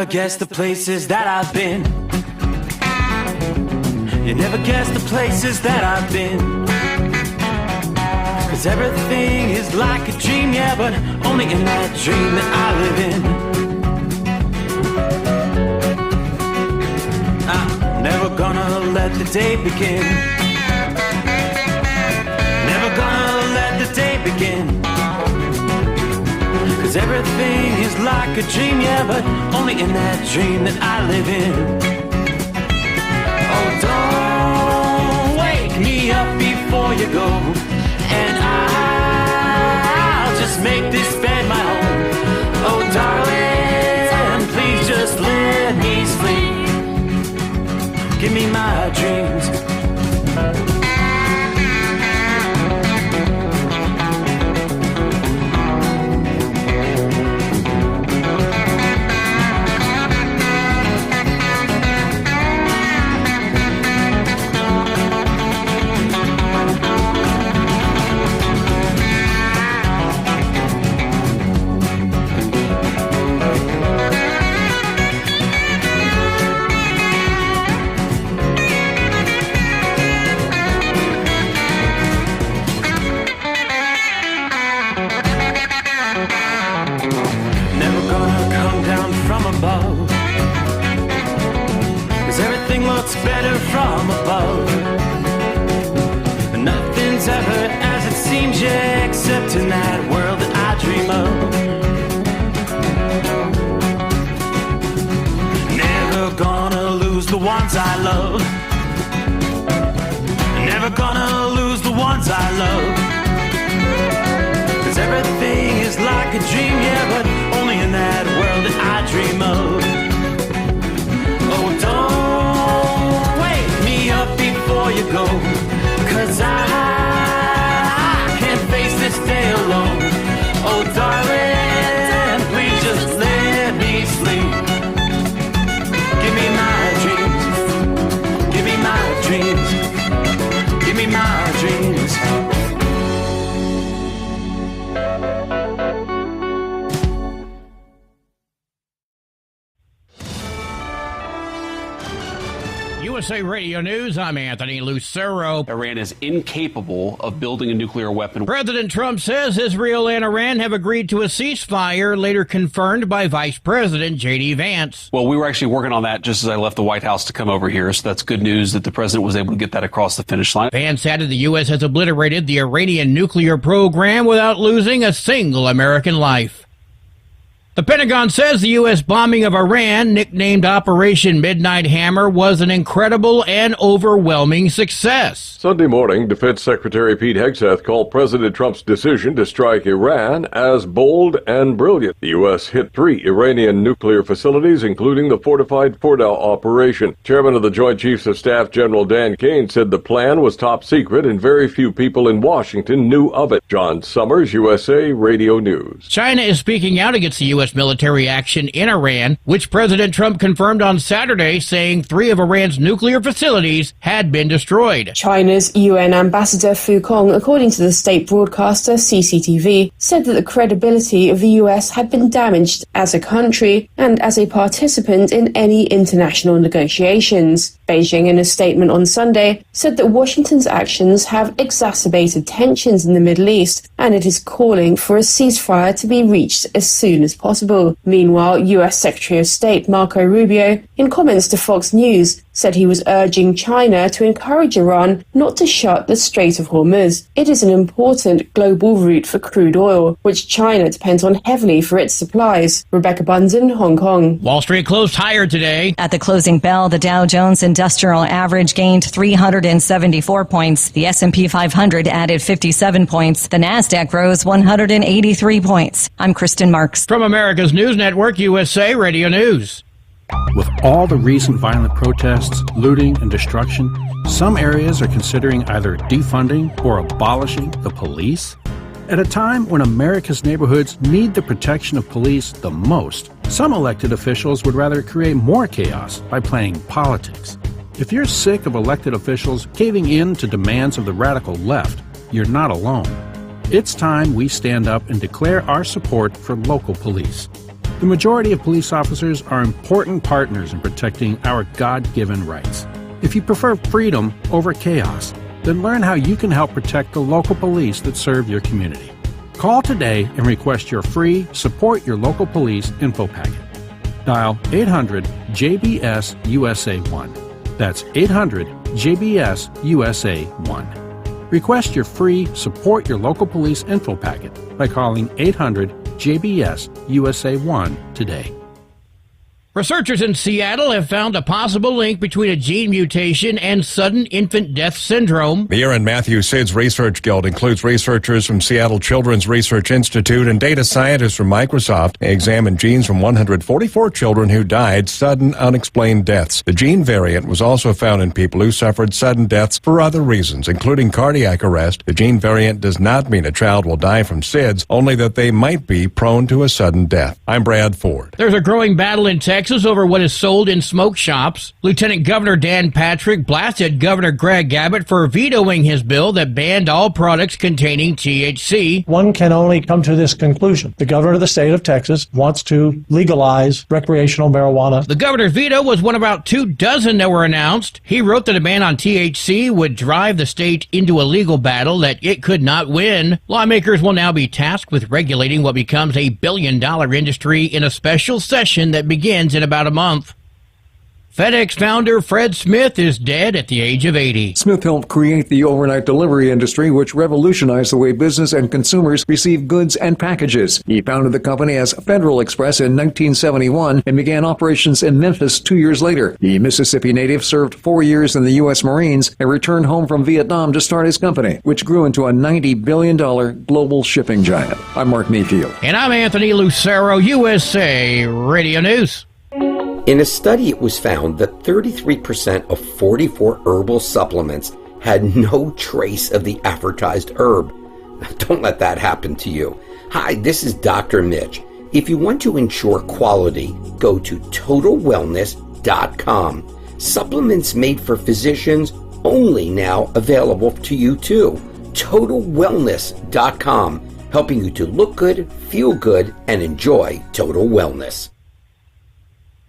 guess the places that I've been. You never guess the places that I've been. 'Cause everything is like a dream, yeah, but only in that dream that I live in. I'm never gonna let the day begin. Never gonna let the day begin. 'Cause everything is like a dream, yeah, but only in that dream that I live in. Oh, don't wake me up before you go, and I'll just make this bed my home. Oh, darling, please just let me sleep. Give me my dreams. Better from above. Nothing's ever as it seems, yeah, except in that world that I dream of. Never gonna lose the ones I love. Never gonna lose the ones I love. 'Cause everything is like a dream, yeah, but only in that world that I dream of. Oh, don't before you go, 'cause I can't face this day alone. Oh, darling, please just let me sleep. Give me my dreams. Give me my dreams. Give me my dreams. USA Radio News, I'm Anthony Lucero. Iran is incapable of building a nuclear weapon. President Trump says Israel and Iran have agreed to a ceasefire, later confirmed by Vice President J.D. Vance. Well, we were actually working on that just as I left the White House to come over here, so that's good news that the president was able to get that across the finish line. Vance added the U.S. has obliterated the Iranian nuclear program without losing a single American life. The Pentagon says the U.S. bombing of Iran, nicknamed Operation Midnight Hammer, was an incredible and overwhelming success. Sunday morning, Defense Secretary Pete Hegseth called President Trump's decision to strike Iran as bold and brilliant. The U.S. hit 3 Iranian nuclear facilities, including the fortified Fordow operation. Chairman of the Joint Chiefs of Staff, General Dan Kane, said the plan was top secret and very few people in Washington knew of it. John Sommers, USA Radio News. China is speaking out against the U.S. military action in Iran, which President Trump confirmed on Saturday, saying 3 of Iran's nuclear facilities had been destroyed. China's UN ambassador Fu Kong, according to the state broadcaster CCTV, said that the credibility of the US had been damaged as a country and as a participant in any international negotiations. Beijing, in a statement on Sunday, said that Washington's actions have exacerbated tensions in the Middle East, and it is calling for a ceasefire to be reached as soon as possible. Meanwhile, US Secretary of State Marco Rubio, in comments to Fox News, said he was urging China to encourage Iran not to shut the Strait of Hormuz. It is an important global route for crude oil, which China depends on heavily for its supplies. Rebecca Bunzen, Hong Kong. Wall Street closed higher today. At the closing bell, the Dow Jones Industrial Average gained 374 points. The S&P 500 added 57 points. The Nasdaq rose 183 points. I'm Kristen Marks. From America's News Network, USA Radio News. With all the recent violent protests, looting, and destruction, some areas are considering either defunding or abolishing the police. At a time when America's neighborhoods need the protection of police the most, some elected officials would rather create more chaos by playing politics. If you're sick of elected officials caving in to demands of the radical left, you're not alone. It's time we stand up and declare our support for local police. The majority of police officers are important partners in protecting our God-given rights. If you prefer freedom over chaos, then learn how you can help protect the local police that serve your community. Call today and request your free Support Your Local Police info packet. Dial 800-JBS-USA-1. That's 800-JBS-USA-1. Request your free Support Your Local Police info packet by calling 800-JBS-USA-1 today. Researchers in Seattle have found a possible link between a gene mutation and sudden infant death syndrome. The Aaron Matthew SIDS Research Guild includes researchers from Seattle Children's Research Institute and data scientists from Microsoft. They examined genes from 144 children who died sudden unexplained deaths. The gene variant was also found in people who suffered sudden deaths for other reasons, including cardiac arrest. The gene variant does not mean a child will die from SIDS, only that they might be prone to a sudden death. I'm Brad Ford. There's a growing battle in Texas over what is sold in smoke shops. Lieutenant Governor Dan Patrick blasted Governor Greg Abbott for vetoing his bill that banned all products containing THC. One can only come to this conclusion. The governor of the state of Texas wants to legalize recreational marijuana. The governor's veto was one of about 24 that were announced. He wrote that a ban on THC would drive the state into a legal battle that it could not win. Lawmakers will now be tasked with regulating what becomes a billion-dollar industry in a special session that begins in about a month. FedEx founder Fred Smith is dead at the age of 80. Smith helped create the overnight delivery industry, which revolutionized the way business and consumers receive goods and packages. He founded the company as Federal Express in 1971 and began operations in Memphis 2 years later. The Mississippi native served 4 years in the U.S. Marines and returned home from Vietnam to start his company, which grew into a $90 billion global shipping giant. I'm Mark Mayfield. And I'm Anthony Lucero, USA Radio News. In a study, it was found that 33% of 44 herbal supplements had no trace of the advertised herb. Don't let that happen to you. Hi, this is Dr. Mitch. If you want to ensure quality, go to TotalWellness.com. Supplements made for physicians, only now available to you too. TotalWellness.com, helping you to look good, feel good, and enjoy total wellness.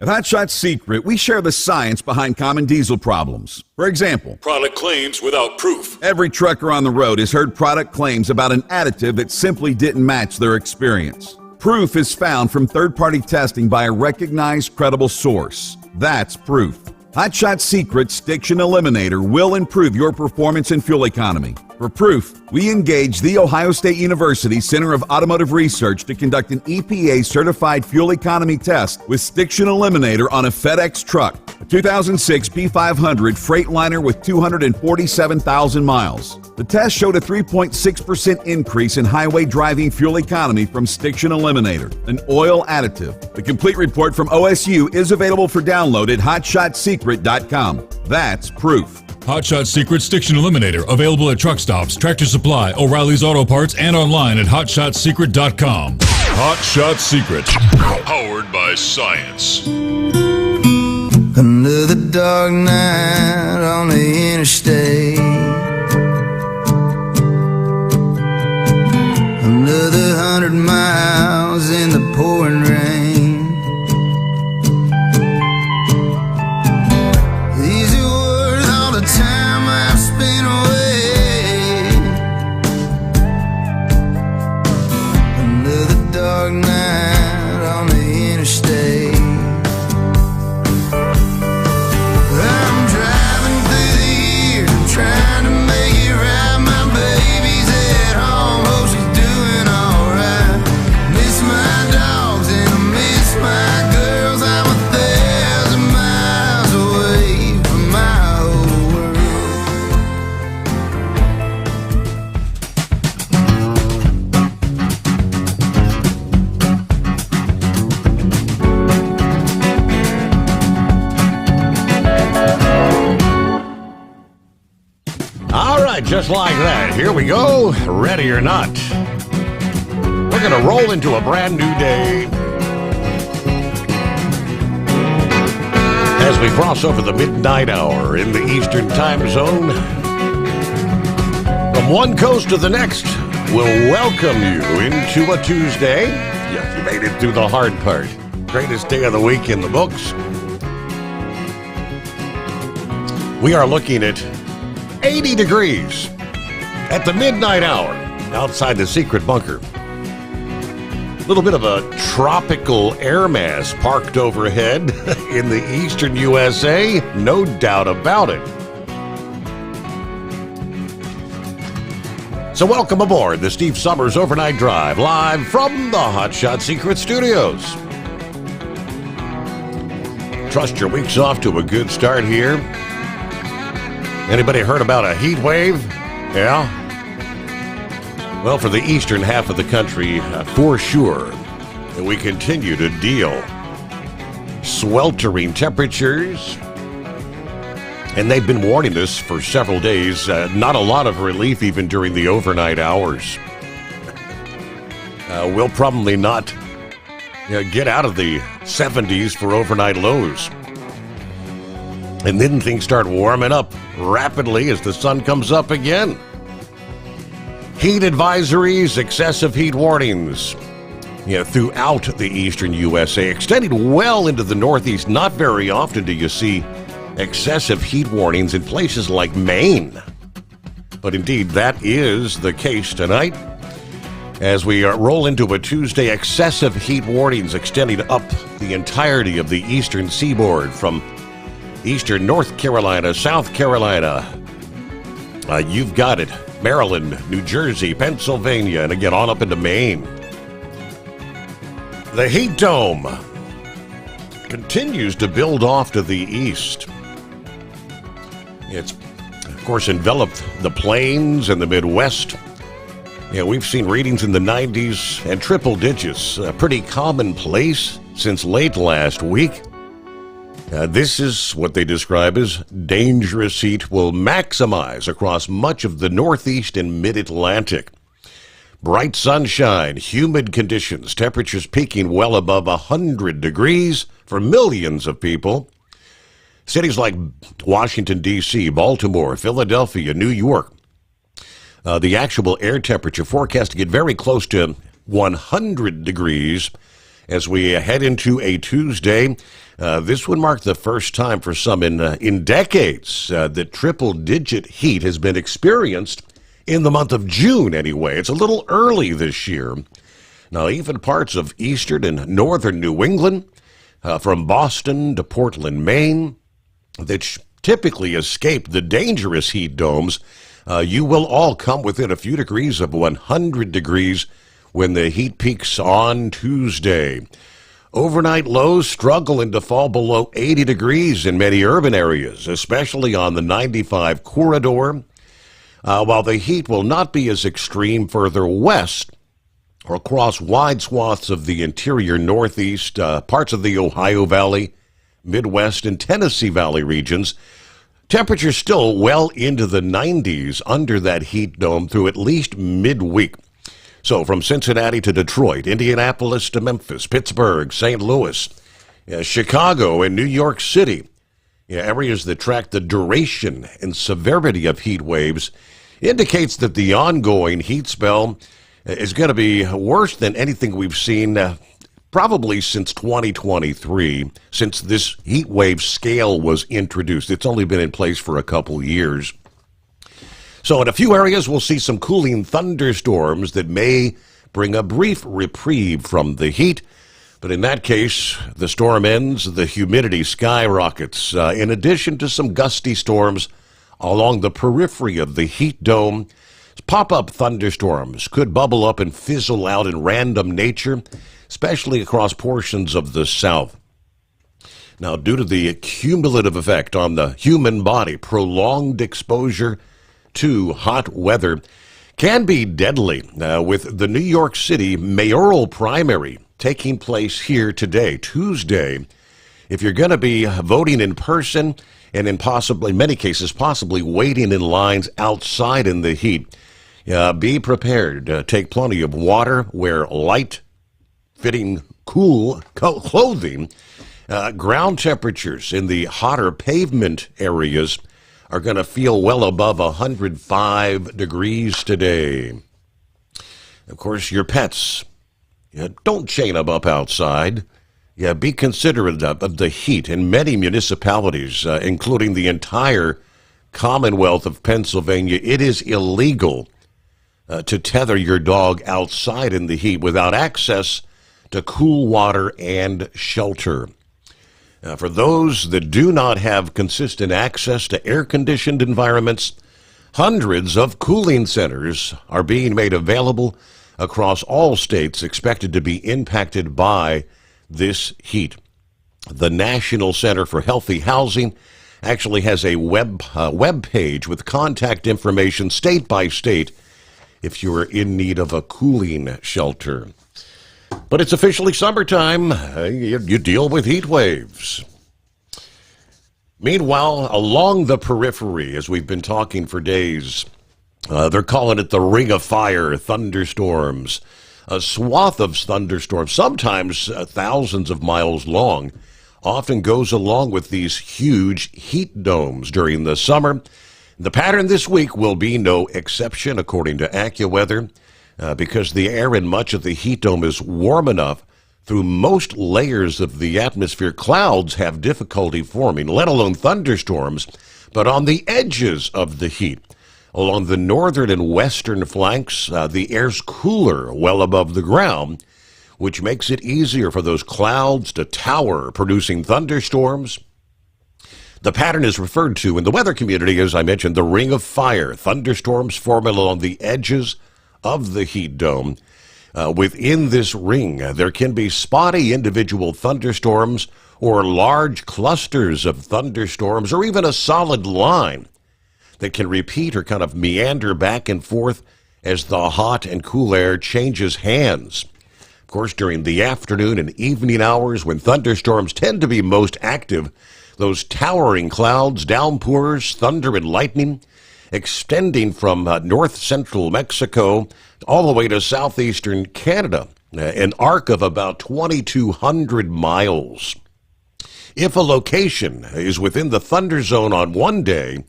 At Hot Shot Secret, we share the science behind common diesel problems. For example, product claims without proof. Every trucker on the road has heard product claims about an additive that simply didn't match their experience. Proof is found from third-party testing by a recognized, credible source. That's proof. Hot Shot Secret Stiction Eliminator will improve your performance and fuel economy. For proof, we engaged the Ohio State University Center of Automotive Research to conduct an EPA-certified fuel economy test with Stiction Eliminator on a FedEx truck, a 2006 P500 Freightliner with 247,000 miles. The test showed a 3.6% increase in highway driving fuel economy from Stiction Eliminator, an oil additive. The complete report from OSU is available for download at hotshotsecret.com. That's proof. Hot Shot Secret Stiction Eliminator, available at truck stops, Tractor Supply, O'Reilly's Auto Parts, and online at hotshotsecret.com. Hot Shot Secret, powered by science. Another dark night on the interstate. Another 100 miles in the pouring rain. Just like that, here we go, ready or not. We're going to roll into a brand new day. As we cross over the midnight hour in the Eastern Time Zone, from one coast to the next, we'll welcome you into a Tuesday. Yes, you made it through the hard part. Greatest day of the week in the books. We are looking at 80 degrees at the midnight hour outside the secret bunker. A little bit of a tropical air mass parked overhead in the eastern USA, no doubt about it. So welcome aboard the Steve Sommers Overnight Drive, live from the Hotshot Secret Studios. Trust your week's off to a good start here. Anybody heard about a heat wave? Yeah? Well, for the eastern half of the country, for sure, we continue to deal sweltering temperatures. And they've been warning us for several days. Not a lot of relief even during the overnight hours. We'll probably not get out of the 70s for overnight lows. And then things start warming up rapidly as the sun comes up again. Heat advisories, excessive heat warnings throughout the eastern USA, extending well into the Northeast. Not very often do you see excessive heat warnings in places like Maine. But indeed, that is the case tonight. As we roll into a Tuesday, excessive heat warnings extending up the entirety of the eastern seaboard from eastern North Carolina, South Carolina. You've got it. Maryland, New Jersey, Pennsylvania, and again on up into Maine. The heat dome continues to build off to the east. It's, of course, enveloped the plains and the Midwest. We've seen readings in the 90s and triple digits, a pretty commonplace since late last week. This is what they describe as dangerous heat will maximize across much of the Northeast and Mid-Atlantic. Bright sunshine, humid conditions, temperatures peaking well above 100 degrees for millions of people. Cities like Washington, D.C., Baltimore, Philadelphia, New York. The actual air temperature forecast to get very close to 100 degrees as we head into a Tuesday. This would mark the first time for some in decades that triple-digit heat has been experienced in the month of June anyway. It's a little early this year. Now, even parts of eastern and northern New England, from Boston to Portland, Maine, that typically escape the dangerous heat domes, you will all come within a few degrees of 100 degrees when the heat peaks on Tuesday. Overnight lows struggling to fall below 80 degrees in many urban areas, especially on the 95 corridor. While the heat will not be as extreme further west or across wide swaths of the interior Northeast, parts of the Ohio Valley, Midwest, and Tennessee Valley regions, temperatures still well into the 90s under that heat dome through at least midweek. So from Cincinnati to Detroit, Indianapolis to Memphis, Pittsburgh, St. Louis, Chicago, and New York City, areas that track the duration and severity of heat waves, indicates that the ongoing heat spell is going to be worse than anything we've seen probably since 2023, since this heat wave scale was introduced. It's only been in place for a couple years. So in a few areas, we'll see some cooling thunderstorms that may bring a brief reprieve from the heat. But in that case, the storm ends, the humidity skyrockets. In addition to some gusty storms along the periphery of the heat dome, pop-up thunderstorms could bubble up and fizzle out in random nature, especially across portions of the south. Now, due to the cumulative effect on the human body, prolonged exposure to hot weather can be deadly, with the New York City mayoral primary taking place here today, Tuesday. If you're going to be voting in person and in many cases, possibly waiting in lines outside in the heat, be prepared. Take plenty of water, wear light-fitting, cool clothing. Ground temperatures in the hotter pavement areas are going to feel well above 105 degrees today. Of course, your pets, don't chain them up outside. Yeah, be considerate of the heat in many municipalities, including the entire Commonwealth of Pennsylvania. It is illegal to tether your dog outside in the heat without access to cool water and shelter. For those that do not have consistent access to air-conditioned environments, hundreds of cooling centers are being made available across all states expected to be impacted by this heat. The National Center for Healthy Housing actually has a web page with contact information state by state if you are in need of a cooling shelter. But it's officially summertime. You deal with heat waves. Meanwhile, along the periphery, as we've been talking for days, they're calling it the Ring of Fire, thunderstorms. A swath of thunderstorms, sometimes thousands of miles long, often goes along with these huge heat domes during the summer. The pattern this week will be no exception, according to AccuWeather, because the air in much of the heat dome is warm enough through most layers of the atmosphere. Clouds have difficulty forming, let alone thunderstorms, but on the edges of the heat. Along the northern and western flanks, the air's cooler well above the ground, which makes it easier for those clouds to tower, producing thunderstorms. The pattern is referred to in the weather community, as I mentioned, the Ring of Fire. Thunderstorms form along the edges of the heat dome. Within this ring, there can be spotty individual thunderstorms or large clusters of thunderstorms or even a solid line that can repeat or kind of meander back and forth as the hot and cool air changes hands. Of course, during the afternoon and evening hours when thunderstorms tend to be most active, those towering clouds, downpours, thunder, and lightning extending from north-central Mexico all the way to southeastern Canada, an arc of about 2,200 miles. If a location is within the thunder zone on one day,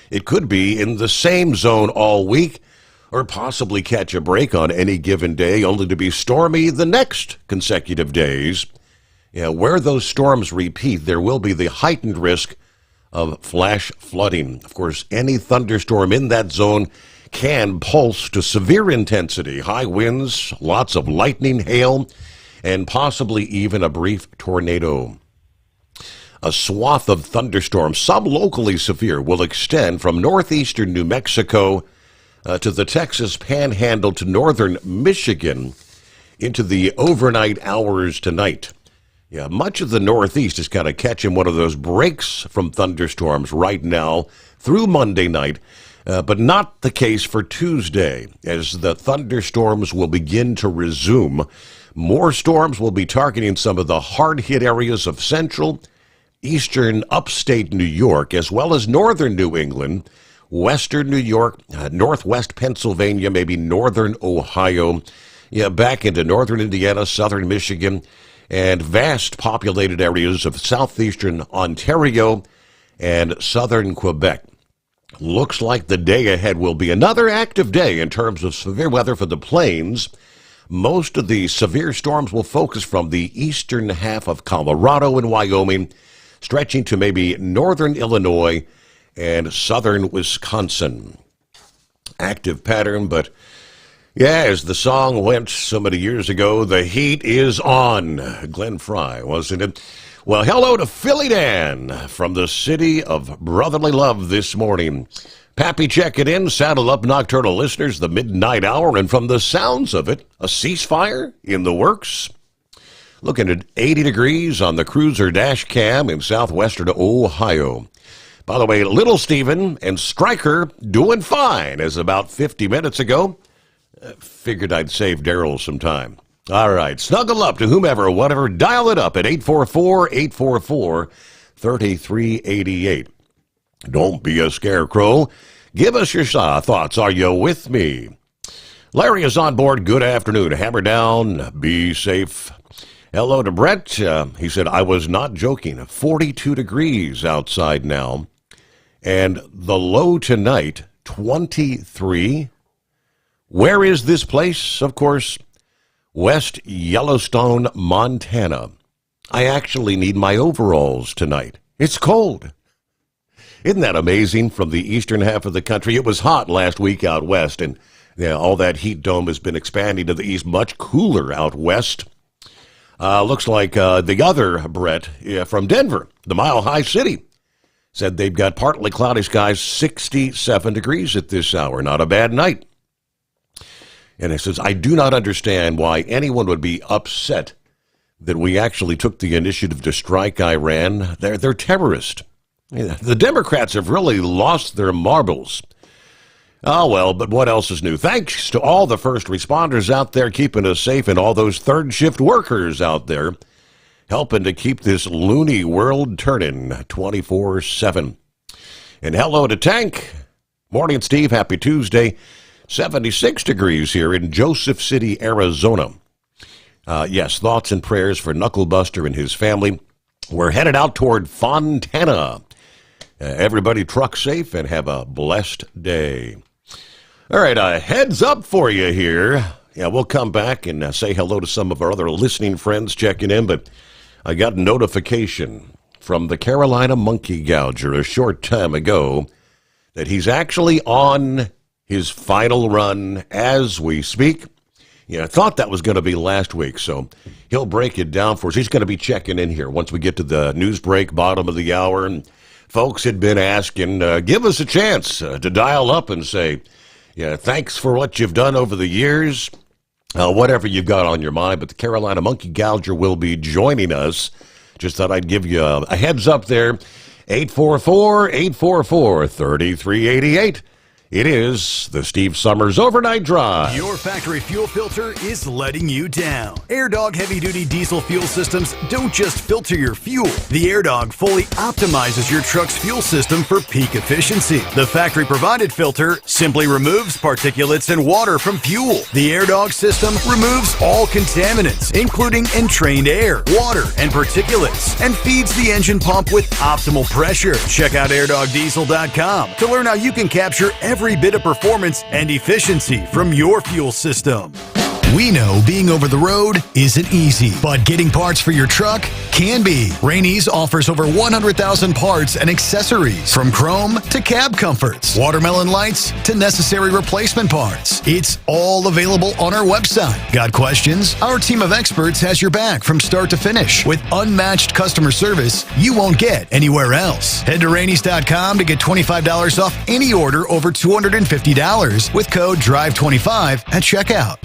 it could be in the same zone all week, or possibly catch a break on any given day, only to be stormy the next consecutive days. Where those storms repeat, there will be the heightened risk of flash flooding. Of course, any thunderstorm in that zone can pulse to severe intensity, high winds, lots of lightning, hail, and possibly even a brief tornado. A swath of thunderstorms, some locally severe, will extend from northeastern New Mexico to the Texas Panhandle to northern Michigan into the overnight hours tonight. Much of the Northeast is kind of catching one of those breaks from thunderstorms right now through Monday night, but not the case for Tuesday, as the thunderstorms will begin to resume. More storms will be targeting some of the hard-hit areas of central, eastern upstate New York, as well as northern New England, western New York, northwest Pennsylvania, maybe northern Ohio, back into northern Indiana, southern Michigan, and vast populated areas of southeastern Ontario and southern Quebec. Looks like the day ahead will be another active day in terms of severe weather for the plains. Most of the severe storms will focus from the eastern half of Colorado and Wyoming, stretching to maybe northern Illinois and southern Wisconsin. Active pattern, but as the song went so many years ago, the heat is on. Glenn Fry, wasn't it? Well, hello to Philly Dan from the city of brotherly love this morning. Pappy checking in, saddle up nocturnal listeners, the midnight hour, and from the sounds of it, a ceasefire in the works. Looking at 80 degrees on the cruiser dash cam in southwestern Ohio. By the way, Little Steven and Stryker doing fine as about 50 minutes ago. Figured I'd save Daryl some time. All right, snuggle up to whomever or whatever. Dial it up at 844-844-3388. Don't be a scarecrow. Give us your thoughts. Are you with me? Larry is on board. Good afternoon. Hammer down. Be safe. Hello to Brett. He said, I was not joking. 42 degrees outside now. And the low tonight, 23. Where is this place? Of course, West Yellowstone, Montana. I actually need my overalls tonight. It's cold. Isn't that amazing? From the eastern half of the country, it was hot last week out west, and all that heat dome has been expanding to the east, much cooler out west. Looks like the other Brett from Denver, the Mile High City, said they've got partly cloudy skies, 67 degrees at this hour. Not a bad night. And it says, I do not understand why anyone would be upset that we actually took the initiative to strike Iran. They're terrorists. The Democrats have really lost their marbles. Oh, well, but what else is new? Thanks to all the first responders out there keeping us safe and all those third shift workers out there helping to keep this loony world turning 24/7. And hello to Tank. Morning, Steve. Happy Tuesday. 76 degrees here in Joseph City, Arizona. Yes, thoughts and prayers for Knucklebuster and his family. We're headed out toward Fontana. Everybody truck safe and have a blessed day. All right, a heads up for you here. Yeah, we'll come back and say hello to some of our other listening friends checking in, but I got a notification from the Carolina Monkey Gouger a short time ago that he's actually on his final run as we speak. Yeah, I thought that was going to be last week, so he'll break it down for us. He's going to be checking in here once we get to the news break, bottom of the hour. And folks had been asking, give us a chance to dial up and say, yeah, thanks for what you've done over the years, whatever you've got on your mind. But the Carolina Monkey Gouger will be joining us. Just thought I'd give you a heads up there. 844-844-3388. It is the Steve Sommers Overnight Drive. Your factory fuel filter is letting you down. AirDog heavy-duty diesel fuel systems don't just filter your fuel. The AirDog fully optimizes your truck's fuel system for peak efficiency. The factory-provided filter simply removes particulates and water from fuel. The AirDog system removes all contaminants, including entrained air, water, and particulates, and feeds the engine pump with optimal pressure. Check out airdogdiesel.com to learn how you can capture every bit of performance and efficiency from your fuel system. We know being over the road isn't easy, but getting parts for your truck can be. Rainey's offers over 100,000 parts and accessories, from chrome to cab comforts, watermelon lights to necessary replacement parts. It's all available on our website. Got questions? Our team of experts has your back from start to finish with unmatched customer service you won't get anywhere else. Head to Rainey's.com to get $25 off any order over $250 with code DRIVE25 at checkout.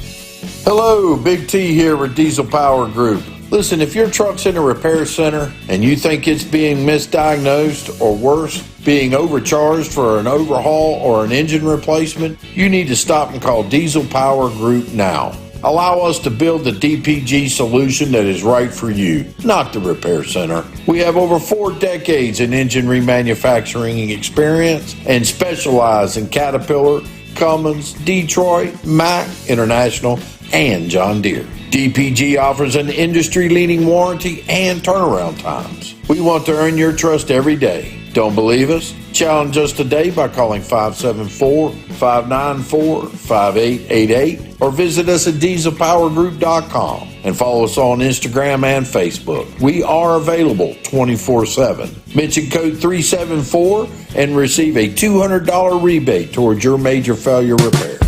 Hello, Big T here with Diesel Power Group. Listen, if your truck's in a repair center and you think it's being misdiagnosed or worse, being overcharged for an overhaul or an engine replacement, you need to stop and call Diesel Power Group now. Allow us to build the DPG solution that is right for you, not the repair center. We have over 4 decades in engine remanufacturing experience and specialize in Caterpillar, Cummins, Detroit, Mack, International, and John Deere. DPG offers an industry-leading warranty and turnaround times. We want to earn your trust every day. Don't believe us? Challenge us today by calling 574-594-5888 or visit us at dieselpowergroup.com and follow us on Instagram and Facebook. We are available 24/7. Mention code 374 and receive a $200 rebate towards your major failure repair.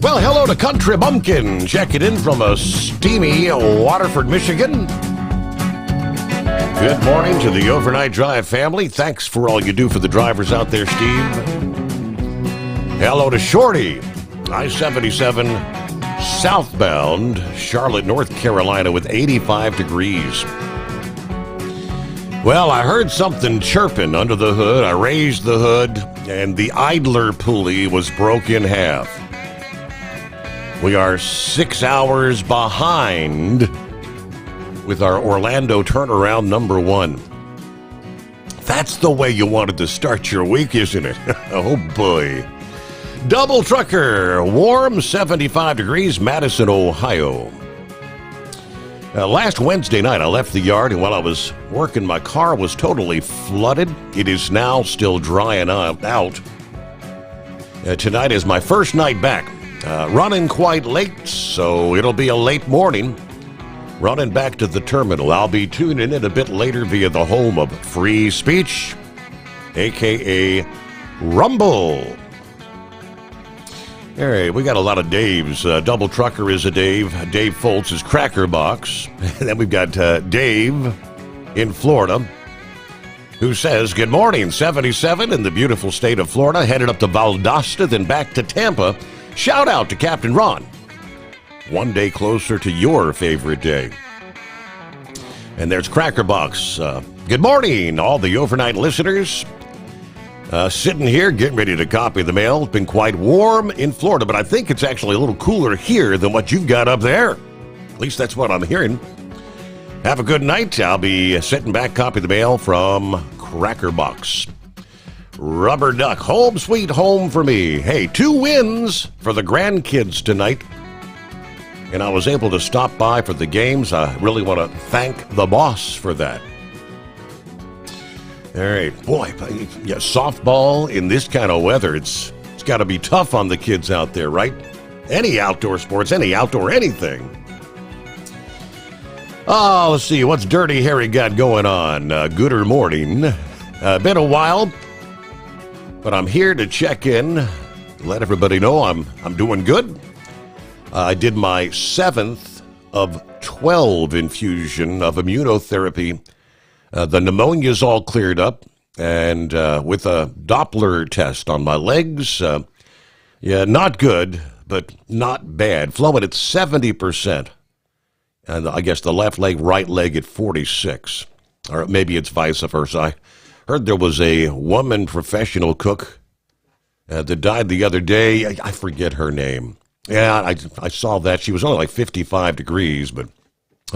Well, hello to Country Bumpkin, checking in from a steamy Waterford, Michigan. Good morning to the Overnight Drive family. Thanks for all you do for the drivers out there, Steve. Hello to Shorty, I-77 southbound, Charlotte, North Carolina, with 85 degrees. Well, I heard something chirping under the hood. I raised the hood, and the idler pulley was broke in half. We are 6 hours behind with our Orlando turnaround #1. That's the way you wanted to start your week, isn't it? Oh, boy. Double trucker, warm 75 degrees, Madison, Ohio. Last Wednesday night, I left the yard, and while I was working, my car was totally flooded. It is now still drying out. Tonight is my first night back. Running quite late, so it'll be a late morning. Running back to the terminal. I'll be tuning in a bit later via the home of free speech, a.k.a. Rumble. All right, we got a lot of Daves. Double Trucker is a Dave. Dave Foltz is Cracker Box. And then we've got Dave in Florida, who says, good morning, 77 in the beautiful state of Florida, headed up to Valdosta, then back to Tampa. Shout out to Captain Ron. One day closer to your favorite day. And there's Cracker Box. Good morning, all the overnight listeners. Sitting here, getting ready to copy the mail. It's been quite warm in Florida, but I think it's actually a little cooler here than what you've got up there. At least that's what I'm hearing. Have a good night. I'll be sitting back, copy the mail from Cracker Box. Rubber Duck, home sweet home for me. Hey, 2 wins for the grandkids tonight. And I was able to stop by for the games. I really want to thank the boss for that. All right, boy, yeah, softball in this kind of weather, it's got to be tough on the kids out there, right? Any outdoor sports, any outdoor anything. Oh, let's see, what's Dirty Harry got going on? Gooder morning. Been a while, but I'm here to check in, let everybody know I'm doing good. I did my 7th of 12 infusion of immunotherapy. The pneumonia's all cleared up, and with a Doppler test on my legs, yeah, not good, but not bad. Flowing at 70%, and I guess the left leg, right leg at 46, or maybe it's vice versa. I heard there was a woman professional cook that died the other day. I forget her name. Yeah, I saw that. She was only like 55 degrees, but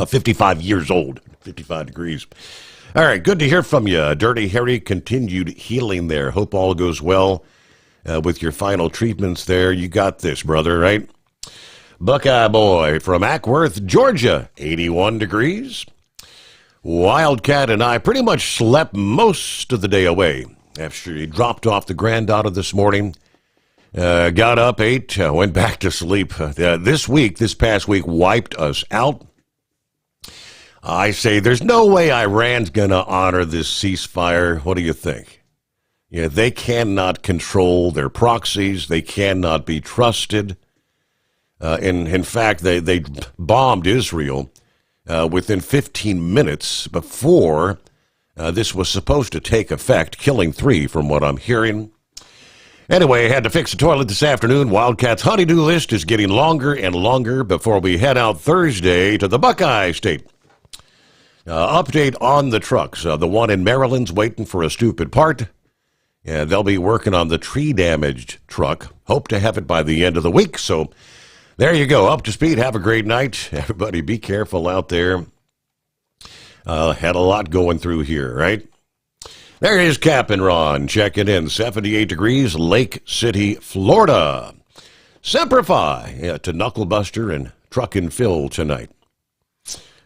55 years old, 55 degrees. All right, good to hear from you, Dirty Harry. Continued healing there. Hope all goes well with your final treatments there. You got this, brother, right? Buckeye Boy from Ackworth, Georgia, 81 degrees. Wildcat and I pretty much slept most of the day away after he dropped off the granddaughter this morning. Got up, ate, went back to sleep. This past week, wiped us out. I say there's no way Iran's going to honor this ceasefire. What do you think? Yeah, they cannot control their proxies. They cannot be trusted. In fact, they bombed Israel within 15 minutes before this was supposed to take effect, killing 3 from what I'm hearing. Anyway, I had to fix the toilet this afternoon. Wildcats' honey-do list is getting longer and longer before we head out Thursday to the Buckeye State. Update on the trucks. The one in Maryland's waiting for a stupid part. They'll be working on the tree-damaged truck. Hope to have it by the end of the week. So there you go. Up to speed. Have a great night. Everybody be careful out there. Had a lot going through here, right? There is Captain Ron checking in. 78 degrees, Lake City, Florida. Semper Fi to Knucklebuster and Truck and Fill tonight.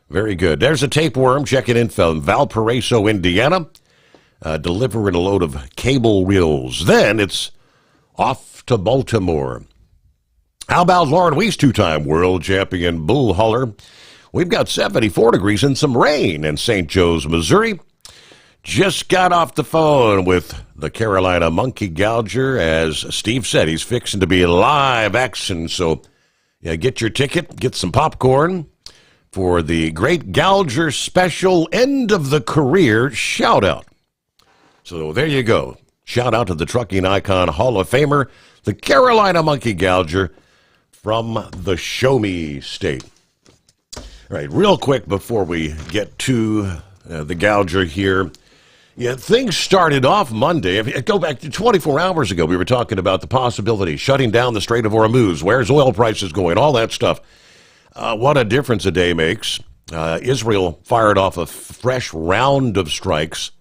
Very good. There's a tapeworm checking in from Valparaiso, Indiana, delivering a load of cable reels. Then it's off to Baltimore. How about Lauren Weiss, 2-time world champion bull hauler? We've got 74 degrees and some rain in St. Joe's, Missouri. Just got off the phone with the Carolina Monkey Gouger. As Steve said, he's fixing to be live action. So yeah, get your ticket, get some popcorn for the Great Gouger special end of the career shout out. So there you go. Shout out to the trucking icon Hall of Famer, the Carolina Monkey Gouger from the Show Me State. All right, real quick before we get to the Gouger here. Yeah, things started off Monday. Go back to 24 hours ago. We were talking about the possibility of shutting down the Strait of Hormuz. Where's oil prices going? All that stuff. What a difference a day makes. Israel fired off a fresh round of strikes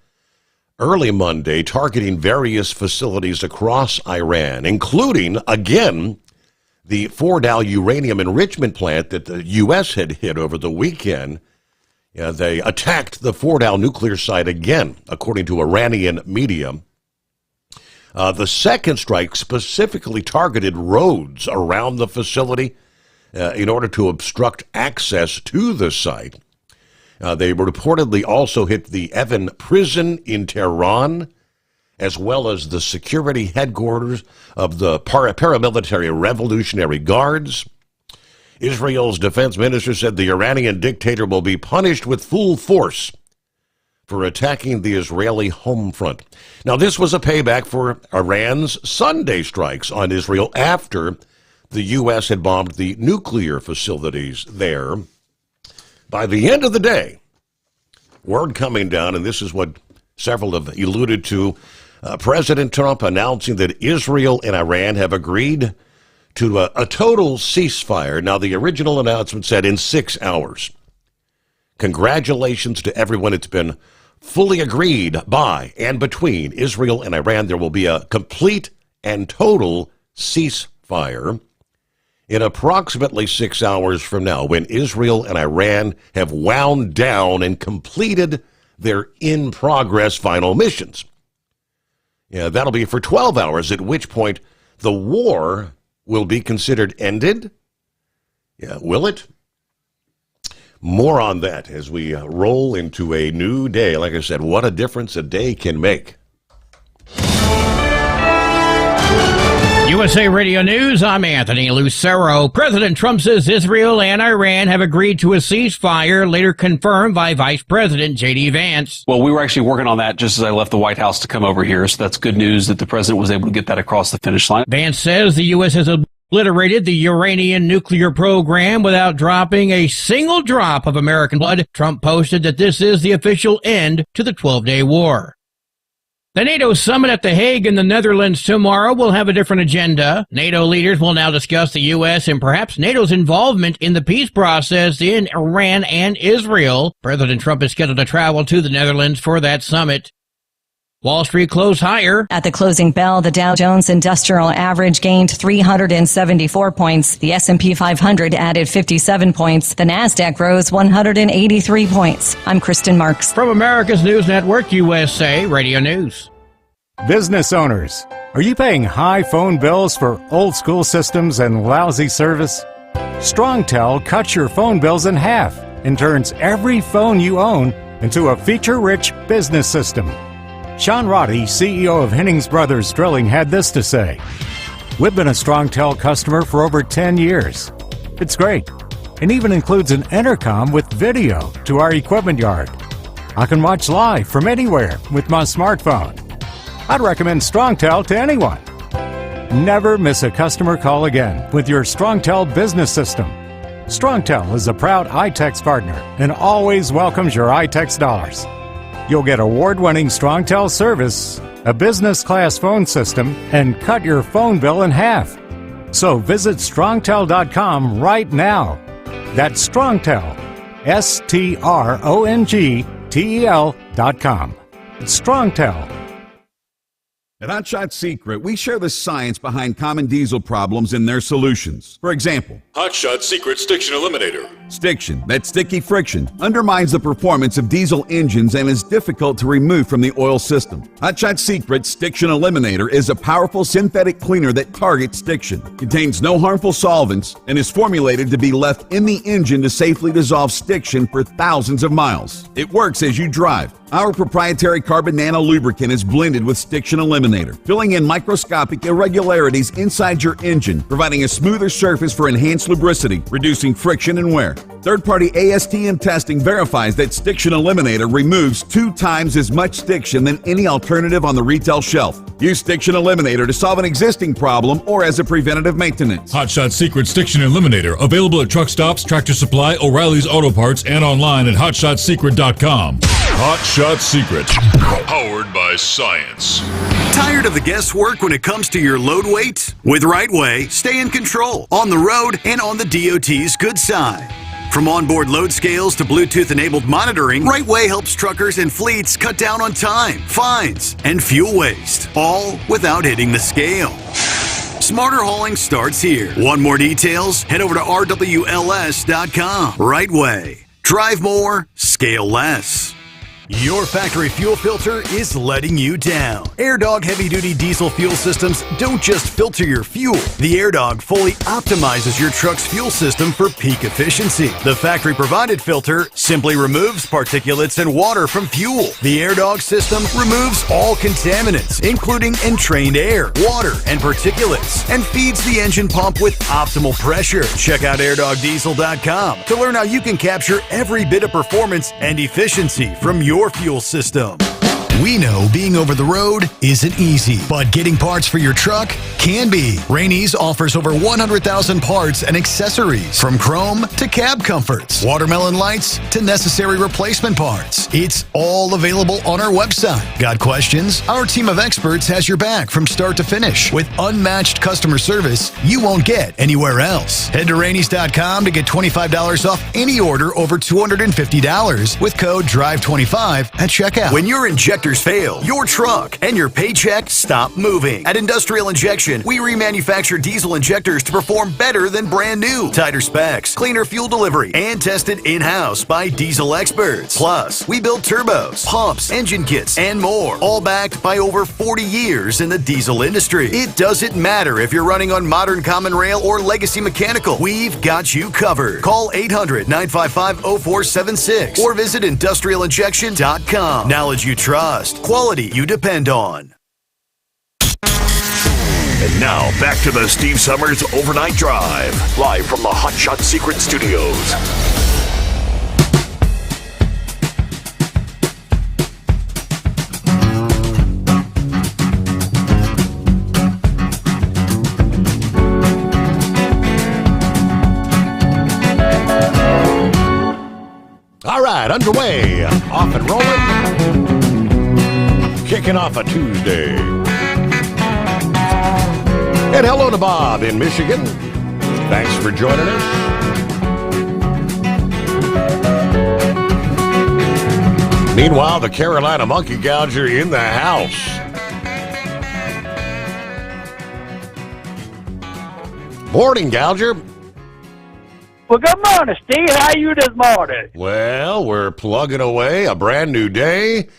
early Monday, targeting various facilities across Iran, including, again, the Fordow uranium enrichment plant that the U.S. had hit over the weekend. They attacked the Fordow nuclear site again, according to Iranian media. The second strike specifically targeted roads around the facility in order to obstruct access to the site. They reportedly also hit the Evin prison in Tehran, as well as the security headquarters of the paramilitary Revolutionary Guards. Israel's defense minister said the Iranian dictator will be punished with full force for attacking the Israeli home front. Now, this was a payback for Iran's Sunday strikes on Israel after the U.S. had bombed the nuclear facilities there. By the end of the day, word coming down, and this is what several have alluded to, President Trump announcing that Israel and Iran have agreed to a total ceasefire. Now, the original announcement said in 6 hours. Congratulations to everyone. It's been fully agreed by and between Israel and Iran. There will be a complete and total ceasefire in approximately 6 hours from now, when Israel and Iran have wound down and completed their in-progress final missions. Yeah, that'll be for 12 hours, at which point the war will be considered ended. Yeah, will it? More on that as we roll into a new day. Like I said, what a difference a day can make. USA Radio News, I'm Anthony Lucero. President Trump says Israel and Iran have agreed to a ceasefire, later confirmed by Vice President J.D. Vance. Well, we were actually working on that just as I left the White House to come over here, so that's good news that the president was able to get that across the finish line. Vance says the U.S. has obliterated the Iranian nuclear program without dropping a single drop of American blood. Trump posted that this is the official end to the 12-day war. The NATO summit at The Hague in the Netherlands tomorrow will have a different agenda. NATO leaders will now discuss the U.S. and perhaps NATO's involvement in the peace process in Iran and Israel. President Trump is scheduled to travel to the Netherlands for that summit. Wall Street closed higher. At the closing bell, the Dow Jones Industrial Average gained 374 points. The S&P 500 added 57 points. The Nasdaq rose 183 points. I'm Kristen Marks. From America's News Network, USA Radio News. Business owners, are you paying high phone bills for old school systems and lousy service? StrongTel cuts your phone bills in half and turns every phone you own into a feature-rich business system. Sean Roddy, CEO of Hennings Brothers Drilling, had this to say: "We've been a StrongTel customer for over 10 years. It's great, and even includes an intercom with video to our equipment yard. I can watch live from anywhere with my smartphone. I'd recommend StrongTel to anyone. Never miss a customer call again with your StrongTel business system. StrongTel is a proud iTex partner and always welcomes your iTex dollars. You'll get award-winning StrongTel service, a business-class phone system, and cut your phone bill in half. So visit StrongTel.com right now. That's StrongTel, StrongTel.com. It's StrongTel. At Hotshot Secret, we share the science behind common diesel problems and their solutions. For example, Hotshot Secret Stiction Eliminator. Stiction, that sticky friction, undermines the performance of diesel engines and is difficult to remove from the oil system. Hotshot Secret Stiction Eliminator is a powerful synthetic cleaner that targets stiction, contains no harmful solvents, and is formulated to be left in the engine to safely dissolve stiction for thousands of miles. It works as you drive. Our proprietary carbon nano lubricant is blended with Stiction Eliminator, filling in microscopic irregularities inside your engine, providing a smoother surface for enhanced lubricity, reducing friction and wear. Third-party ASTM testing verifies that Stiction Eliminator removes 2 times as much stiction than any alternative on the retail shelf. Use Stiction Eliminator to solve an existing problem or as a preventative maintenance. Hotshot Secret Stiction Eliminator. Available at truck stops, Tractor Supply, O'Reilly's Auto Parts, and online at hotshotsecret.com. Hotshot Secret. Powered by science. Tired of the guesswork when it comes to your load weight? With RightWay, stay in control on the road and on the DOT's good side. From onboard load scales to Bluetooth-enabled monitoring, RightWay helps truckers and fleets cut down on time, fines, and fuel waste, all without hitting the scale. Smarter hauling starts here. Want more details? Head over to rwls.com. RightWay. Drive more, scale less. Your factory fuel filter is letting you down. AirDog heavy-duty diesel fuel systems don't just filter your fuel. The AirDog fully optimizes your truck's fuel system for peak efficiency. The factory-provided filter simply removes particulates and water from fuel. The AirDog system removes all contaminants, including entrained air, water, and particulates, and feeds the engine pump with optimal pressure. Check out airdogdiesel.com to learn how you can capture every bit of performance and efficiency from your fuel system. We know being over the road isn't easy, but getting parts for your truck can be. Rainey's offers over 100,000 parts and accessories, from chrome to cab comforts, watermelon lights to necessary replacement parts. It's all available on our website. Got questions? Our team of experts has your back from start to finish with unmatched customer service you won't get anywhere else. Head to Rainey's.com to get $25 off any order over $250 with code DRIVE25 at checkout. When your injectors fail, your truck and your paycheck stop moving. At Industrial Injection, we remanufacture diesel injectors to perform better than brand new. Tighter specs, cleaner fuel delivery, and tested in-house by diesel experts. Plus, we build turbos, pumps, engine kits, and more, all backed by over 40 years in the diesel industry. It doesn't matter if you're running on modern common rail or legacy mechanical. We've got you covered. Call 800-955-0476 or visit industrialinjection.com. Knowledge you trust. Quality you depend on. And now, back to the Steve Sommers Overnight Drive, live from the Hot Shot Secret Studios. All right, underway, off and rolling. Kicking off a Tuesday. And hello to Bob in Michigan. Thanks for joining us. Meanwhile, the Carolina Monkey Gouger in the house. Morning, Gouger. Well, good morning, Steve. How you this morning? Well, we're plugging away, a brand new day.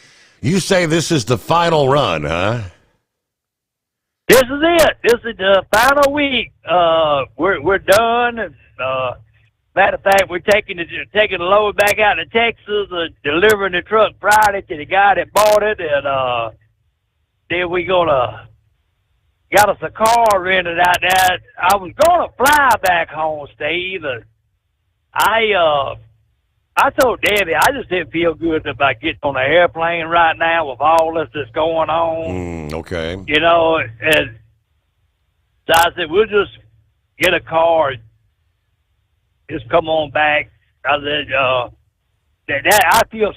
You say this is the final run, huh? This is it. This is the final week. We're done. And, matter of fact, we're taking the load back out to Texas, delivering the truck Friday to the guy that bought it, and then we got us a car rented out there. I was gonna fly back home, Steve. I told Debbie I just didn't feel good about getting on an airplane right now with all this that's going on. Okay. You know, and so I said, we'll just get a car, just come on back. I said, that I feel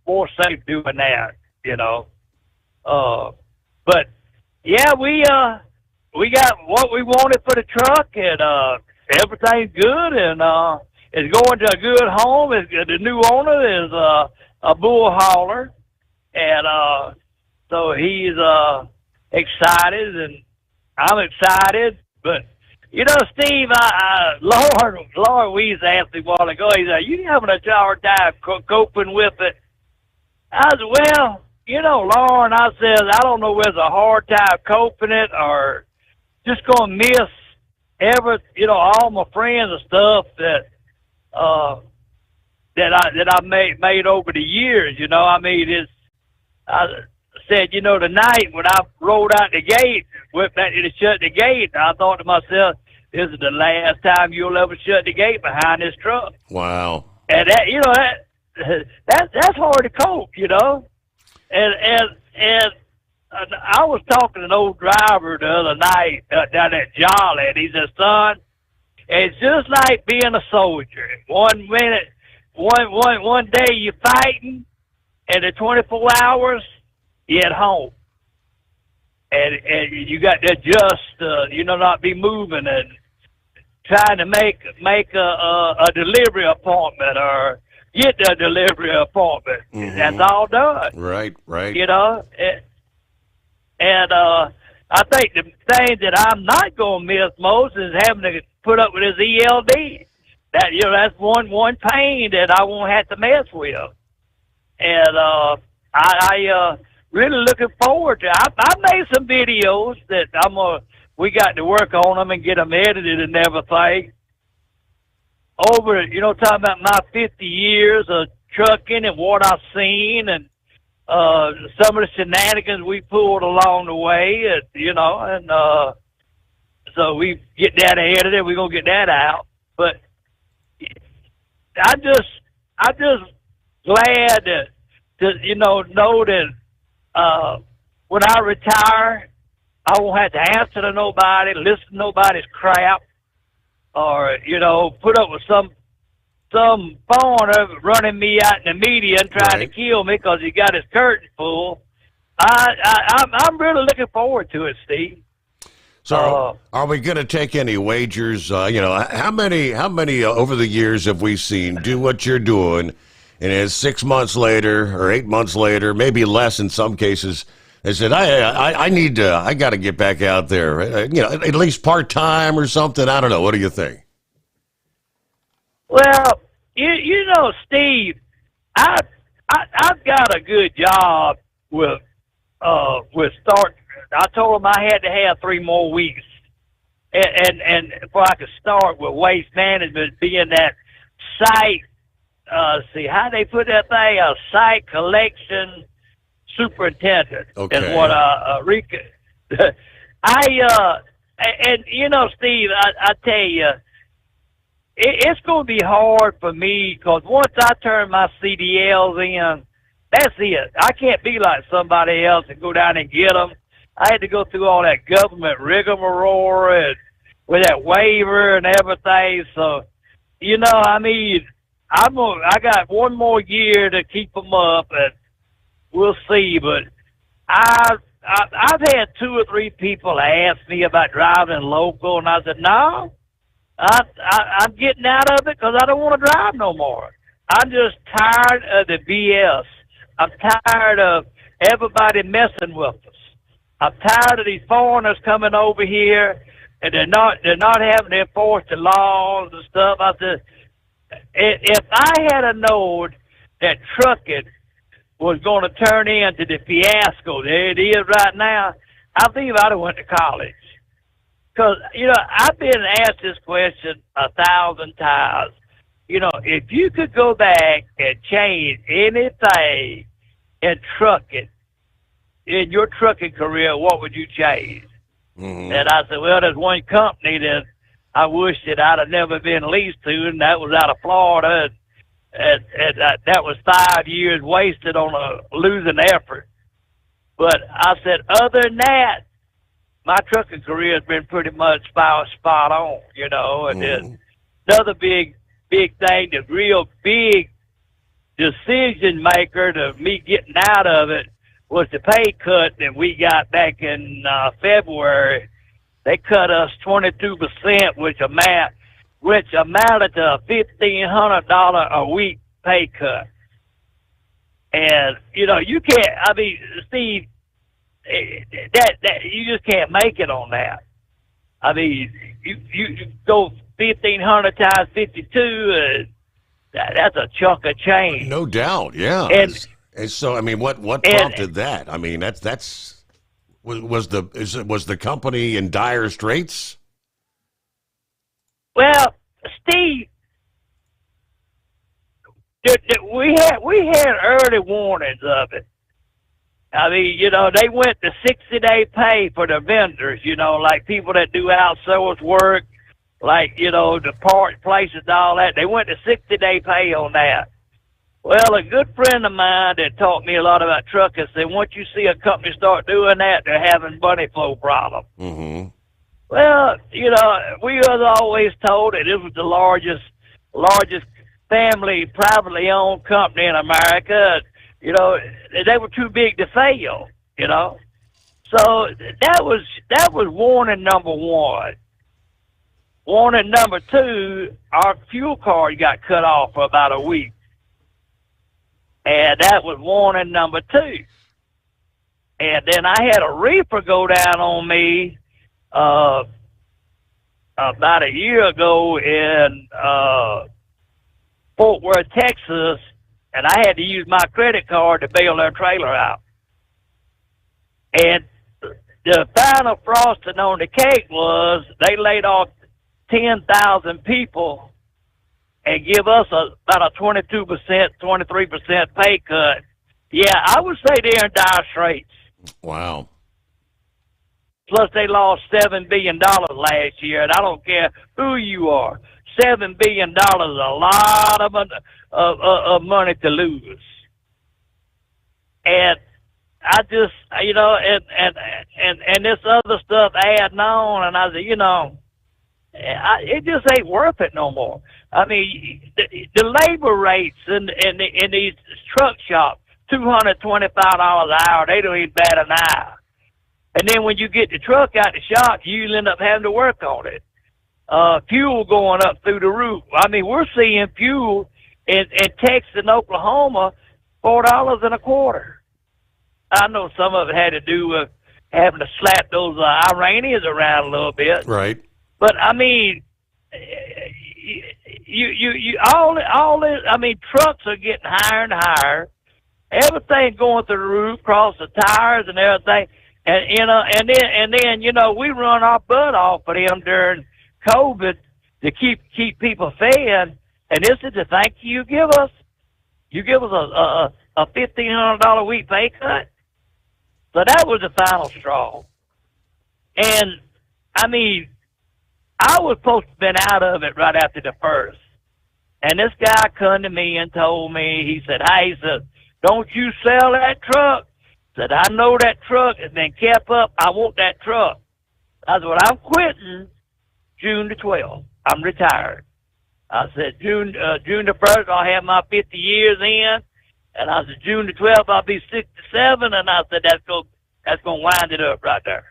more safe doing that, you know. But yeah, we got what we wanted for the truck, and everything's good, and it's going to a good home. The new owner is a bull hauler, and so he's excited, and I'm excited. But you know, Steve, Lord Weeze asked me a while ago. He said, "You having a hard time coping with it?" I said, "Well, you know, Lauren," I said, "I don't know whether it's a hard time coping it or just gonna miss all my friends and stuff that I made over the years. You know, I mean, I said, you know, tonight when I rolled out the gate, went back to shut the gate, I thought to myself, this is the last time you'll ever shut the gate behind this truck." Wow. And that, you know, that's hard to cope, you know. And I was talking to an old driver the other night down at Jolly, and he said, "Son, it's just like being a soldier. One day you're fighting, and in 24 hours you're at home, and you got to adjust, not be moving and trying to make a delivery appointment or get the delivery appointment. Mm-hmm. That's all done. Right. You know, and I think the thing that I'm not going to miss most is having to put up with his ELD. That's one pain that I won't have to mess with. and I really looking forward to. I made some videos that we got to work on them and get them edited and everything. Over, talking about my 50 years of trucking and what I've seen and some of the shenanigans we pulled along the way, and so we get that edited. We're gonna get that out. But I just glad to know that when I retire, I won't have to answer to nobody, listen to nobody's crap, or put up with some foreigner running me out in the media and trying to kill me because he got his curtain full. I'm really looking forward to it, Steve. So, are we going to take any wagers? How many over the years have we seen do what you're doing, and as 6 months later or 8 months later, maybe less in some cases, they said, I got to get back out there, at least part time or something. I don't know. What do you think? Well, Steve, I've got a good job with start. I told them I had to have 3 more weeks, and before I could start with waste management being that site. See how they put that thing? A site collection superintendent. Okay. Is what Rika. Steve, I tell you, it's going to be hard for me because once I turn my CDLs in, that's it. I can't be like somebody else and go down and get them. I had to go through all that government rigmarole and with that waiver and everything. So, I got 1 more year to keep them up, and we'll see. But I've had 2 or 3 people ask me about driving local, and I said, no, I'm getting out of it because I don't want to drive no more. I'm just tired of the BS. I'm tired of everybody messing with us. I'm tired of these foreigners coming over here, and they're not having to enforce the laws and stuff. I said, if I had known that trucking was going to turn into the fiasco that it is right now, I believe I'd have went to college. Because, I've been asked this question 1,000 times. If you could go back and change anything in trucking, in your trucking career, what would you change? Mm-hmm. And I said, well, there's one company that I wish that I'd have never been leased to, and that was out of Florida, and that was 5 years wasted on a losing effort. But I said, other than that, my trucking career has been pretty much spot on, and then another big thing, the real big decision maker to me getting out of it was the pay cut that we got back in February. They cut us 22%, which amounted to a $1,500 a week pay cut. And you can't. I mean, Steve, that you just can't make it on that. I mean, you go 1,500 times 52. That's a chunk of change. No doubt, yeah. And so, I mean, what prompted that? I mean, was the company in dire straits? Well, Steve, we had early warnings of it. I mean, they went to 60-day pay for the vendors. Like people that do outsource work, like the part places and all that. They went to 60-day pay on that. Well, a good friend of mine that taught me a lot about trucking said, once you see a company start doing that, they're having money flow problems. Mm-hmm. Well, we was always told that this was the largest family privately owned company in America. They were too big to fail. So that was warning number 1. Warning number 2, our fuel card got cut off for about a week. And that was warning number 2. And then I had a reefer go down on me about a year ago in Fort Worth, Texas, and I had to use my credit card to bail their trailer out. And the final frosting on the cake was they laid off 10,000 people and give us about a 22%, 23% pay cut. Yeah, I would say they're in dire straits. Wow. Plus, they lost $7 billion last year, and I don't care who you are. $7 billion is a lot of money to lose. And I just, and this other stuff adding on, and I said, it just ain't worth it no more. I mean, the labor rates in these truck shops, $225 an hour, they don't even bat an eye. And then when you get the truck out the shop, you end up having to work on it. Fuel going up through the roof. I mean, we're seeing fuel in Texas and Oklahoma, $4 and a quarter. I know some of it had to do with having to slap those Iranians around a little bit. Right. But I mean, all this. I mean, trucks are getting higher and higher. Everything's going through the roof, across the tires and everything. And then we run our butt off of them during COVID to keep people fed. And this is the thank you give us. You give us a $1,500 a week pay cut. So that was the final straw. And I mean, I was supposed to have been out of it right after the first. And this guy come to me and told me, he said, don't you sell that truck. Said, I know that truck has been kept up. I want that truck. I said, well, I'm quitting June the 12th. I'm retired. I said, June the 1st, I'll have my 50 years in. And I said, June the 12th, I'll be 67. And I said, that's going to wind it up right there.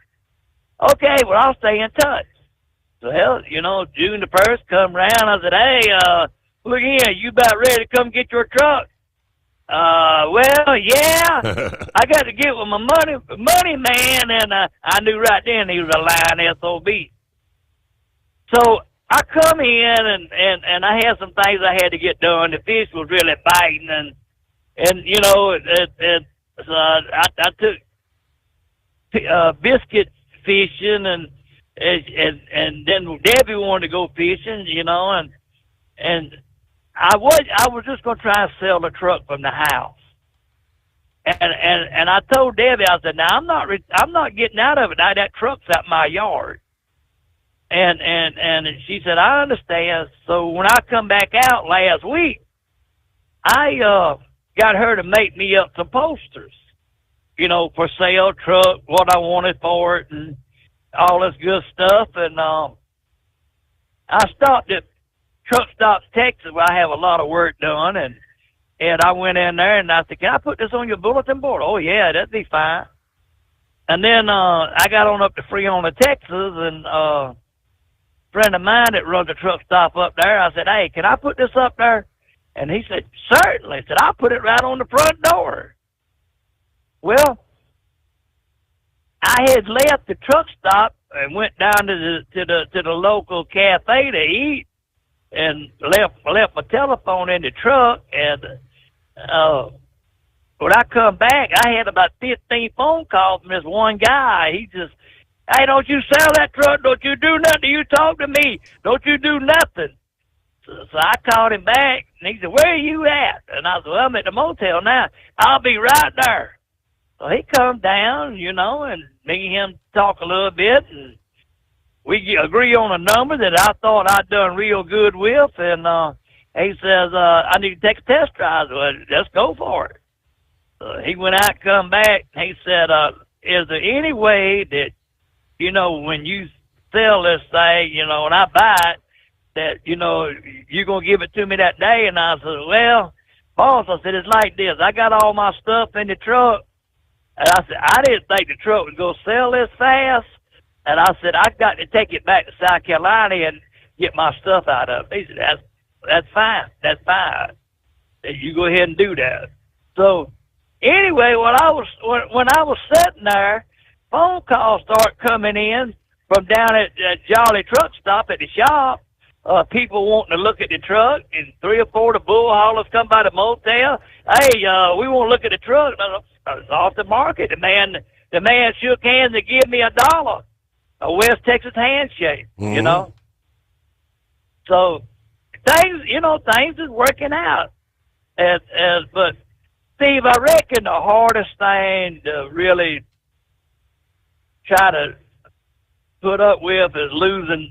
Okay, well, I'll stay in touch. So, hell, June the 1st come around. I said, hey, look here, you about ready to come get your truck? Well, yeah, I got to get with my money man, and I knew right then he was a lying SOB. So I come in, and I had some things I had to get done. The fish was really biting, and so I took biscuit fishing, and then Debbie wanted to go fishing, and I was just going to try and sell the truck from the house. And I told Debbie, I said, now I'm not getting out of it. Now that truck's out my yard. And she said, I understand. So when I come back out last week, I got her to make me up some posters, for sale, truck, what I wanted for it, and all this good stuff. And I stopped at Truck Stops Texas, where I have a lot of work done, and I went in there and I said, can I put this on your bulletin board? Oh yeah, that'd be fine. And then I got on up to Freona, Texas, and a friend of mine that runs a truck stop up there, I said, hey, can I put this up there? And he said, certainly. He said, I'll put it right on the front door. Well, I had left the truck stop and went down to the local cafe to eat, and left my telephone in the truck. And when I come back, I had about 15 phone calls from this one guy. He just, hey, don't you sell that truck? Don't you do nothing? You talk to me. Don't you do nothing? So I called him back, and he said, where are you at? And I said, well, I'm at the motel now. I'll be right there. So he come down, and me and him talk a little bit, and we agree on a number that I thought I'd done real good with, and he says, I need to take a test drive. Well, let's go for it. He went out, come back, and he said, is there any way that, when you sell this thing, and I buy it, that, you're going to give it to me that day? And I said, well, boss, I said, it's like this. I got all my stuff in the truck, and I said, I didn't think the truck was going to sell this fast. And I said, I've got to take it back to South Carolina and get my stuff out of it. He said, that's fine. That's fine. You go ahead and do that. So anyway, when I was sitting there, phone calls start coming in from down at Jolly Truck Stop at the shop. people wanting to look at the truck, and 3 or 4 of the bull haulers come by the motel. Hey, we want to look at the truck. It's off the market. The man shook hands and gave me $1, a West Texas handshake. Mm-hmm. You know, so things is working out. But Steve, I reckon the hardest thing to really try to put up with is losing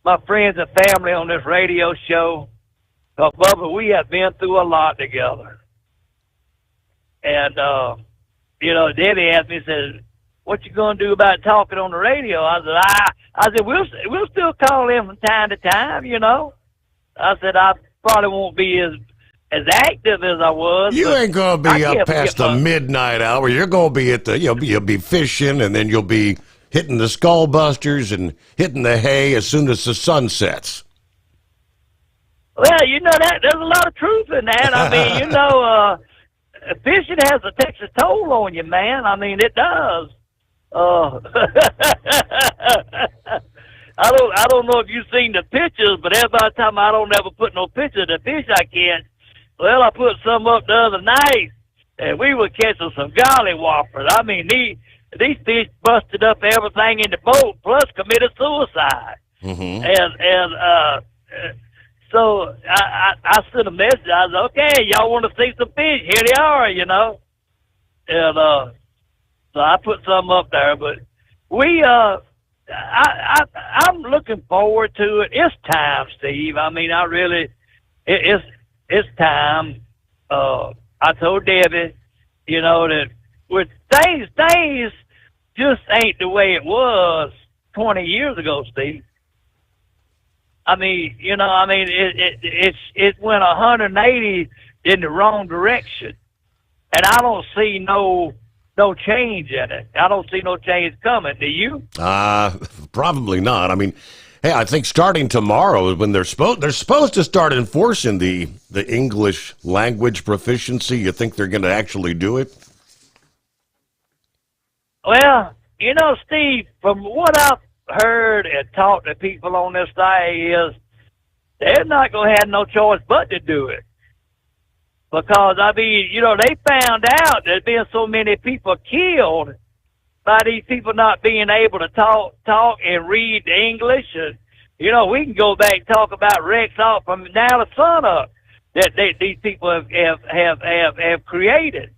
my friends and family on this radio show. Bubba, we have been through a lot together. And, Debbie asked me, said, what you going to do about talking on the radio? I said, we'll still call in from time to time, you know. I said, I probably won't be as active as I was. You ain't going to be up past the midnight hour. You're going to be at you'll be fishing, and then you'll be hitting the skull busters and hitting the hay as soon as the sun sets. Well, there's a lot of truth in that. I mean, fishing takes a toll on you, man. I mean, it does. I don't know if you've seen the pictures, but every time I don't ever put no pictures of the fish I catch. Well, I put some up the other night, and we were catching some golly whoppers. I mean, these fish busted up everything in the boat, plus committed suicide. Mm-hmm. So I sent a message. I was okay. Y'all want to see some fish? Here they are, you know. And so I put some up there. But I'm looking forward to it. It's time, Steve. I mean, it's time. I told Debbie, that with things just ain't the way it was 20 years ago, Steve. I mean, it went 180 in the wrong direction, and I don't see no change in it. I don't see no change coming. Do you? Probably not. I mean, hey, I think starting tomorrow is when they're supposed to start enforcing the English language proficiency. You think they're going to actually do it? Well, Steve, from what I've heard and talked to people on this day is they're not going to have no choice but to do it. Because, I mean, they found out there's been so many people killed by these people not being able to talk and read English. And, we can go back and talk about wrecks off from now to sun up that these people have created.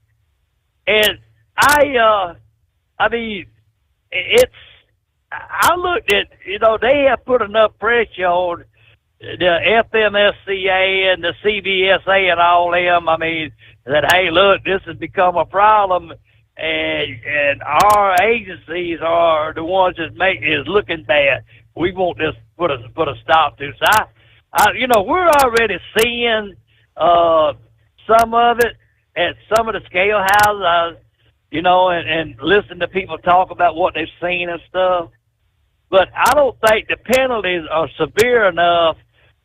And I looked at, they have put enough pressure on the FMSCA and the CBSA and all them. I mean, that, hey, look, this has become a problem, and our agencies are the ones that is looking bad. We want this put a stop to. So we're already seeing some of it at some of the scale houses, and listen to people talk about what they've seen and stuff. But I don't think the penalties are severe enough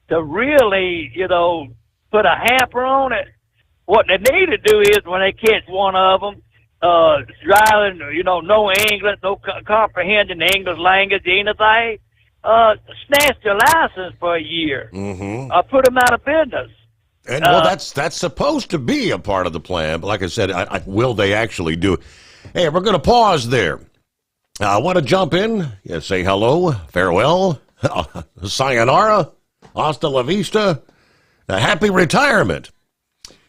to really, put a hamper on it. What they need to do is when they catch one of them, driving, no English, no comprehending the English language, anything, snatch their license for a year. Mm-hmm. Put them out of business. And well, that's supposed to be a part of the plan. But like I said, will they actually do it? Hey, we're going to pause there. I want to jump in, say hello, farewell, sayonara, hasta la vista, happy retirement.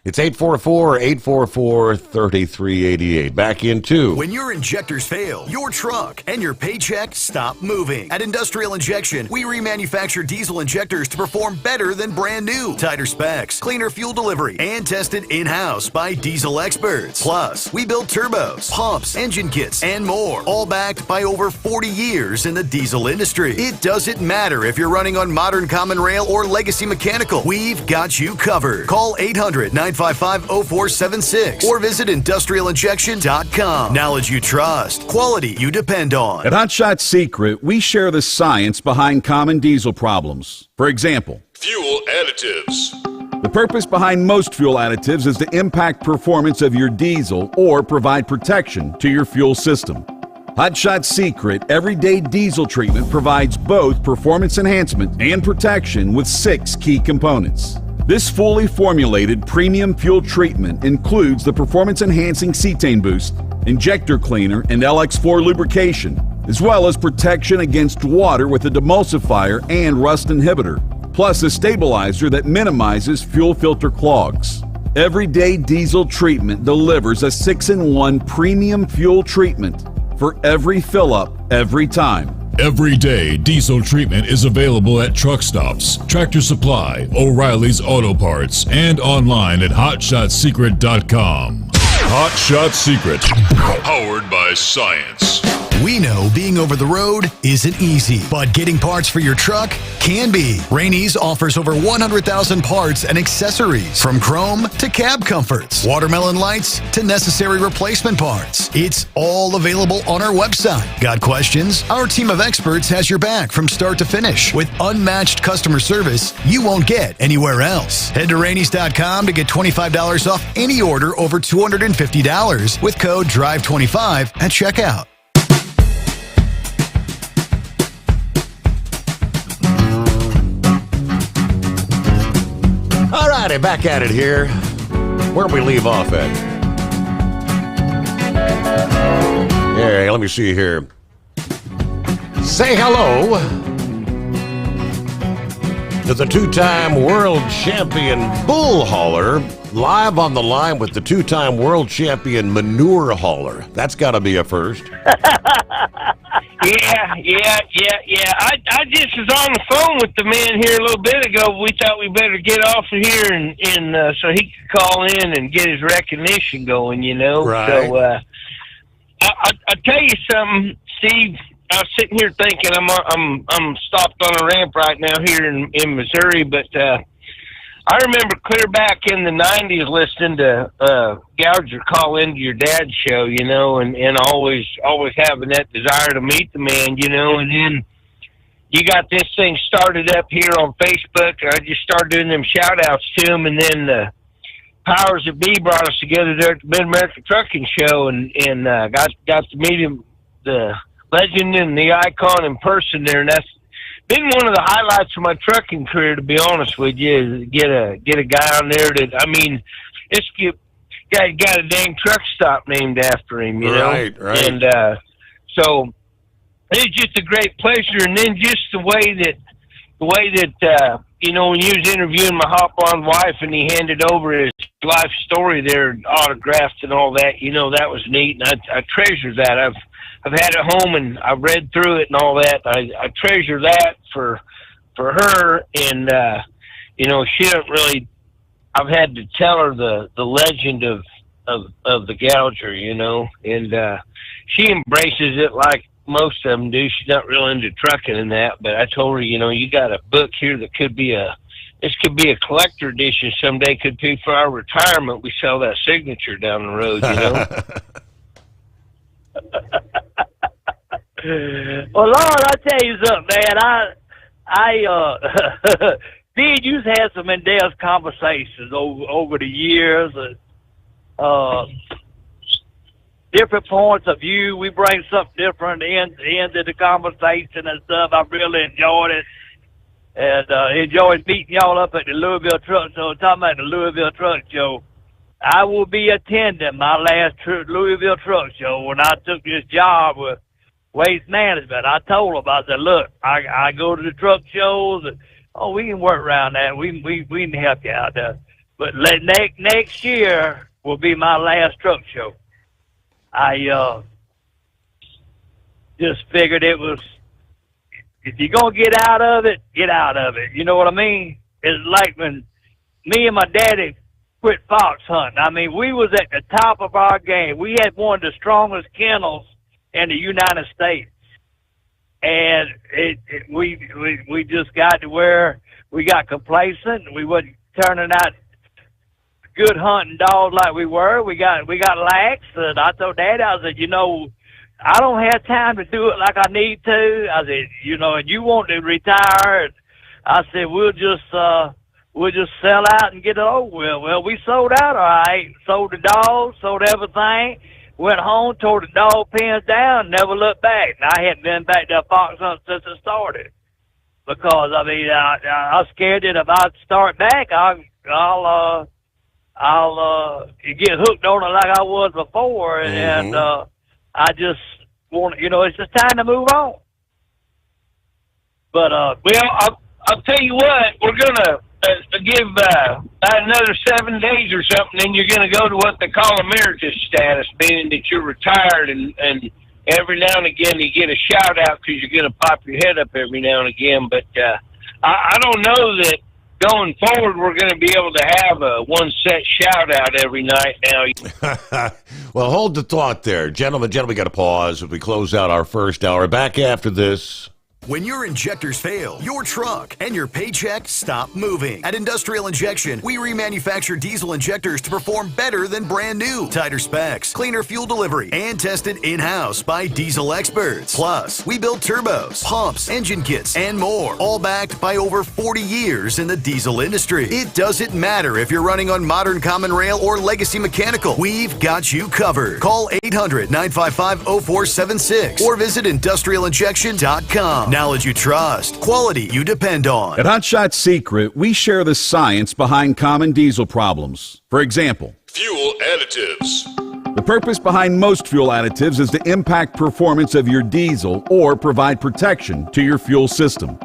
It's 844-844-3388. Back into. When your injectors fail, your truck and your paycheck stop moving. At Industrial Injection, we remanufacture diesel injectors to perform better than brand new. Tighter specs, cleaner fuel delivery, and tested in-house by diesel experts. Plus, we build turbos, pumps, engine kits, and more. All backed by over 40 years in the diesel industry. It doesn't matter if you're running on modern common rail or legacy mechanical. We've got you covered. Call 800-955-0476 or visit industrialinjection.com. Knowledge you trust, quality you depend on. At Hot Shot Secret, we share the science behind common diesel problems. For example, fuel additives. The purpose behind most fuel additives is to impact performance of your diesel or provide protection to your fuel system. Hot Shot Secret Everyday Diesel Treatment provides both performance enhancement and protection with 6 key components. This fully formulated premium fuel treatment includes the performance-enhancing cetane boost, injector cleaner, and LX4 lubrication, as well as protection against water with a demulsifier and rust inhibitor, plus a stabilizer that minimizes fuel filter clogs. Everyday Diesel Treatment delivers a 6-in-1 premium fuel treatment for every fill-up, every time. Everyday Diesel Treatment is available at truck stops, Tractor Supply, O'Reilly's Auto Parts, and online at HotShotSecret.com. Hot Shot Secret, powered by science. We know being over the road isn't easy, but getting parts for your truck can be. Rainey's offers over 100,000 parts and accessories, from chrome to cab comforts, watermelon lights to necessary replacement parts. It's all available on our website. Got questions? Our team of experts has your back from start to finish with unmatched customer service you won't get anywhere else. Head to Rainey's.com to get $25 off any order over $250 with code DRIVE25 at checkout. All righty, back at it here. Where we leave off at? Yeah, let me see here. Say hello to the 2-time world champion bull hauler, live on the line with the 2-time world champion manure hauler. That's got to be a first. Yeah. I just was on the phone with the man here a little bit ago. We thought we better get off of here and so he could call in and get his recognition going, you know. Right. So I'll tell you something, Steve. I was sitting here thinking I'm stopped on a ramp right now here in Missouri, but I remember clear back in the 90s listening to Gouger call into your dad's show, you know, and always having that desire to meet the man, you know, and then you got this thing started up here on Facebook, and I just started doing them shout-outs to him, and then the powers that be brought us together there at the Mid-America Trucking Show, and got to meet him, the legend and the icon in person there, and that's been one of the highlights of my trucking career, to be honest with you, is get a guy on there that, I mean, this guy got a dang truck stop named after him, you know? Right. And so it's just a great pleasure. And then just the way that you know, when you was interviewing my hop-on wife and he handed over his life story there, autographed and all that, you know, that was neat. And I treasure that. I've had it home and I've read through it and all that. I treasure that for her, and you know, she don't really. I've had to tell her the legend of the Gouger, you know, and she embraces it like most of them do. She's not real into trucking and that, but I told her, you know, you got a book here that could be this could be a collector edition someday. Could be for our retirement. We sell that signature down the road, you know. Well, Lord, I'll tell you something, man. Me and you've had some in-depth conversations over the years. Different points of view. We bring something different into the conversation and stuff. I really enjoyed it. And enjoyed meeting y'all up at the Louisville Truck Show. Talking about the Louisville Truck Show. I will be attending my last Louisville Truck Show when I took this job with Waste Management. I told them, I said, look, I go to the truck shows, and, we can work around that. We can help you out there. But next year will be my last truck show. I just figured it was, if you're going to get out of it, get out of it. You know what I mean? It's like when me and my daddy quit fox hunting. I mean, we was at the top of our game. We had one of the strongest kennels in the United States. And we just got to where we got complacent. We wasn't turning out good hunting dogs like we were. We got lax. And I told Daddy, I said, you know, I don't have time to do it like I need to. I said, you know, and you want to retire. I said, we'll just sell out and get it over with. Well, we sold out all right. Sold the dogs, sold everything. went home, tore the dog pens down, never looked back. And I hadn't been back to a fox hunt since it started. Because, I mean, I was scared that if I start back, I'll get hooked on it like I was before. And I just want, it's just time to move on. But, well, I'll tell you what, we're going to give another 7 days or something, then you're going to go to what they call emeritus status, meaning that you're retired, and every now and again you get a shout out because you're going to pop your head up every now and again. But I don't know that going forward we're going to be able to have a one set shout out every night now. Well, hold the thought there. Gentlemen, we got to pause as we close out our first hour. Back after this. When your injectors fail, your truck and your paycheck stop moving. At Industrial Injection, we remanufacture diesel injectors to perform better than brand new. Tighter specs, cleaner fuel delivery, and tested in-house by diesel experts. Plus, we build turbos, pumps, engine kits, and more, all backed by over 40 years in the diesel industry. It doesn't matter if you're running on modern common rail or legacy mechanical. We've got you covered. Call 800-955-0476 or visit industrialinjection.com. Knowledge you trust, quality you depend on. At Hot Shot Secret, we share the science behind common diesel problems. For example, fuel additives. The purpose behind most fuel additives is to impact performance of your diesel or provide protection to your fuel system.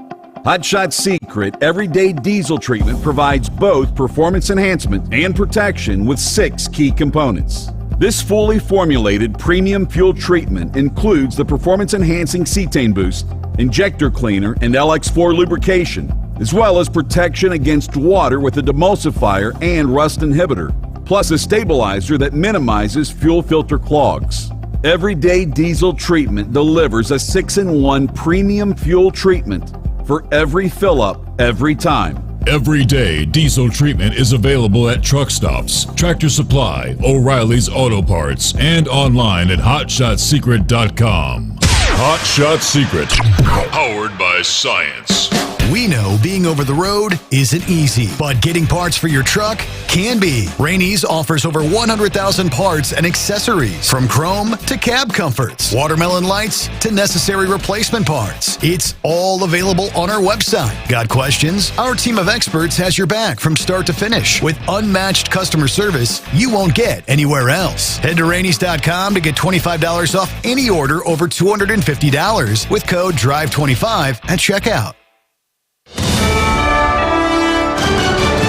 Hot Shot Secret Everyday Diesel Treatment provides both performance enhancement and protection with 6 key components. This fully formulated premium fuel treatment includes the performance-enhancing cetane boost, injector cleaner, and LX4 lubrication, as well as protection against water with a demulsifier and rust inhibitor, plus a stabilizer that minimizes fuel filter clogs. Everyday Diesel Treatment delivers a 6-in-1 premium fuel treatment for every fill-up, every time. Everyday Diesel Treatment is available at truck stops, Tractor Supply, O'Reilly's Auto Parts, and online at hotshotsecret.com. Hot Shot Secret, powered by science. We know being over the road isn't easy, but getting parts for your truck can be. Rainey's offers over 100,000 parts and accessories, from chrome to cab comforts, watermelon lights to necessary replacement parts. It's all available on our website. Got questions? Our team of experts has your back from start to finish with unmatched customer service you won't get anywhere else. Head to Rainey's.com to get $25 off any order over $250 with code DRIVE25 at checkout.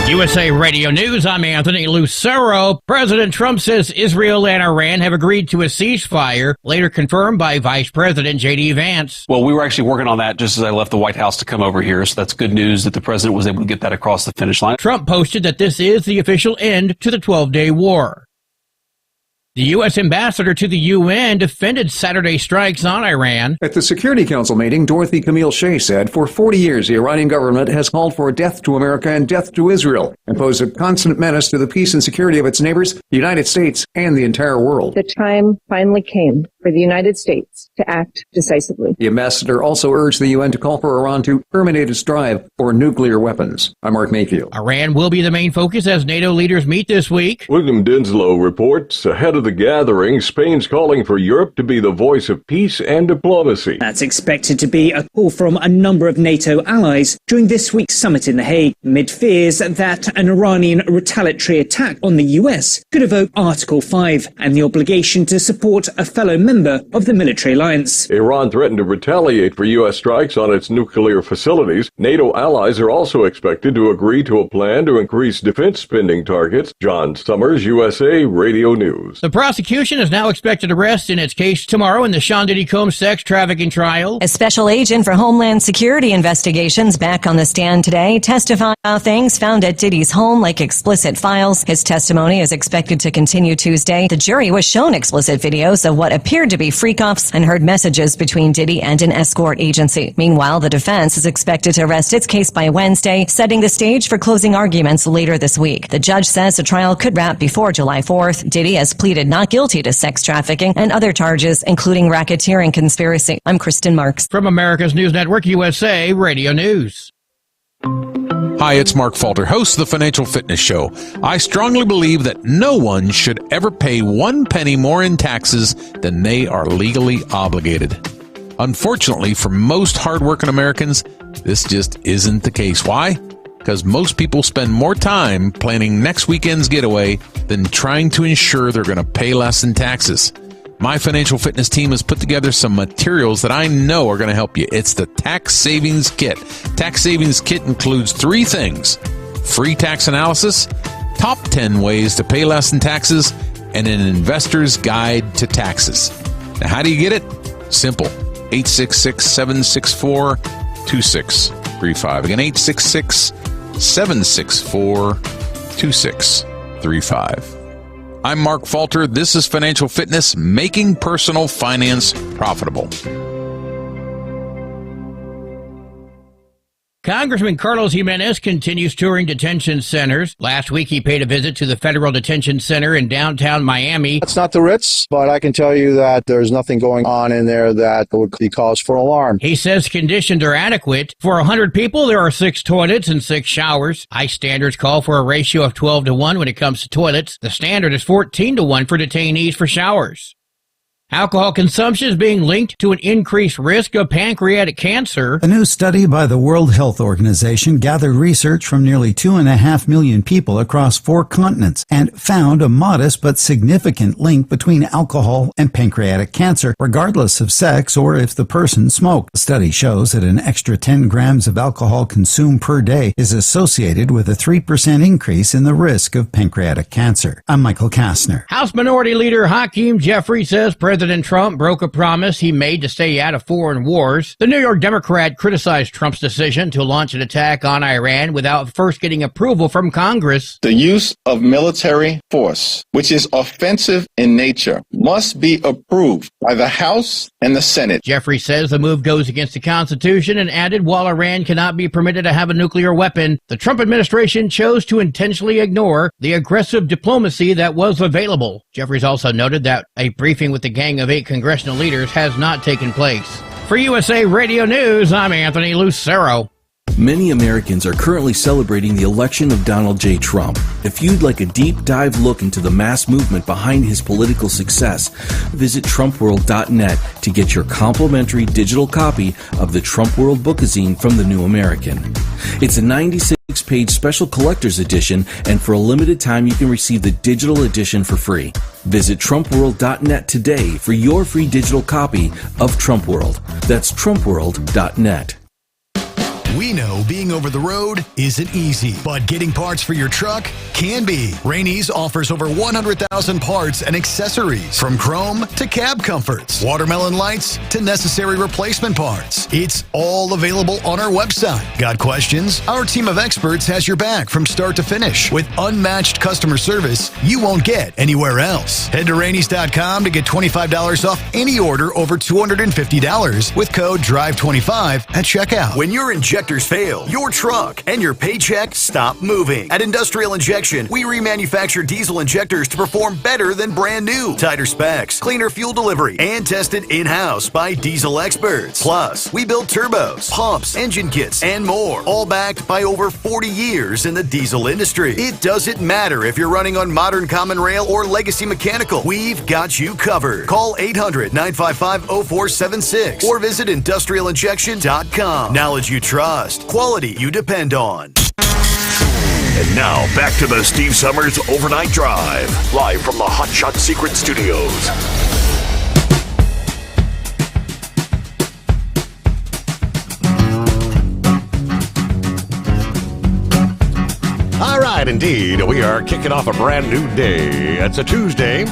USA Radio News, I'm Anthony Lucero. President Trump says Israel and Iran have agreed to a ceasefire, later confirmed by Vice President J.D. Vance. Well, we were actually working on that just as I left the White House to come over here, so that's good news that the president was able to get that across the finish line. Trump posted that this is the official end to the 12-day war. The U.S. ambassador to the UN defended Saturday's strikes on Iran. At the Security Council meeting, Dorothy Camille Shea said for 40 years the Iranian government has called for death to America and death to Israel and posed a constant menace to the peace and security of its neighbors, the United States, and the entire world. The time finally came for the United States to act decisively. The ambassador also urged the UN to call for Iran to terminate its drive for nuclear weapons. I'm Mark Mayfield. Iran will be the main focus as NATO leaders meet this week. William Dinslow reports ahead of the gathering, Spain's calling for Europe to be the voice of peace and diplomacy. That's expected to be a call from a number of NATO allies during this week's summit in The Hague, amid fears that an Iranian retaliatory attack on the US could evoke Article 5 and the obligation to support a fellow member of the military alliance. Iran threatened to retaliate for U.S. strikes on its nuclear facilities. NATO allies are also expected to agree to a plan to increase defense spending targets. John Sommers, USA Radio News. The prosecution is now expected to rest in its case tomorrow in the Sean Diddy Combs sex trafficking trial. A special agent for Homeland Security investigations back on the stand today testifying about things found at Diddy's home, like explicit files. His testimony is expected to continue Tuesday. The jury was shown explicit videos of what appeared to be freak-offs and heard messages between Diddy and an escort agency. Meanwhile, the defense is expected to rest its case by Wednesday, setting the stage for closing arguments later this week. The judge says the trial could wrap before July 4th. Diddy has pleaded not guilty to sex trafficking and other charges, including racketeering conspiracy. I'm Kristen Marks. From America's News Network, USA Radio News. Hi, it's Mark Falter, host of the Financial Fitness Show. I strongly believe that no one should ever pay 1 penny more in taxes than they are legally obligated. Unfortunately, for most hardworking Americans, this just isn't the case. Why? Because most people spend more time planning next weekend's getaway than trying to ensure they're going to pay less in taxes. My financial fitness team has put together some materials that I know are going to help you. It's the Tax Savings Kit. Tax Savings Kit includes 3 things: free tax analysis, top 10 ways to pay less in taxes, and an investor's guide to taxes. Now, how do you get it? Simple. 866-764-2635. Again, 866-764-2635. I'm Mark Falter. This is Financial Fitness, making personal finance profitable. Congressman Carlos Jimenez continues touring detention centers. Last week, he paid a visit to the Federal Detention Center in downtown Miami. It's not the Ritz, but I can tell you that there's nothing going on in there that would be cause for alarm. He says conditions are adequate. For 100 people, there are 6 toilets and 6 showers. ICE standards call for a ratio of 12-1 when it comes to toilets. The standard is 14-1 for detainees for showers. Alcohol consumption is being linked to an increased risk of pancreatic cancer. A new study by the World Health Organization gathered research from nearly 2.5 million people across 4 continents and found a modest but significant link between alcohol and pancreatic cancer, regardless of sex or if the person smoked. The study shows that an extra 10 grams of alcohol consumed per day is associated with a 3% increase in the risk of pancreatic cancer. I'm Michael Kastner. House Minority Leader Hakeem Jeffrey says President Trump broke a promise he made to stay out of foreign wars. The New York Democrat criticized Trump's decision to launch an attack on Iran without first getting approval from Congress. The use of military force, which is offensive in nature, must be approved by the House and the Senate. Jeffrey says the move goes against the Constitution and added while Iran cannot be permitted to have a nuclear weapon, the Trump administration chose to intentionally ignore the aggressive diplomacy that was available. Jeffries also noted that a briefing with the Gang of 8 congressional leaders has not taken place. For USA Radio News, I'm Anthony Lucero. Many Americans are currently celebrating the election of Donald J. Trump. If you'd like a deep dive look into the mass movement behind his political success, visit TrumpWorld.net to get your complimentary digital copy of the Trump World Bookazine from The New American. It's a 96-page special collector's edition, and for a limited time you can receive the digital edition for free. Visit TrumpWorld.net today for your free digital copy of Trump World. That's TrumpWorld.net. We know being over the road isn't easy, but getting parts for your truck can be. Rainey's offers over 100,000 parts and accessories, from chrome to cab comforts, watermelon lights to necessary replacement parts. It's all available on our website. Got questions? Our team of experts has your back from start to finish with unmatched customer service you won't get anywhere else. Head to Rainey's.com to get $25 off any order over $250 with code DRIVE25 at checkout. When you're injectors fail, your truck and your paycheck stop moving. At Industrial Injection, we remanufacture diesel injectors to perform better than brand new. Tighter specs, cleaner fuel delivery, and tested in-house by diesel experts. Plus, we build turbos, pumps, engine kits, and more, all backed by over 40 years in the diesel industry. It doesn't matter if you're running on modern common rail or legacy mechanical. We've got you covered. Call 800-955-0476 or visit industrialinjection.com. Knowledge you trust. Quality you depend on. And now, back to the Steve Sommers Overnight Drive, live from the Hot Shot Secret Studios. All right, indeed, we are kicking off a brand new day. It's a Tuesday.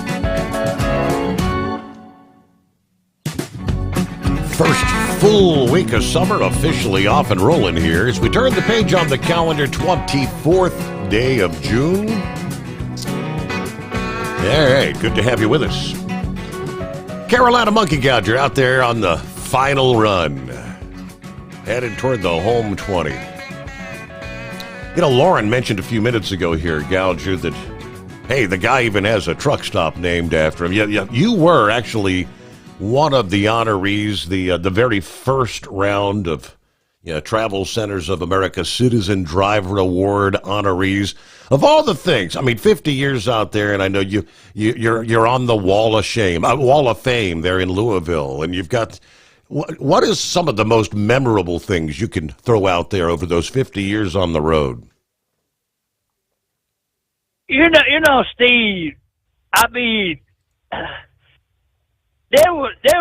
First full week of summer officially off and rolling here as we turn the page on the calendar, 24th day of June. All right, good to have you with us. Carolina Monkey Gouger out there on the final run, headed toward the home 20. You know, Lauren mentioned a few minutes ago here, Gouger, that, hey, the guy even has a truck stop named after him. Yeah, you were actually one of the honorees, the very first round of Travel Centers of America Citizen Driver Award honorees. Of all the things, I mean, 50 years out there, and I know you're on the Wall of Fame there in Louisville, and you've got. What is some of the most memorable things you can throw out there over those 50 years on the road? You know, Steve. I mean, there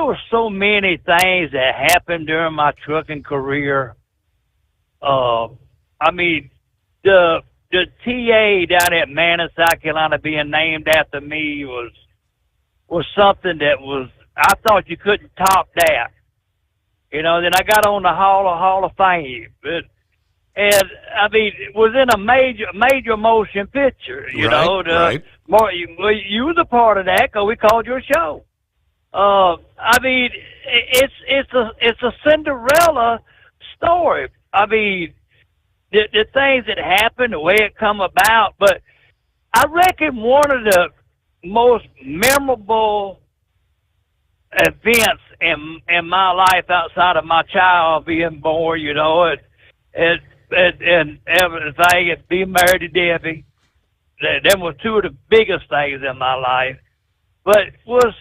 were so many things that happened during my trucking career. I mean, the TA down at Manning, South Carolina, being named after me was something that was. I thought you couldn't top that. Then I got on the Hall of Fame, and I mean, it was in a major motion picture. Right. You was a part of that because we called your show. I mean, it's a Cinderella story. I mean, the things that happened, the way it come about, but I reckon one of the most memorable events in my life outside of my child being born, and everything, and being married to Debbie. Them were two of the biggest things in my life. But was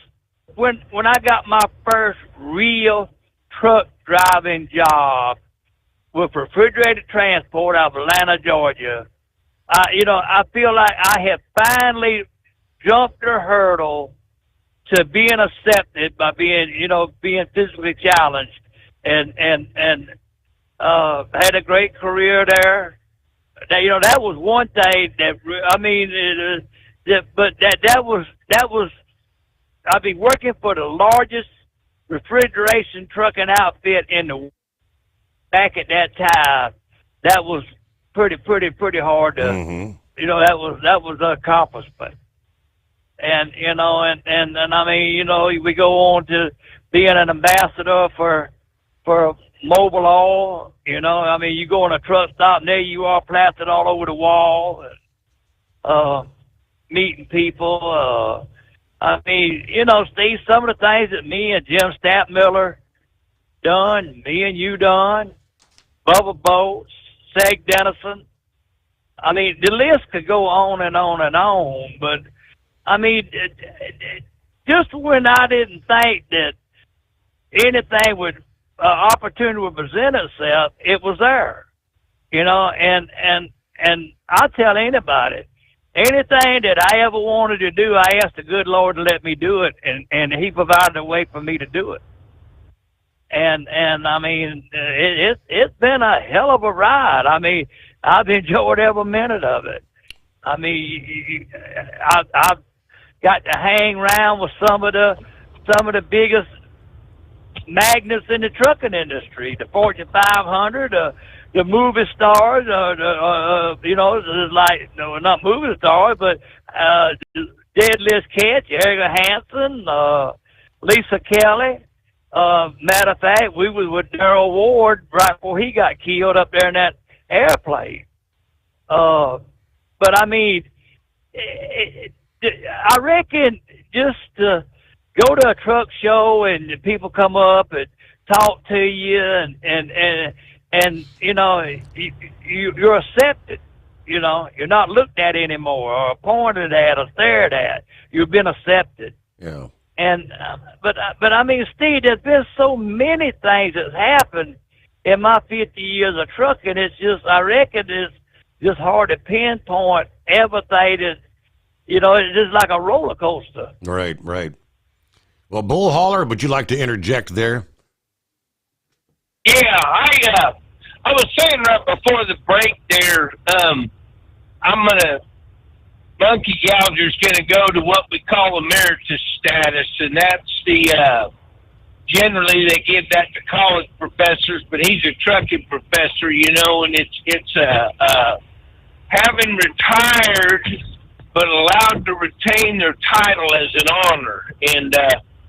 when I got my first real truck driving job with refrigerated transport out of Atlanta, Georgia. I feel like I have finally jumped the hurdle to being accepted by being physically challenged, and had a great career there. That was one thing that was I've been working for the largest refrigeration trucking outfit in the back at that time. That was pretty hard to that was an accomplishment. And I mean, we go on to being an ambassador for Mobile Oil. I mean, you go on a truck stop and there you are, plastered all over the wall, meeting people. I mean, Steve, some of the things that me and Jim Stattmiller done, me and you done, Bubba Boats, Seg Dennison. I mean, the list could go on and on and on, but I mean, just when I didn't think that anything would, opportunity would present itself, it was there, and I'll tell anybody, anything that I ever wanted to do, I asked the good Lord to let me do it, and He provided a way for me to do it. And I mean, it's been a hell of a ride. I mean, I've enjoyed every minute of it. I mean, I've got to hang around with some of the biggest magnets in the trucking industry, the Fortune 500, the movie stars, not movie stars, but Deadliest Catch, Eric Hansen, Lisa Kelly. Matter of fact, we was with Darryl Ward right before he got killed up there in that airplane. But I mean, I reckon just to go to a truck show and people come up and talk to you and you're accepted. You're not looked at anymore or pointed at or stared at. You've been accepted. Yeah. And but I mean, Steve, there's been so many things that's happened in my 50 years of trucking. It's just, I reckon it's just hard to pinpoint everything that, it's just like a roller coaster. Right. Well, Bull Hauler, would you like to interject there? Yeah, I was saying right before the break there, Monkey Gouger's going to go to what we call emeritus status, and that's generally they give that to college professors, but he's a trucking professor, and it's having retired but allowed to retain their title as an honor. And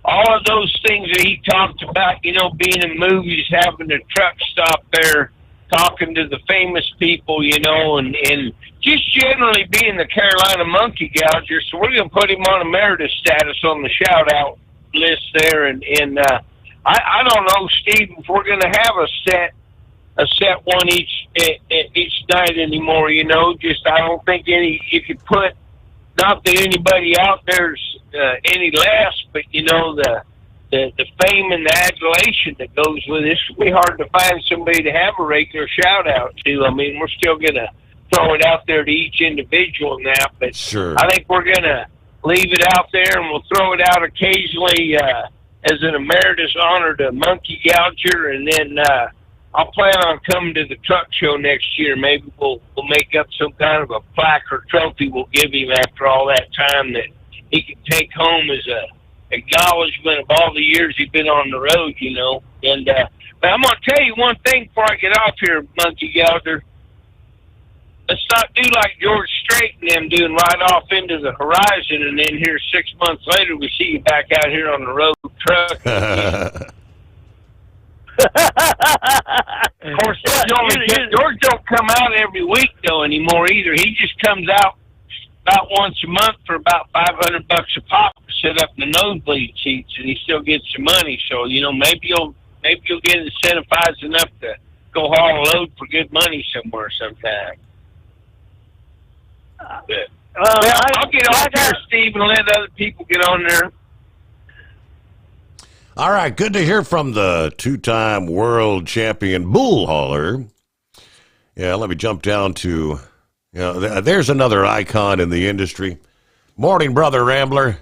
all of those things that he talked about, being in movies, having a truck stop there, talking to the famous people, and just generally being the Carolina Monkey Gouger. So we're going to put him on emeritus status on the shout-out list there. And I don't know, Steve, if we're going to have a set set one each night anymore. You know, just I don't think you could put, not that anybody out there's any less, but you know the fame and the adulation that goes with it. It's really hard to find somebody to have a regular shout out to. I mean, we're still gonna throw it out there to each individual now, but sure. I think we're gonna leave it out there, and we'll throw it out occasionally as an emeritus honor to Monkey Gouger, and then I'll plan on coming to the truck show next year. Maybe we'll make up some kind of a plaque or trophy we'll give him after all that time that he can take home as a acknowledgement of all the years he's been on the road, you know. And but I'm gonna tell you one thing before I get off here, Monkey Gouger. Let's not do like George Strait and them doing right off into the horizon, and then here 6 months later we see you back out here on the road truck. Of course, George don't come out every week though anymore either. He just comes out about once a month for about $500 a pop to sit up in the nosebleed seats, and he still gets some money. So you know, maybe you'll get incentivized enough to go haul a load for good money somewhere sometime. I'll get off here, Steve, and let other people get on there. All right, good to hear from the two-time world champion bull hauler. Yeah, let me jump down to, there's another icon in the industry. Morning, Brother Rambler.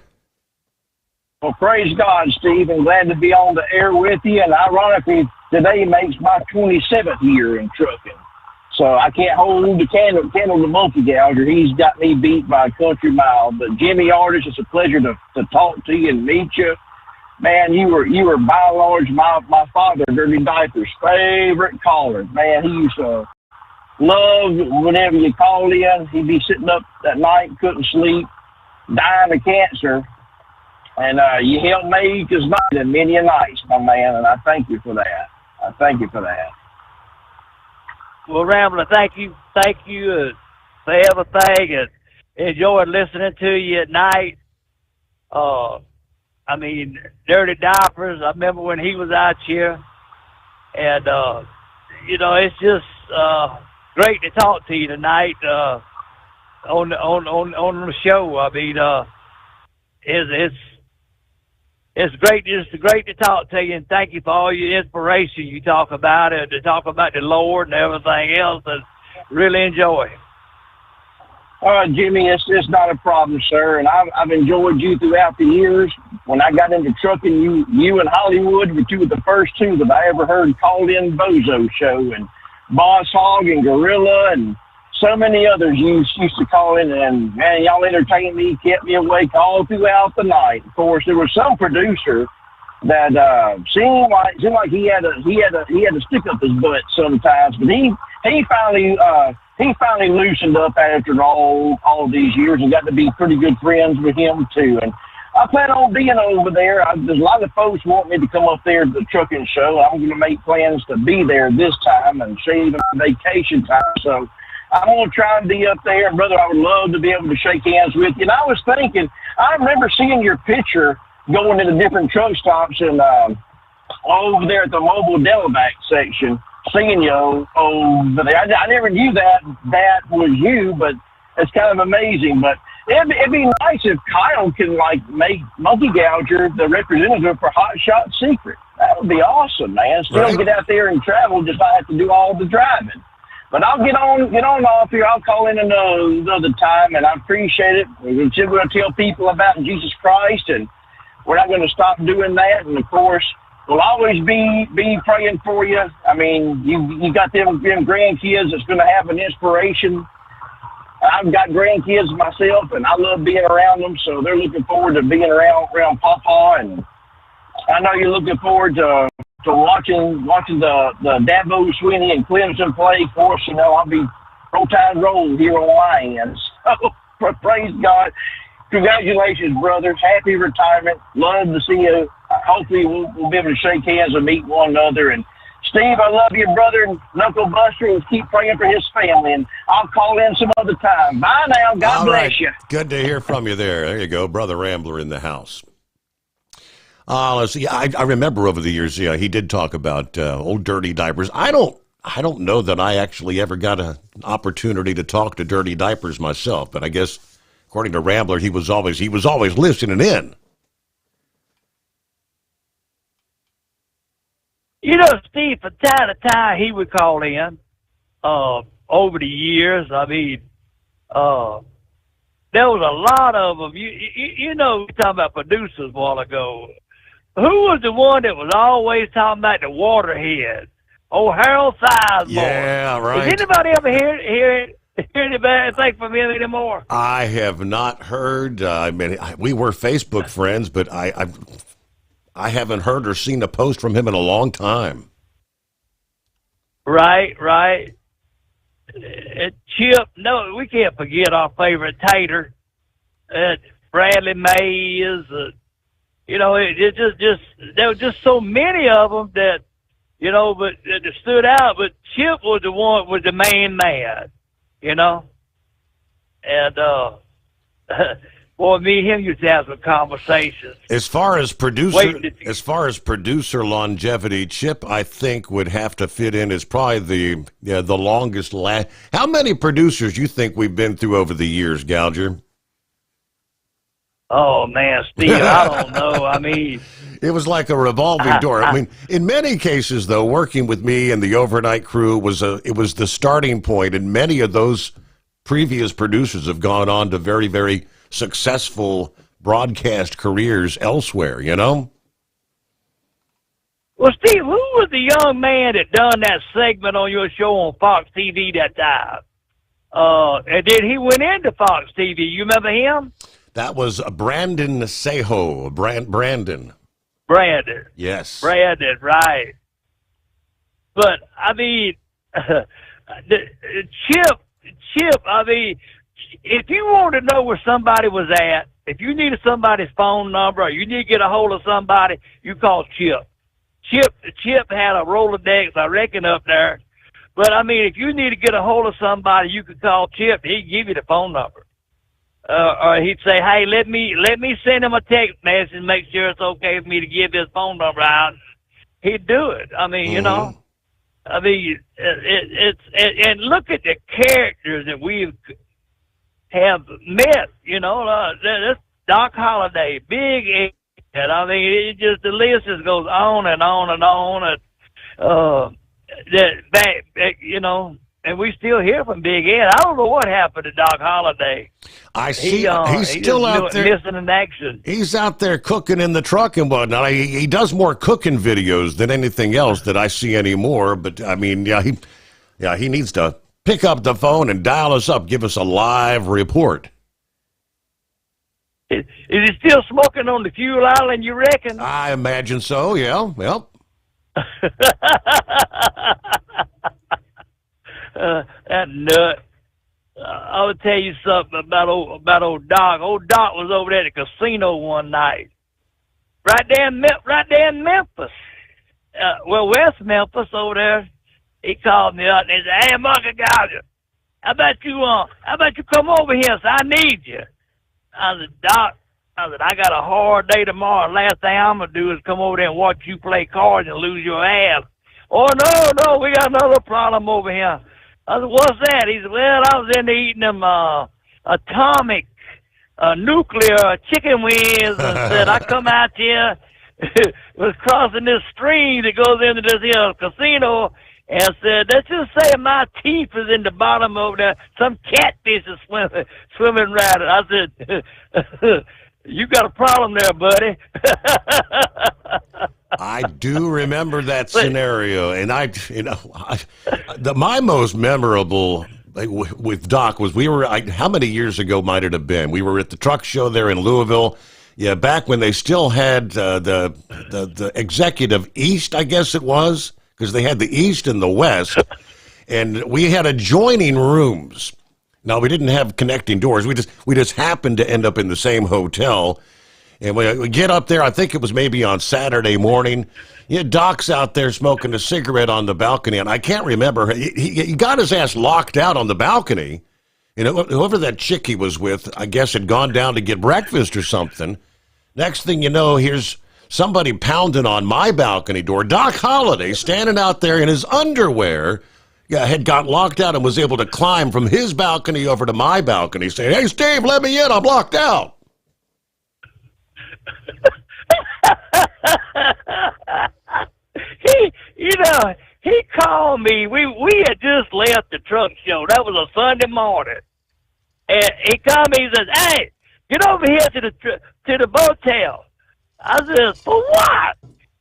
Well, praise God, Steve, and glad to be on the air with you. And ironically, today makes my 27th year in trucking. So I can't hold the candle to Monkey Gouger. He's got me beat by a country mile. But Jimmy Artis, it's a pleasure to talk to you and meet you. Man, you were by and large my father, Dirty Diaper's favorite caller. Man, he used to love whenever you called in. He'd be sitting up at night, couldn't sleep, dying of cancer. And you helped make his night and many a nights, my man, and I thank you for that. I thank you for that. Well, Rambler, thank you for everything, and enjoyed listening to you at night. I mean, Dirty Diapers, I remember when he was out here, and, it's just great to talk to you tonight on the show. I mean, it's great to talk to you, and thank you for all your inspiration you talk about, and to talk about the Lord and everything else, and really enjoy. Jimmy, it's not a problem, sir, and I've enjoyed you throughout the years. When I got into trucking, you and Hollywood were two of the first two that I ever heard called in Bozo Show, and Boss Hog and Gorilla and so many others used to call in, and man, y'all entertained me, kept me awake all throughout the night. Of course, there was some producer that seemed like he had to stick up his butt sometimes, but he finally loosened up after all these years and got to be pretty good friends with him too. And I plan on being over there. There's a lot of folks want me to come up there to the trucking show. I'm going to make plans to be there this time and save vacation time. So I'm going to try and be up there. Brother, I would love to be able to shake hands with you. And I was thinking, I remember seeing your picture going into different truck stops and over there at the mobile Delavac section, seeing you over there. I never knew that was you, but it's kind of amazing. But it'd be nice if Kyle can make Monkey Gouger the representative for Hot Shot Secret. That would be awesome, man. Still get out there and travel, just not have to do all the driving. But I'll get on off here. I'll call in another time, and I appreciate it. We're going to tell people about Jesus Christ, and we're not going to stop doing that. And of course, we'll always be praying for you. I mean, you got them grandkids that's going to have an inspiration. I've got grandkids myself, and I love being around them, so they're looking forward to being around Papa. And I know you're looking forward to watching the Dabo Sweeney and Clemson play. Of course, I'll be roll tide roll here on my end. So praise God. Congratulations, brother. Happy retirement. Love to see you. Hopefully we'll be able to shake hands and meet one another. And Steve, I love you, brother. And Knuckle Buster, and keep praying for his family. And I'll call in some other time. Bye now. God bless you. Good to hear from you there. There you go. Brother Rambler in the house. Let's see. I remember over the years, he did talk about old Dirty Diapers. I don't I don't know that I actually ever got an opportunity to talk to Dirty Diapers myself, but I guess according to Rambler, he was always listening in. You know, Steve, from time to time he would call in. Over the years, I mean, there was a lot of them. You know, we talking about producers a while ago. Who was the one that was always talking about the waterhead? Oh, Harold Sizemore. Yeah, right. Does anybody ever hear any bad thing from him anymore? I have not heard. I mean, we were Facebook friends, but I haven't heard or seen a post from him in a long time. Right. Chip, no, we can't forget our favorite tater, Bradley Mays. You know, it just there were just so many of them that, you know, but that stood out. But Chip was the main man, you know, and boy, me and him used to have some conversations. As far as producer longevity, Chip, I think, would have to fit in as probably the longest last. How many producers do you think we've been through over the years, Gouger? Oh man, Steve, I don't know. I mean, it was like a revolving door. I mean, in many cases, though, working with me and the overnight crew was the starting point, and many of those previous producers have gone on to very, very successful broadcast careers elsewhere, you know? Well, Steve, who was the young man that done that segment on your show on Fox TV that time? And then he went into Fox TV. You remember him? That was Brandon Sejo. Brandon. Yes. Brandon, right. But, I mean, Chip, I mean, if you want to know where somebody was at, if you needed somebody's phone number or you need to get a hold of somebody, you call Chip. Chip had a Rolodex, I reckon, up there. But, I mean, if you need to get a hold of somebody, you could call Chip. He'd give you the phone number. Or he'd say, hey, let me send him a text message and make sure it's okay for me to give his phone number out. He'd do it. I mean, you know, I mean, and look at the characters that we have met, you know, this Doc Holliday, Big Ed. I mean, it just, the list just goes on and on and on. And, you know, and we still hear from Big Ed. I don't know what happened to Doc Holliday. I see he's still out there missing in action. He's out there cooking in the truck and whatnot. He does more cooking videos than anything else that I see anymore. But I mean, he needs to pick up the phone and dial us up, give us a live report. Is he still smoking on the fuel island, you reckon? I imagine so. Yeah. Well. That nut. I would tell you something about old Doc. Old Doc was over there at the casino one night, right there in Memphis. West Memphis over there. He called me up and he said, "Hey, Mark Gouger, how about you come over here? So I need you." I said, "Doc," I got a hard day tomorrow. Last thing I'm gonna do is come over there and watch you play cards and lose your ass. Oh no, we got another problem over here. I said, "What's that?" He said, "Well, I was in there eating them atomic nuclear chicken wings and said I come out here, was crossing this stream that goes into this here casino and said, let's just say my teeth is in the bottom over there. Some catfish is swimming right." I said, "You got a problem there, buddy." I do remember that scenario, and my most memorable with Doc was how many years ago might it have been? We were at the truck show there in Louisville. Yeah, back when they still had the Executive East, I guess it was, because they had the East and the West, and we had adjoining rooms. Now, we didn't have connecting doors. We just happened to end up in the same hotel. And we get up there, I think it was maybe on Saturday morning. Yeah, Doc's out there smoking a cigarette on the balcony, and I can't remember. He got his ass locked out on the balcony. You know, whoever that chick he was with, I guess, had gone down to get breakfast or something. Next thing you know, here's somebody pounding on my balcony door. Doc Holliday standing out there in his underwear, had got locked out and was able to climb from his balcony over to my balcony saying, "Hey, Steve, let me in. I'm locked out." He called me. We had just left the truck show. That was a Sunday morning. And he called me. He says, "Hey, get over here to the motel." I said, "For what?"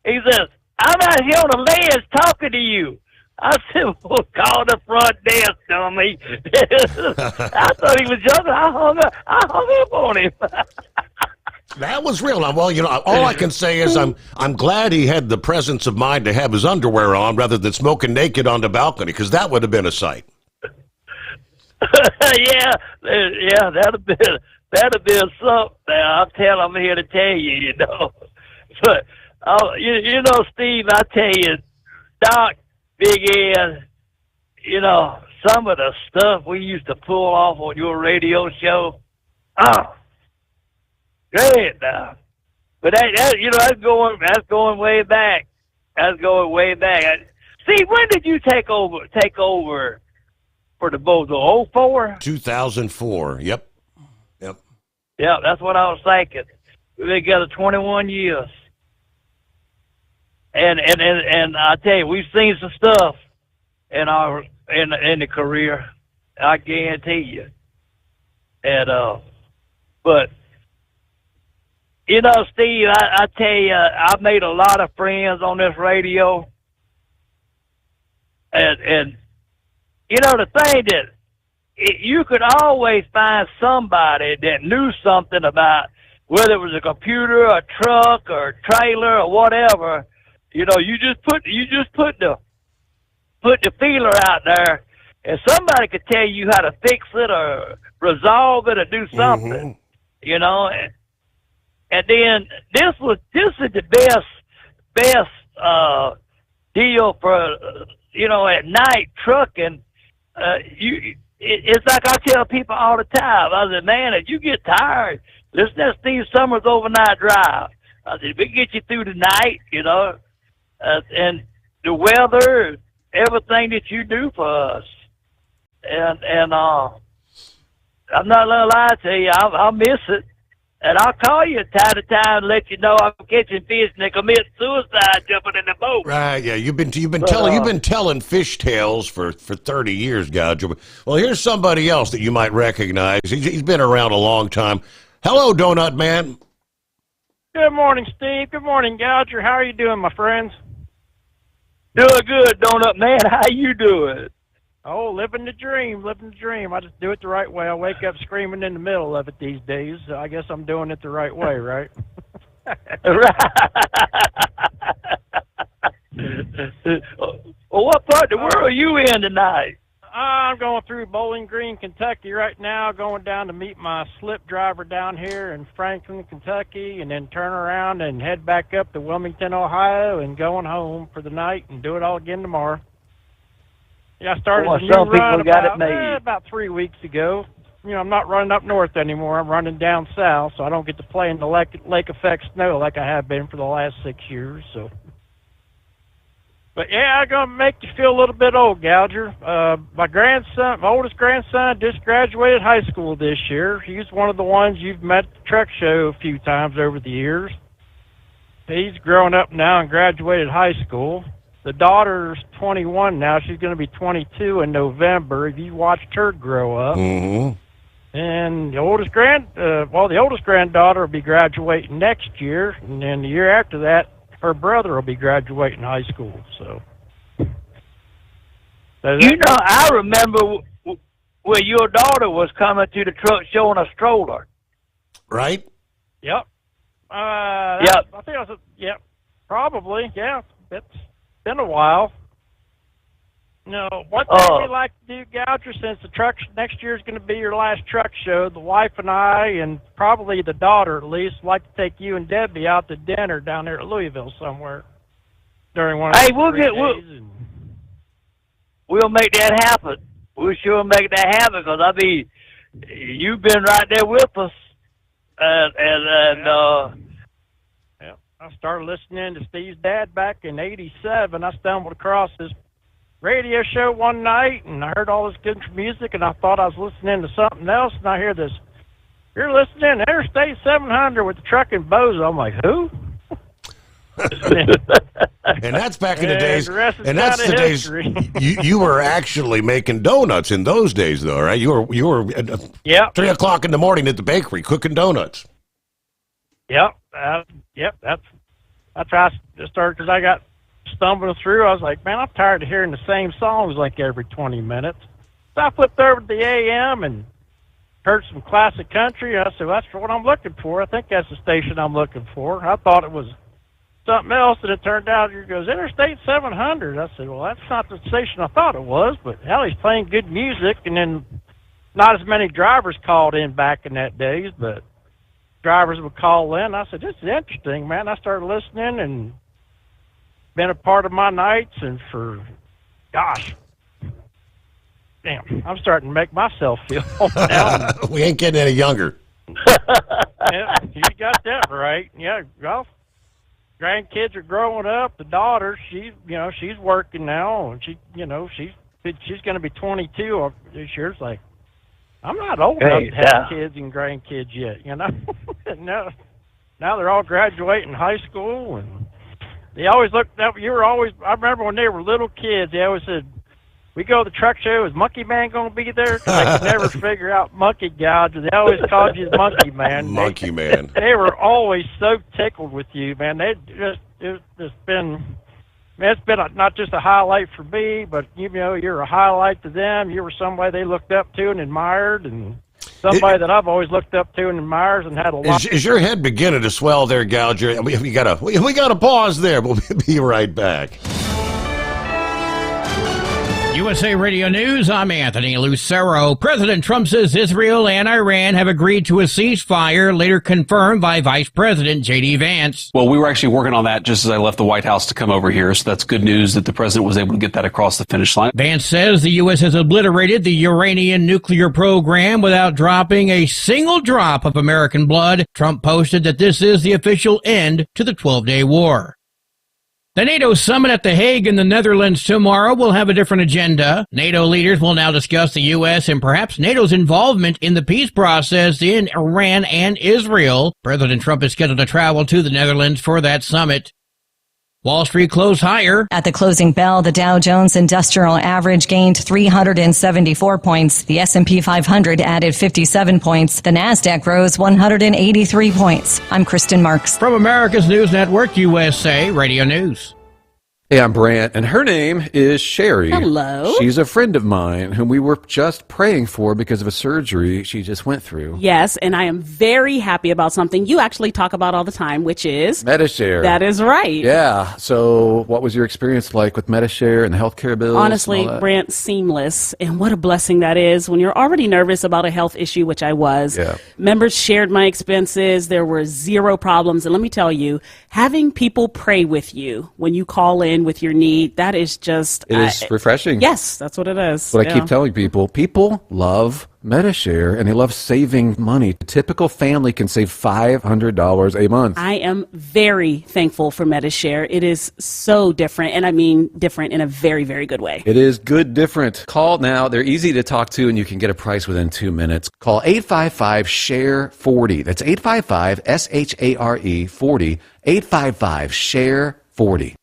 He says, "I'm out here on the ledge talking to you." I said, "Well, call the front desk, dummy." I thought he was joking. I hung up on him. That was real. Now, well, all I can say is I'm glad he had the presence of mind to have his underwear on rather than smoking naked on the balcony, because that would have been a sight. yeah, that'd have been something. I'm here to tell you, But Steve, I tell you, Doc, Big Ed, some of the stuff we used to pull off on your radio show. Oh, great now. But that's going way back. That's going way back. Steve, when did you take over for the Bozo? 04? 2004. Yep. Yeah, that's what I was thinking. We've been together 21 years. And I tell you, we've seen some stuff in the career. I guarantee you. And but Steve, I tell you, I made a lot of friends on this radio. And the thing that you could always find somebody that knew something about, whether it was a computer, a truck, or a trailer, or whatever. You just put the feeler out there, and somebody could tell you how to fix it or resolve it or do something. And then this is the best deal for at night trucking. It's like I tell people all the time. I said, man, if you get tired, listen to Steve Sommers Overnight Drive. I said, we get you through the night, and the weather, everything that you do for us. And I'm not gonna lie to you, I'll miss it. And I'll call you time to time and let you know I'm catching fish and they commit suicide jumping in the boat. Right, yeah. You've been telling fish tales for 30 years, Gouger. Well, here's somebody else that you might recognize. He's been around a long time. Hello, Donut Man. Good morning, Steve. Good morning, Gouger. How are you doing, my friends? Doing good, Donut Man. How you doing? Oh, living the dream. I just do it the right way. I wake up screaming in the middle of it these days. So I guess I'm doing it the right way, right? Well, what part of the world are you in tonight? I'm going through Bowling Green, Kentucky right now, going down to meet my slip driver down here in Franklin, Kentucky, and then turn around and head back up to Wilmington, Ohio, and going home for the night and do it all again tomorrow. Yeah, I started a new run about 3 weeks ago. I'm not running up north anymore. I'm running down south, so I don't get to play in the lake effect snow like I have been for the last 6 years. So, but yeah, I'm gonna make you feel a little bit old, Gouger. My oldest grandson, just graduated high school this year. He's one of the ones you've met at the truck show a few times over the years. He's grown up now and graduated high school. The daughter's 21 now. She's going to be 22 in November. You watched her grow up. Mm-hmm. And the oldest granddaughter will be graduating next year, and then the year after that, her brother will be graduating high school. So, I remember when your daughter was coming to the truck show in a stroller. Right? Yep. Yep. I think yep. Probably. Yeah. It's been a while. One thing we like to do, Gouger, since the truck next year is going to be your last truck show, the wife and I, and probably the daughter at least, like to take you and Debbie out to dinner down there at Louisville somewhere during one of the days. We'll make that happen. We'll sure make that happen because you've been right there with us, I started listening to Steve's dad back in '87. I stumbled across this radio show one night, and I heard all this good music, and I thought I was listening to something else, and I hear this, "You're listening to Interstate 700 with the truck and bozo." I'm like, who? And that's back in the days. And that's the days you were actually making donuts in those days, though, right? You were at 3 o'clock in the morning at the bakery cooking donuts. Yep. That's how I started, because I got stumbling through. I was like, man, I'm tired of hearing the same songs like every 20 minutes. So I flipped over to the AM and heard some classic country. I said, well, that's what I'm looking for. I think that's the station I'm looking for. I thought it was something else, and it turned out it goes Interstate 700. I said, well, that's not the station I thought it was, but hell, he's playing good music. And then not as many drivers called in back in that days, but drivers would call in. I said, this is interesting, man. I started listening and been a part of my nights, and for, gosh, damn, I'm starting to make myself feel old now. We ain't getting any younger. Yeah, you got that right. Yeah, well, grandkids are growing up. The daughter, she's working now, and she's going to be 22 this year. It's like, I'm not old enough to have kids and grandkids yet, now they're all graduating high school, and they always looked up. I remember when they were little kids, they always said, we go to the truck show, is Monkey Man going to be there? Because they could never figure out Monkey God. They always called you Monkey Man. Monkey Man. They were always so tickled with you, man. It's been not just a highlight for me, but, you're a highlight to them. You were somebody they looked up to and admired, and somebody that I've always looked up to and admires and had a lot. Is your head beginning to swell there, Gouger? We got to pause there. We'll be right back. USA Radio News, I'm Anthony Lucero. President Trump says Israel and Iran have agreed to a ceasefire, later confirmed by Vice President J.D. Vance. Well, we were actually working on that just as I left the White House to come over here, so that's good news that the president was able to get that across the finish line. Vance says the U.S. has obliterated the Iranian nuclear program without dropping a single drop of American blood. Trump posted that this is the official end to the 12-day war. The NATO summit at The Hague in the Netherlands tomorrow will have a different agenda. NATO leaders will now discuss the U.S. and perhaps NATO's involvement in the peace process in Iran and Israel. President Trump is scheduled to travel to the Netherlands for that summit. Wall Street closed higher. At the closing bell, the Dow Jones Industrial Average gained 374 points. The S&P 500 added 57 points. The Nasdaq rose 183 points. I'm Kristen Marks. From America's News Network, USA Radio News. Hey, I'm Brant, and her name is Sherry. Hello. She's a friend of mine whom we were just praying for because of a surgery she just went through. Yes, and I am very happy about something you actually talk about all the time, which is MediShare. That is right. Yeah. So what was your experience like with MediShare and the healthcare bills? Honestly, Brant, seamless. And what a blessing that is when you're already nervous about a health issue, which I was. Yeah. Members shared my expenses. There were zero problems. And let me tell you, having people pray with you when you call in with your need, that is just... It is refreshing. Yes, that's what it is. What I keep telling people. People love MediShare, and they love saving money. A typical family can save $500 a month. I am very thankful for MediShare. It is so different, and I mean different in a very, very good way. It is good different. Call now. They're easy to talk to, and you can get a price within 2 minutes. Call 855-SHARE-40. That's 855-SHARE-40. 855-SHARE-40.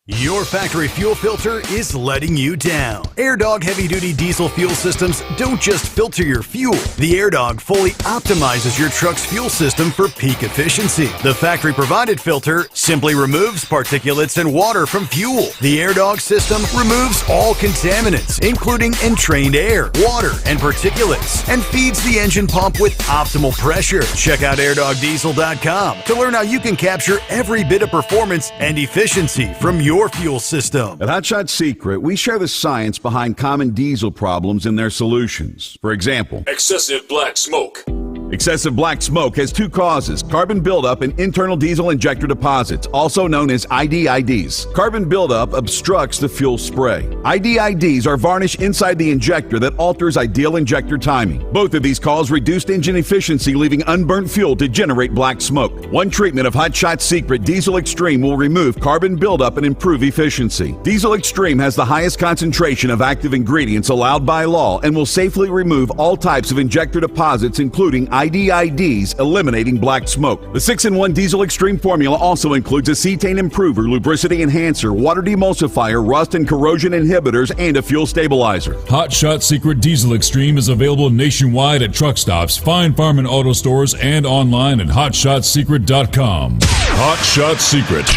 Your factory fuel filter is letting you down. AirDog heavy-duty diesel fuel systems don't just filter your fuel. The AirDog fully optimizes your truck's fuel system for peak efficiency. The factory-provided filter simply removes particulates and water from fuel. The AirDog system removes all contaminants, including entrained air, water, and particulates, and feeds the engine pump with optimal pressure. Check out airdogdiesel.com to learn how you can capture every bit of performance and efficiency from your fuel system. At Hotshot Secret, we share the science behind common diesel problems and their solutions. For example, excessive black smoke, Excessive black smoke has two causes: carbon buildup and internal diesel injector deposits, also known as IDIDs. Carbon buildup obstructs the fuel spray. IDIDs are varnish inside the injector that alters ideal injector timing. Both of these cause reduced engine efficiency, leaving unburnt fuel to generate black smoke. One treatment of Hot Shot Secret Diesel Extreme will remove carbon buildup and improve efficiency. Diesel Extreme has the highest concentration of active ingredients allowed by law and will safely remove all types of injector deposits, including IDIDs, eliminating black smoke. The 6-in-1 Diesel Extreme formula also includes a cetane improver, lubricity enhancer, water demulsifier, rust and corrosion inhibitors, and a fuel stabilizer. Hot Shot Secret Diesel Extreme is available nationwide at truck stops, fine farm and auto stores, and online at hotshotsecret.com. Hot Shot Secret,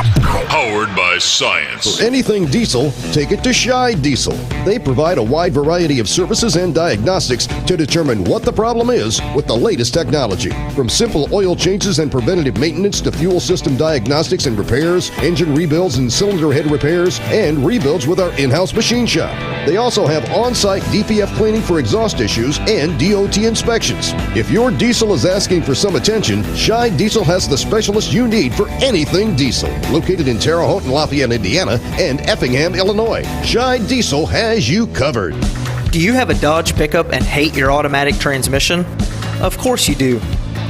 powered by science. For anything diesel, take it to Shy Diesel. They provide a wide variety of services and diagnostics to determine what the problem is with the latest technology. From simple oil changes and preventative maintenance to fuel system diagnostics and repairs, engine rebuilds and cylinder head repairs, and rebuilds with our in-house machine shop. They also have on-site DPF cleaning for exhaust issues and DOT inspections. If your diesel is asking for some attention, Shy Diesel has the specialist you need for anything diesel. Located in Terre Haute and Lafayette, Indiana, and Effingham, Illinois, Shy Diesel has you covered. Do you have a Dodge pickup and hate your automatic transmission? Of course you do.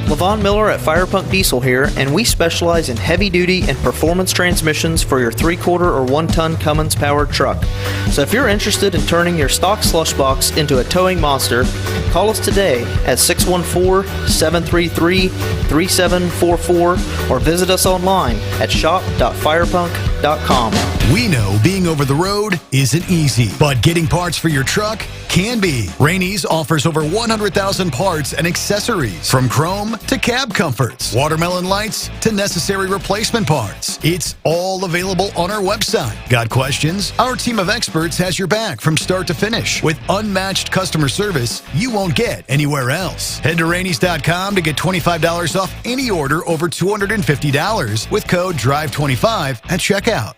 Levon Miller at Firepunk Diesel here, and we specialize in heavy-duty and performance transmissions for your 3/4 or 1-ton Cummins-powered truck. So if you're interested in turning your stock slush box into a towing monster, call us today at 614-733-3744 or visit us online at shop.firepunk.com. We know being over the road isn't easy, but getting parts for your truck can be. Rainey's offers over 100,000 parts and accessories, from chrome to cab comforts, watermelon lights to necessary replacement parts. It's all available on our website. Got questions? Our team of experts has your back from start to finish with unmatched customer service you won't get anywhere else. Head to Rainey's.com to get $25 off any order over $250 with code DRIVE25 at checkout.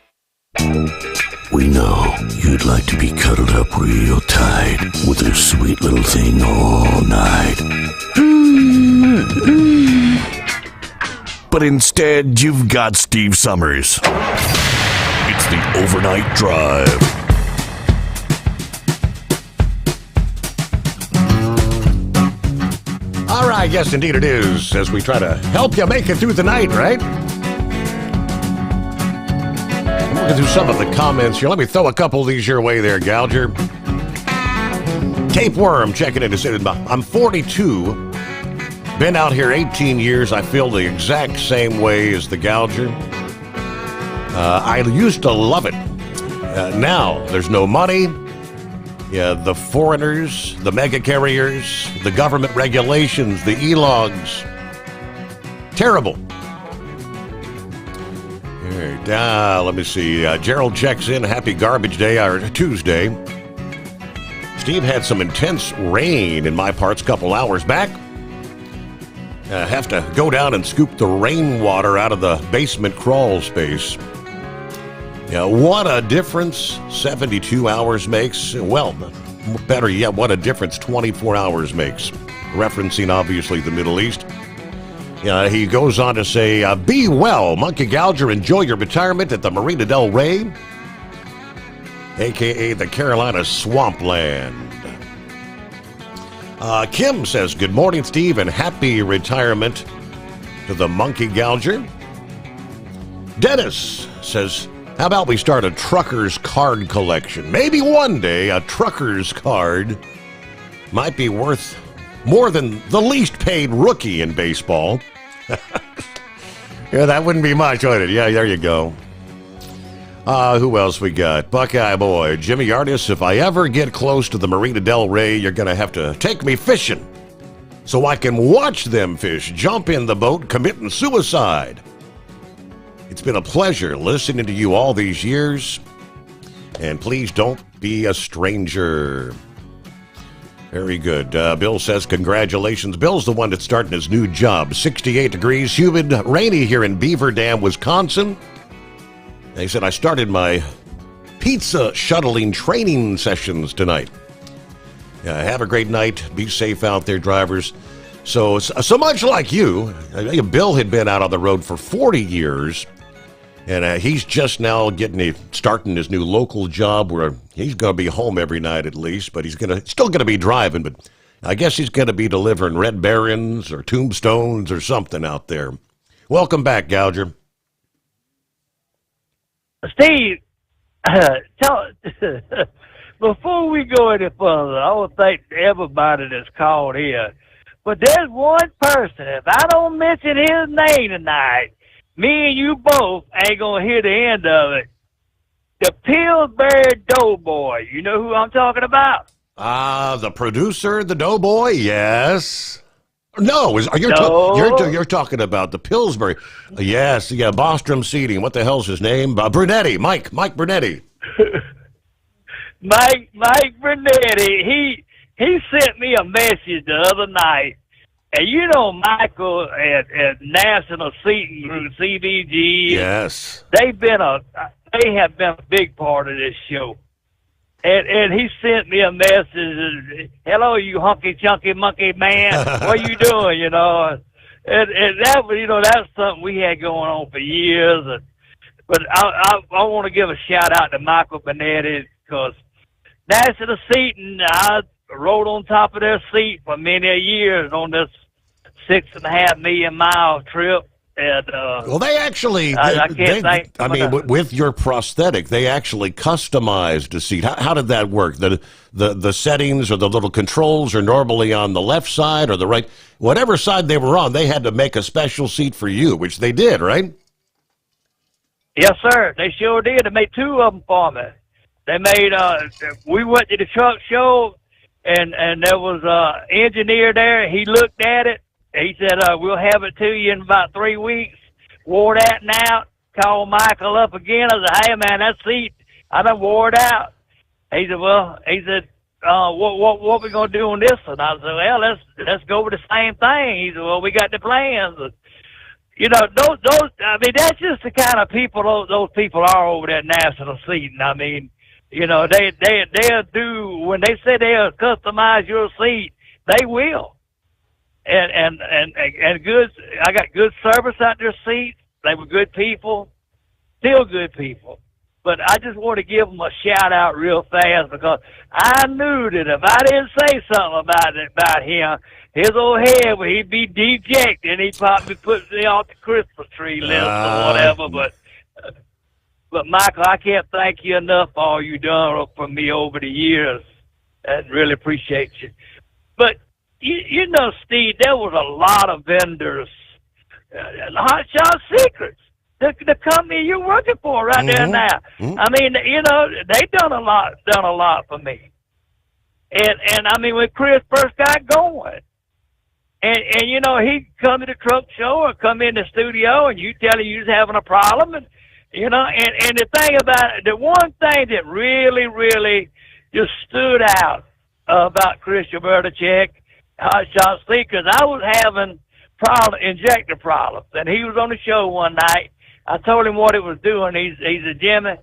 We know you'd like to be cuddled up real tight with a sweet little thing all night. But instead, you've got Steve Sommers. It's the Overnight Drive. All right, yes, indeed it is, as we try to help you make it through the night, right? I'm looking through some of the comments here. Let me throw a couple of these your way there, Gouger. Tapeworm checking in to say, I'm 42. Been out here 18 years. I feel the exact same way as the Gouger. I used to love it. Now, there's no money. Yeah, the foreigners, the mega carriers, the government regulations, the e-logs. Terrible. All right, let me see. Gerald checks in. Happy garbage day, or Tuesday. Steve had some intense rain in my parts a couple hours back. Have to go down and scoop the rainwater out of the basement crawl space. Yeah, what a difference 72 hours makes. Well, better yet, what a difference 24 hours makes. Referencing, obviously, the Middle East. He goes on to say, be well, Monkey Gouger. Enjoy your retirement at the Marina del Rey, a.k.a. the Carolina Swampland. Kim says, good morning, Steve, and happy retirement to the Monkey Gouger. Dennis says, how about we start a trucker's card collection? Maybe one day a trucker's card might be worth more than the least paid rookie in baseball. Yeah, that wouldn't be much, would it? Yeah, there you go. Who else we got? Buckeye Boy, Jimmy Artis. If I ever get close to the Marina del Rey, you're going to have to take me fishing so I can watch them fish jump in the boat committing suicide. It's been a pleasure listening to you all these years, and please don't be a stranger. Very good. Bill says, congratulations. Bill's the one that's starting his new job. 68 degrees, humid, rainy here in Beaver Dam, Wisconsin. He said, I started my pizza shuttling training sessions tonight. Have a great night. Be safe out there, drivers. So much like you, Bill had been out on the road for 40 years, and he's just now starting his new local job where he's going to be home every night at least, but he's still going to be driving, but I guess he's going to be delivering Red Barons or Tombstones or something out there. Welcome back, Gouger. Steve, before we go any further, I want to thank everybody that's called here. But there's one person, if I don't mention his name tonight, me and you both ain't going to hear the end of it. The Pillsbury Doughboy. You know who I'm talking about? The producer, the Doughboy, yes. No, you're talking about the Pillsbury. Yes, yeah, Bostrom Seating. What the hell's his name? Brunetti, Mike Brunetti. Mike Brunetti, he sent me a message the other night, and you know Michael at National Seating Group, CBG. Yes, they have been a big part of this show, and he sent me a message. Hello, you hunky chunky monkey man, what you doing? You know, and that was that's something we had going on for years. But I want to give a shout out to Michael Brunetti because National Seating, I rode on top of their seat for many years on this 6.5 million mile trip. And well, they actually, with your prosthetic, they actually customized a seat. How did that work? The settings or the little controls are normally on the left side or the right. Whatever side they were on, they had to make a special seat for you, which they did, right? Yes, sir. They sure did. They made two of them for me. They made. We went to the truck show, and there was an engineer there. He looked at it. He said, we'll have it to you in about 3 weeks. Wore that out. Called Michael up again. I said, hey, man, that seat, I done wore it out. He said, what we going to do on this one? I said, well, let's go with the same thing. He said, well, we got the plans. Those, I mean, that's just the kind of people those people are over there at National Seating. I mean, they'll do, when they say they'll customize your seat, they will. And good, I got good service out their seats. They were good people, still good people. But I just want to give them a shout out real fast because I knew that if I didn't say something about him, his old head, he'd be dejected and he'd probably put me off the Christmas tree list or whatever. But Michael, I can't thank you enough for all you done for me over the years. I really appreciate you. But you know, Steve, there was a lot of vendors, Hot Shot Secrets, the company you're working for right there now. Mm-hmm. I mean, they done a lot for me. And I mean, when Chris first got going, and he'd come to the truck show or come in the studio and you tell him you was having a problem, and the thing about it, the one thing that really, really just stood out about Chris Robertacek, Hot Shot Secrets, I was having injector problems, and he was on the show one night. I told him what it was doing. He said, Jimmy,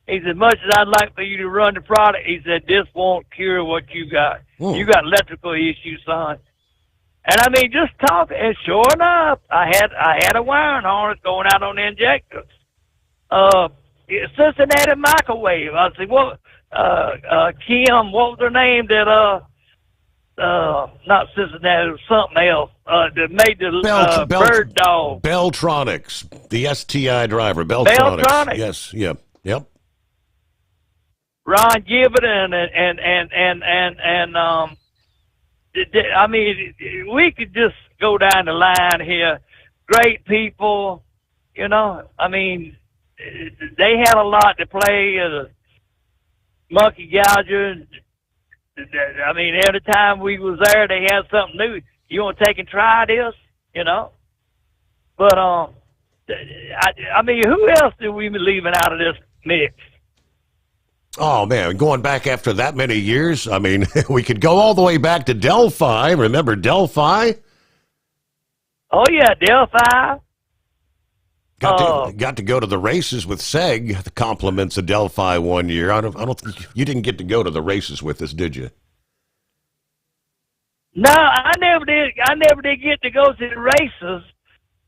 he said, as much as I'd like for you to run the product, he said, this won't cure what you got. You got electrical issues, son. And I mean, just talking, and sure enough, I had a wiring harness going out on the injectors. Cincinnati Microwave. I said, Kim, what was her name that, not Cincinnati, it was something else, that made the bird dog. Beltronics, the STI driver, Beltronics. Yes, yep. Ron Gibbon I mean, we could just go down the line here. Great people, I mean, they had a lot to play. Monkey Gouger. I mean, every time we was there, they had something new. You want to take and try this, But I mean, who else did we be leaving out of this mix? Oh man, going back after that many years, I mean, we could go all the way back to Delphi. Remember Delphi? Oh yeah, Delphi. Got to go to the races with Seg, the compliments of Delphi one year. I don't think you didn't get to go to the races with us, did you? No, I never did. I never did get to go to the races.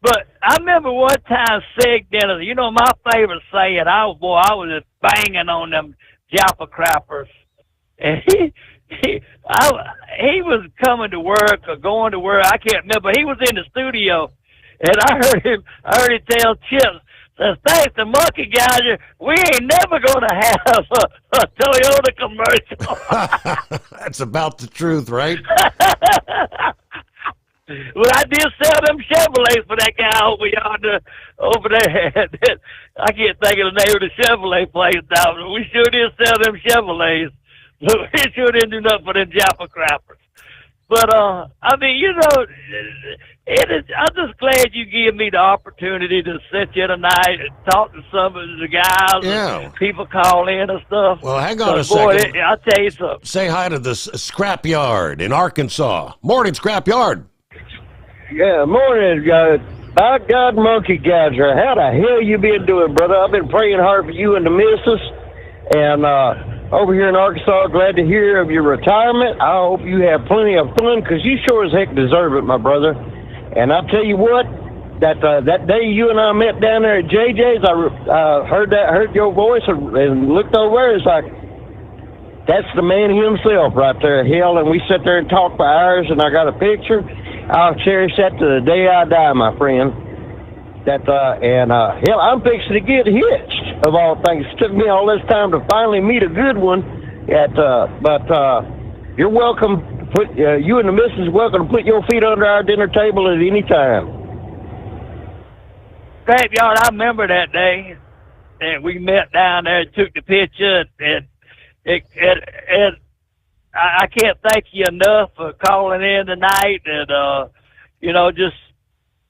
But I remember one time Sig Dennis. You know my favorite saying. I was just banging on them Jaffa crappers, and he was coming to work or going to work. I can't remember. He was in the studio, and I heard him tell Chip, says, "Thanks to Monkey Gouger, we ain't never gonna have a Toyota commercial." That's about the truth, right? Well, I did sell them Chevrolets for that guy over there. I can't think of the name of the Chevrolet place now, but we sure did sell them Chevrolets. But we sure didn't do nothing for them Jaffa crappers. But, I mean, you know, I'm just glad you gave me the opportunity to sit here tonight and talk to some of the guys. Yeah. And people call in and stuff. Well, hang on a boy, second. I'll tell you something. Say hi to the Scrapyard in Arkansas. Morning, Scrapyard. Yeah, morning, guys. By God, Monkey Gouger, how the hell you been doing, brother? I've been praying hard for you and the missus. And over here in Arkansas, glad to hear of your retirement. I hope you have plenty of fun, because you sure as heck deserve it, my brother. And I'll tell you what, that day you and I met down there at JJ's, I heard your voice and looked over there. It's like, that's the man himself right there, hell. And we sat there and talked for hours, and I got a picture. I'll cherish that to the day I die, my friend. Hell, I'm fixing to get hitched, of all things. It took me all this time to finally meet a good one. But you're welcome. You and the missus welcome to put your feet under our dinner table at any time. Scrapyard, I remember that day, and we met down there and took the picture, and I can't thank you enough for calling in tonight, and you know, just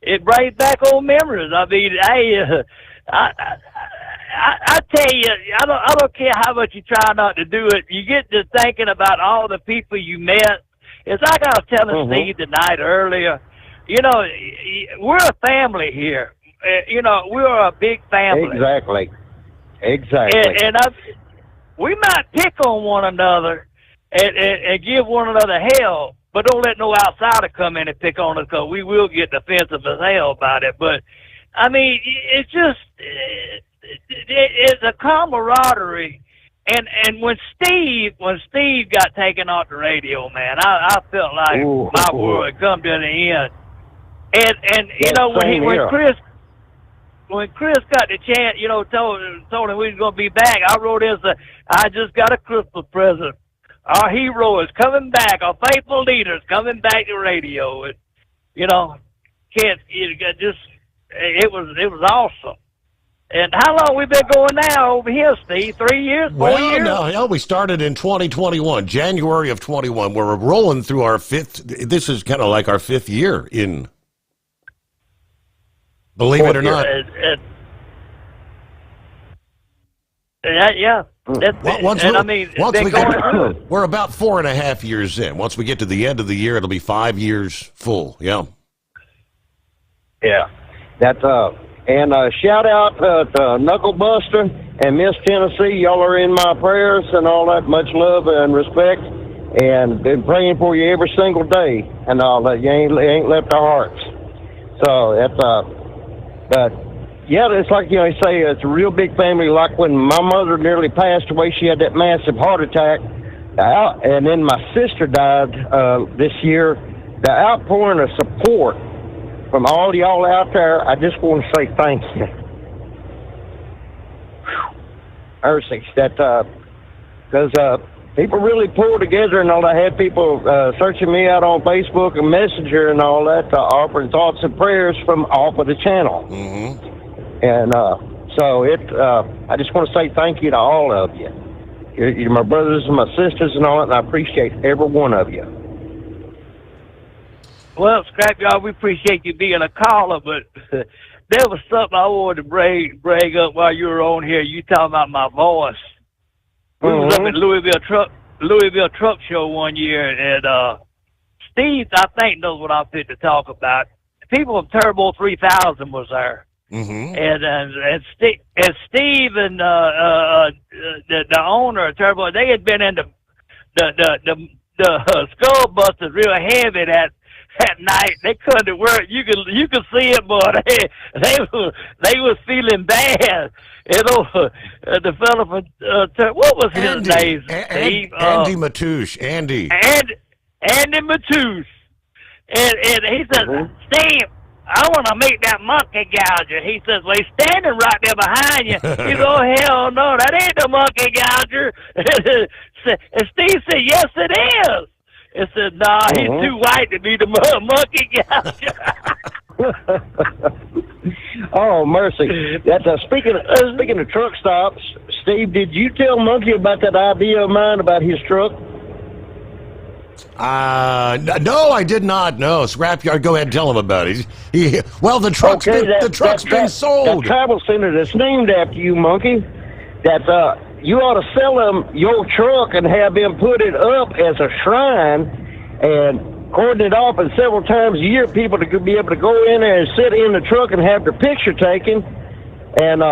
it brings back old memories. I mean, I tell you, I don't care how much you try not to do it. You get to thinking about all the people you met. It's like I was telling Steve tonight earlier. You know, we're a family here. You know, we're a big family. Exactly. And we might pick on one another and give one another hell, but don't let no outsider come in and pick on us, because we will get defensive as hell about it. But, I mean, it's just, it's a camaraderie. And when Steve got taken off the radio, man, I felt like my world had come to the end. And you know, when Chris got the chance, you know, told him we was gonna be back, I wrote this. I just got a Christmas present. Our hero is coming back. Our faithful leader is coming back to radio. And, you know, it was awesome. And how long we been going now over here, Steve? 3 years? 4 years? No, we started in 2021, January of 21. We're rolling through our this is kind of like our 5th year in, believe it or not. Yeah. We're about 4.5 years in. Once we get to the end of the year, it'll be 5 years full. Yeah. Yeah. And shout out to Knuckle Buster and Miss Tennessee. Y'all are in my prayers and all that. Much love and respect. And been praying for you every single day and all that. You ain't left our hearts. So but yeah, it's like, you know, you say it's a real big family. Like when my mother nearly passed away, she had that massive heart attack. And then my sister died this year. The outpouring of support from all y'all out there, I just want to say thank you. Mercy, because people really pulled together and all. I had people searching me out on Facebook and Messenger and all that, offering thoughts and prayers from off of the channel. Mm-hmm. And so I just want to say thank you to all of you. You're my brothers and my sisters and all that, and I appreciate every one of you. Well, Scrapyard, we appreciate you being a caller, but there was something I wanted to bring up while you were on here. You talking about my voice. We was up at Louisville Truck Show one year, and Steve, I think, knows what I'm fit to talk about. People from Turbo 3000 was there. Mm-hmm. And Steve and the owner of Turbo, they had been in the the skull busters real heavy that night. They couldn't work. You could see it, but they was feeling bad. You know, the fella from what was his name? Steve? Andy Matouche. Andy Matouche. And he says, Steve, I want to meet that monkey gouger. He says, well, he's standing right there behind you. You go, hell no, that ain't the monkey gouger. And Steve said, yes, it is. He said, nah, he's too white to be the monkey gouger. Oh, mercy. That's speaking of truck stops, Steve, did you tell Monkey about that idea of mine about his truck? No, I did not. No, Scrapyard, go ahead and tell him about it. The truck's been sold. That travel center that's named after you, Monkey, that you ought to sell them your truck and have them put it up as a shrine and cordon it off, and several times a year people could be able to go in there and sit in the truck and have their picture taken and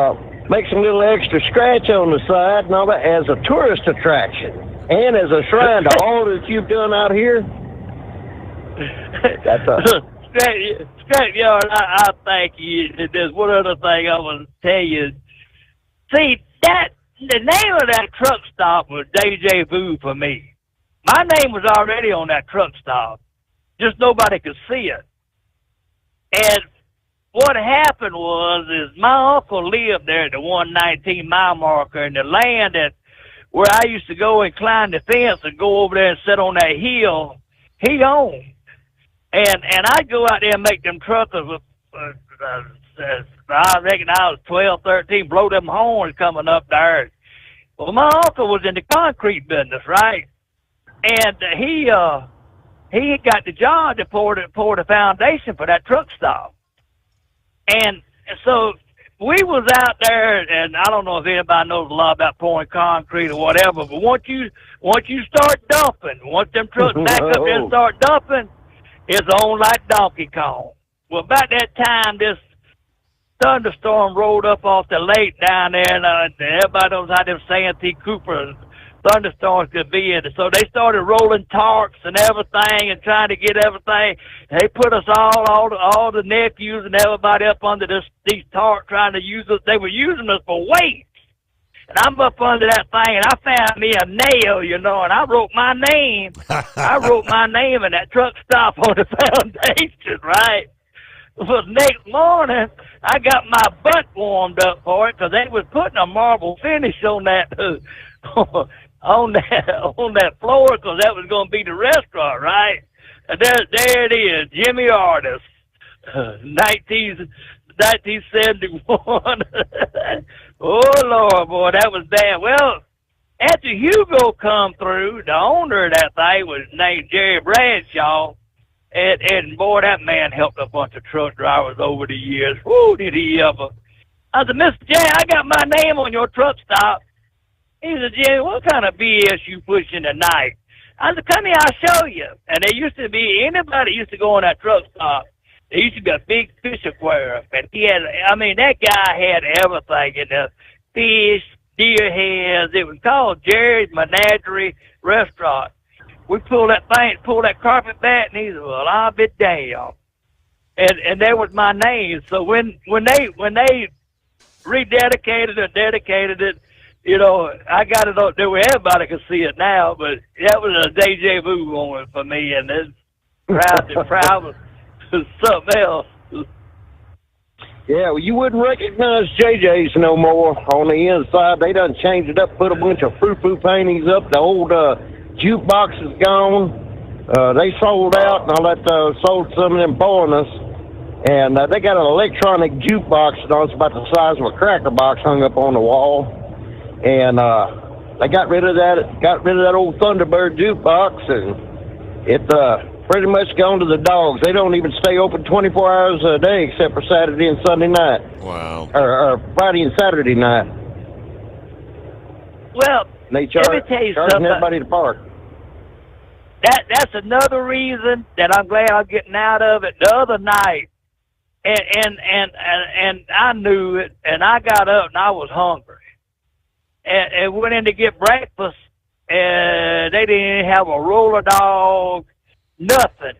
make some little extra scratch on the side and all that as a tourist attraction. And as a shrine to all that you've done out here, that's Scrapyard, I thank you. There's one other thing I want to tell you. See, the name of that truck stop was Deja Vu for me. My name was already on that truck stop. Just nobody could see it. And what happened is my uncle lived there at the 119 mile marker, and the land where I used to go and climb the fence and go over there and sit on that hill, he owned. And I'd go out there and make them truckers, I reckon I was 12, 13, blow them horns coming up there. Well, my uncle was in the concrete business, right? And he got the job to pour the foundation for that truck stop. And so we was out there, and I don't know if anybody knows a lot about pouring concrete or whatever, but once you start dumping, once them trucks back up there and start dumping, it's on like Donkey Kong. Well, about that time, this thunderstorm rolled up off the lake down there, and everybody knows how them Santee Cooper thunderstorms could be in it. So they started rolling tarps and everything and trying to get everything. They put us all the nephews and everybody up under these tarps trying to use us. They were using us for weights. And I'm up under that thing, and I found me a nail, and I wrote my name. I wrote my name in that truck stop on the foundation, right? Well, next morning, I got my butt warmed up for it because they was putting a marble finish on that on that floor because that was going to be the restaurant, right? And there it is, Jimmy Artis, 1971. Oh, Lord, boy, that was bad. Well, after Hugo come through, the owner of that thing was named Jerry Bradshaw. And boy, that man helped a bunch of truck drivers over the years. Whoa, did he ever. I said, Mr. J, I got my name on your truck stop. He said, Jimmy, what kind of BS you pushing tonight? I said, come here, I'll show you. And there used to be, anybody used to go on that truck stop, there used to be a big fish aquarium. And that guy had everything in there. Fish, deer heads. It was called Jerry's Menagerie Restaurant. We pulled that carpet back, and he said, well, I'll be damned. And that was my name. So when they rededicated or dedicated it, I got it up there where everybody can see it now, but that was a deja vu moment for me, and it's proud was something else. Yeah, well, you wouldn't recognize JJ's no more on the inside. They done changed it up, put a bunch of frou-frou paintings up. The old jukebox is gone. They sold out, and all that sold some of them foreigners. And they got an electronic jukebox that's about the size of a cracker box hung up on the wall. And they got rid of that old Thunderbird jukebox, and it's pretty much gone to the dogs. They don't even stay open 24 hours a day except for Saturday and Sunday night. Wow. Or Friday and Saturday night. Well, they charging everybody to park. That's another reason that I'm glad I'm getting out of it. The other night, and I knew it, and I got up and I was hungry, and went in to get breakfast, and they didn't have a roller dog, nothing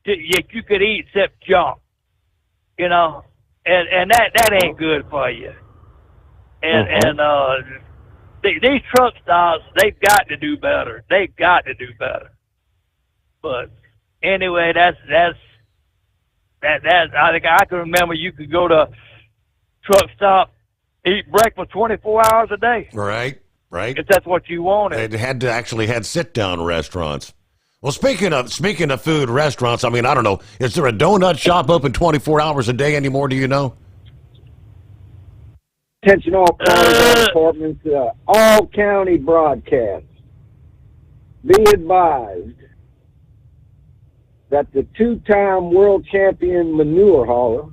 that you could eat except junk, you know, and that ain't good for you. And these truck stops, they've got to do better. They've got to do better. But anyway, that's. I think I can remember you could go to truck stop, eat breakfast 24 hours a day. Right. If that's what you wanted. It had sit-down restaurants. Well, speaking of food restaurants, I mean, I don't know, is there a donut shop open 24 hours a day anymore? Do you know? Attention all callers and departments, all county broadcasts. Be advised that the two-time world champion manure hauler,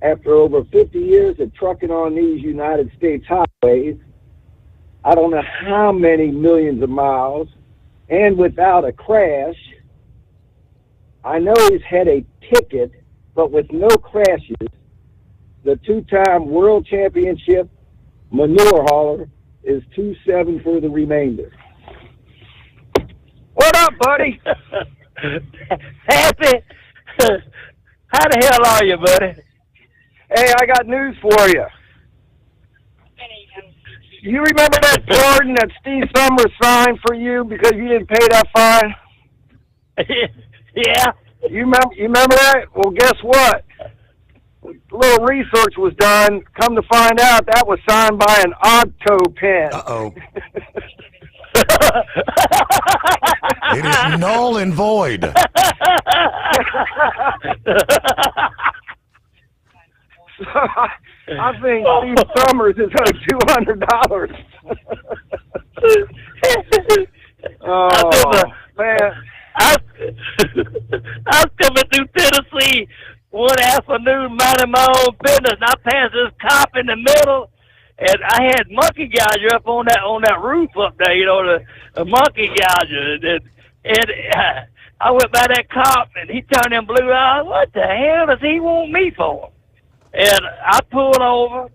after over 50 years of trucking on these United States highways, I don't know how many millions of miles, and without a crash, I know he's had a ticket, but with no crashes, the two-time world championship manure hauler is 2-7 for the remainder. What up, buddy? Happy? How the hell are you, buddy? Hey, I got news for you. You remember that pardon that Steve Sommers signed for you because you didn't pay that fine? Yeah. You remember that? Well, guess what? A little research was done. Come to find out, that was signed by an Octo pen. Uh-oh. It is null and void. I think Steve Sommers is owed $200. Oh, man. I was coming through Tennessee one afternoon minding my own business, and I passed this cop in the middle, and I had monkey gouger up on that roof up there, you know, the monkey gouger. And I went by that cop, and he turned them blue eyes. What the hell does he want me for? And I pulled over,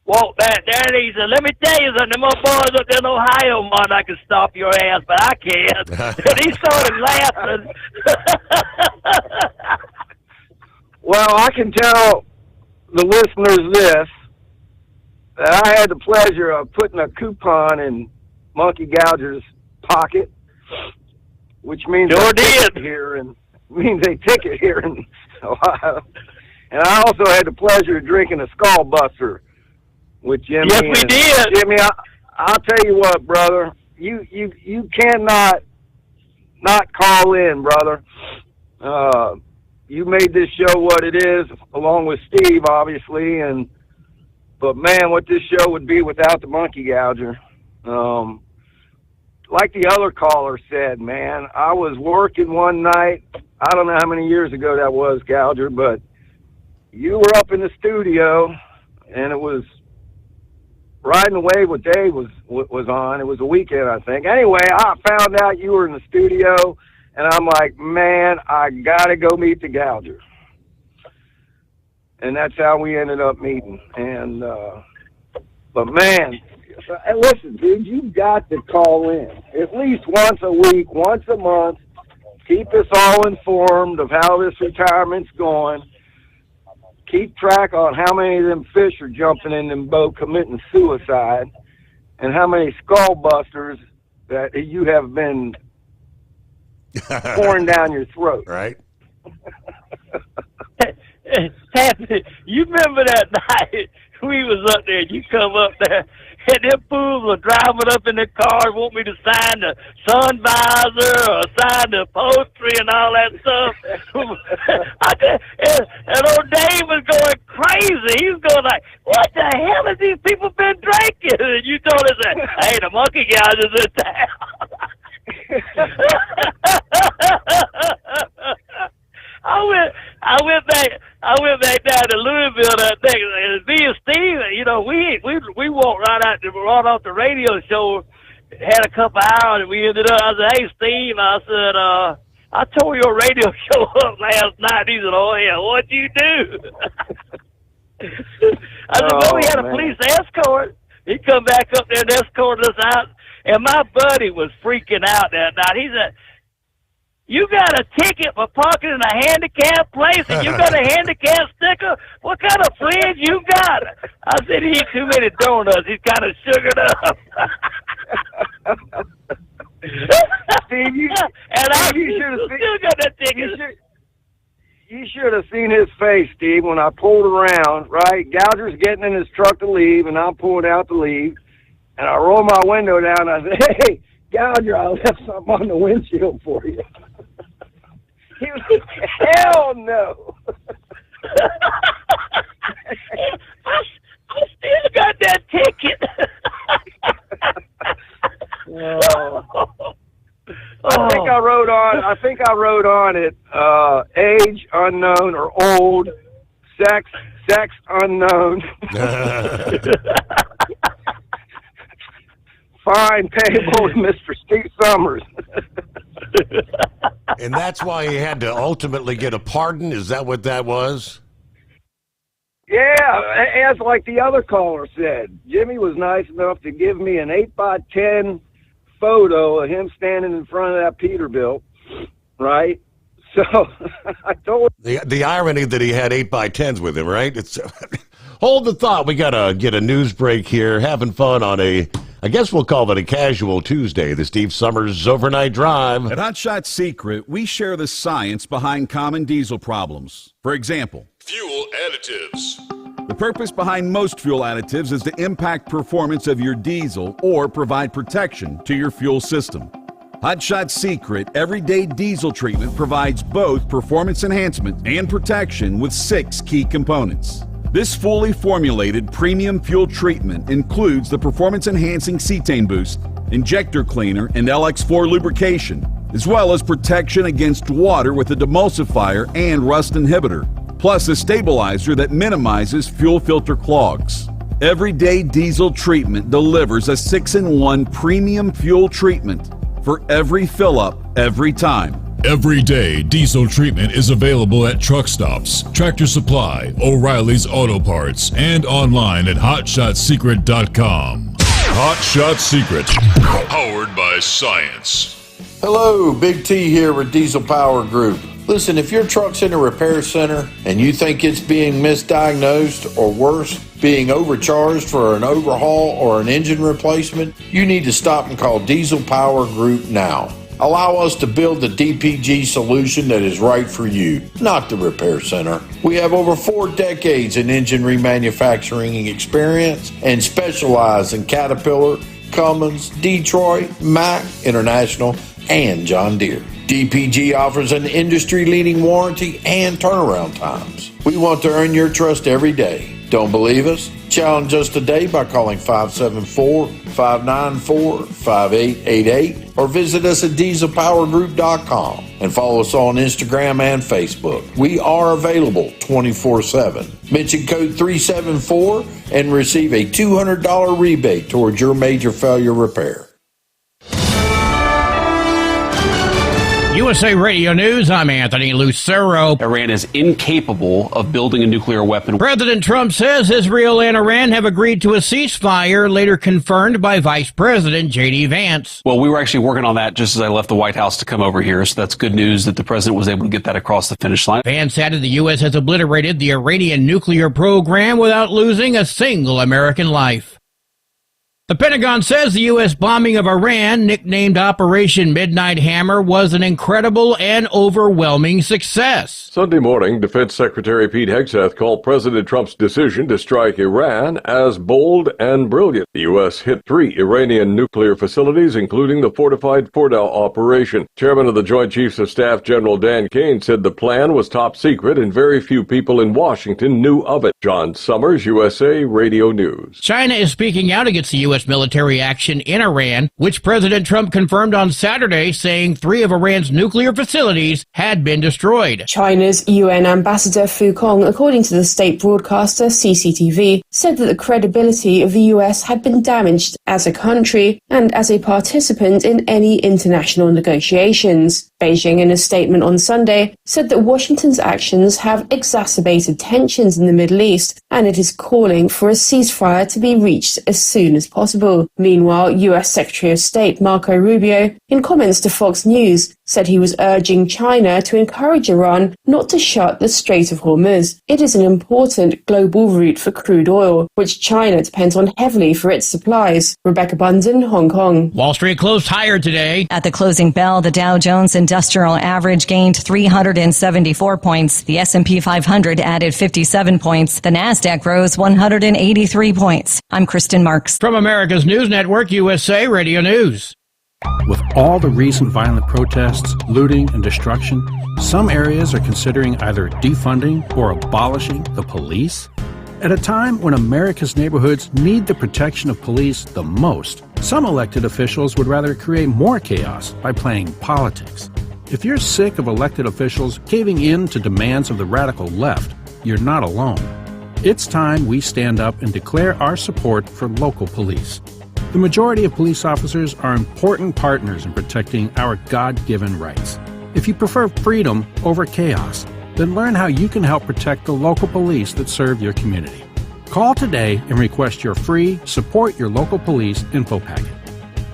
walked back there, and he said, let me tell you something, them old boys up there in Ohio, man, I can stop your ass, but I can't. And he started laughing. Well, I can tell the listeners this, that I had the pleasure of putting a coupon in Monkey Gouger's pocket, which means a ticket here in Ohio. And I also had the pleasure of drinking a Skull Buster with Jimmy. Yes, we did. Jimmy, I'll tell you what, brother. You cannot not call in, brother. You made this show what it is, along with Steve, obviously. But man, what this show would be without the Monkey Gouger. Like the other caller said, man, I was working one night. I don't know how many years ago that was, Gouger, but you were up in the studio, and it was Riding the Wave with Dave was on. It was a weekend, I think. Anyway, I found out you were in the studio, and I'm like, man, I got to go meet the Gouger. And that's how we ended up meeting. And but, man, listen, dude, you got to call in at least once a week, once a month. Keep us all informed of how this retirement's going. Keep track on how many of them fish are jumping in them boat committing suicide, and how many skull busters that you have been pouring down your throat. Right. You remember that night we was up there, and you come up there, and them fools were driving up in the car, want me to sign the sun visor or sign the upholstery and all that stuff. and old Dave was going crazy. He was going like, what the hell has these people been drinking? And you told us that, hey, the Monkey Gouger's in town. I went back down to Louisville that day, and me and Steve, you know, we walked right off the radio show, had a couple hours, and we ended up. I said, "Hey, Steve," I said, "I tore your radio show up last night." He said, "Oh yeah, what'd you do?" I said, "Well, we had a police escort." He come back up there and escorted us out. And my buddy was freaking out that night. He said, "You got a ticket for parking in a handicap place, and you got a handicap sticker? What kind of friends you got?" I said, "He eat too many donuts. He's kind of sugared up." Steve, you should have still got that ticket. You should have seen his face, Steve, when I pulled around, right? Gouger's getting in his truck to leave, and I'm pulling out to leave. And I roll my window down, and I said, "Hey, Gouger, I left something on the windshield for you." He was like, "Hell no." I still got that ticket. I think I wrote on it, age unknown or old, sex unknown. Fine, payable to Mr. Steve Sommers. And that's why he had to ultimately get a pardon? Is that what that was? Yeah, as like the other caller said, Jimmy was nice enough to give me an 8x10 photo of him standing in front of that Peterbilt, right? So I told the irony that he had 8x10s with him, right? It's hold the thought. We gotta get a news break here. Having fun on I guess we'll call it a casual Tuesday, the Steve Sommers Overnight Drive. At Hot Shot Secret, we share the science behind common diesel problems. For example, fuel additives. The purpose behind most fuel additives is to impact performance of your diesel or provide protection to your fuel system. Hot Shot Secret Everyday Diesel Treatment provides both performance enhancement and protection with 6 key components. This fully formulated premium fuel treatment includes the performance-enhancing cetane boost, injector cleaner, and LX4 lubrication, as well as protection against water with a demulsifier and rust inhibitor, plus a stabilizer that minimizes fuel filter clogs. Everyday Diesel Treatment delivers a 6-in-1 premium fuel treatment for every fill-up, every time. Everyday Diesel Treatment is available at truck stops, Tractor Supply, O'Reilly's Auto Parts, and online at hotshotsecret.com. Hot Shot Secret, powered by science. Hello, Big T here with Diesel Power Group. Listen, if your truck's in a repair center and you think it's being misdiagnosed or worse, being overcharged for an overhaul or an engine replacement, you need to stop and call Diesel Power Group now. Allow us to build the DPG solution that is right for you, not the repair center. We have over 4 decades in engine remanufacturing experience and specialize in Caterpillar, Cummins, Detroit, Mack, International, and John Deere. DPG offers an industry-leading warranty and turnaround times. We want to earn your trust every day. Don't believe us? Challenge us today by calling 574-594-5888 or visit us at dieselpowergroup.com and follow us on Instagram and Facebook. We are available 24/7. Mention code 374 and receive a $200 rebate towards your major failure repair. USA Radio News, I'm Anthony Lucero. Iran is incapable of building a nuclear weapon. President Trump says Israel and Iran have agreed to a ceasefire, later confirmed by Vice President J.D. Vance. Well, we were actually working on that just as I left the White House to come over here, so that's good news that the president was able to get that across the finish line. Vance added the U.S. has obliterated the Iranian nuclear program without losing a single American life. The Pentagon says the U.S. bombing of Iran, nicknamed Operation Midnight Hammer, was an incredible and overwhelming success. Sunday morning, Defense Secretary Pete Hegseth called President Trump's decision to strike Iran as bold and brilliant. The U.S. hit 3 Iranian nuclear facilities, including the fortified Fordow operation. Chairman of the Joint Chiefs of Staff, General Dan Kane, said the plan was top secret and very few people in Washington knew of it. John Sommers, USA Radio News. China is speaking out against the U.S. military action in Iran, which President Trump confirmed on Saturday, saying 3 of Iran's nuclear facilities had been destroyed. China's UN ambassador Fu Kong, according to the state broadcaster CCTV, said that the credibility of the US had been damaged as a country and as a participant in any international negotiations. Beijing, in a statement on Sunday, said that Washington's actions have exacerbated tensions in the Middle East, and it is calling for a ceasefire to be reached as soon as possible. Meanwhile, U.S. Secretary of State Marco Rubio, in comments to Fox News, said he was urging China to encourage Iran not to shut the Strait of Hormuz. It is an important global route for crude oil, which China depends on heavily for its supplies. Rebecca Bunden, Hong Kong. Wall Street closed higher today. At the closing bell, the Dow Jones Industrial Average gained 374 points. The S&P 500 added 57 points. The Nasdaq rose 183 points. I'm Kristen Marks. From America's News Network, USA Radio News. With all the recent violent protests, looting, and destruction, some areas are considering either defunding or abolishing the police. At a time when America's neighborhoods need the protection of police the most, some elected officials would rather create more chaos by playing politics. If you're sick of elected officials caving in to demands of the radical left, you're not alone. It's time we stand up and declare our support for local police. The majority of police officers are important partners in protecting our God-given rights. If you prefer freedom over chaos, then learn how you can help protect the local police that serve your community. Call today and request your free Support Your Local Police info packet.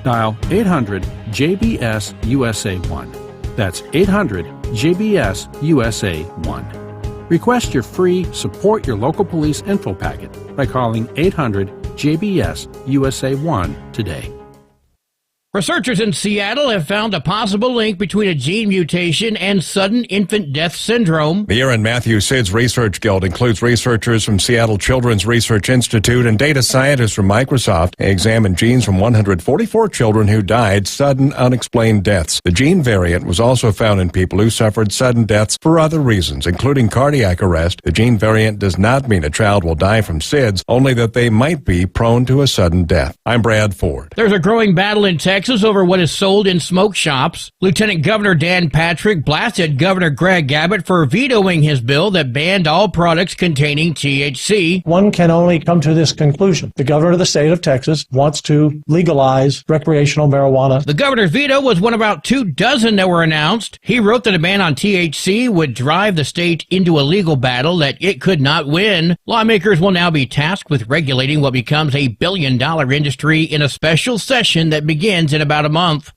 Dial 800-JBS-USA-1. That's 800-JBS-USA-1. Request your free Support Your Local Police info packet by calling 800-JBS-USA-1 today. Researchers in Seattle have found a possible link between a gene mutation and sudden infant death syndrome. The Aaron Matthew SIDS Research Guild includes researchers from Seattle Children's Research Institute and data scientists from Microsoft. They examined genes from 144 children who died sudden, unexplained deaths. The gene variant was also found in people who suffered sudden deaths for other reasons, including cardiac arrest. The gene variant does not mean a child will die from SIDS, only that they might be prone to a sudden death. I'm Brad Ford. There's a growing battle in Texas over what is sold in smoke shops. Lieutenant Governor Dan Patrick blasted Governor Greg Abbott for vetoing his bill that banned all products containing THC. One can only come to this conclusion. The governor of the state of Texas wants to legalize recreational marijuana. The governor's veto was one of about 24 that were announced. He wrote that a ban on THC would drive the state into a legal battle that it could not win. Lawmakers will now be tasked with regulating what becomes a billion-dollar industry in a special session that begins in about a month.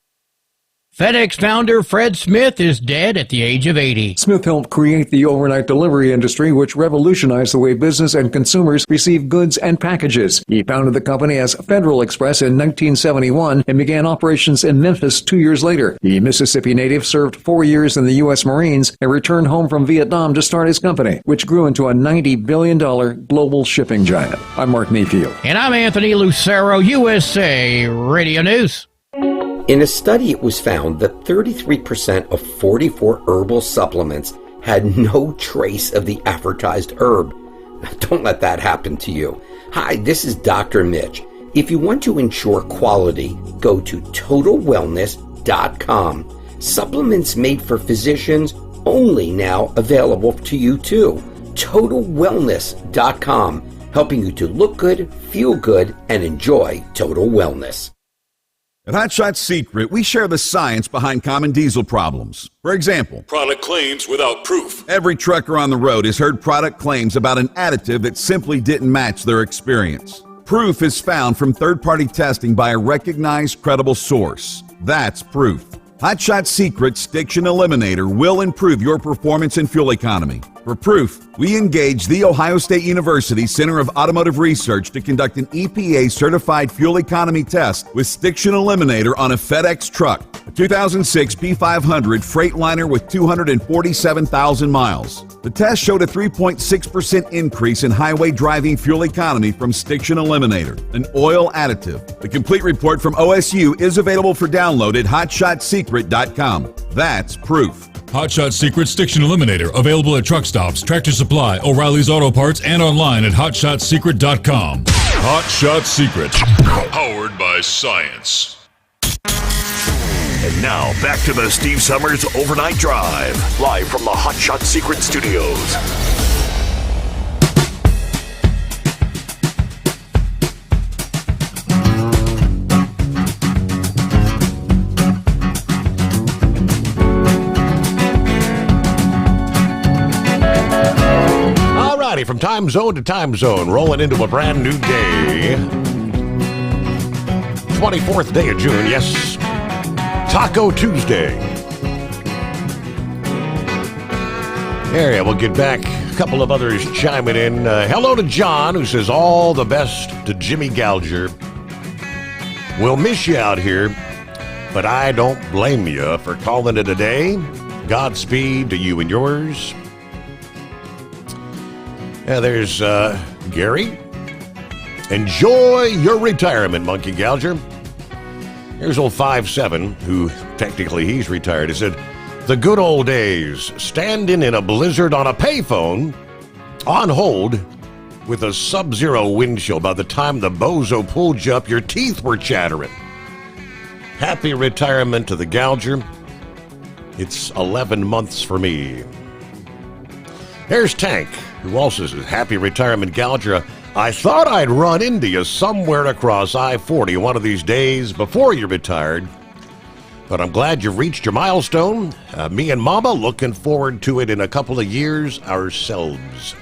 FedEx founder Fred Smith is dead at the age of 80. Smith helped create the overnight delivery industry, which revolutionized the way business and consumers receive goods and packages. He founded the company as Federal Express in 1971 and began operations in Memphis 2 years later. The Mississippi native served 4 years in the U.S. Marines and returned home from Vietnam to start his company, which grew into a $90 billion global shipping giant. I'm Mark Mayfield. And I'm Anthony Lucero, USA Radio News. In a study, it was found that 33% of 44 herbal supplements had no trace of the advertised herb. Don't let that happen to you. Hi, this is Dr. Mitch. If you want to ensure quality, go to TotalWellness.com. Supplements made for physicians, only now available to you too. TotalWellness.com, helping you to look good, feel good, and enjoy total wellness. At Hot Shot Secret, we share the science behind common diesel problems. For example, product claims without proof. Every trucker on the road has heard product claims about an additive that simply didn't match their experience. Proof is found from third-party testing by a recognized, credible source. That's proof. Hot Shot Secret Stiction Eliminator will improve your performance and fuel economy. For proof, we engaged the Ohio State University Center of Automotive Research to conduct an EPA-certified fuel economy test with Stiction Eliminator on a FedEx truck, a 2006 P500 Freightliner with 247,000 miles. The test showed a 3.6% increase in highway driving fuel economy from Stiction Eliminator, an oil additive. The complete report from OSU is available for download at hotshotsecret.com. That's proof. Hot Shot Secret Stiction Eliminator, available at truck stops, Tractor Supply, O'Reilly's Auto Parts, and online at hotshotsecret.com. Hot Shot Secret, powered by science. And now, back to the Steve Sommers Overnight Drive, live from the Hot Shot Secret Studios. from time zone to time zone, rolling into a brand new day. 24th day of June, yes. Taco Tuesday. Yeah, we'll get back. A couple of others chiming in. Hello to John, who says all the best to Jimmy Gouger. We'll miss you out here, but I don't blame you for calling it a day. Godspeed to you and yours. Yeah, there's Gary. Enjoy your retirement, Monkey Gouger. Here's old 5-7, who technically he's retired. He said, the good old days, standing in a blizzard on a payphone, on hold, with a sub-zero wind chill. By the time the bozo pulled you up, your teeth were chattering. Happy retirement to the Gouger. It's 11 months for me. Here's Tank, who also says, happy retirement, Gouger. I thought I'd run into you somewhere across I-40 one of these days before you retired, but I'm glad you've reached your milestone. Me and Mama looking forward to it in a couple of years ourselves.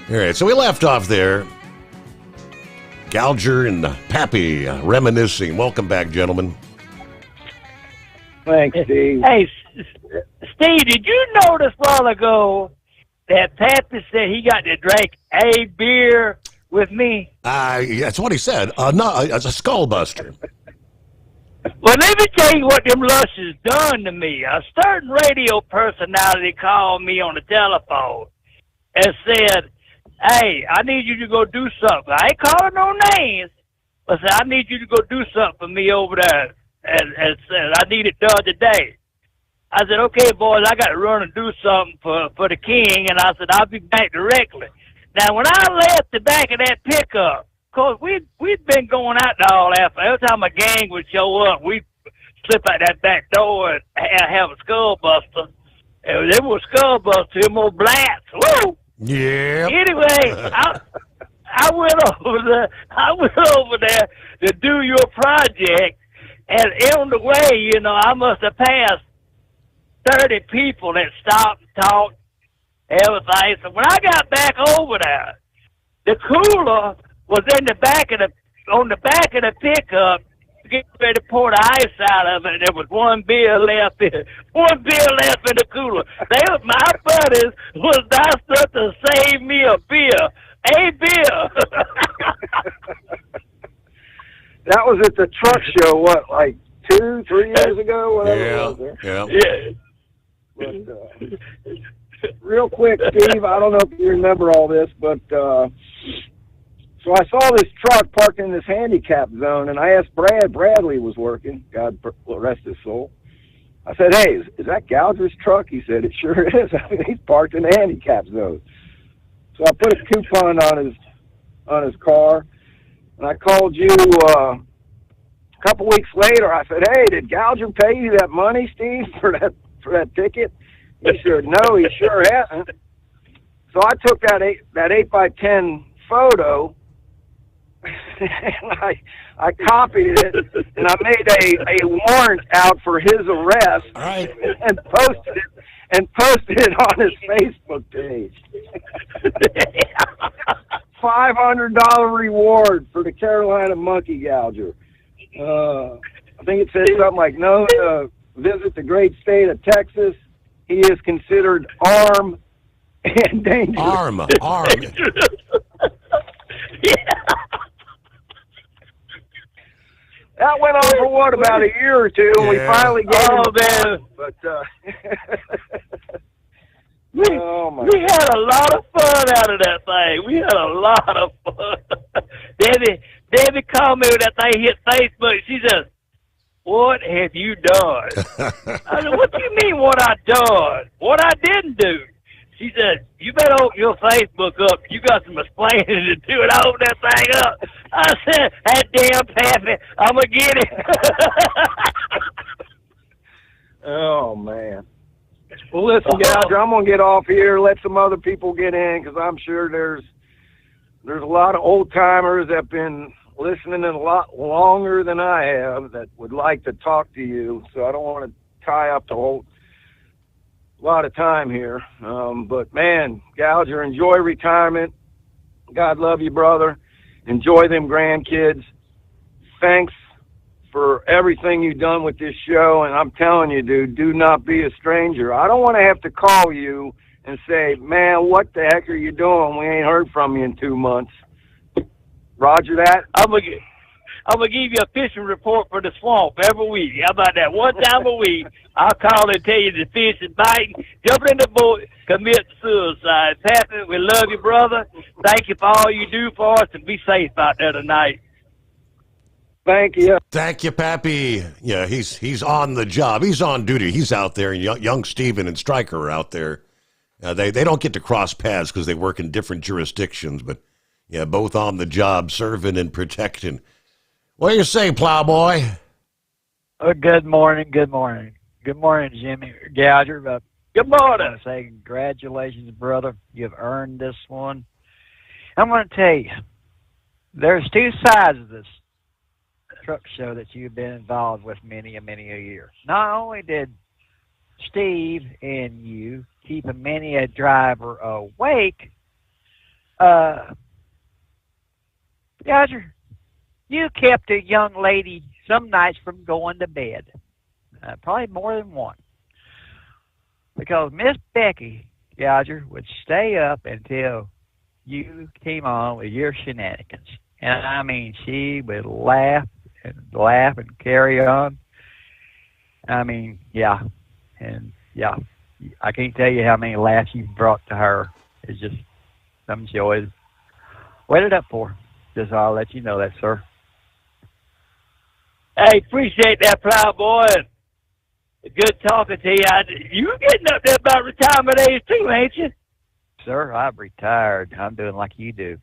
All right, so we left off there. Gouger and Pappy reminiscing. Welcome back, gentlemen. Thanks, Steve. Hey, Steve, did you notice a while ago that Pappy said he got to drink a beer with me? That's what he said. No, it's a skull buster. Well, let me tell you what them lushes done to me. A certain radio personality called me on the telephone and said, hey, I need you to go do something. I ain't calling no names, but said, I need you to go do something for me over there. And said, I need it done today. I said, okay, boys, I got to run and do something for the king. And I said, I'll be back directly. Now, when I left the back of that pickup, of course, we'd been going out there all after. Every time a gang would show up, we'd slip out that back door and have a skull buster. And them was skull busters, them old blats. Woo! Yeah. Anyway, I went over there to do your project, and on the way, I must have passed 30 people that stopped and talked, everything. So when I got back over there, the cooler was on the back of the pickup, getting ready to pour the ice out of it, and there was one beer left in the cooler. My buddies was nice enough to save me a beer. That was at the truck show, what, like 2-3 years ago? Whatever. Yeah. But, real quick, Steve, I don't know if you remember all this, but so I saw this truck parked in this handicap zone, and I asked Brad. Bradley was working. God rest his soul. I said, hey, is that Gouger's truck? He said, it sure is. I mean, he's parked in the handicap zone. So I put a coupon on his car, and I called you a couple weeks later. I said, hey, did Gouger pay you that money, Steve, for that ticket? He said, no, he sure hasn't. So I took that 8x10 photo, and I copied it, and I made a warrant out for his arrest, and posted it on his Facebook page. $500 reward for the Carolina Monkey Gouger. I think it says something like, no, visit the great state of Texas. He is considered armed and dangerous. Arm. Yeah. That went on for what, about a year or two, and we finally gave him. But we had a lot of fun out of that thing. We had a lot of fun. Debbie called me when that thing hit Facebook. She says, what have you done? I said, what do you mean what I done? What I didn't do? She said, you better open your Facebook up. You got some explaining to do, and I opened that thing up. I said, that damn Pappy, I'm going to get it. Oh, man. Well, listen, Gouger, I'm going to get off here, let some other people get in, because I'm sure there's a lot of old-timers that have been listening a lot longer than I have that would like to talk to you, so I don't want to tie up the whole a lot of time here. But man, Gouger, enjoy retirement. God love you, brother. Enjoy them grandkids. Thanks for everything you've done with this show. And I'm telling you, dude, do not be a stranger. I don't want to have to call you and say, man, what the heck are you doing? We ain't heard from you in 2 months. Roger that? I'm gonna give you a fishing report for the swamp every week. How about that? One time a week, I'll call and tell you the fish is biting, jumping in the boat, commit suicide. It's happening. We love you, brother. Thank you for all you do for us, and be safe out there tonight. Thank you. Thank you, Pappy. Yeah, he's on the job. He's on duty. He's out there, and young Steven and Stryker are out there. They don't get to cross paths because they work in different jurisdictions, but yeah, both on the job, serving and protecting. What do you say, Plowboy? Good morning. Good morning. Good morning, Jimmy Gouger. Good morning. I want to say congratulations, brother. You've earned this one. I'm going to tell you, there's two sides of this truck show that you've been involved with many a year. Not only did Steve and you keep many a driver awake, Gouger, you kept a young lady some nights from going to bed. Probably more than one. Because Miss Becky Gouger would stay up until you came on with your shenanigans. And I mean, she would laugh and carry on. I mean, yeah. And yeah, I can't tell you how many laughs you brought to her. It's just something she always waited up for. Just I'll let you know that, sir. Hey, appreciate that, Plowboy. Good talking to you. You getting up there about retirement age too, ain't you? Sir, I've retired. I'm doing like you do.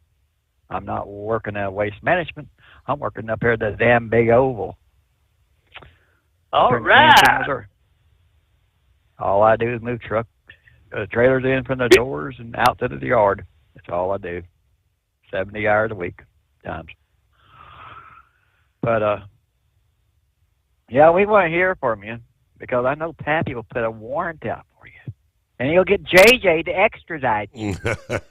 I'm not working at Waste Management. I'm working up here at the damn big oval. All right. All I do is move trailers in from the doors and out to the yard. That's all I do. 70 hours a week times. But, yeah, we want to hear from you because I know Pappy will put a warrant out for you. And he'll get JJ to extradite you. That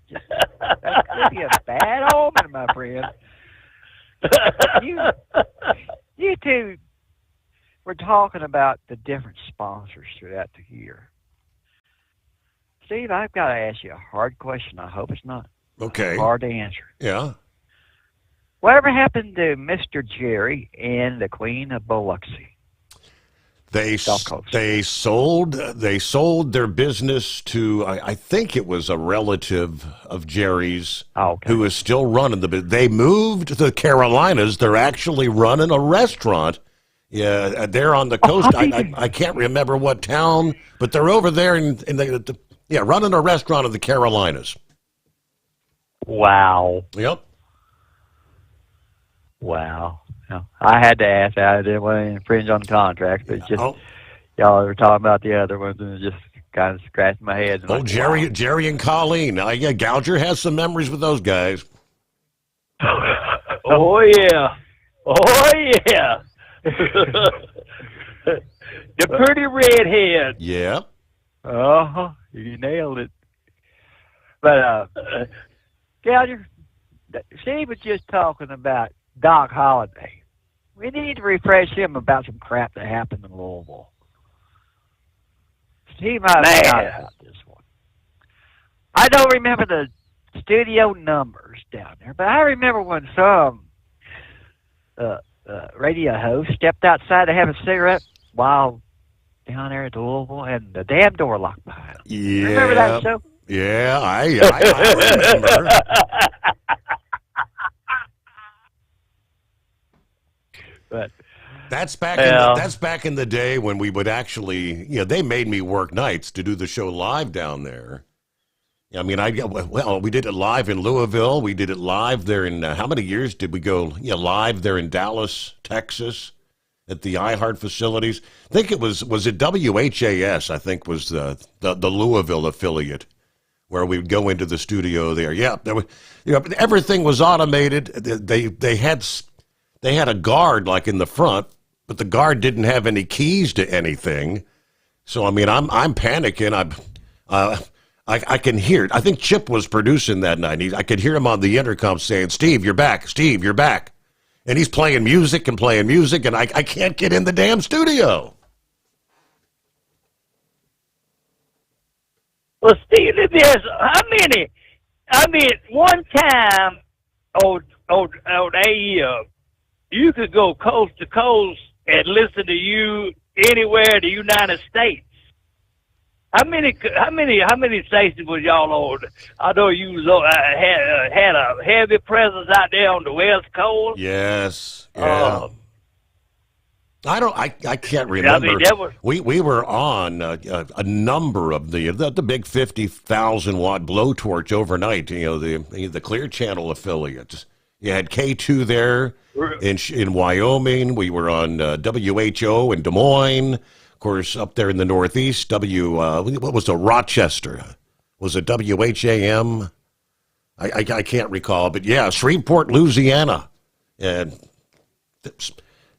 could be a bad omen, my friend. You two were talking about the different sponsors throughout the year. Steve, I've got to ask you a hard question. I hope it's not hard to answer. Yeah. Whatever happened to Mr. Jerry and the Queen of Biloxi? They sold their business to, I think it was a relative of Jerry's who is still running the business. They moved to the Carolinas. They're actually running a restaurant. Yeah, they're on the coast. I can't remember what town, but they're over there running a restaurant in the Carolinas. Wow. Yep. Wow. No, I had to ask. I didn't want to infringe on the contract, but just y'all were talking about the other ones, and it just kind of scratched my head. Oh, Jerry and Colleen. Gouger has some memories with those guys. Oh yeah, oh yeah. The pretty redhead. Yeah. You nailed it. But Gouger, Steve was just talking about Doc Holliday. We need to refresh him about some crap that happened in Louisville. Steve might have forgot about this one. I don't remember the studio numbers down there, but I remember when some radio host stepped outside to have a cigarette while down there at the Louisville, and the damn door locked behind him. Yeah. Remember that show? Yeah, I remember. But that's back in the day when we would actually, they made me work nights to do the show live down there. I mean, we did it live in Louisville. We did it live there in how many years did we go live there in Dallas, Texas, at the iHeart facilities? I think it was it WHAS? I think was the Louisville affiliate where we would go into the studio there. Yeah, there was, everything was automated. They had a guard like in the front, but the guard didn't have any keys to anything. So, I mean, I'm panicking. I can hear it. I think Chip was producing that night. I could hear him on the intercom saying, Steve, you're back. Steve, you're back. And he's playing music, and I can't get in the damn studio. Well, Steve, one time on AM, you could go coast to coast and listen to you anywhere in the United States. How many stations was y'all on? I know you was had a heavy presence out there on the West Coast. Yes. Yeah. I can't remember. We were on a number of the big 50,000 watt blowtorch overnight. The Clear Channel affiliates. You had K2 there in Wyoming. We were on WHO in Des Moines. Of course, up there in the Northeast, what was the Rochester? Was it WHAM? I can't recall, but yeah, Shreveport, Louisiana, and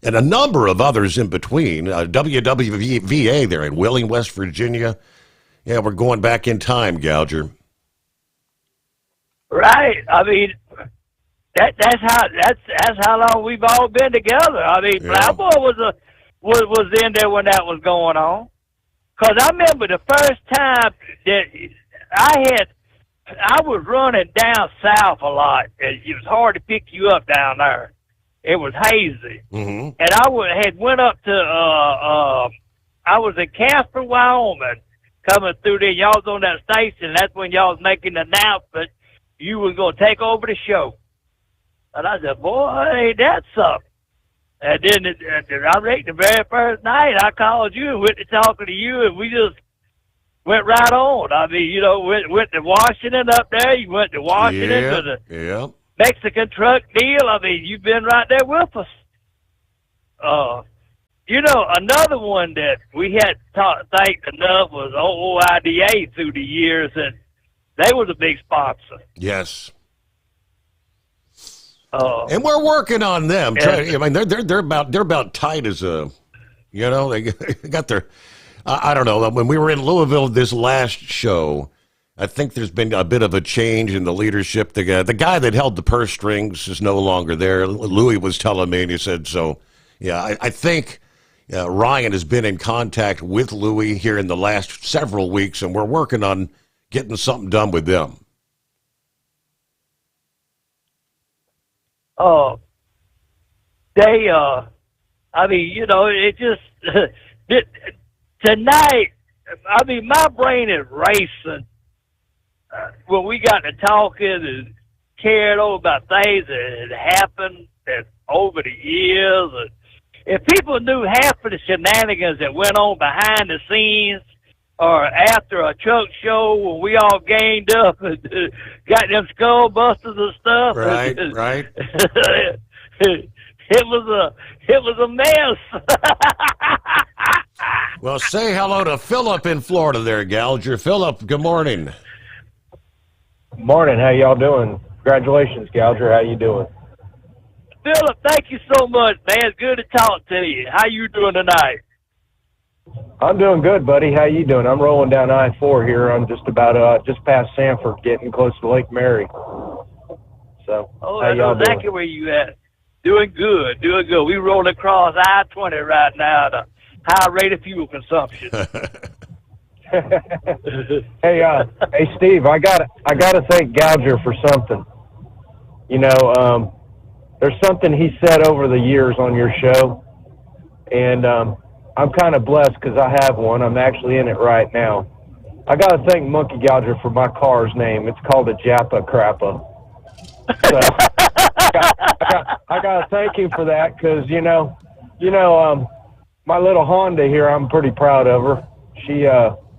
a number of others in between. WWVA there in Wheeling, West Virginia. Yeah, we're going back in time, Gouger. Right. I mean, that's how long we've all been together. I mean, yeah. Plowboy was in there when that was going on. Because I remember the first time that I was running down south a lot. It was hard to pick you up down there. It was hazy. Mm-hmm. And I had went up to, I was in Casper, Wyoming, coming through there. Y'all was on that station. That's when y'all was making the announcement you was going to take over the show. And I said, boy, ain't that something? And then I reckon the very first night I called you and went to talking to you, and we just went right on. I mean, went to Washington up there. You went to Washington to the Mexican truck deal. I mean, you've been right there with us. Another one that we had thanked enough was OIDA through the years, and they was a big sponsor. Yes. And we're working on them. I mean, they're about tight as a, they got their. I don't know. When we were in Louisville this last show, I think there's been a bit of a change in the leadership. The guy that held the purse strings is no longer there. Louis was telling me, and he said so. Yeah, I think Ryan has been in contact with Louis here in the last several weeks, and we're working on getting something done with them. It just tonight. I mean, my brain is racing when we got to talking and caring over about things that had happened over the years. And if people knew half of the shenanigans that went on behind the scenes or after a truck show when we all ganged up and got them skull busters and stuff. Right. It was a mess. Well, say hello to Philip in Florida there, Gouger. Philip, good morning. Morning. How y'all doing? Congratulations, Gouger. How you doing? Philip, thank you so much, man. It's good to talk to you. How you doing tonight? I'm doing good, buddy. How you doing? I'm rolling down I-4 here. I'm just about just past Sanford, getting close to Lake Mary. So, I know exactly where you at. Doing good. We rolling across I-20 right now at a high rate of fuel consumption. Hey, Steve, I gotta thank Gouger for something. There's something he said over the years on your show, and I'm kind of blessed because I have one. I'm actually in it right now. I got to thank Monkey Gouger for my car's name. It's called a Japa Crappa. So I got to thank him for that because, my little Honda here, I'm pretty proud of her. She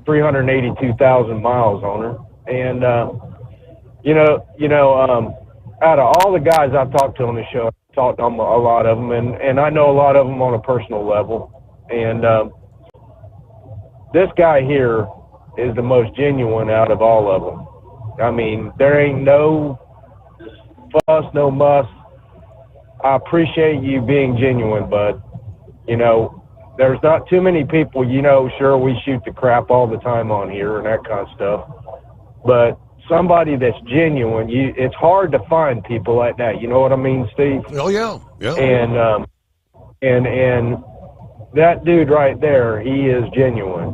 382,000 miles on her. And, out of all the guys I've talked to on the show, I've talked to a lot of them, and I know a lot of them on a personal level. And this guy here is the most genuine out of all of them. I mean, there ain't no fuss, no muss. I appreciate you being genuine, bud. there's not too many people, sure, we shoot the crap all the time on here and that kind of stuff. But somebody that's genuine, it's hard to find people like that. You know what I mean, Steve? Oh, yeah. Yeah. And that dude right there, he is genuine.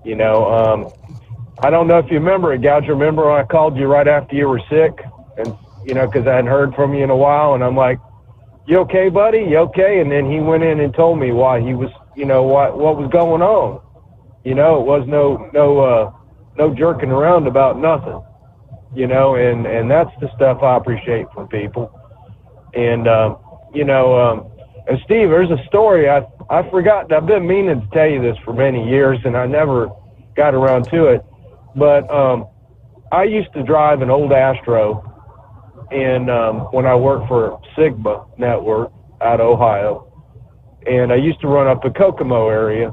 I don't know if you remember it, Gouger. Remember when I called you right after you were sick? And, because I hadn't heard from you in a while, and I'm like, you okay, buddy? You okay? And then he went in and told me why he was, what was going on. It was no jerking around about nothing, and that's the stuff I appreciate from people. And, and Steve, there's a story I forgot. I've been meaning to tell you this for many years, and I never got around to it. But I used to drive an old Astro, and when I worked for Sigma Network out of Ohio, and I used to run up the Kokomo area,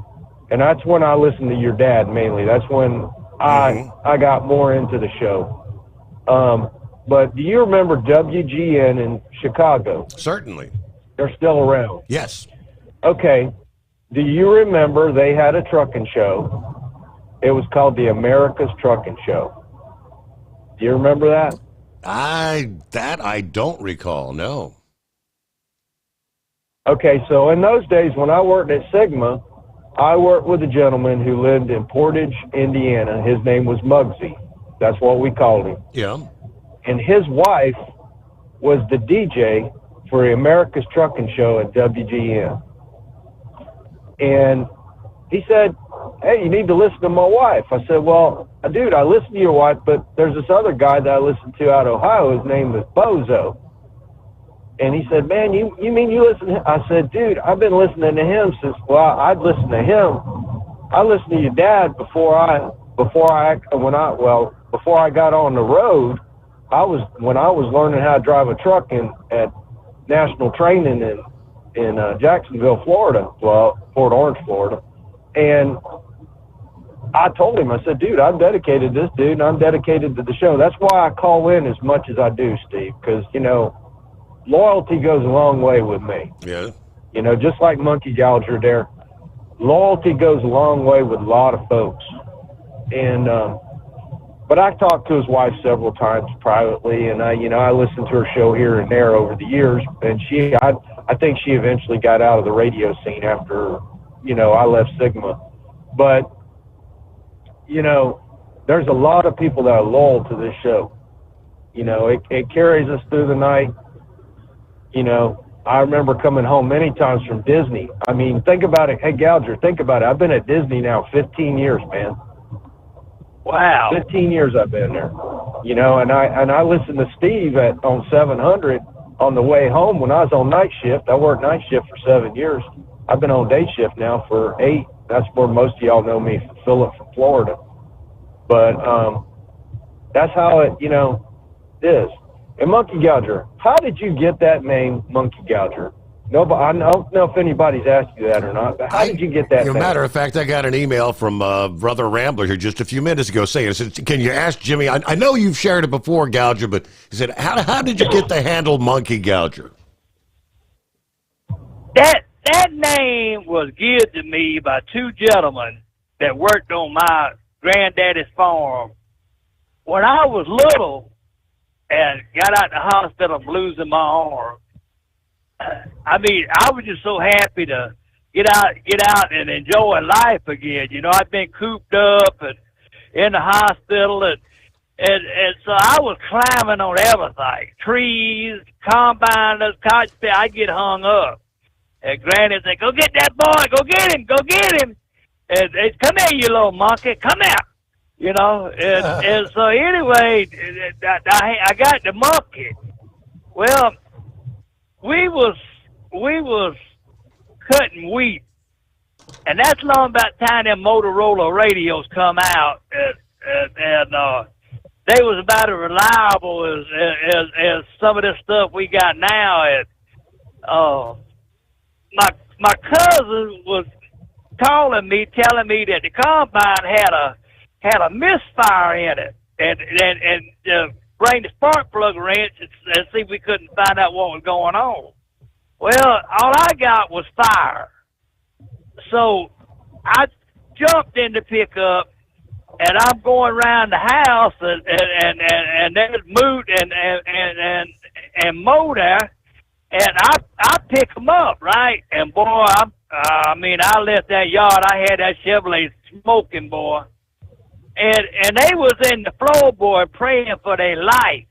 and that's when I listened to your dad mainly. That's when I got more into the show. But do you remember WGN in Chicago? Certainly. They're still around. Yes. Okay. Do you remember they had a trucking show? It was called the America's Trucking Show. Do you remember that? I don't recall, no. Okay, so in those days when I worked at Sigma, I worked with a gentleman who lived in Portage, Indiana. His name was Muggsy. That's what we called him. Yeah. And his wife was the DJ for the America's Trucking Show at WGN. And he said, hey, you need to listen to my wife. I said, well, dude, I listen to your wife, but there's this other guy that I listen to out of Ohio. His name is Bozo. And he said, man, you mean you listen to him? I said, dude, I've been listening to him since, I'd listened to him. I listened to your dad before I got on the road. When I was learning how to drive a truck at national training in Jacksonville, Florida, Port Orange, Florida. And I told him, I said, dude, I'm dedicated to this dude, and I'm dedicated to the show. That's why I call in as much as I do, Steve, because, loyalty goes a long way with me. Yeah. Just like Monkey Gouger there, loyalty goes a long way with a lot of folks. And, but I talked to his wife several times privately, and I listened to her show here and there over the years, and I think she eventually got out of the radio scene after, I left Sigma. But, there's a lot of people that are loyal to this show. It carries us through the night. I remember coming home many times from Disney. I mean, think about it. Hey, Gouger, think about it. I've been at Disney now 15 years, man. Wow. 15 years I've been there. And I listened to Steve on 700 on the way home when I was on night shift. I worked night shift for 7 years. I've been on day shift now for 8. That's where most of y'all know me from Philip from Florida. But that's how it, is. And Monkey Gouger, how did you get that name, Monkey Gouger? Nobody, I don't know if anybody's asked you that or not, but how did you get that name? Matter of fact, I got an email from Brother Rambler here just a few minutes ago saying, I said, can you ask Jimmy? I know you've shared it before, Gouger, but he said, how did you get the handle Monkey Gouger? That name was given to me by two gentlemen that worked on my granddaddy's farm. When I was little and got out of the hospital losing my arm, I mean, I was just so happy to get out and enjoy life again. I've been cooped up and in the hospital, and so I was climbing on everything, trees, combiners, cotton field. I'd get hung up. And Granny would say, go get that boy, go get him. And come here, you little monkey, come here. And so anyway, I got the monkey. Well, we was cutting wheat, and that's long about the time them Motorola radios come out, and they was about as reliable as some of this stuff we got now. And my cousin was calling me, telling me that the combine had a misfire in it, and bring the spark plug wrench and see if we couldn't find out what was going on. Well, all I got was fire. So I jumped in the pickup, and I'm going around the house, and there's Moot and Mo there, and I pick them up, right? And boy, I left that yard. I had that Chevrolet smoking, boy, and they was in the floorboard praying for their life,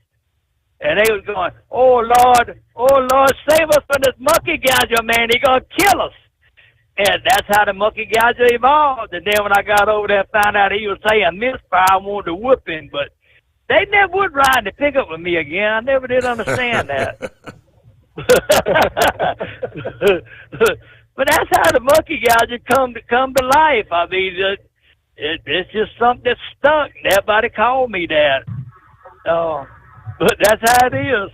and they was going, oh Lord, save us from this monkey gouger, man. He gonna kill us. And that's how the monkey gouger evolved. And then when I got over there and found out he was saying misfire, I wanted to whoop him. But they never would ride in the pickup with me again. I never did understand that. But that's how the monkey gouger come to life. I mean, it's just something that stuck. Everybody called me that. But that's how it is.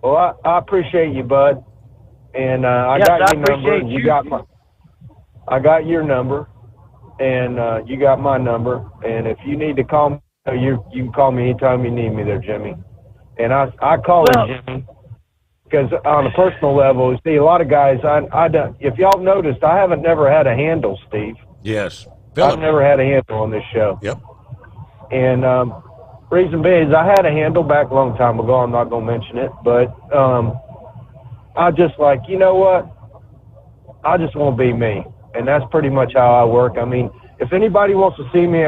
Well, I appreciate you, bud. And I got your number. And I got your number, and you got my number. And if you need to call me, you can call me anytime you need me there, Jimmy. And I call him Jimmy because on a personal level, see, a lot of guys, if y'all noticed, I haven't never had a handle, Steve. Yes. I've never had a handle on this show. Yep. And reason being is I had a handle back a long time ago. I'm not going to mention it, but I just like, you know what? I just want to be me. And that's pretty much how I work. I mean, if anybody wants to see me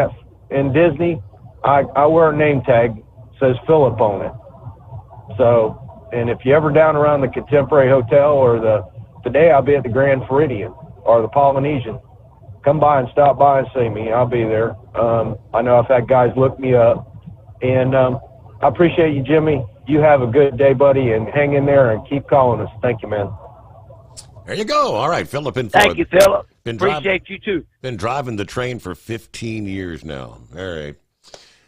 in Disney, I wear a name tag, says Philip on it. So, and if you're ever down around the Contemporary Hotel or today I'll be at the Grand Floridian or the Polynesian, come by and stop by and see me. I'll be there. I know I've had guys look me up. And I appreciate you, Jimmy. You have a good day, buddy, and hang in there and keep calling us. Thank you, man. There you go. All right, Philip in Florida. Thank you, Philip. Appreciate you, too. Been driving the train for 15 years now. All right.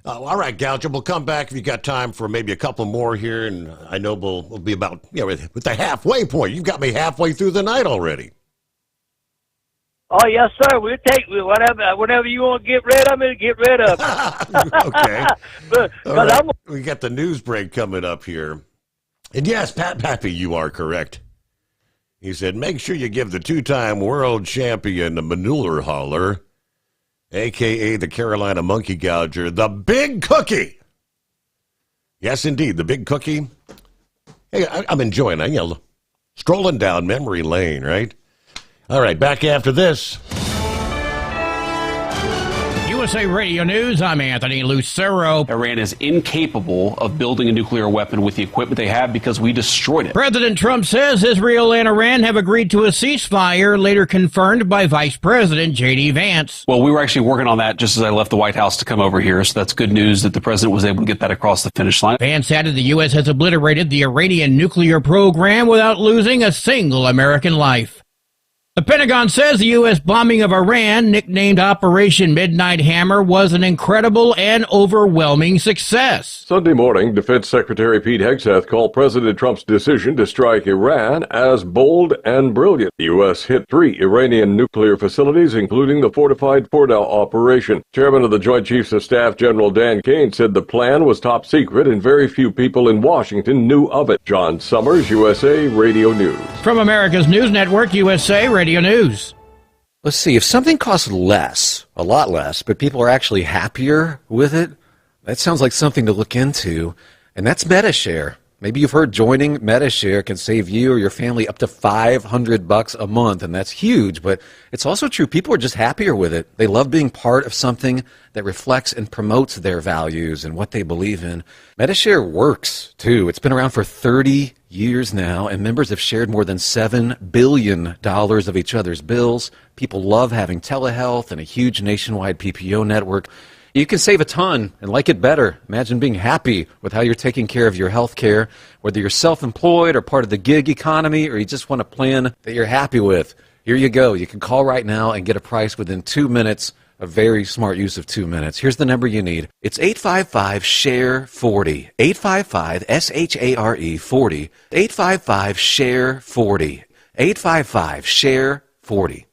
All right, Gouger, we'll come back if you got time for maybe a couple more here, and I know we'll be about, with the halfway point. You've got me halfway through the night already. Oh, yes, sir. We'll take whatever you want to get rid of it, get rid of it. Okay. but right. We got the news break coming up here. And yes, Pat Pappy, you are correct. He said, make sure you give the two-time world champion, the manure hauler, a.k.a. the Carolina monkey gouger, the Big Cookie. Yes, indeed, the Big Cookie. Hey, I'm enjoying it. Strolling down memory lane, right? All right, back after this. USA Radio News, I'm Anthony Lucero. Iran is incapable of building a nuclear weapon with the equipment they have because we destroyed it. President Trump says Israel and Iran have agreed to a ceasefire, later confirmed by Vice President J.D. Vance. Well, we were actually working on that just as I left the White House to come over here, so that's good news that the president was able to get that across the finish line. Vance added the U.S. has obliterated the Iranian nuclear program without losing a single American life. The Pentagon says the U.S. bombing of Iran, nicknamed Operation Midnight Hammer, was an incredible and overwhelming success. Sunday morning, Defense Secretary Pete Hegseth called President Trump's decision to strike Iran as bold and brilliant. The U.S. hit 3 Iranian nuclear facilities, including the fortified Fordow operation. Chairman of the Joint Chiefs of Staff, General Dan Kane, said the plan was top secret and very few people in Washington knew of it. John Sommers, USA Radio News. From America's News Network, USA Radio News. Let's see, if something costs less, a lot less, but people are actually happier with it, that sounds like something to look into, and that's MetaShare. Maybe you've heard joining MetaShare can save you or your family up to $500 a month, and that's huge, but it's also true. People are just happier with it. They love being part of something that reflects and promotes their values and what they believe in. MetaShare works, too. It's been around for 30 years now, and members have shared more than $7 billion of each other's bills. People love having telehealth and a huge nationwide PPO network. You can save a ton and like it better. Imagine being happy with how you're taking care of your health care, whether you're self-employed or part of the gig economy, or you just want a plan that you're happy with. Here you go. You can call right now and get a price within 2 minutes. A very smart use of 2 minutes. Here's the number you need. It's 855-SHARE-40. 855-SHARE 40. 855-SHARE-40. 855-SHARE-40.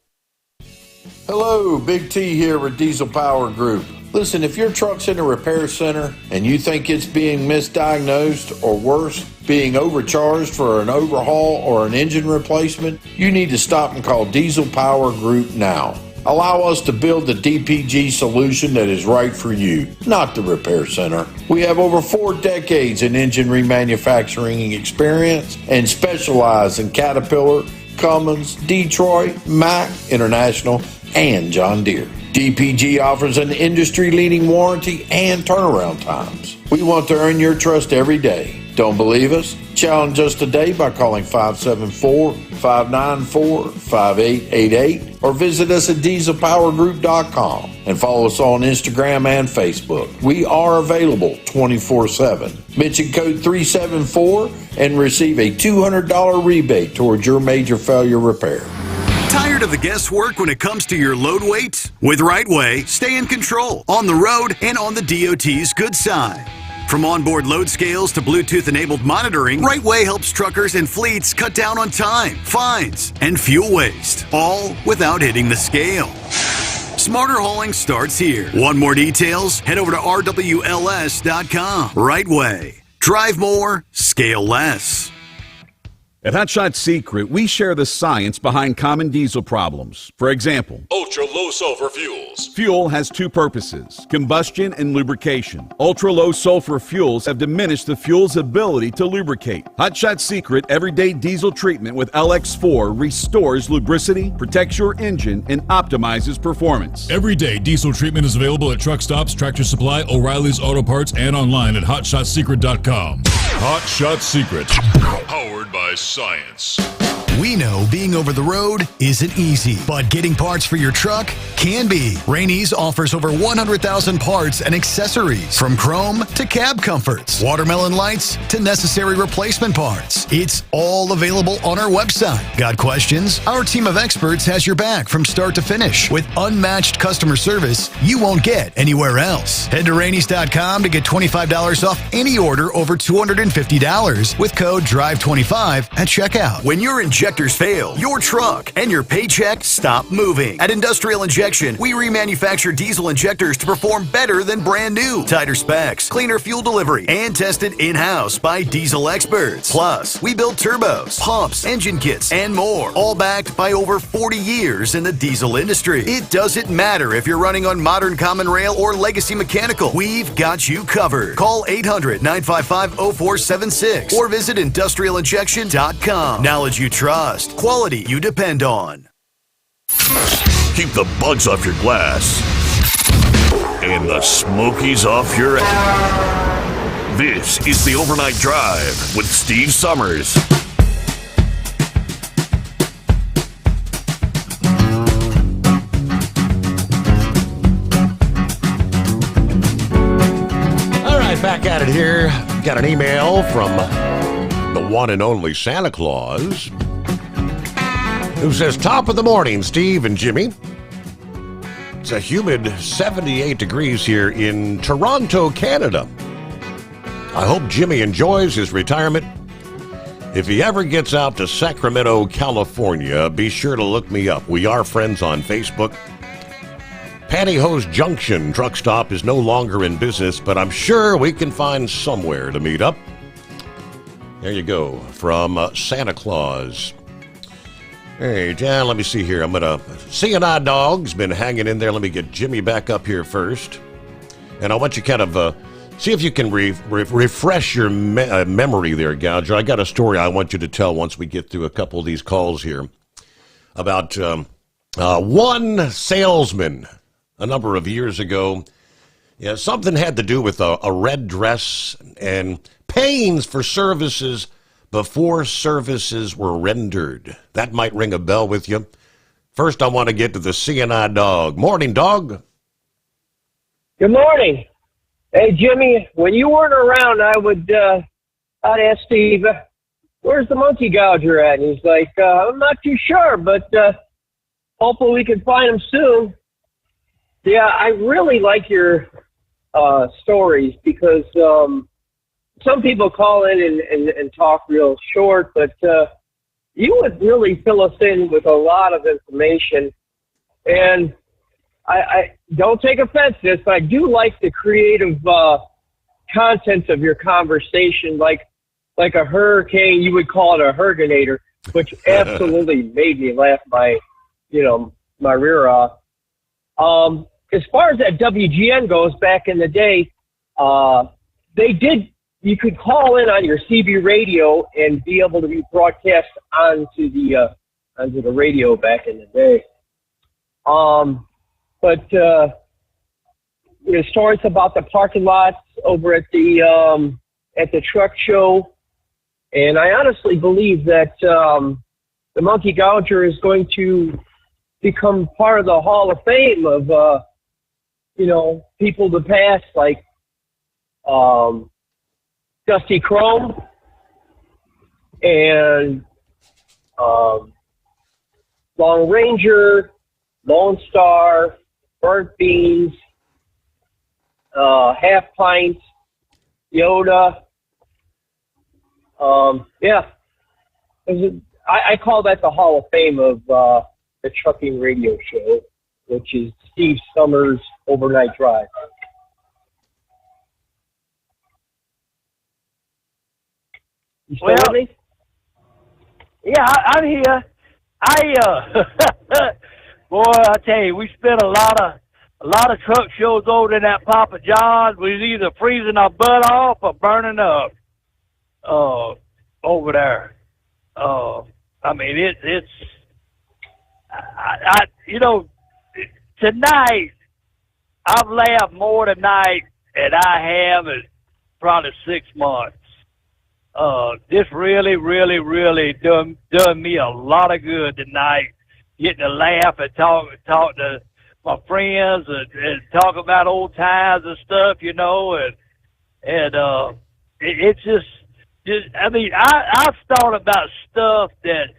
Hello, Big T here with Diesel Power Group. Listen, if your truck's in a repair center and you think it's being misdiagnosed or worse, being overcharged for an overhaul or an engine replacement, you need to stop and call Diesel Power Group now. Allow us to build the DPG solution that is right for you, not the repair center. We have over 4 decades in engine remanufacturing experience and specialize in Caterpillar, Cummins, Detroit, Mack, International, and John Deere. DPG offers an industry-leading warranty and turnaround times. We want to earn your trust every day. Don't believe us? Challenge us today by calling 574-594-5888 or visit us at dieselpowergroup.com and follow us on Instagram and Facebook. We are available 24/7. Mention code 374 and receive a $200 rebate towards your major failure repair. Tired of the guesswork when it comes to your load weight? With Rightway, stay in control on the road and on the DOT's good side. From onboard load scales to Bluetooth-enabled monitoring, Rightway helps truckers and fleets cut down on time, fines, and fuel waste, all without hitting the scale. Smarter hauling starts here. Want more details? Head over to rwls.com. Rightway. Drive more, scale less. At Hot Shot Secret, we share the science behind common diesel problems. For example, ultra-low sulfur fuels. Fuel has 2 purposes, combustion and lubrication. Ultra-low sulfur fuels have diminished the fuel's ability to lubricate. Hot Shot Secret Everyday Diesel Treatment with LX4 restores lubricity, protects your engine, and optimizes performance. Everyday Diesel Treatment is available at truck stops, Tractor Supply, O'Reilly's Auto Parts, and online at hotshotsecret.com. Hot Shot Secret, powered by science. We know being over the road isn't easy, but getting parts for your truck can be. Rainey's offers over 100,000 parts and accessories, from chrome to cab comforts, watermelon lights to necessary replacement parts. It's all available on our website. Got questions? Our team of experts has your back from start to finish with unmatched customer service you won't get anywhere else. Head to Rainey's.com to get $25 off any order over $250 with code DRIVE25 at checkout. When your injectors fail, your truck and your paycheck stop moving. At Industrial Injection, we remanufacture diesel injectors to perform better than brand new. Tighter specs, cleaner fuel delivery, and tested in-house by diesel experts. Plus, we build turbos, pumps, engine kits, and more, all backed by over 40 years in the diesel industry. It doesn't matter if you're running on modern common rail or legacy mechanical. We've got you covered. Call 800-955-0476 or visit industrialinjection.com. Knowledge you trust, quality you depend on. Keep the bugs off your glass and the smokies off your ass. This is the Overnight Drive with Steve Sommers. All right, back at it here. Got an email from the one and only Santa Claus, who says, top of the morning, Steve and Jimmy. It's a humid 78 degrees here in Toronto, Canada. I hope Jimmy enjoys his retirement. If he ever gets out to Sacramento, California, be sure to look me up. We are friends on Facebook. Pantyhose Junction truck stop is no longer in business, but I'm sure we can find somewhere to meet up. There you go, from Santa Claus. Hey, Jan, let me see here. I'm going to... C&I Dog's been hanging in there. Let me get Jimmy back up here first. And I want you kind of... see if you can refresh your memory there, Gouger. I got a story I want you to tell once we get through a couple of these calls here about one salesman a number of years ago. Yeah, something had to do with a red dress and paying for services before services were rendered. That might ring a bell with you. First, I want to get to the C&I Dog. Morning, Dog. Good morning. Hey, Jimmy, when you weren't around, I'd ask Steve, where's the monkey gouger at? And he's like, I'm not too sure, but hopefully we can find him soon. Yeah, I really like your stories because some people call in and talk real short, but you would really fill us in with a lot of information. And I don't take offense to this, but I do like the creative contents of your conversation, like a hurricane. You would call it a hurricanator, which absolutely made me laugh my rear off. As far as that WGN goes, back in the day, you could call in on your CB radio and be able to be broadcast onto the radio back in the day. But stories about the parking lots over at the truck show, and I honestly believe that the Monkey Gouger is going to become part of the Hall of Fame of people of the past, like Dusty Chrome and Long Ranger, Lone Star, Burnt Beans, Half Pint, Yoda. I call that the Hall of Fame of the trucking radio show, which is Steve Sommers' Overnight Drive. You still with me? Yeah, I'm here. Boy, I tell you, we spent a lot of truck shows over in that Papa John's. We was either freezing our butt off or burning up over there. I mean, it's tonight I've laughed more tonight than I have in probably 6 months. This really, really, really done me a lot of good tonight. Getting to laugh and talk to my friends and talk about old times and stuff, and it's just I mean, I've thought about stuff that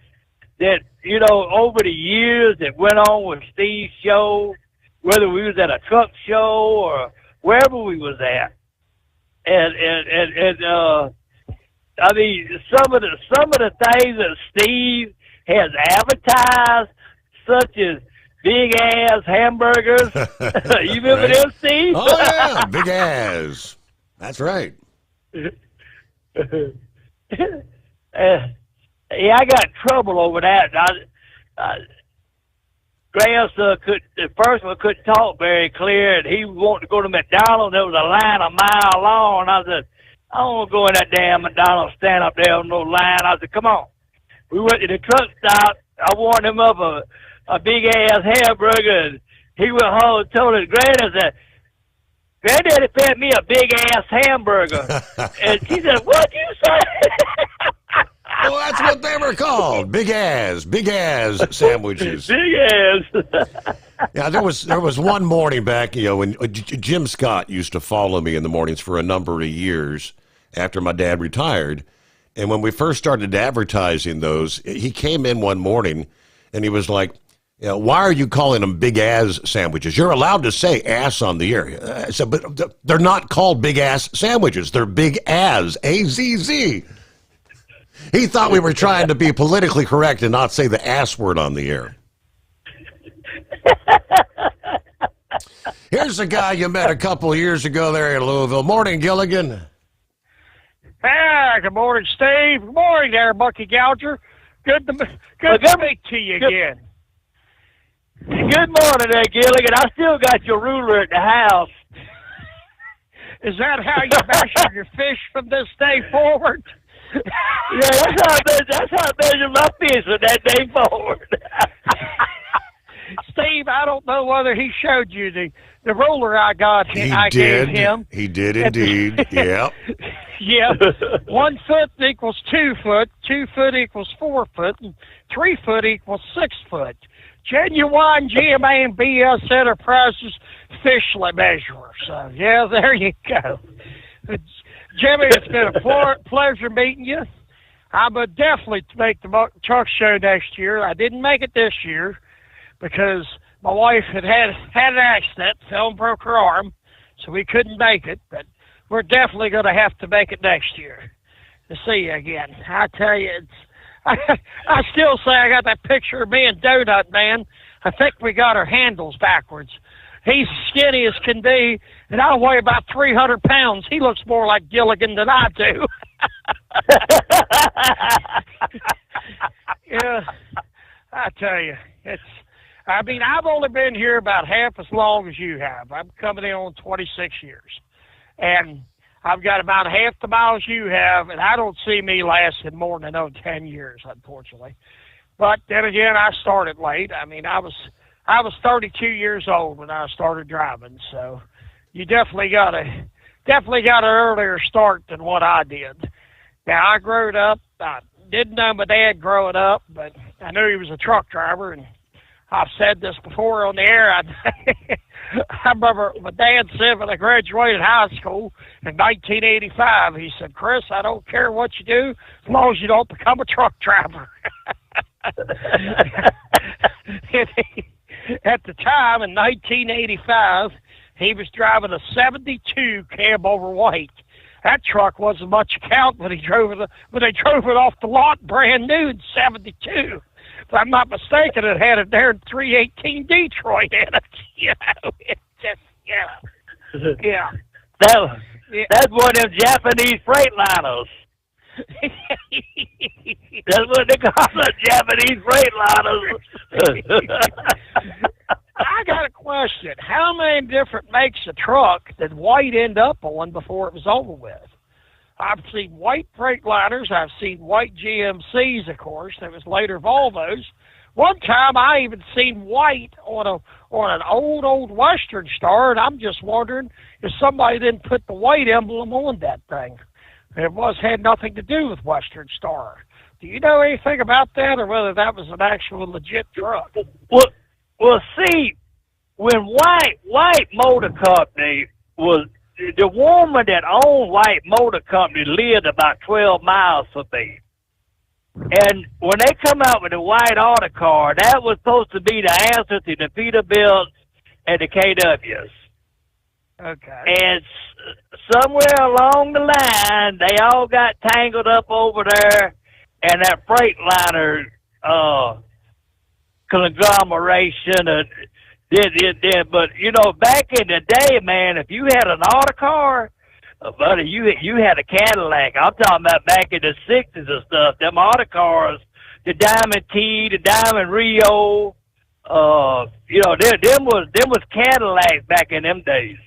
over the years that went on with Steve's show, whether we was at a truck show or wherever we was at, and I mean, some of the things that Steve has advertised, such as big ass hamburgers. You remember Right. them, Steve? Oh, yeah, big ass. That's right. Yeah, I got in trouble over that. Grandson couldn't talk very clear, and he wanted to go to McDonald's. There was a line a mile long, and I said, I don't want to go in that damn McDonald's, stand up there on no line. I said, come on. We went to the truck stop. I warned him up a big-ass hamburger, and he went home and told his granddad, said, Granddaddy fed me a big-ass hamburger. And she said, what'd you say? Well, that's what they were called. Big ass sandwiches. Big ass. Yeah, there was one morning back, when Jim Scott used to follow me in the mornings for a number of years after my dad retired. And when we first started advertising those, he came in one morning and he was like, why are you calling them big ass sandwiches? You're allowed to say ass on the air. I said, but they're not called big ass sandwiches. They're big as, A-Z-Z. He thought we were trying to be politically correct and not say the ass word on the air. Here's a guy you met a couple of years ago there in Louisville. Morning, Gilligan. Hey, good morning, Steve. Good morning there, Bucky Gouger. Good to speak to you again. Good morning there, Gilligan. I still got your ruler at the house. Is that how you measure your fish from this day forward? Yeah, that's how I measure my fish from that day forward. Steve, I don't know whether he showed you the ruler I got. I gave him. He did indeed. Yeah. Yeah. 1 foot equals 2 foot. 2 foot equals 4 foot. And 3 foot equals 6 foot. Genuine GMA and BS Enterprises fishlet measurer. So, yeah, there you go. Jimmy, it's been a pleasure meeting you. I would definitely make the truck show next year. I didn't make it this year because my wife had an accident, fell and broke her arm, so we couldn't make it. But we're definitely going to have to make it next year to see you again. I tell you, I still say I got that picture of me and Donut Man I think we got our handles backwards. He's skinny as can be, and I weigh about 300 pounds. He looks more like Gilligan than I do. Yeah, I tell you, I've only been here about half as long as you have. I'm coming in on 26 years. And I've got about half the miles you have, and I don't see me lasting more than 10 years, unfortunately. But then again, I started late. I was 32 years old when I started driving, so you definitely got an earlier start than what I did. Now, I grew up. I didn't know my dad growing up, but I knew he was a truck driver, and I've said this before on the air. I remember my dad said when I graduated high school in 1985, he said, "Chris, I don't care what you do as long as you don't become a truck driver." At the time, in 1985, he was driving a 72 cab over white. That truck wasn't much account when they drove it off the lot brand new in 72. If I'm not mistaken, it had a darn 318 Detroit in it. It's just, yeah. That's one of them Japanese Freightliners. That's what they call them, Japanese Freightliners. I got a question. How many different makes of truck did White end up on before it was over with? I've seen white Freightliners. I've seen white GMCs, of course. There was later Volvos. One time I even seen White on an old Western Star, and I'm just wondering if somebody didn't put the White emblem on that thing. It had nothing to do with Western Star. Do you know anything about that, or whether that was an actual legit truck? Well, see, when White Motor Company was, the woman that owned White Motor Company lived about 12 miles from me. And when they come out with the white auto car, that was supposed to be the answer to the Peterbilt and the KWs. Okay. And somewhere along the line, they all got tangled up over there, and that Freightliner conglomeration did. But, back in the day, man, if you had an auto car, buddy, you had a Cadillac. I'm talking about back in the 60s and stuff. Them auto cars, the Diamond T, the Diamond Rio, them was Cadillacs back in them days.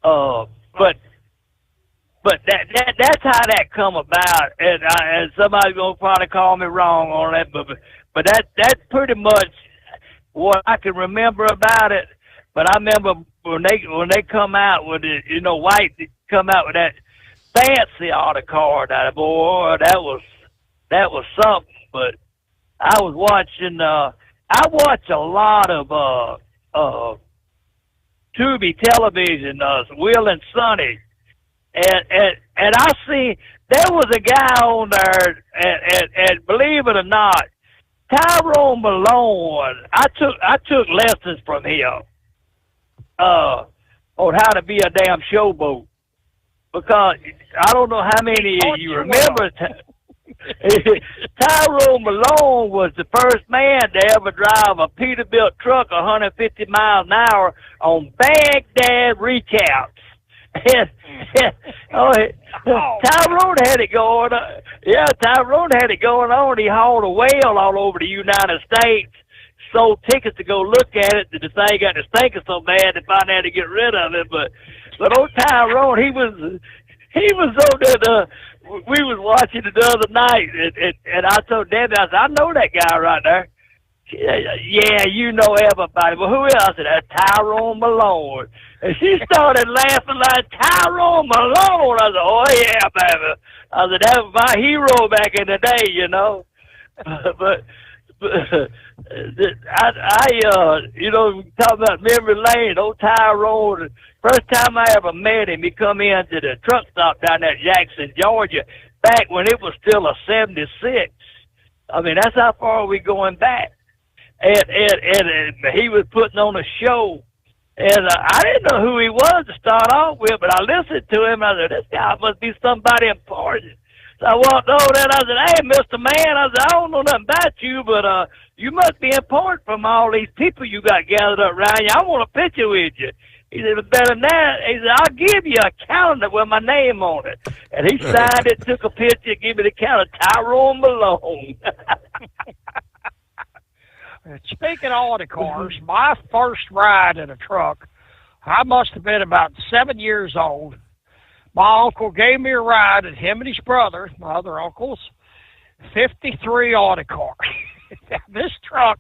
But that's how that come about, and somebody's gonna probably call me wrong on that, but that's pretty much what I can remember about it. But I remember when they come out with it, White come out with that fancy auto car. That boy, that was something. But I was watching. I watch a lot of Tubi television, Will and Sonny, and I see there was a guy on there, and believe it or not, Tyrone Malone. I took lessons from him on how to be a damn showboat, because I don't know how many of you remember. Tyrone Malone was the first man to ever drive a Peterbilt truck 150 miles an hour on Baghdad recaps. Tyrone had it going on. Yeah, Tyrone had it going on. He hauled a whale all over the United States, sold tickets to go look at it. The thing got to stinking so bad they finally had to get rid of it. But old Tyrone, he was on there. We was watching it the other night, and I told Debbie, I said, I know that guy right there. Yeah, you know everybody. But who else? I said, that's Tyrone Malone. And she started laughing like, Tyrone Malone. I said, oh, yeah, baby. I said, that was my hero back in the day, But talking about memory lane, old Tyrone. First time I ever met him, he come into the truck stop down there at Jackson, Georgia, back when it was still a 76. I mean, that's how far we going back. And he was putting on a show. And I didn't know who he was to start off with, but I listened to him. And I said, this guy must be somebody important. So I walked over there and I said, "Hey, Mr. Man," I said, "I don't know nothing about you, but you must be important from all these people you got gathered up around you. I want a picture with you." He said, "But better than that," he said, "I'll give you a calendar with my name on it." And he signed it, took a picture, gave me the calendar, Tyrone Malone. Speaking of auto cars, my first ride in a truck, I must have been about 7 years old. My uncle gave me a ride, and him and his brother, my other uncles, 53 auto car. This truck,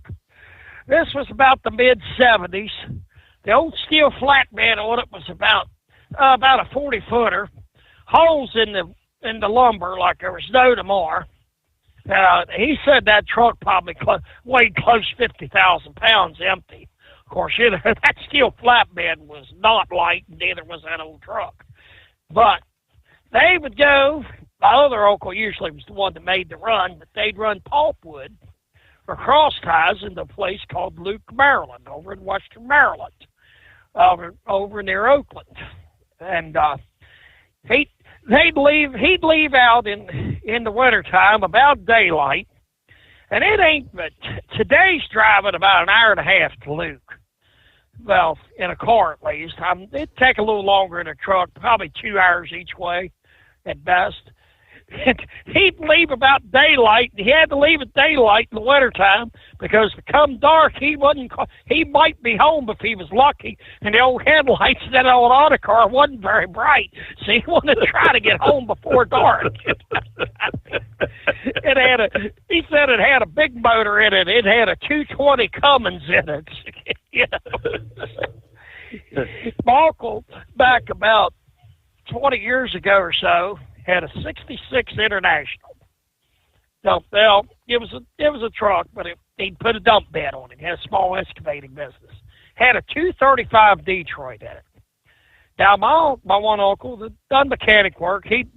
this was about the mid-'70s. The old steel flatbed on it was about a 40-footer, holes in the lumber like there was no tomorrow. He said that truck probably weighed close to 50,000 pounds empty. Of course, that steel flatbed was not light, and neither was that old truck. But they would go, my other uncle usually was the one that made the run, but they'd run pulpwood or cross ties into a place called Luke, Maryland, over in western Maryland, over near Oakland. And he'd leave out in the wintertime about daylight, and it ain't but today's driving about an hour and a half to Luke. Well, in a car at least. It'd take a little longer in a truck, probably 2 hours each way at best. He'd leave about daylight, and he had to leave at daylight in the wintertime because come dark, he might be home if he was lucky, and the old headlights of that old auto car wasn't very bright, so he wanted to try to get home before dark. He said it had a big motor in it. It had a 220 Cummins in it. My uncle, back about 20 years ago or so, had a 66 International. So, well, it was a truck, but he'd put a dump bed on it. He had a small excavating business. Had a 235 Detroit in it. Now, my one uncle that done mechanic work, he'd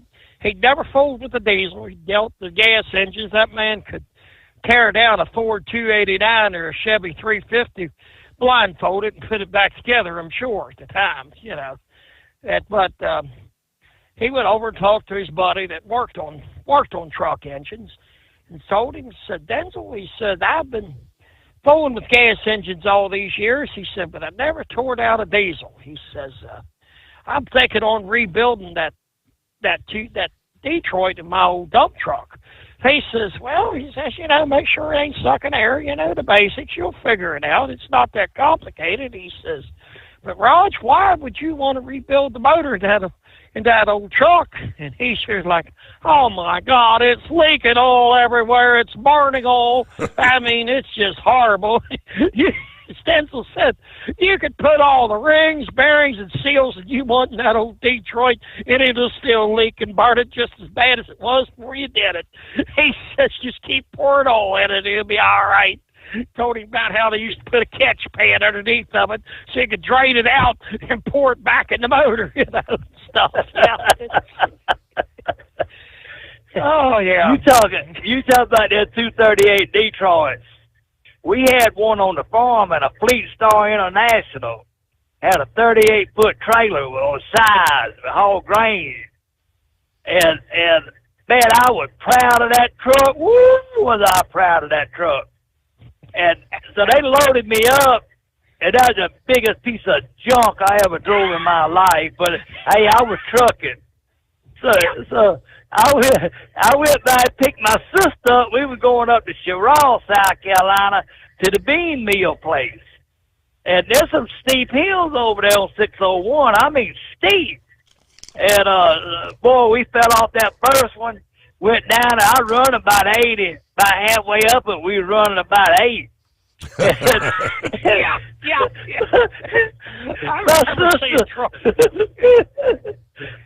never fooled with the diesel. He dealt the gas engines. That man could tear down a Ford 289 or a Chevy 350 blindfolded and put it back together, I'm sure, at the time, But he went over and talked to his buddy that worked on truck engines and told him, said, "Denzel," he said, "I've been fooling with gas engines all these years," he said, "but I never tore down a diesel." He says, "I'm thinking on rebuilding that Detroit in my old dump truck." He says, "Well," he says, "make sure it ain't sucking air, the basics, you'll figure it out. It's not that complicated." He says, "But Raj, why would you want to rebuild the motor in that old truck?" And he says, like, "Oh my God, it's leaking oil everywhere. It's burning oil. I mean, it's just horrible." Stencil said, "You could put all the rings, bearings, and seals that you want in that old Detroit, and it'll still leak and burn it just as bad as it was before you did it." He says, "Just keep pouring oil in it. It'll be all right." Told him about how they used to put a catch pan underneath of it so you could drain it out and pour it back in the motor, stuff. Oh, yeah. You talking about that 238 Detroit. We had one on the farm at a Fleet Star International. Had a 38-foot trailer with size, haul grain. And man, I was proud of that truck. Woo, was I proud of that truck. And so they loaded me up, and that was the biggest piece of junk I ever drove in my life. But hey, I was trucking. So I went by and picked my sister up. We were going up to Sherrall, South Carolina, to the bean meal place. And there's some steep hills over there on 601. I mean, steep. And boy, we fell off that first one. Went down, and I run about 80. About halfway up it, we were running about 8. Yeah.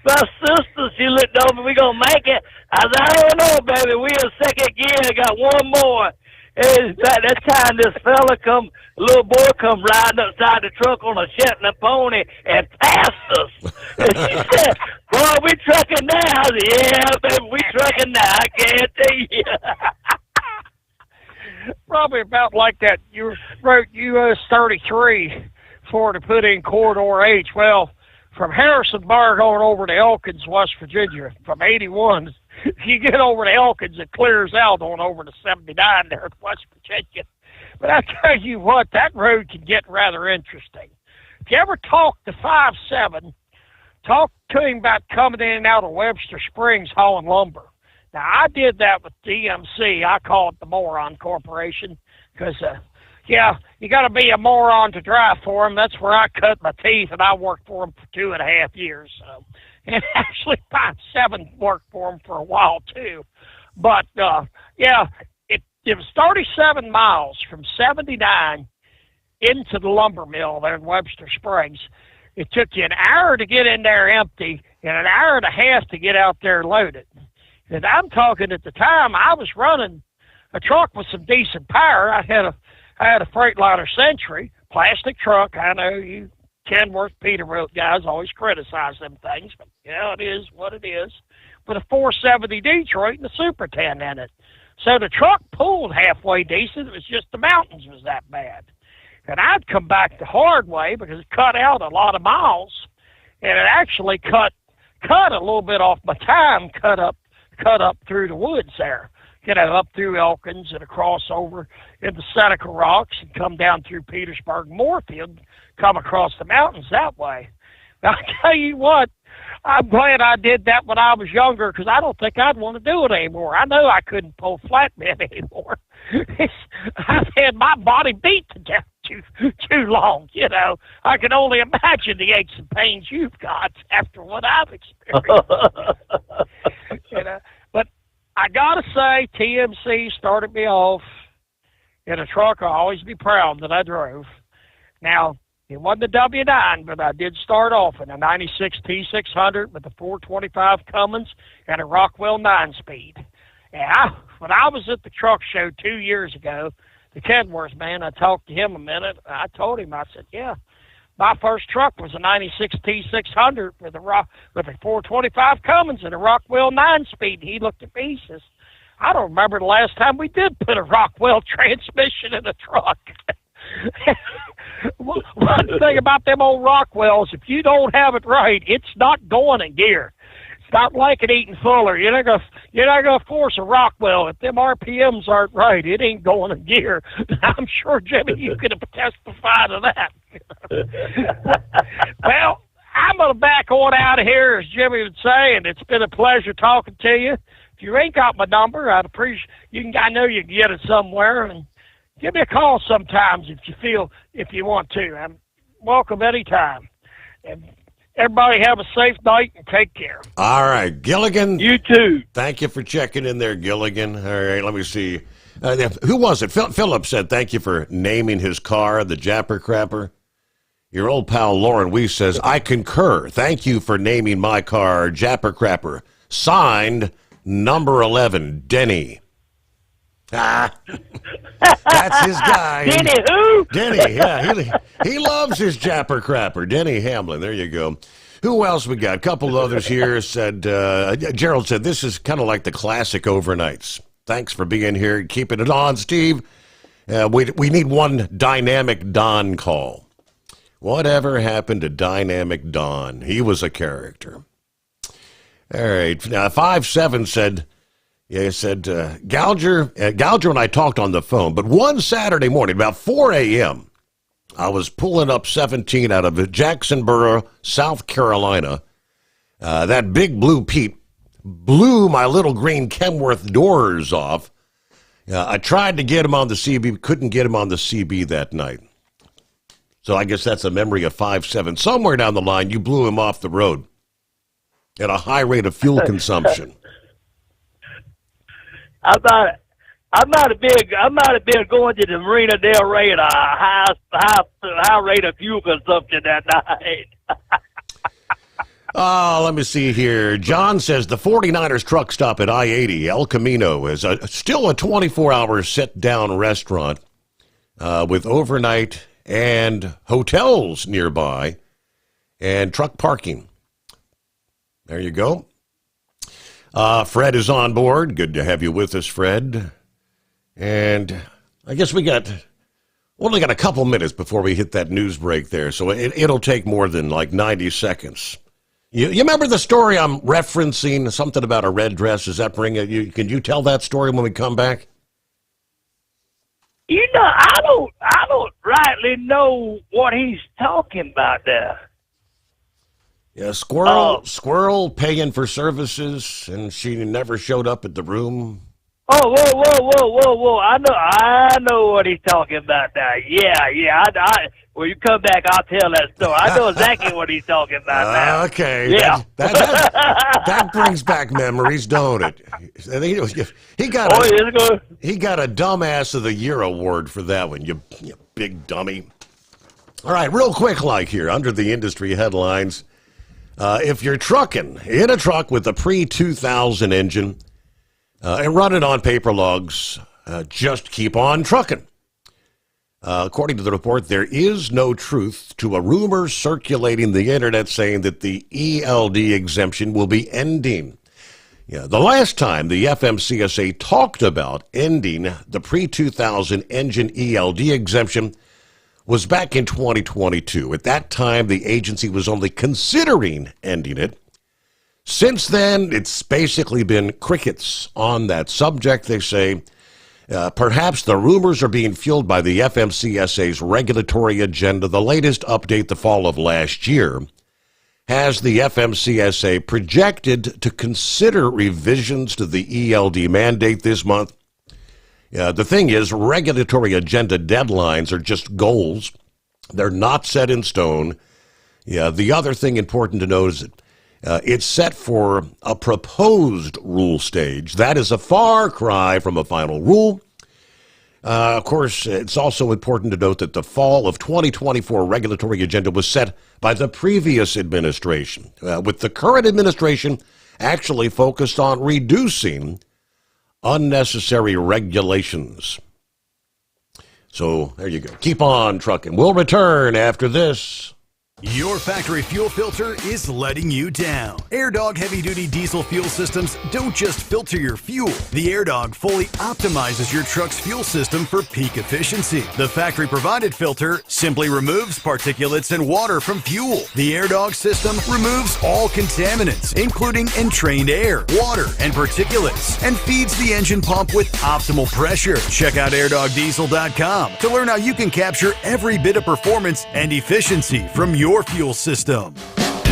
My sister, she looked over, "We gonna make it?" I said, "I don't know, baby. We in second gear. I got one more." And by that time, this little boy come riding upside the truck on a Shetland pony and passed us. And she said, "Boy, we trucking now." I said, "Yeah, baby, we trucking now. I guarantee you." Probably about like that. You wrote US 33 for to put in Corridor H. Well, from Harrisonburg on over to Elkins, West Virginia, from 81 if you get over to Elkins, it clears out on over to 79 there in West Virginia. But I tell you what, that road can get rather interesting. If you ever talk to 5-7, talk to him about coming in and out of Webster Springs hauling lumber. Now, I did that with DMC. I call it the Moron Corporation because, yeah, you got to be a moron to drive for them. That's where I cut my teeth, and I worked for them for 2.5 years. So. And actually, 5-7 worked for them for a while, too. But, yeah, it was 37 miles from 79 into the lumber mill there in Webster Springs. It took you an hour to get in there empty and an hour and a half to get out there loaded. And I'm talking at the time, I was running a truck with some decent power. I had a Freightliner Century, plastic truck. I know you Kenworth, Peterbilt guys always criticize them things, but yeah, it is what it is. With a 470 Detroit and a Super 10 in it. So the truck pulled halfway decent. It was just the mountains was that bad. And I'd come back the hard way because it cut out a lot of miles, and it actually cut a little bit off my time, cut up through the woods there, up through Elkins and across over into Seneca Rocks and come down through Petersburg, Moorfield, come across the mountains that way. Now, I tell you what, I'm glad I did that when I was younger because I don't think I'd want to do it anymore. I know I couldn't pull flatbed anymore. I've had my body beat to death too long, I can only imagine the aches and pains you've got after what I've experienced. But I gotta say, TMC started me off in a truck I'll always be proud that I drove. Now, it wasn't a W9, but I did start off in a 96 T600 with a 425 Cummins and a Rockwell 9-speed. And when I was at the truck show 2 years ago, the Kenworth man, I talked to him a minute. I told him, I said, yeah, my first truck was a 96 T600 with a 425 Cummins and a Rockwell 9-speed. He looked at me, he says, I don't remember the last time we did put a Rockwell transmission in a truck. One thing about them old Rockwells, if you don't have it right, it's not going in gear. It's not like an Eaton Fuller. You're not gonna force a Rockwell. If them RPMs aren't right, it ain't going in gear. I'm sure, Jimmy, you could have testified to that. Well, I'm gonna back on out of here, as Jimmy would say, and it's been a pleasure talking to you. If you ain't got my number, I'd appreciate I know you can get it somewhere, and give me a call sometimes if you want to. I'm welcome anytime. And everybody have a safe night and take care. All right, Gilligan. You too. Thank you for checking in there, Gilligan. All right, let me see. Who was it? Philip said thank you for naming his car the Japper Crapper. Your old pal Lauren Weiss says, I concur. Thank you for naming my car Japper Crapper. Signed, number 11, Denny. That's his guy. Denny who? Denny, yeah. He loves his Japper Crapper. Denny Hamlin, there you go. Who else we got? A couple of others here said, Gerald said, this is kind of like the classic overnights. Thanks for being here. Keeping it on, Steve. We need one Dynamic Don call. Whatever happened to Dynamic Don? He was a character. All right. Now, 5-7 said, he said, Gouger and I talked on the phone, but one Saturday morning, about 4 a.m., I was pulling up 17 out of Jacksonboro, South Carolina. That big blue Pete blew my little green Kenworth doors off. I tried to get him on the CB, couldn't get him on the CB that night. So I guess that's a memory of 5-7. Somewhere down the line, you blew him off the road at a high rate of fuel consumption. I'm not a big going to the Marina Del Rey at a high rate of fuel consumption that night. Let me see here. John says the 49ers truck stop at I-80, El Camino, is still a 24-hour sit-down restaurant with overnight and hotels nearby and truck parking. There you go. Fred is on board. Good to have you with us, Fred. And I guess we only got a couple minutes before we hit that news break there, so it'll take more than like 90 seconds. You remember the story I'm referencing, something about a red dress? Does that bring it? Can you tell that story when we come back? You know, I don't rightly know what he's talking about there. Yeah, squirrel paying for services, and she never showed up at the room. Oh, whoa! I know what he's talking about now. Yeah. When you come back, I'll tell that story. I know exactly what he's talking about now. Okay. Yeah. That brings back memories, don't it? He got a Dumbass of the Year award for that one, you big dummy. All right, real quick like here, under the industry headlines. If you're trucking in a truck with a pre-2000 engine and running on paper logs, just keep on trucking. According to the report, there is no truth to a rumor circulating the internet saying that the ELD exemption will be ending. Yeah, the last time the FMCSA talked about ending the pre-2000 engine ELD exemption was back in 2022. At that time, the agency was only considering ending it. Since then, it's basically been crickets on that subject, they say. Perhaps the rumors are being fueled by the FMCSA's regulatory agenda. The latest update, the fall of last year, has the FMCSA projected to consider revisions to the ELD mandate this month. The thing is, regulatory agenda deadlines are just goals. They're not set in stone. The other thing important to note is that it's set for a proposed rule stage. That is a far cry from a final rule. Of course, it's also important to note that the fall of 2024 regulatory agenda was set by the previous administration, with the current administration actually focused on reducing unnecessary regulations. So there you go. Keep on trucking. We'll return after this. Your factory fuel filter is letting you down. AirDog heavy-duty diesel fuel systems don't just filter your fuel. The AirDog fully optimizes your truck's fuel system for peak efficiency. The factory-provided filter simply removes particulates and water from fuel. The AirDog system removes all contaminants, including entrained air, water, and particulates, and feeds the engine pump with optimal pressure. Check out airdogdiesel.com to learn how you can capture every bit of performance and efficiency from your fuel system.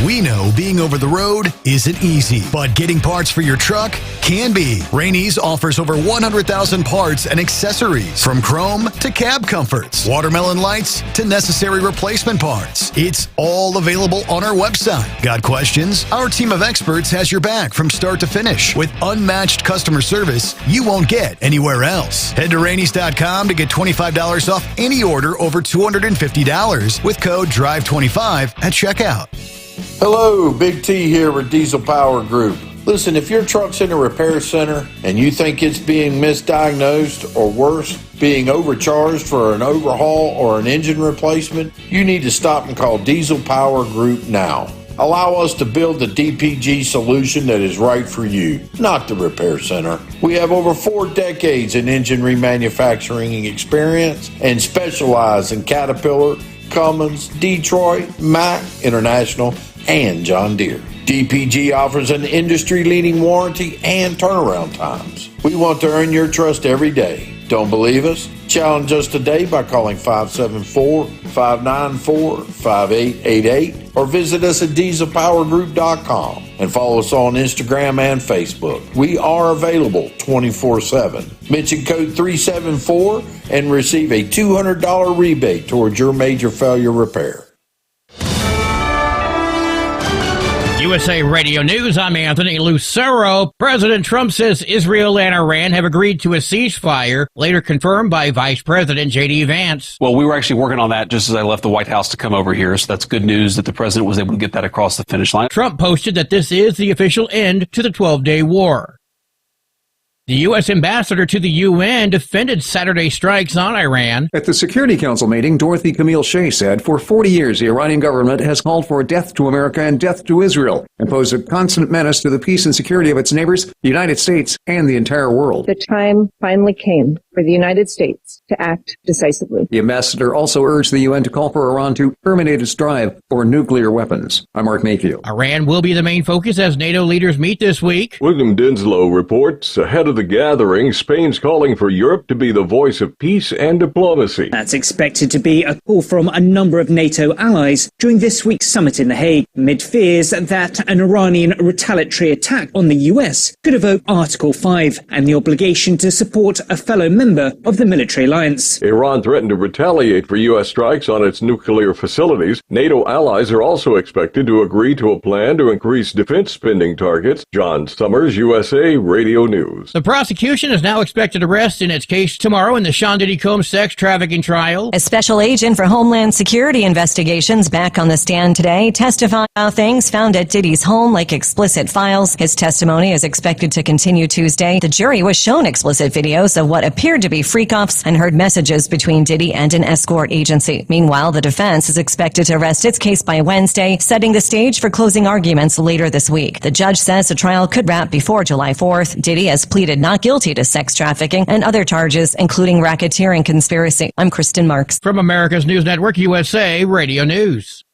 We know being over the road isn't easy, but getting parts for your truck can be. Rainey's offers over 100,000 parts and accessories, from chrome to cab comforts, watermelon lights to necessary replacement parts. It's all available on our website. Got questions? Our team of experts has your back from start to finish with unmatched customer service you won't get anywhere else. Head to Rainey's.com to get $25 off any order over $250 with code DRIVE25 at checkout. Hello, Big T here with Diesel Power Group. Listen, if your truck's in a repair center and you think it's being misdiagnosed or worse, being overcharged for an overhaul or an engine replacement, you need to stop and call Diesel Power Group now. Allow us to build the DPG solution that is right for you, not the repair center. We have over 4 decades in engine remanufacturing experience and specialize in Caterpillar, Cummins, Detroit, Mack, International, and John Deere. DPG offers an industry-leading warranty and turnaround times. We want to earn your trust every day. Don't believe us? Challenge us today by calling 574-594-5888 or visit us at dieselpowergroup.com and follow us on Instagram and Facebook. We are available 24/7. Mention code 374 and receive a $200 rebate towards your major failure repair. USA Radio News, I'm Anthony Lucero. President Trump says Israel and Iran have agreed to a ceasefire, later confirmed by Vice President J.D. Vance. Well, we were actually working on that just as I left the White House to come over here, so that's good news that the president was able to get that across the finish line. Trump posted that this is the official end to the 12-day war. The U.S. ambassador to the UN defended Saturday's strikes on Iran. At the Security Council meeting, Dorothy Camille Shea said for 40 years the Iranian government has called for death to America and death to Israel and posed a constant menace to the peace and security of its neighbors, the United States, and the entire world. The time finally came for the United States to act decisively. The ambassador also urged the UN to call for Iran to terminate its drive for nuclear weapons. I'm Mark Mayfield. Iran will be the main focus as NATO leaders meet this week. William Dinslow reports ahead of the gathering, Spain's calling for Europe to be the voice of peace and diplomacy. That's expected to be a call from a number of NATO allies during this week's summit in The Hague, amid fears that an Iranian retaliatory attack on the US could evoke Article 5 and the obligation to support a fellow member of the military alliance. Iran threatened to retaliate for U.S. strikes on its nuclear facilities. NATO allies are also expected to agree to a plan to increase defense spending targets. John Sommers, USA Radio News. The prosecution is now expected to rest in its case tomorrow in the Sean Diddy Combs sex trafficking trial. A special agent for Homeland Security investigations back on the stand today testifying about things found at Diddy's home like explicit files. His testimony is expected to continue Tuesday. The jury was shown explicit videos of what appeared to be freak-offs and heard messages between Diddy and an escort agency. Meanwhile, the defense is expected to rest its case by Wednesday, setting the stage for closing arguments later this week. The judge says the trial could wrap before July 4th. Diddy has pleaded not guilty to sex trafficking and other charges, including racketeering conspiracy. I'm Kristen Marks. From America's News Network, USA Radio News.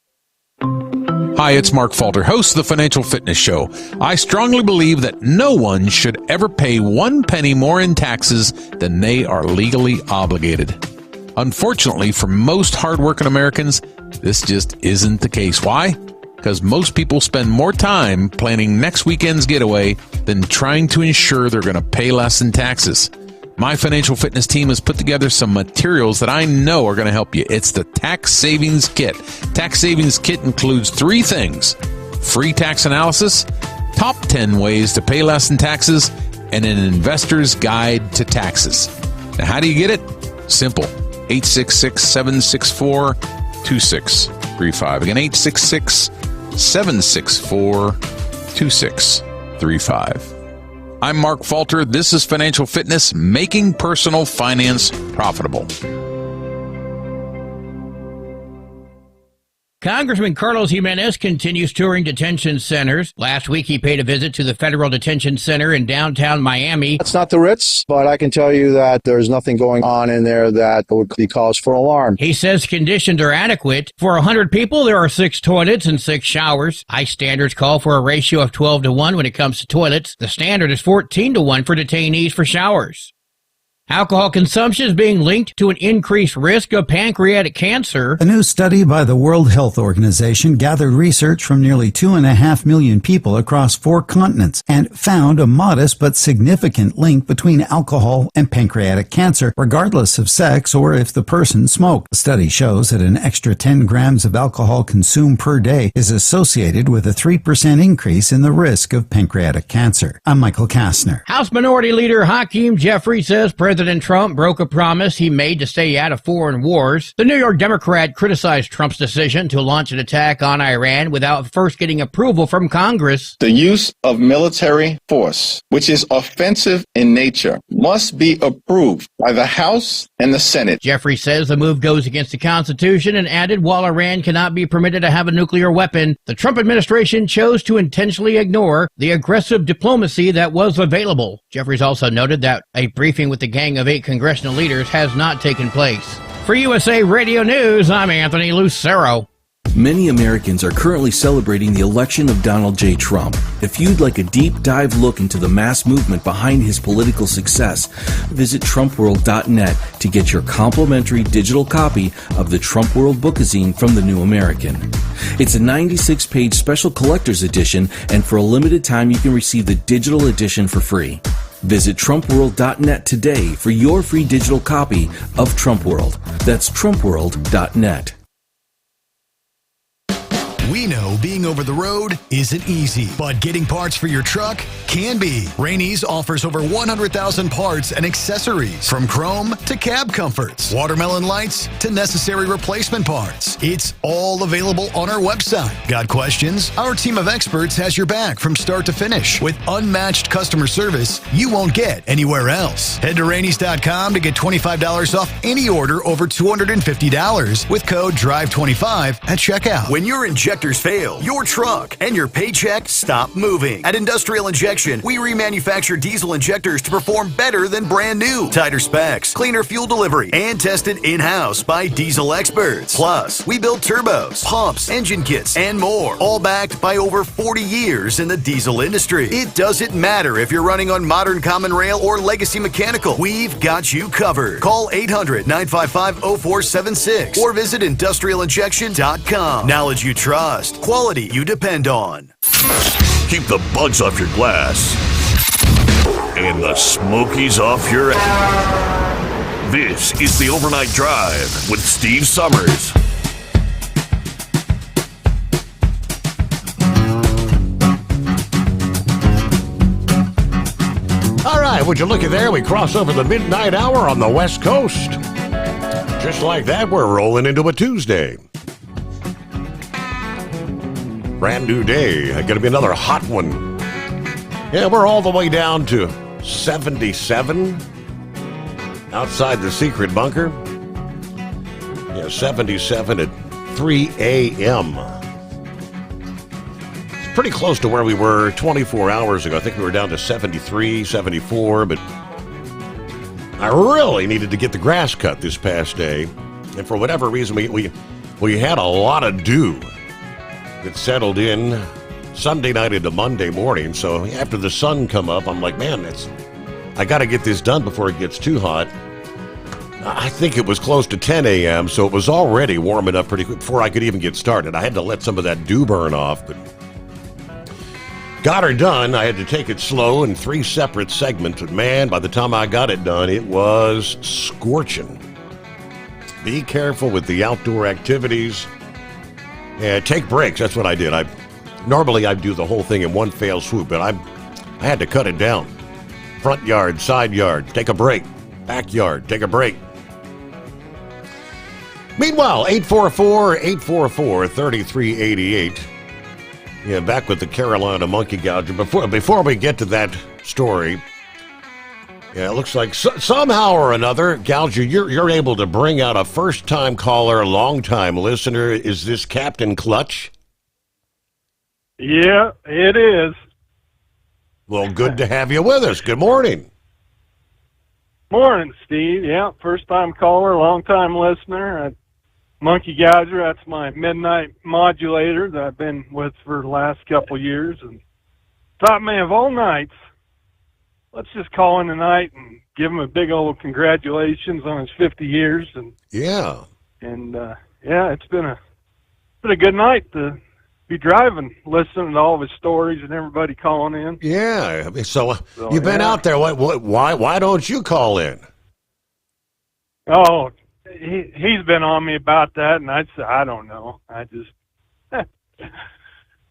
Hi, it's Mark Falter, host of the Financial Fitness Show. I strongly believe that no one should ever pay 1 penny more in taxes than they are legally obligated. Unfortunately, for most hardworking Americans, this just isn't the case. Why? Because most people spend more time planning next weekend's getaway than trying to ensure they're going to pay less in taxes. My financial fitness team has put together some materials that I know are going to help you. It's the Tax Savings Kit. Tax Savings Kit includes 3 things: free tax analysis, top 10 ways to pay less in taxes, and an investor's guide to taxes. Now, how do you get it? Simple. 866-764-2635. Again, 866-764-2635. I'm Mark Falter. This is Financial Fitness, making personal finance profitable. Congressman Carlos Jimenez continues touring detention centers. Last week, he paid a visit to the Federal Detention Center in downtown Miami. It's not the Ritz, but I can tell you that there's nothing going on in there that would be cause for alarm. He says conditions are adequate. For 100 people, there are 6 toilets and 6 showers. ICE standards call for a ratio of 12-1 when it comes to toilets. The standard is 14-1 for detainees for showers. Alcohol consumption is being linked to an increased risk of pancreatic cancer. A new study by the World Health Organization gathered research from nearly 2.5 million people across 4 continents and found a modest but significant link between alcohol and pancreatic cancer, regardless of sex or if the person smoked. The study shows that an extra 10 grams of alcohol consumed per day is associated with a 3% increase in the risk of pancreatic cancer. I'm Michael Kastner. House Minority Leader Hakeem Jeffrey says President Trump broke a promise he made to stay out of foreign wars. The New York Democrat criticized Trump's decision to launch an attack on Iran without first getting approval from Congress. The use of military force, which is offensive in nature, must be approved by the House and the Senate. Jeffrey says the move goes against the Constitution and added while Iran cannot be permitted to have a nuclear weapon, the Trump administration chose to intentionally ignore the aggressive diplomacy that was available. Jeffries also noted that a briefing with the Gang of 8 congressional leaders has not taken place. For USA Radio News, I'm Anthony Lucero. Many Americans are currently celebrating the election of Donald J. Trump. If you'd like a deep dive look into the mass movement behind his political success, visit TrumpWorld.net to get your complimentary digital copy of the Trump World Bookazine from The New American. It's a 96-page special collector's edition, and for a limited time you can receive the digital edition for free. Visit TrumpWorld.net today for your free digital copy of Trump World. That's TrumpWorld.net. We know being over the road isn't easy, but getting parts for your truck can be. Rainey's offers over 100,000 parts and accessories, from chrome to cab comforts, watermelon lights to necessary replacement parts. It's all available on our website. Got questions? Our team of experts has your back from start to finish with unmatched customer service you won't get anywhere else. Head to Rainey's.com to get $25 off any order over $250 with code DRIVE25 at checkout. When you're injecting injectors fail, your truck and your paycheck stop moving. At Industrial Injection, we remanufacture diesel injectors to perform better than brand new. Tighter specs, cleaner fuel delivery, and tested in-house by diesel experts. Plus, we build turbos, pumps, engine kits, and more, all backed by over 40 years in the diesel industry. It doesn't matter if you're running on modern common rail or legacy mechanical. We've got you covered. Call 800-955-0476 or visit industrialinjection.com. Knowledge you trust. Quality you depend on. Keep the bugs off your glass and the smokies off your ass. This is the Overnight Drive with Steve Sommers. All right, would you look at there? We cross over the midnight hour on the West Coast. Just like that, we're rolling into a Tuesday. Brand new day. Going to be another hot one. Yeah, we're all the way down to 77 outside the secret bunker. Yeah, 77 at 3 a.m. It's pretty close to where we were 24 hours ago. I think we were down to 73, 74, but I really needed to get the grass cut this past day. And for whatever reason, we had a lot of dew that settled in Sunday night into Monday morning. So after the sun come up, I'm like, man, I got to get this done before it gets too hot. I think it was close to 10 a.m., so it was already warming up pretty quick before I could even get started. I had to let some of that dew burn off, but got her done. I had to take it slow in 3 separate segments, but man, by the time I got it done, it was scorching. Be careful with the outdoor activities. Yeah, take breaks. That's what I did. Normally I do the whole thing in one fell swoop, but I had to cut it down. Front yard, side yard, take a break. Backyard, take a break. Meanwhile, 844-844-3388. Yeah, back with the Carolina monkey gouger. Before we get to that story, yeah, it looks like somehow or another, Gouger, you're able to bring out a first-time caller, long-time listener. Is this Captain Clutch? Yeah, it is. Well, good to have you with us. Good morning. Morning, Steve. Yeah, first-time caller, long-time listener. Monkey Gouger, that's my midnight modulator that I've been with for the last couple years. And thought, man, of all nights, let's just call in tonight and give him a big old congratulations on his 50 years. And yeah, it's been a good night to be driving, listening to all of his stories and everybody calling in. Yeah, so you've been out there. Why don't you call in? Oh, he's been on me about that, and I'd say, I don't know. I just,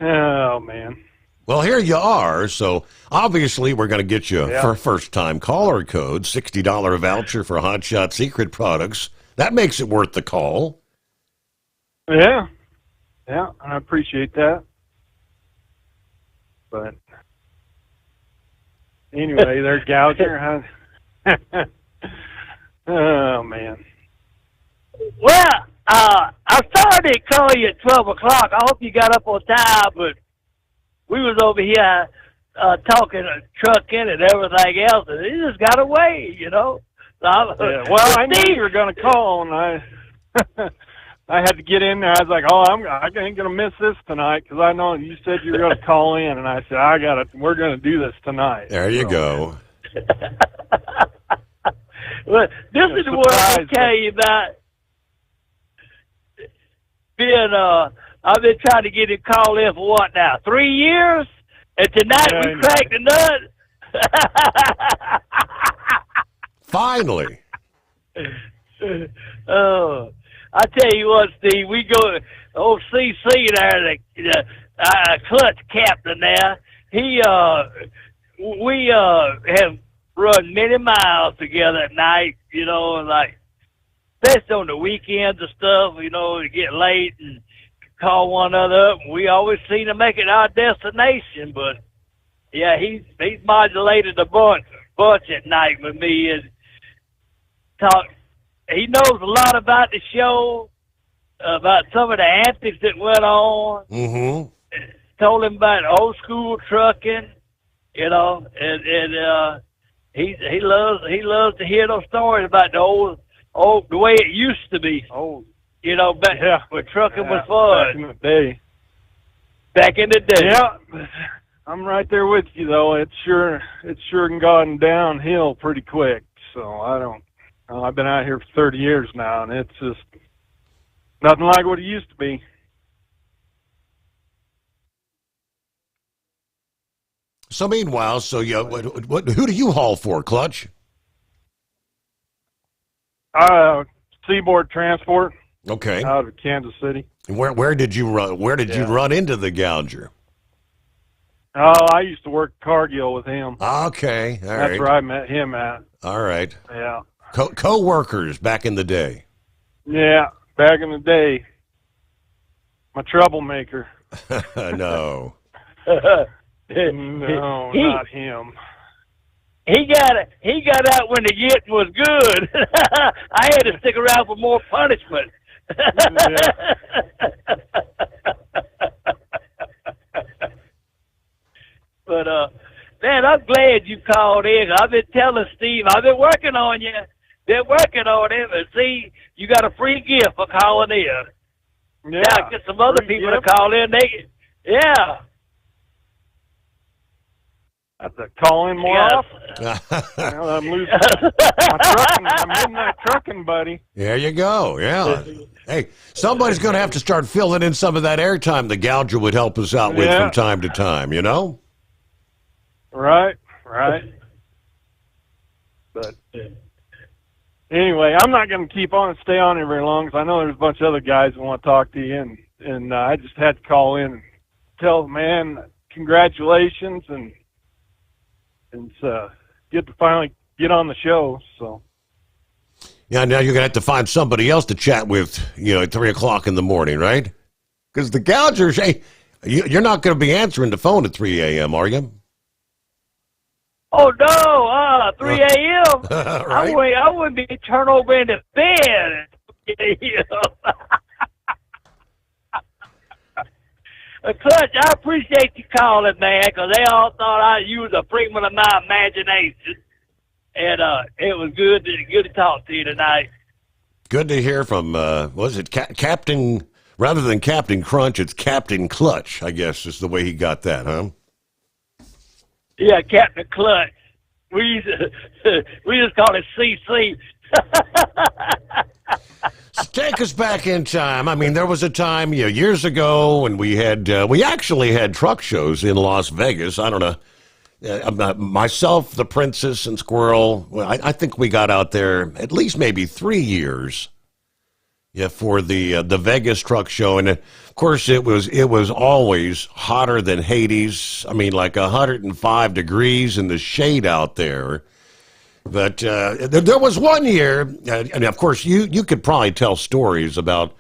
oh, man. Well, here you are. So obviously we're going to get you for first-time caller code, $60 voucher for Hot Shot Secret products. That makes it worth the call. Yeah, I appreciate that. But anyway, there's Gouger. Oh, man. Well, I started to call you at 12 o'clock. I hope you got up on time, but we was over here talking trucking and everything else, and it just got away, you know. So well, I knew you were going to call, and I had to get in there. I was like, I ain't going to miss this tonight because I know you said you were going to call in, and I said, we're going to do this tonight. There you go. Well, this is what I'll tell you about being, I've been trying to get him called in for what now, 3 years? And tonight we cracked the nut. Finally. Oh, I tell you what, Steve, we go, old CC there, the clutch captain there, we have run many miles together at night, you know, and like, especially on the weekends and stuff, you know, to get late and call one another up. And we always seem to make it our destination, but yeah, he's modulated a bunch at night with me and talk. He knows a lot about the show, about some of the antics that went on. Mm-hmm. Told him about old school trucking, you know, and he loves to hear those stories about the way it used to be. You know, back when trucking was fun. Back in the day. Back in the day. Yeah, I'm right there with you though. It's sure gone downhill pretty quick. So I've been out here for 30 years now, and it's just nothing like what it used to be. So meanwhile, who do you haul for, Clutch? Seaboard Transport. Okay. Out of Kansas City. And where did you run? Where did you run into the Gouger? Oh, I used to work Cargill with him. Okay, all right. That's where I met him at. All right. Yeah. Co-workers back in the day. Yeah, back in the day. My troublemaker. No. No, not him. He got out when the getting was good. I had to stick around for more punishment. But man, I'm glad you called in. I've been telling Steve, I've been working on you. Been working on him, and see, you got a free gift for calling in. Yeah, now get some other people to call in. I have to call in more often. I'm losing my midnight trucking buddy. There you go. Yeah. Hey, somebody's going to have to start filling in some of that airtime the Gouger would help us out with from time to time, you know? Right. But anyway, I'm not going to keep on and stay on here very long because I know there's a bunch of other guys that want to talk to you, and I just had to call in and tell the man congratulations, and it's good to finally get on the show. So yeah, now you're gonna have to find somebody else to chat with, at 3:00 in the morning, right? Because the Gougers, hey, you're not going to be answering the phone at 3 a.m., are you? Oh no, 3 a.m. Right. I wouldn't be turned over into bed. Clutch, I appreciate you calling, man, because they all thought you was a figment of my imagination, and it was good to talk to you tonight. Good to hear from. Was it Captain? Rather than Captain Crunch, it's Captain Clutch, I guess is the way he got that, huh? Yeah, Captain Clutch. We just call it CC. Take us back in time. I mean, there was a time years ago when we actually had truck shows in Las Vegas. I don't know. Myself, the Princess, and Squirrel. Well, I think we got out there at least maybe 3 years. Yeah, for the Vegas truck show, and of course it was always hotter than Hades. I mean, like 105 degrees in the shade out there. But there was one year, and of course you could probably tell stories about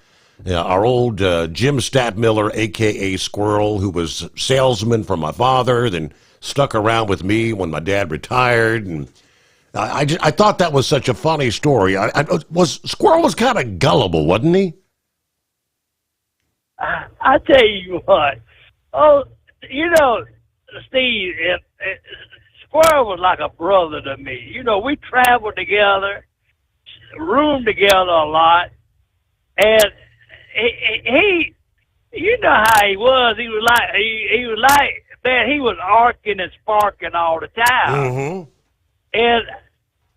our old Jim Statmiller, a.k.a. Squirrel, who was salesman for my father, then stuck around with me when my dad retired. And I thought that was such a funny story. Squirrel was kind of gullible, wasn't he? I tell you what. Oh, Steve, Squirrel was like a brother to me. We traveled together, roomed together a lot, and he you know how he was. He was like, man, he was arcing and sparking all the time. Mm-hmm. And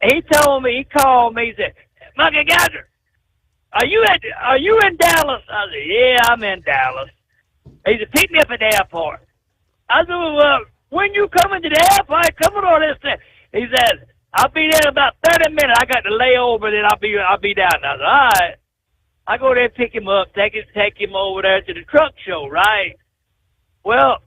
he called me, he said, Monkey Gouger, are you in Dallas? I said, yeah, I'm in Dallas. He said, pick me up at the airport. I said, well, when you coming to the airport, coming on this thing? He said, I'll be there in about 30 minutes. I got to lay over, then I'll be down. I said, all right. I go there, pick him up, take him over there to the truck show, right? Well,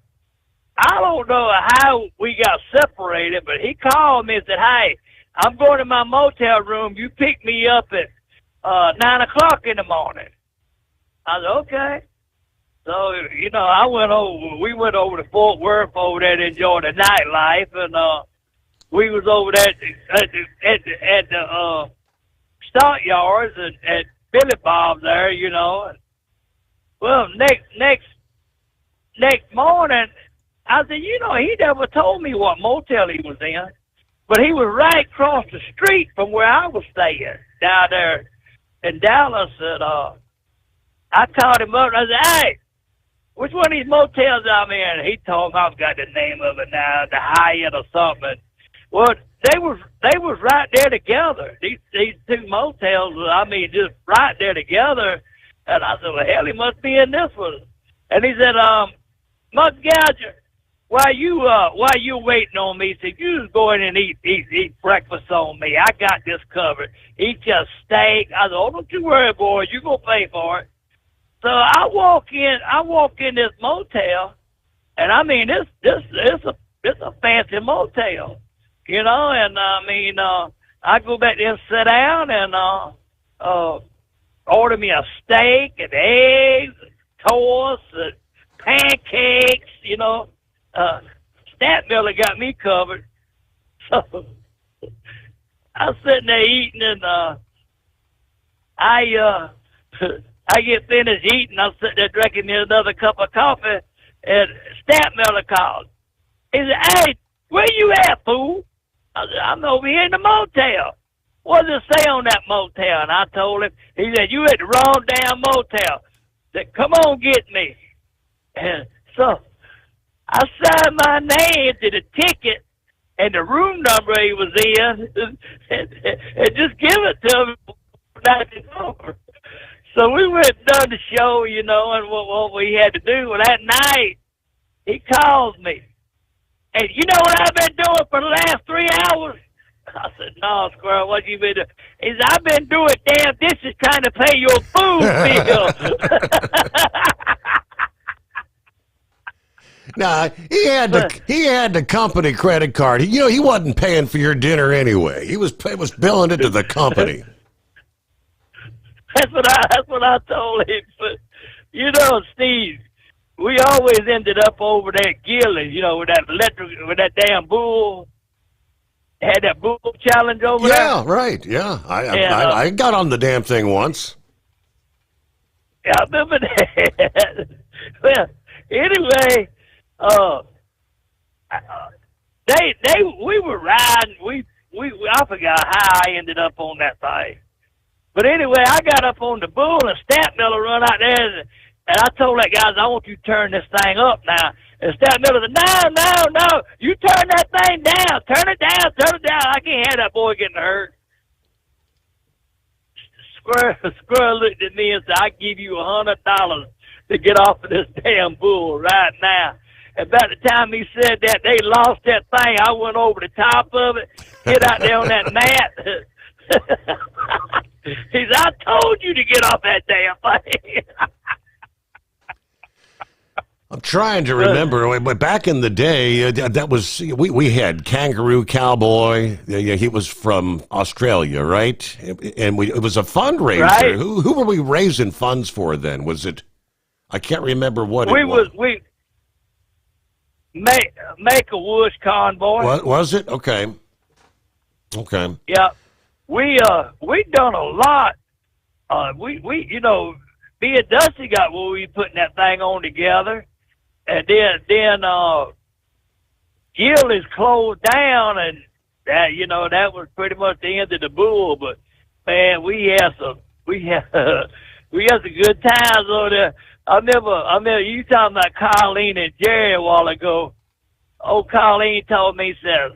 I don't know how we got separated, but he called me and said, hey, I'm going to my motel room. You pick me up at 9 o'clock in the morning. I said, okay. So, we went over to Fort Worth over there to enjoy the nightlife, and we was over there at the stockyards, and Billy Bob there, you know. Well, next morning, I said, you know, he never told me what motel he was in, but he was right across the street from where I was staying down there in Dallas. And I called him up and I said, hey, which one of these motels I'm in? He told me, I've got the name of it now, the Hyatt or something. Well, they was right there together. These two motels, I mean, just right there together. And I said, well, hell, he must be in this one. And he said, Mug Gouger, while you waiting on me, he said, you just go in and eat breakfast on me. I got this covered. Eat your steak. I said, oh, don't you worry, boy. You gonna pay for it. So I walk in this motel, and I mean, it's a fancy motel, you know. And I mean, I go back there and sit down and order me a steak and eggs, and toast, and pancakes, you know. Stat Miller got me covered. So I was sitting there eating, and I get finished eating. I'm sitting there drinking me another cup of coffee, and Stat Miller called. He said, hey, where you at, fool? I said, I'm over here in the motel. What does it say on that motel? And I told him. He said, you at the wrong damn motel. I said, come on, get me. And so I signed my name to the ticket and the room number he was in and just give it to him. Over. So we went and done the show, you know, and what we had to do. Well, that night, he calls me. And you know what I've been doing for the last 3 hours? I said, no, Squirrel, what you been doing? He said, I've been doing damn dishes trying to pay your food bill. Nah, he had the company credit card. You know, he wasn't paying for your dinner anyway. He was billing it to the company. That's what I told him. But, you know, Steve, we always ended up over there at Gillies, you know, with that damn bull. Had that bull challenge over there. Yeah, right. Yeah, I got on the damn thing once. Yeah, I remember that. Well, anyway, we were riding. I forgot how I ended up on that thing. But anyway, I got up on the bull and Stat Miller run out there, and I told that guy, I want you to turn this thing up now. And Stat Miller said, no, you turn that thing down. Turn it down. I can't have that boy getting hurt. Squirrel looked at me and said, I give you $100 to get off of this damn bull right now. And by the time he said that, they lost that thing. I went over the top of it, get out there on that mat. He said, I told you to get off that damn thing. I'm trying to remember, but back in the day, that was we had Kangaroo Cowboy. He was from Australia, right? And it was a fundraiser. Right. Who were we raising funds for then? Was it? I can't remember what it was. We make a Woods Convoy. Was it? Okay. Yeah, we done a lot. We you know, me and Dusty got where we putting that thing on together. And then Gill is closed down, and that, you know, that was pretty much the end of the bull. But man, we had some good times over there. I remember you talking about Colleen and Jerry a while ago. Old Colleen told me, says,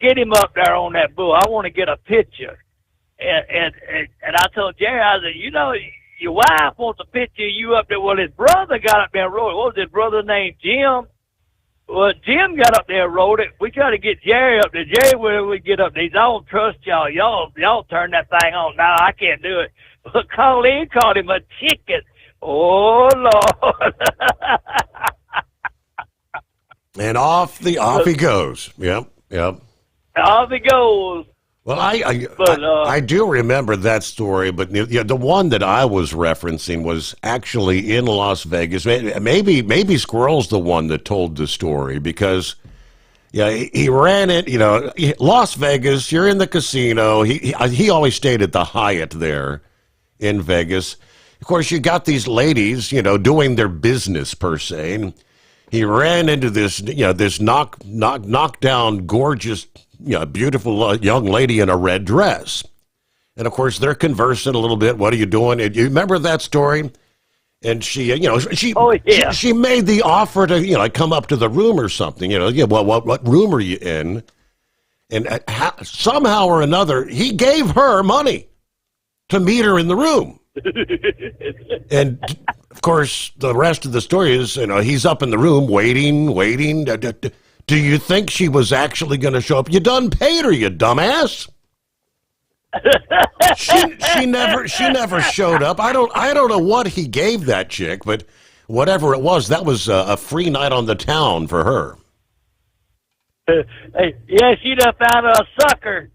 get him up there on that bull. I want to get a picture. And I told Jerry, I said, you know, your wife wants a picture of you up there. Well, his brother got up there and wrote it. What was his brother's name? Jim? Well, Jim got up there and wrote it. We tried to get Jerry up there. Jerry, when we get up there, he said, I don't trust y'all. Y'all turn that thing on. No, I can't do it. But Colleen called him a chicken. Oh, Lord. And off he goes. Yep. Off he goes. Well, I do remember that story, but the one that I was referencing was actually in Las Vegas. Maybe Squirrel's the one that told the story, because he ran it. You know, Las Vegas. You're in the casino. He always stayed at the Hyatt there, in Vegas. Of course, you got these ladies, doing their business per se. And he ran into this, this knockdown, gorgeous, beautiful young lady in a red dress. And of course, they're conversing a little bit. What are you doing? And you remember that story? And she she made the offer to, come up to the room or something. What room are you in? And somehow or another, he gave her money to meet her in the room. And of course, the rest of the story is, he's up in the room waiting. Do you think she was actually going to show up? You done paid her, you dumbass. She never showed up. I don't know what he gave that chick, but whatever it was, that was a free night on the town for her. Hey, yeah, she done found a sucker,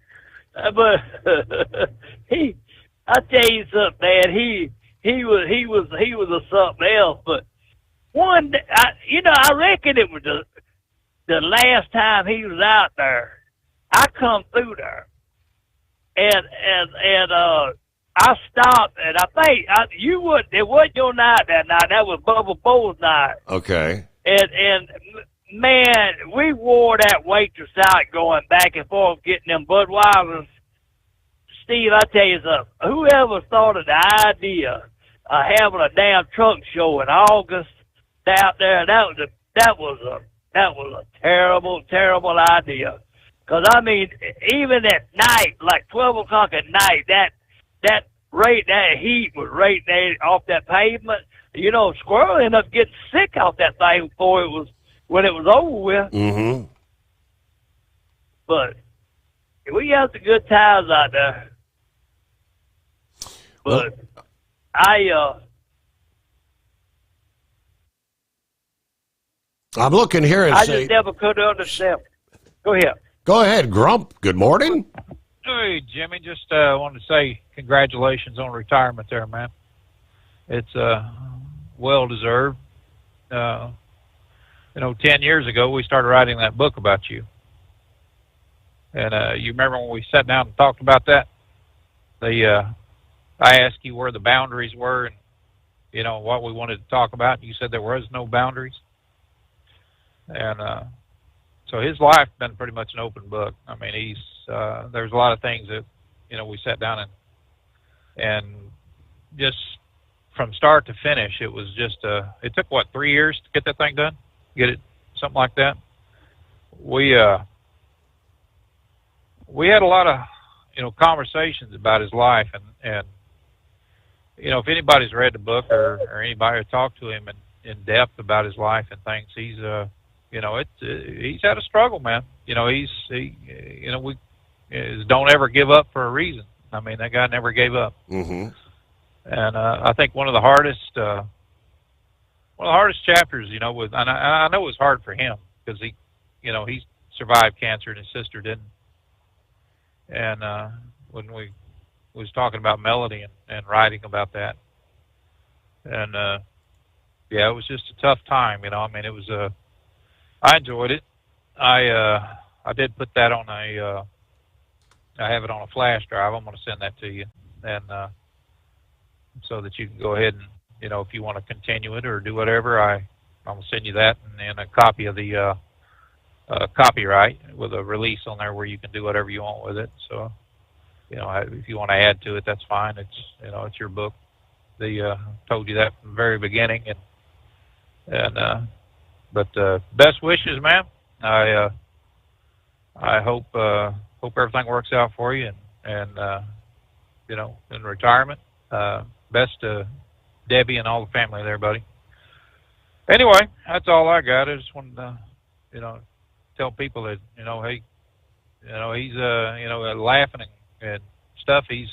but I tell you something, man. He was a something else. But one, I reckon it was the last time he was out there. I come through there, and I stopped, and I think it wasn't your night that night. That was Bubba Bull's night. Okay. And man, we wore that waitress out going back and forth getting them Budweisers. Steve, I tell you something. Whoever thought of the idea of having a damn truck show in August out there, that was a terrible, terrible idea. Because I mean, even at night, like 12 o'clock at night, that heat was right there off that pavement. Squirrel ended up getting sick off that thing when it was over with. Mm-hmm. But we had some good times out there. But I'm looking here and I just never could understand. Go ahead. Go ahead, Grump. Good morning. Hey, Jimmy. Just wanted to say congratulations on retirement there, man. It's well deserved. 10 years ago we started writing that book about you, and you remember when we sat down and talked about that? I asked you where the boundaries were and what we wanted to talk about, and you said there was no boundaries. And so his life has been pretty much an open book. I mean, there's a lot of things that we sat down and just from start to finish, it was just it took 3 years to get that thing done, get it, something like that. We had a lot of conversations about his life, and if anybody's read the book or anybody talked to him in depth about his life and things, he's he's had a struggle, man. We don't ever give up for a reason. I mean, that guy never gave up. Mm-hmm. And I think one of the hardest chapters, was, and I know it was hard for him because he survived cancer and his sister didn't. And when we was talking about Melody and writing about that, and it was just a tough time. I mean, it was I enjoyed it. I did put that on I have it on a flash drive. I'm going to send that to you, and so that you can go ahead and if you want to continue it or do whatever, I'm going to send you that and a copy of the copyright with a release on there where you can do whatever you want with it. So, if you want to add to it, that's fine. It's it's your book. Told you that from the very beginning, but best wishes, man. I hope everything works out for you, and in retirement. Best to Debbie and all the family there, buddy. Anyway, that's all I got. I just wanted to, tell people that, hey, he's, laughing and stuff. He's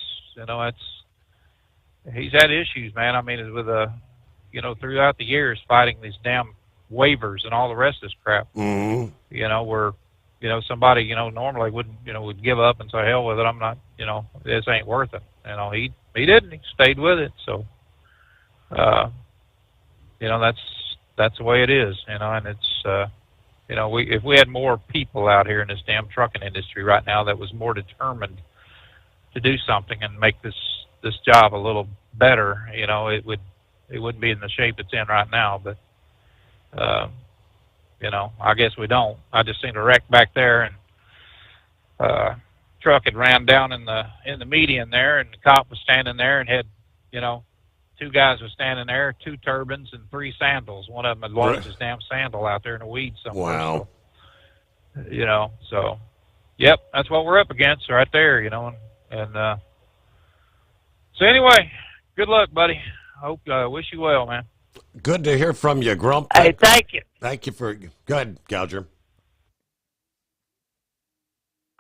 had issues, man. I mean, with, throughout the years fighting these damn waivers and all the rest of this crap. Mm-hmm. Where, somebody, normally would give up and say, hell with it. I'm not, this ain't worth it. He didn't. He stayed with it. So, that's the way it is, and it's, if we had more people out here in this damn trucking industry right now that was more determined to do something and make this this job a little better, it wouldn't be in the shape it's in right now. But I guess we don't. I just seen a wreck back there, and truck had ran down in the median there, and the cop was standing there and had, two guys were standing there, 2 turbans and 3 sandals. One of them had lost his damn sandal out there in the weeds somewhere. Wow. So, yep, that's what we're up against right there, so anyway, good luck, buddy. Hope, wish you well, man. Good to hear from you, Grump. Hey, thank you. Thank you for, go ahead, Gouger.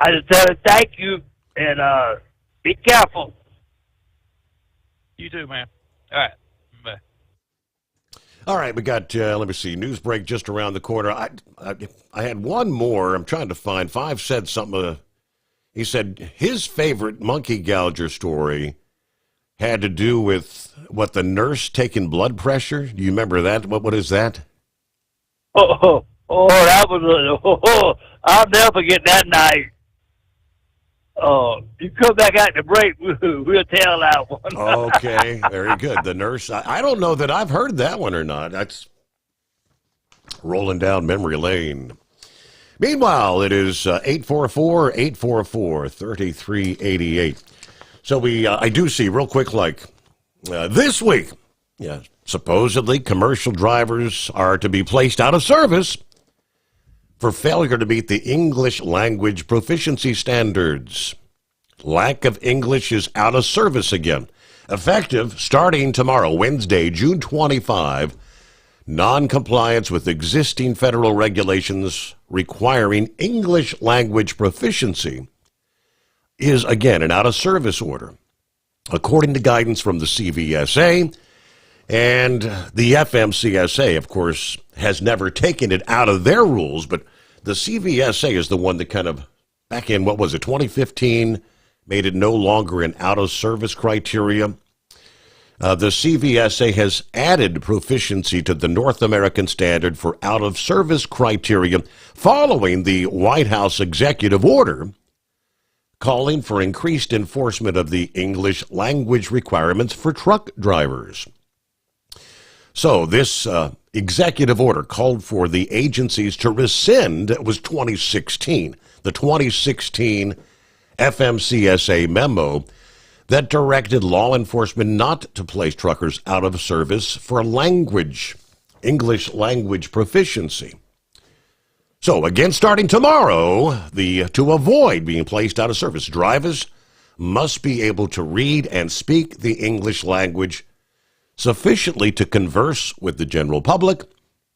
I just tell you thank you, and be careful. You too, man. All right. Bye. All right, we got, let me see, news break just around the corner. I had one more I'm trying to find. Five said something. He said his favorite monkey gouger story had to do with, the nurse taking blood pressure. Do you remember that? What is that? That was I'll never forget that night. You come back out the break, we'll tell that one. Okay, very good. The nurse, I don't know that I've heard that one or not. That's rolling down memory lane. Meanwhile, it is 844-844-3388. So I do see real quick, this week, supposedly commercial drivers are to be placed out of service for failure to meet the English language proficiency standards. Lack of English is out of service again. Effective starting tomorrow, Wednesday, June 25, non-compliance with existing federal regulations requiring English language proficiency is, again, an out-of-service order. According to guidance from the CVSA, and the FMCSA, of course, has never taken it out of their rules, but the CVSA is the one that kind of, back in, 2015, made it no longer an out-of-service criteria. The CVSA has added proficiency to the North American standard for out-of-service criteria following the White House executive order calling for increased enforcement of the English language requirements for truck drivers. So this executive order called for the agencies to rescind, it was 2016, the 2016 FMCSA memo that directed law enforcement not to place truckers out of service for English language proficiency. So again, starting tomorrow, to avoid being placed out of service, drivers must be able to read and speak the English language sufficiently to converse with the general public,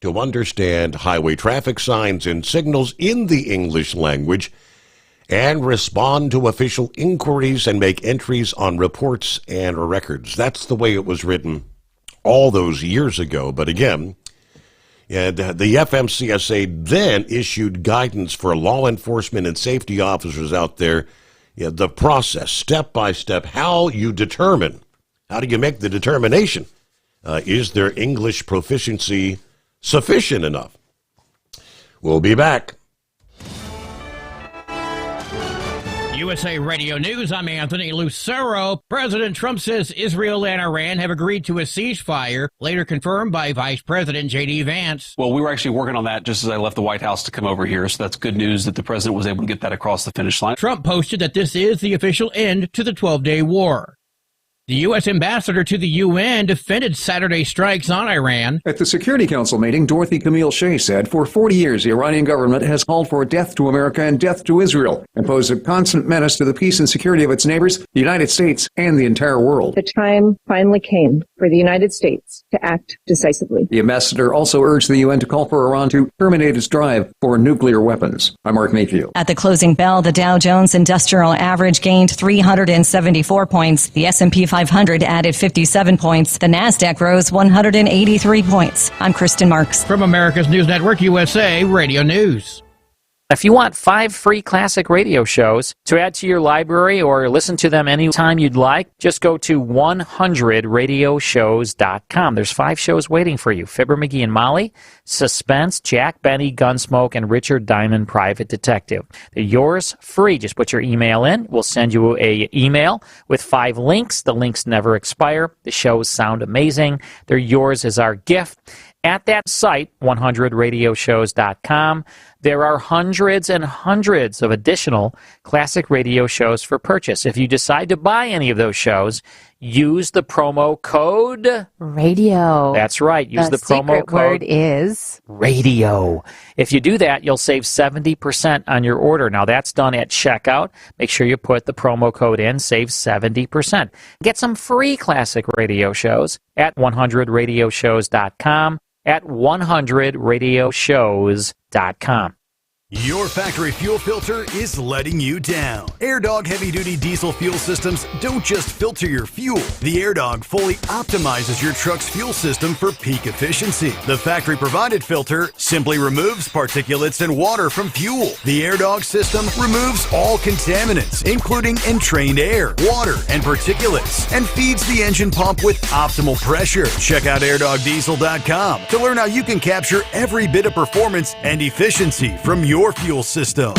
to understand highway traffic signs and signals in the English language, and respond to official inquiries and make entries on reports and records. That's the way it was written all those years ago. But again, the FMCSA then issued guidance for law enforcement and safety officers out there, the process, step by step, how do you make the determination? Is their English proficiency sufficient enough? We'll be back. USA Radio News, I'm Anthony Lucero. President Trump says Israel and Iran have agreed to a ceasefire, later confirmed by Vice President J.D. Vance. Well, we were actually working on that just as I left the White House to come over here, so that's good news that the president was able to get that across the finish line. Trump posted that this is the official end to the 12-day war. The U.S. ambassador to the UN defended Saturday's strikes on Iran. At the Security Council meeting, Dorothy Camille Shea said for 40 years the Iranian government has called for death to America and death to Israel and posed a constant menace to the peace and security of its neighbors, the United States, and the entire world. The time finally came for the United States to act decisively. The ambassador also urged the UN to call for Iran to terminate its drive for nuclear weapons. I'm Mark Mayfield. At the closing bell, the Dow Jones Industrial Average gained 374 points. The S&P 500 added 57 points. The NASDAQ rose 183 points. I'm Kristen Marks. From America's News Network, USA Radio News. If you want 5 free classic radio shows to add to your library or listen to them anytime you'd like, just go to 100radioshows.com. There's 5 shows waiting for you. Fibber, McGee, and Molly, Suspense, Jack Benny, Gunsmoke, and Richard Diamond, Private Detective. They're yours free. Just put your email in. We'll send you an email with 5 links. The links never expire. The shows sound amazing. They're yours as our gift. At that site, 100radioshows.com, there are hundreds and hundreds of additional classic radio shows for purchase. If you decide to buy any of those shows, use the promo code radio. That's right. Use the promo code word is radio. If you do that, you'll save 70% on your order. Now, that's done at checkout. Make sure you put the promo code in, save 70%. Get some free classic radio shows at 100radioshows.com, at 100radioshows.com. Your factory fuel filter is letting you down. AirDog heavy-duty diesel fuel systems don't just filter your fuel. The AirDog fully optimizes your truck's fuel system for peak efficiency. The factory-provided filter simply removes particulates and water from fuel. The AirDog system removes all contaminants, including entrained air, water, and particulates, and feeds the engine pump with optimal pressure. Check out airdogdiesel.com to learn how you can capture every bit of performance and efficiency from your fuel system.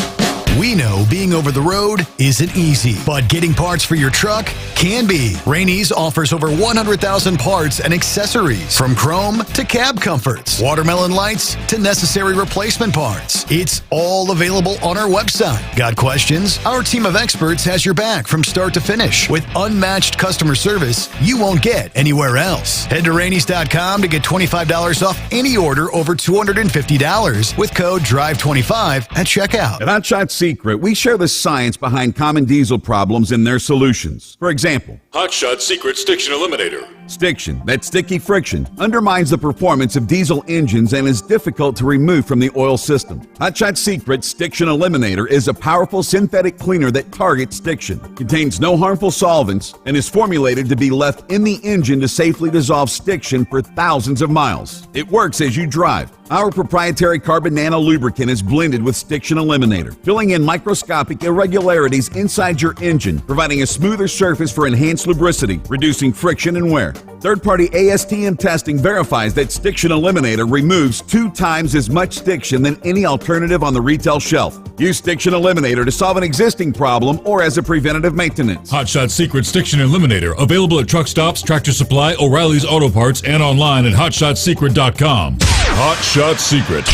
We know being over the road isn't easy, but getting parts for your truck can be. Rainey's offers over 100,000 parts and accessories, from chrome to cab comforts, watermelon lights to necessary replacement parts. It's all available on our website. Got questions? Our team of experts has your back from start to finish with unmatched customer service you won't get anywhere else. Head to Rainey's.com to get $25 off any order over $250 with code DRIVE25 at checkout. At Hot Shot Secret, we share the science behind common diesel problems and their solutions. For example, Hot Shot Secret Stiction Eliminator. Stiction, that sticky friction, undermines the performance of diesel engines and is difficult to remove from the oil system. Hot Shot Secret Stiction Eliminator is a powerful synthetic cleaner that targets stiction, contains no harmful solvents, and is formulated to be left in the engine to safely dissolve stiction for thousands of miles. It works as you drive. Our proprietary carbon nano lubricant is blended with Stiction Eliminator, filling in microscopic irregularities inside your engine, providing a smoother surface for enhanced lubricity, reducing friction and wear. Third-party ASTM testing verifies that Stiction Eliminator removes 2 times as much stiction than any alternative on the retail shelf. Use Stiction Eliminator to solve an existing problem or as a preventative maintenance. Hot Shot Secret Stiction Eliminator. Available at truck stops, Tractor Supply, O'Reilly's Auto Parts, and online at hotshotsecret.com. Hot Shot Secret.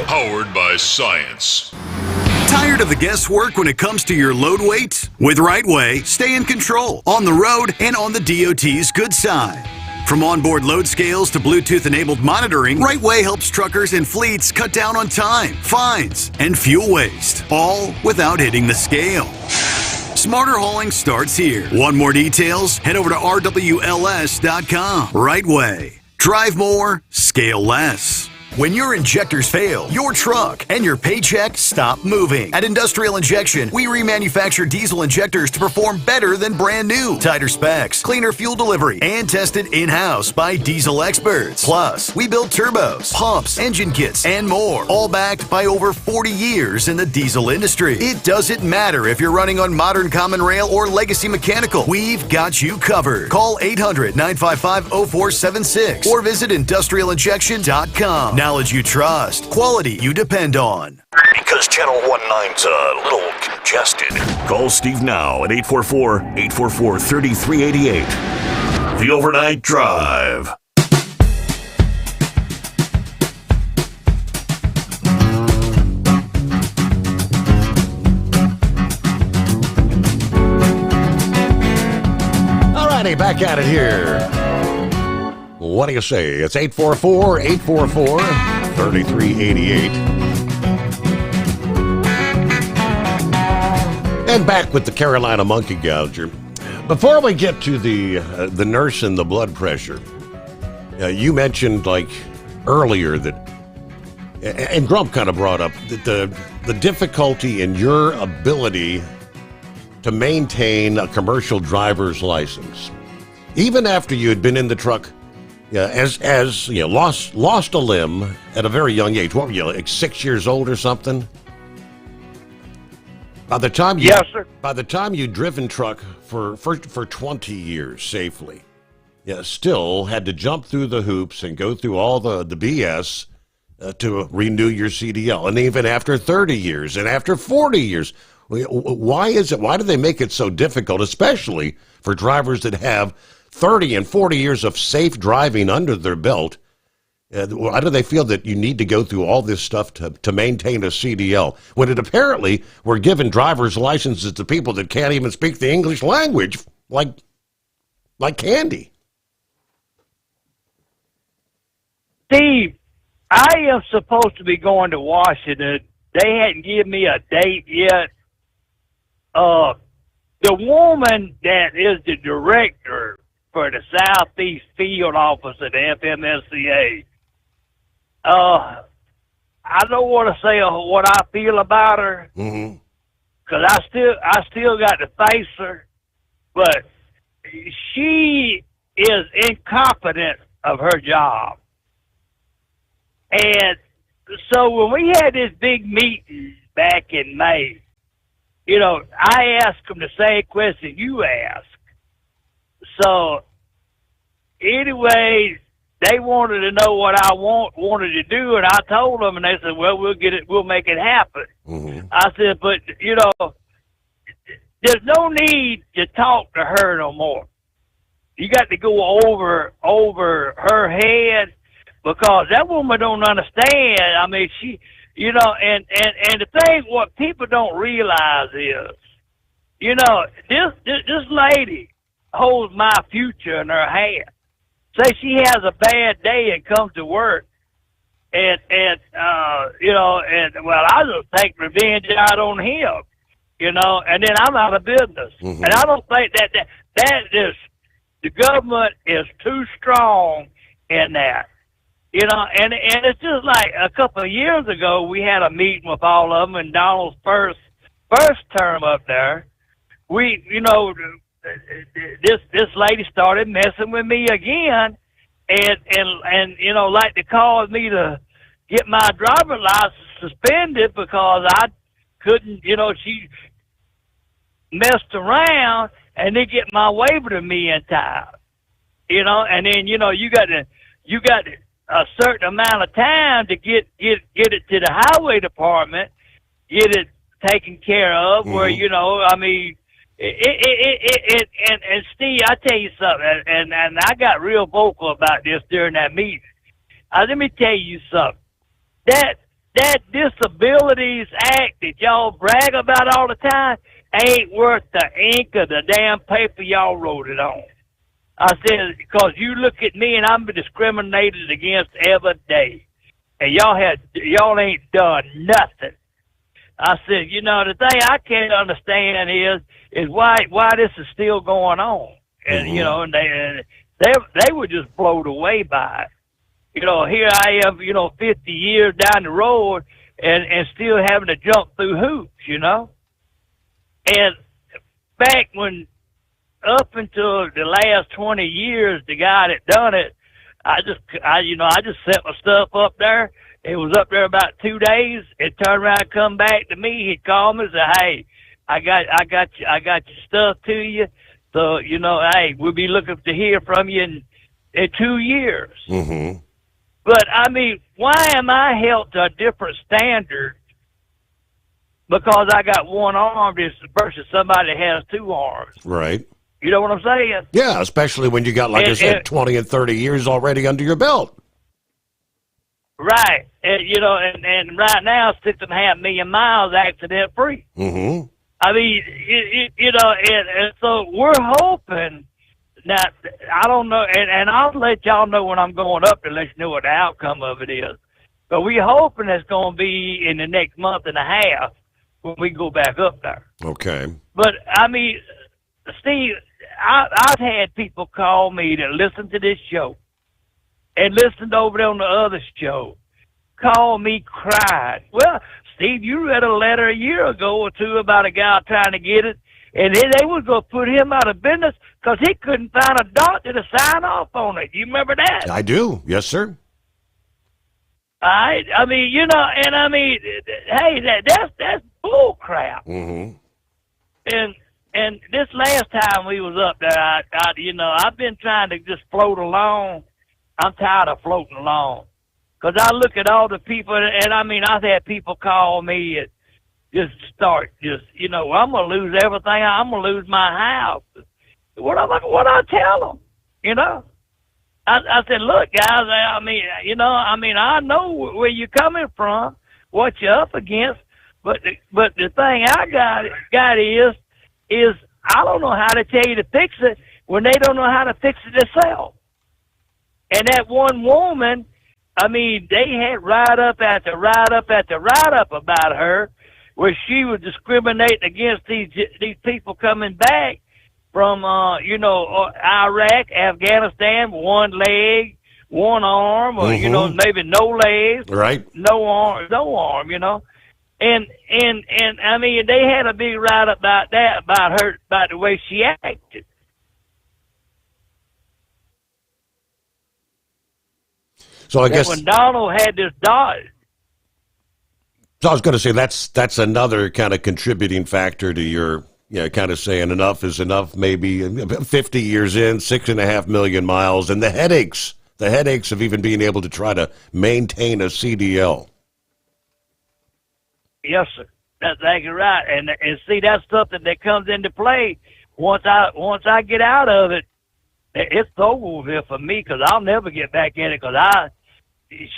Powered by science. Tired of the guesswork when it comes to your load weight? With Rightway, stay in control on the road and on the DOT's good side. From onboard load scales to Bluetooth-enabled monitoring, Rightway helps truckers and fleets cut down on time, fines, and fuel waste, all without hitting the scale. Smarter hauling starts here. Want more details? Head over to rwls.com. Rightway. Drive more, scale less. When your injectors fail, your truck and your paycheck stop moving. At Industrial Injection, we remanufacture diesel injectors to perform better than brand new. Tighter specs, cleaner fuel delivery, and tested in-house by diesel experts. Plus, we build turbos, pumps, engine kits, and more, all backed by over 40 years in the diesel industry. It doesn't matter if you're running on modern common rail or legacy mechanical. We've got you covered. Call 800-955-0476 or visit industrialinjection.com. Knowledge you trust, quality you depend on. Because Channel 19's a little congested. Call Steve now at 844-844-3388. The Overnight Drive. Alrighty, back at it here. What do you say? It's 844-844-3388. And back with the Carolina Monkey Gouger. Before we get to the nurse and the blood pressure, you mentioned like earlier that, and Grump kind of brought up that the difficulty in your ability to maintain a commercial driver's license, even after you had been in the truck. Yeah, as you know, lost a limb at a very young age. What were you, like 6 years old or something? By the time you, Yes, sir. By the time you'd driven truck for 20 years safely, you still had to jump through the hoops and go through all the BS to renew your CDL. And even after 30 years and after 40 years, why is it? Why do they make it so difficult, especially for drivers that have 30 and 40 years of safe driving under their belt? Why do they feel that you need to go through all this stuff to maintain a CDL when it apparently we're giving driver's licenses to people that can't even speak the English language like candy? Steve, I am supposed to be going to Washington. They hadn't given me a date yet. The woman that is the director for the Southeast Field Office at the FMSCA, I don't want to say what I feel about her, because I still got to face her, but she is incompetent of her job. And so when we had this big meeting back in May, I asked them the same question you asked. So anyway, they wanted to know what I wanted to do, and I told them, and they said, well, we'll make it happen. I said, but, there's no need to talk to her no more. You got to go over her head, because that woman don't understand. I mean, she, and the thing, what people don't realize is, this lady holds my future in her hand. Say she has a bad day and comes to work, and I just take revenge out on him, and then I'm out of business. And I don't think that is, the government is too strong in that. And it's just like a couple of years ago, we had a meeting with all of them in Donald's first term up there. This lady started messing with me again, and like to cause me to get my driver's license suspended because I couldn't, she messed around and didn't get my waiver to me in time, and then you got a certain amount of time to get it to the highway department, get it taken care of. Where I mean, and Steve, I tell you something, and I got real vocal about this during that meeting. Let me tell you something. That Disabilities Act that y'all brag about all the time ain't worth the ink of the damn paper y'all wrote it on. I said, because you look at me and I'm discriminated against every day, and y'all ain't done nothing. I said, the thing I can't understand is why this is still going on, and and they were just blown away by it. Here I am, 50 years down the road, and still having to jump through hoops, and back when. Up until the last 20 years, the guy that done it, I just set my stuff up there. It was up there about 2 days. It turned around and come back to me. He'd call me and say, hey, I got your stuff to you. So, hey, we'll be looking to hear from you in 2 years. But I mean, why am I held to a different standard because I got one arm versus somebody that has two arms? Right. You know what I'm saying? Yeah, especially when you got, like I said, 20 and 30 years already under your belt. Right. And right now, 6.5 million miles accident free. I mean, and so we're hoping that, I don't know, and I'll let y'all know when I'm going up to let you know what the outcome of it is. But we're hoping it's going to be in the next month and a half when we go back up there. Okay. But, I mean, Steve, I've had people call me that listen to this show and listened over there on the other show, call me crying. Well, Steve, you read a letter a year ago or two about a guy trying to get it, and they was going to put him out of business because he couldn't find a doctor to sign off on it. You remember that? I do. Yes, sir. I mean, you know, and I mean, hey, that's bull crap. Mm-hmm. And this last time we was up there, you know, I've been trying to just float along. I'm tired of floating along. Because I look at all the people, and I mean, I've had people call me and you know, I'm going to lose everything. I'm going to lose my house. What I tell them, you know? I said, look, guys, I mean, you know, I know where you're coming from, what you're up against, but the thing I got is I don't know how to tell you to fix it when they don't know how to fix it themselves. And that one woman, I mean, they had write-up after write-up about her, where she was discriminating against these people coming back from, you know, Iraq, Afghanistan, one leg, one arm, or, you know, maybe no legs, right? No arm, you know. And I mean, they had a big write-up about that, about her, about the way she acted. So I guess when Donald had this dot. So I was going to say that's another kind of contributing factor to your, you know, kind of saying enough is enough. Maybe 50 years in, 6.5 million miles, and the headaches of even being able to try to maintain a CDL. Yes, sir. That's exactly right. And see, that's something that comes into play once I get out of it. It's over with for me, because I'll never get back in it, because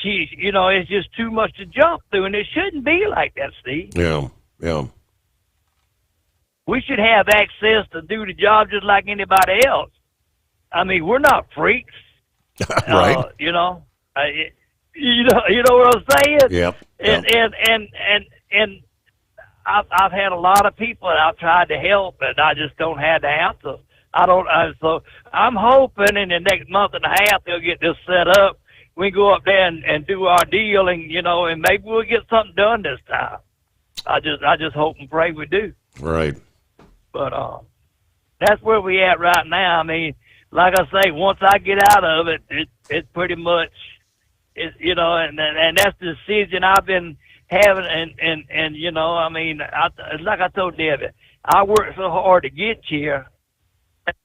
you know, it's just too much to jump through, and it shouldn't be like that, Steve. Yeah. We should have access to do the job just like anybody else. I mean, we're not freaks, right? You know, you know what I'm saying? Yep. And I've had a lot of people that I've tried to help, and I just don't have the answers. So I'm hoping in the next month and a half they'll get this set up. We can go up there and do our deal, and you know, and maybe we'll get something done this time. I just hope and pray we do. Right. But that's where we at right now. I mean, like I say, once I get out of it, it's pretty much, you know, and that's the decision I've been having, and you know, I mean, like I told David, I worked so hard to get here,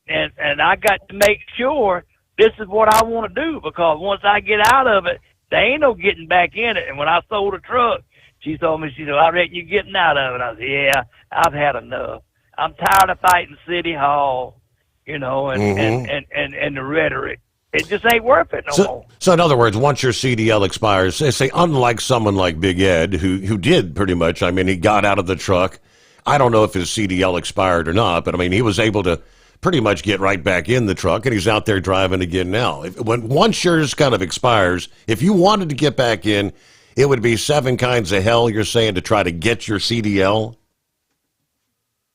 and I got to make sure this is what I want to do, because once I get out of it, there ain't no getting back in it. And when I sold the truck, she told me, she said, I reckon you're getting out of it. I said, yeah, I've had enough. I'm tired of fighting City Hall, you know, and the rhetoric. It just ain't worth it no more. So in other words, once your CDL expires, say unlike someone like Big Ed, who did pretty much, I mean, he got out of the truck. I don't know if his CDL expired or not, but I mean, he was able to pretty much get right back in the truck, and he's out there driving again now. Once yours kind of expires, if you wanted to get back in, it would be 7 kinds of hell, you're saying, to try to get your CDL?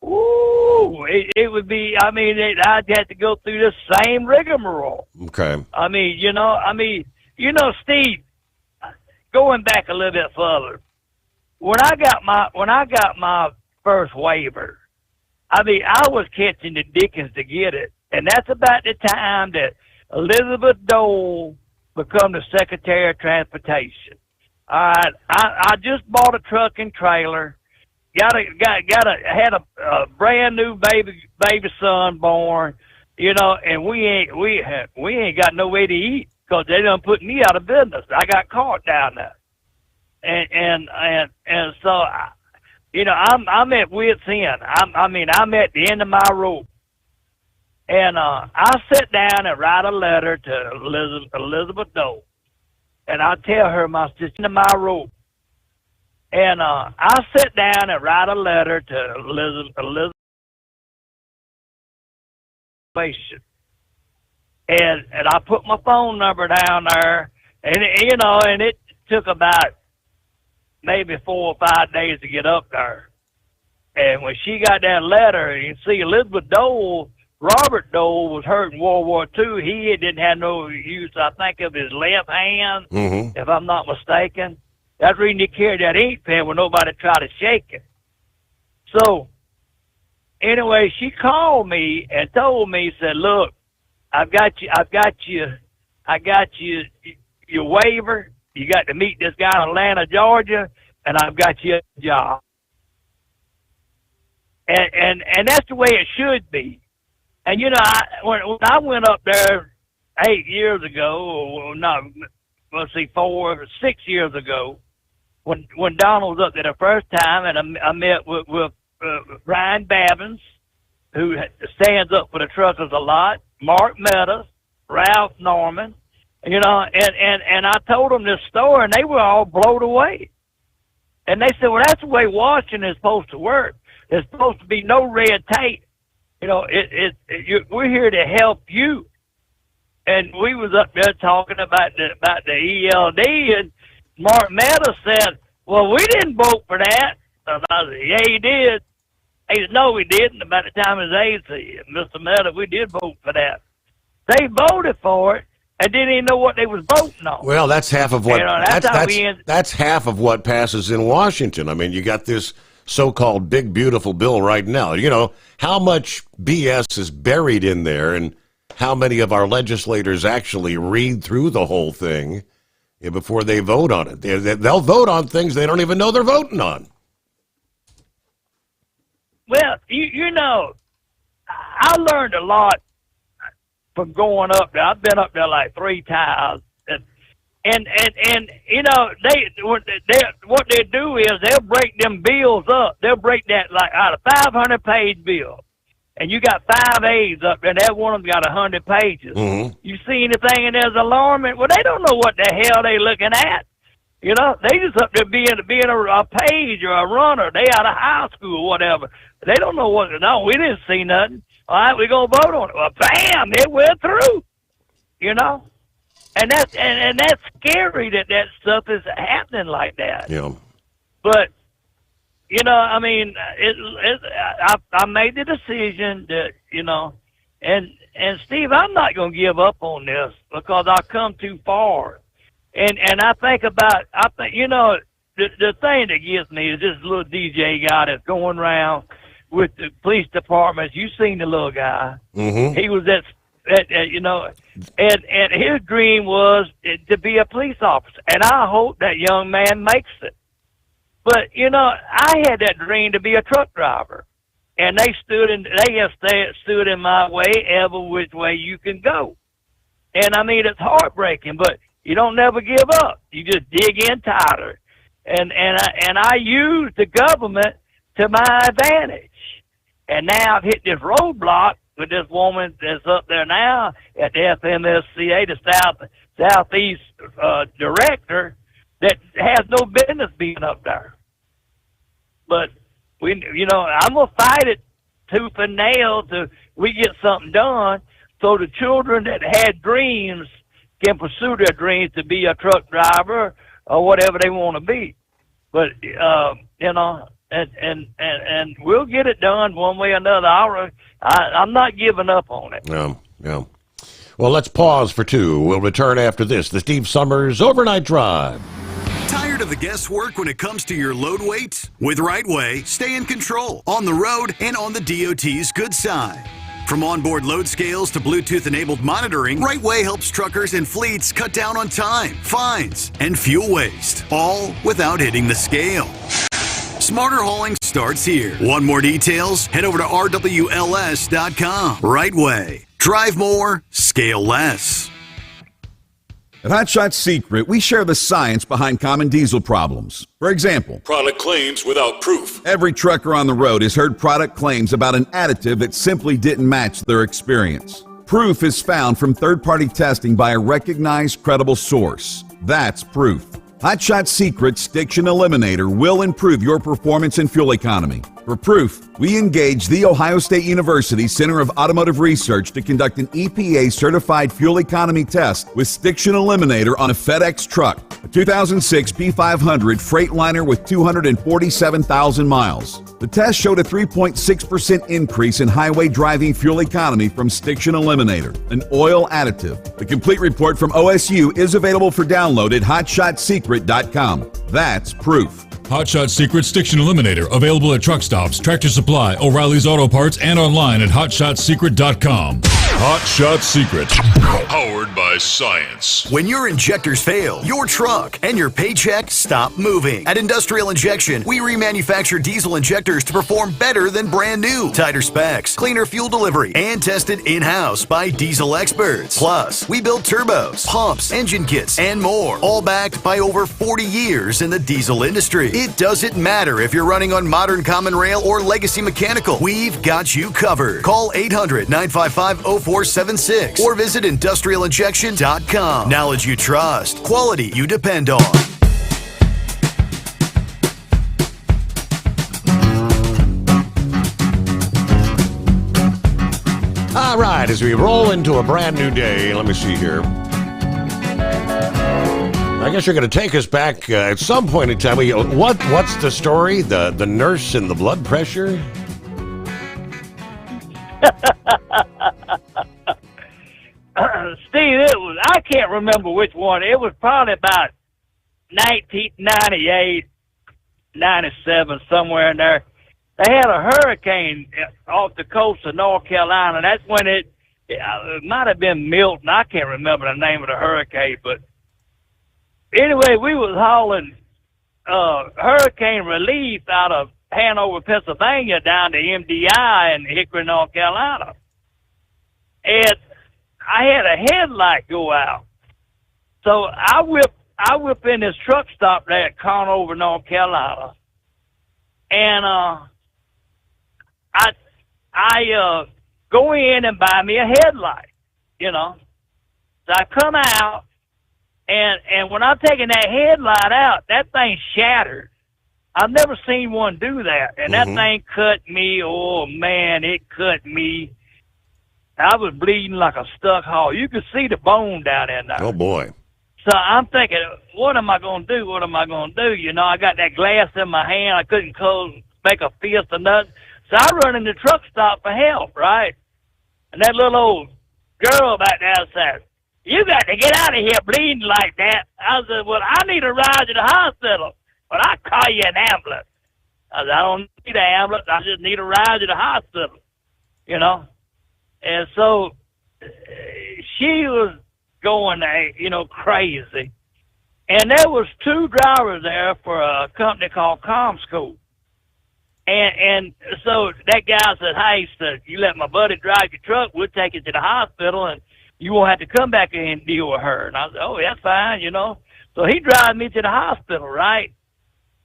Ooh, it would be, I mean, I'd have to go through the same rigmarole. Okay. I mean, you know, Steve, going back a little bit further, when I got my first waiver, I mean, I was catching the dickens to get it, and that's about the time that Elizabeth Dole become the Secretary of Transportation. All right, I just bought a truck and trailer, had a brand new baby son born, you know, and we ain't got no way to eat, because they done put me out of business. I got caught down there, and so. You know, I'm at wit's end. I'm at the end of my rope. And I sit down and write a letter to Elizabeth Dole. And I tell her my situation of my rope. And I sit down and write a letter to Elizabeth. And I put my phone number down there. And, you know, and it took about maybe 4 or 5 days to get up there. And when she got that letter, you see Elizabeth Dole, Robert Dole was hurt in World War II. He didn't have no use, I think, of his left hand, if I'm not mistaken. That's the reason he carried that ink pen when nobody tried to shake it. So, anyway, she called me and told me, said, look, I got you your waiver. You got to meet this guy in Atlanta, Georgia, and I've got you a job. And that's the way it should be. And, you know, when I went up there 8 years ago, or not, let's see, 4 or 6 years ago, when Donald was up there the first time, and I met with Ryan Babbins, who stands up for the truckers a lot, Mark Meadows, Ralph Norman, you know, and I told them this story, and they were all blown away. And they said, well, that's the way Washington is supposed to work. There's supposed to be no red tape. You know, we're here to help you. And we was up there talking about the ELD, and Mark Meadows said, well, we didn't vote for that. And I said, yeah, he did. He said, no, we didn't. About the time his aide said, Mr. Meadows, we did vote for that. They voted for it and didn't even know what they was voting on. Well, that's half of what, you know, that's half of what passes in Washington. I mean, you got this so-called big, beautiful bill right now. You know, how much BS is buried in there, and how many of our legislators actually read through the whole thing before they vote on it? They'll vote on things they don't even know they're voting on. Well, you know, I learned a lot from going up there. I've been up there like 3 times. And you know, what they do is they'll break them bills up. They'll break that like out of 500-page bill. And you got 5 A's up there, and that one of them got 100 pages. Mm-hmm. You see anything in there's alarming? Well, they don't know what the hell they looking at. You know, they just up there being a page or a runner. They out of high school or whatever. They don't know what. No, we didn't see nothing. All right, we're gonna vote on it. Well, bam, it went through. You know, and that's scary that stuff is happening like that. Yeah. But you know, I mean, I made the decision that, you know, and Steve, I'm not gonna give up on this because I've come too far. And I think you know, the thing that gets me is this little DJ guy that's going around with the police departments. You seen the little guy. Mm-hmm. He was you know, and his dream was to be a police officer. And I hope that young man makes it. But, you know, I had that dream to be a truck driver. And they have stood in my way every which way you can go. And I mean, it's heartbreaking, but you don't never give up. You just dig in tighter. And I use the government to my advantage. And now I've hit this roadblock with this woman that's up there now at the FMSCA, the Southeast director, that has no business being up there. But you know, I'm gonna fight it tooth and nail till we get something done, so the children that had dreams can pursue their dreams to be a truck driver or whatever they want to be. But you know, and we'll get it done one way or another. I'm not giving up on it. Yeah. Well, let's pause for 2. We'll return after this. The Steve Sommers Overnight Drive. Tired of the guesswork when it comes to your load weight? With Rightway, stay in control on the road and on the DOT's good side. From onboard load scales to Bluetooth-enabled monitoring, Rightway helps truckers and fleets cut down on time, fines, and fuel waste, all without hitting the scale. Smarter hauling starts here. Want more details? Head over to rwls.com. Rightway. Drive more, scale less. At Hot Shot Secret, we share the science behind common diesel problems. For example, product claims without proof. Every trucker on the road has heard product claims about an additive that simply didn't match their experience. Proof is found from third-party testing by a recognized, credible source. That's proof. Hot Shot Secret Stiction Eliminator will improve your performance and fuel economy. For proof, we engaged the Ohio State University Center of Automotive Research to conduct an EPA-certified fuel economy test with Stiction Eliminator on a FedEx truck, a 2006 P500 Freightliner with 247,000 miles. The test showed a 3.6% increase in highway driving fuel economy from Stiction Eliminator, an oil additive. The complete report from OSU is available for download at hotshotsecret.com. That's proof. Hotshot Secret Stiction Eliminator, available at truck stops, Tractor Supply, O'Reilly's Auto Parts, and online at hotshotsecret.com. Hot Shot Secret, powered by science. When your injectors fail, your truck and your paycheck stop moving. At Industrial Injection, we remanufacture diesel injectors to perform better than brand new. Tighter specs, cleaner fuel delivery, and tested in-house by diesel experts. Plus, we build turbos, pumps, engine kits, and more, all backed by over 40 years in the diesel industry. It doesn't matter if you're running on modern common rail or legacy mechanical. We've got you covered. Call 800-955-0476 or visit industrialinjection.com. Knowledge you trust. Quality you depend on. All right, as we roll into a brand new day, let me see here. I guess you're going to take us back at some point in time. What's the story? The nurse and the blood pressure? Steve, I can't remember which one. It was probably about 1998, 97, somewhere in there. They had a hurricane off the coast of North Carolina. That's when it might have been Milton. I can't remember the name of the hurricane, but anyway, we was hauling hurricane relief out of Hanover, Pennsylvania, down to MDI in Hickory, North Carolina. And I had a headlight go out. So I whip in this truck stop there at Conover, North Carolina. And I go in and buy me a headlight, you know. So I come out, and when I'm taking that headlight out, that thing shattered. I've never seen one do that. And that thing cut me. Oh, man, it cut me. I was bleeding like a stuck hog. You could see the bone down in there. Oh, boy. So I'm thinking, what am I going to do? What am I going to do? You know, I got that glass in my hand. I couldn't make a fist or nothing. So I run in the truck stop for help, right? And that little old girl back there said, "You got to get out of here bleeding like that." I said, "Well, I need a ride to the hospital, but I'll call you an ambulance." I said, "I don't need an ambulance. I just need a ride to the hospital," you know? And so she was going, you know, crazy. And there was two drivers there for a company called ComScope. And so that guy said, "Hey, so you let my buddy drive your truck, we'll take you to the hospital, and you won't have to come back in and deal with her." And I said, "Oh, that's fine, you know." So he drives me to the hospital, right?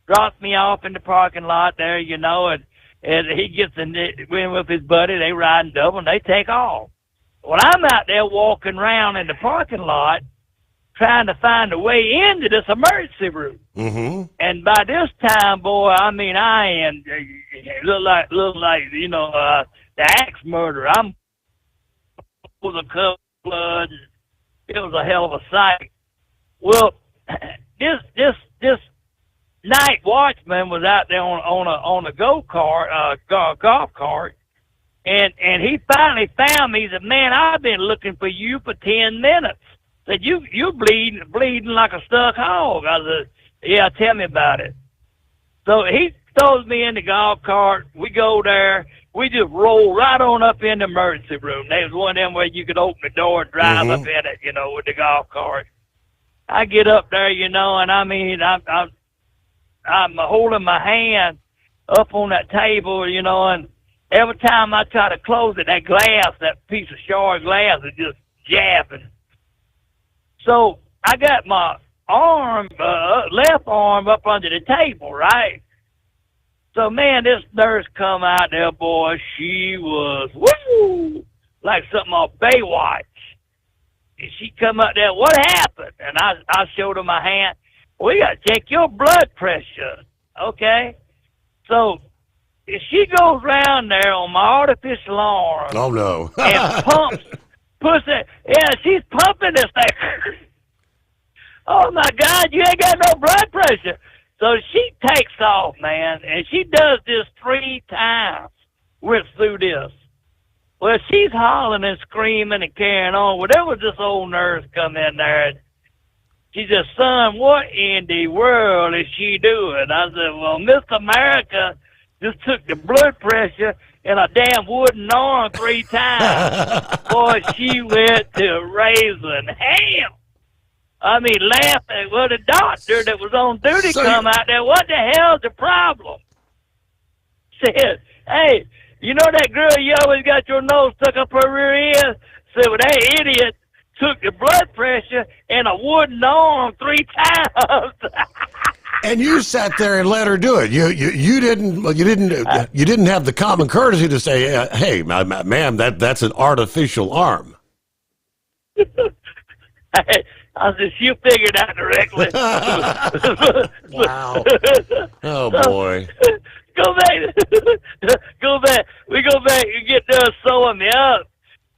Drops me off in the parking lot there, you know, and he gets in with his buddy. They riding double, and they take off. Well, I'm out there walking around in the parking lot trying to find a way into this emergency room. And by this time, boy, I mean, I am look like you know, the axe murderer. I'm full of blood. It was a hell of a sight. Well, this night watchman was out there on a golf cart, and he finally found me. He said, "Man, I've been looking for you for 10 minutes." Said, "You bleeding like a stuck hog." I said, "Yeah, tell me about it." So he throws me in the golf cart. We go there. We just roll right on up in the emergency room. There was one of them where you could open the door and drive up in it, you know, with the golf cart. I get up there, you know, and I mean, I'm holding my hand up on that table, you know, and every time I try to close it, that glass, that piece of shard glass is just jabbing. So I got my arm, left arm up under the table, right? So, man, this nurse come out there, boy, she was, woo, like something off Baywatch. And she come out there, "What happened?" And I showed her my hand. "We got to check your blood pressure." Okay? So she goes around there on my artificial arm. Oh, no. And puts it, yeah, she's pumping this thing. Oh, my God, you ain't got no blood pressure. So she takes off, man, and she does this 3 times. Went through this. Well, she's hollering and screaming and carrying on. Well, there was this old nurse come in there, She said, son, what in the world is she doing? I said, well, Miss America just took the blood pressure in a damn wooden arm 3 times. Boy, she went to raising hell. I mean, laughing. Well, the doctor that was on duty come out there. What the hell's the problem? Said, hey, you know that girl you always got your nose stuck up her rear end? Said, well, that idiot took the blood pressure in a wooden arm 3 times. And you sat there and let her do it. You didn't have the common courtesy to say, hey, ma'am, that's an artificial arm. I said, she'll figure it out directly. Wow. Oh, boy. Go back. We go back and get done sewing me up.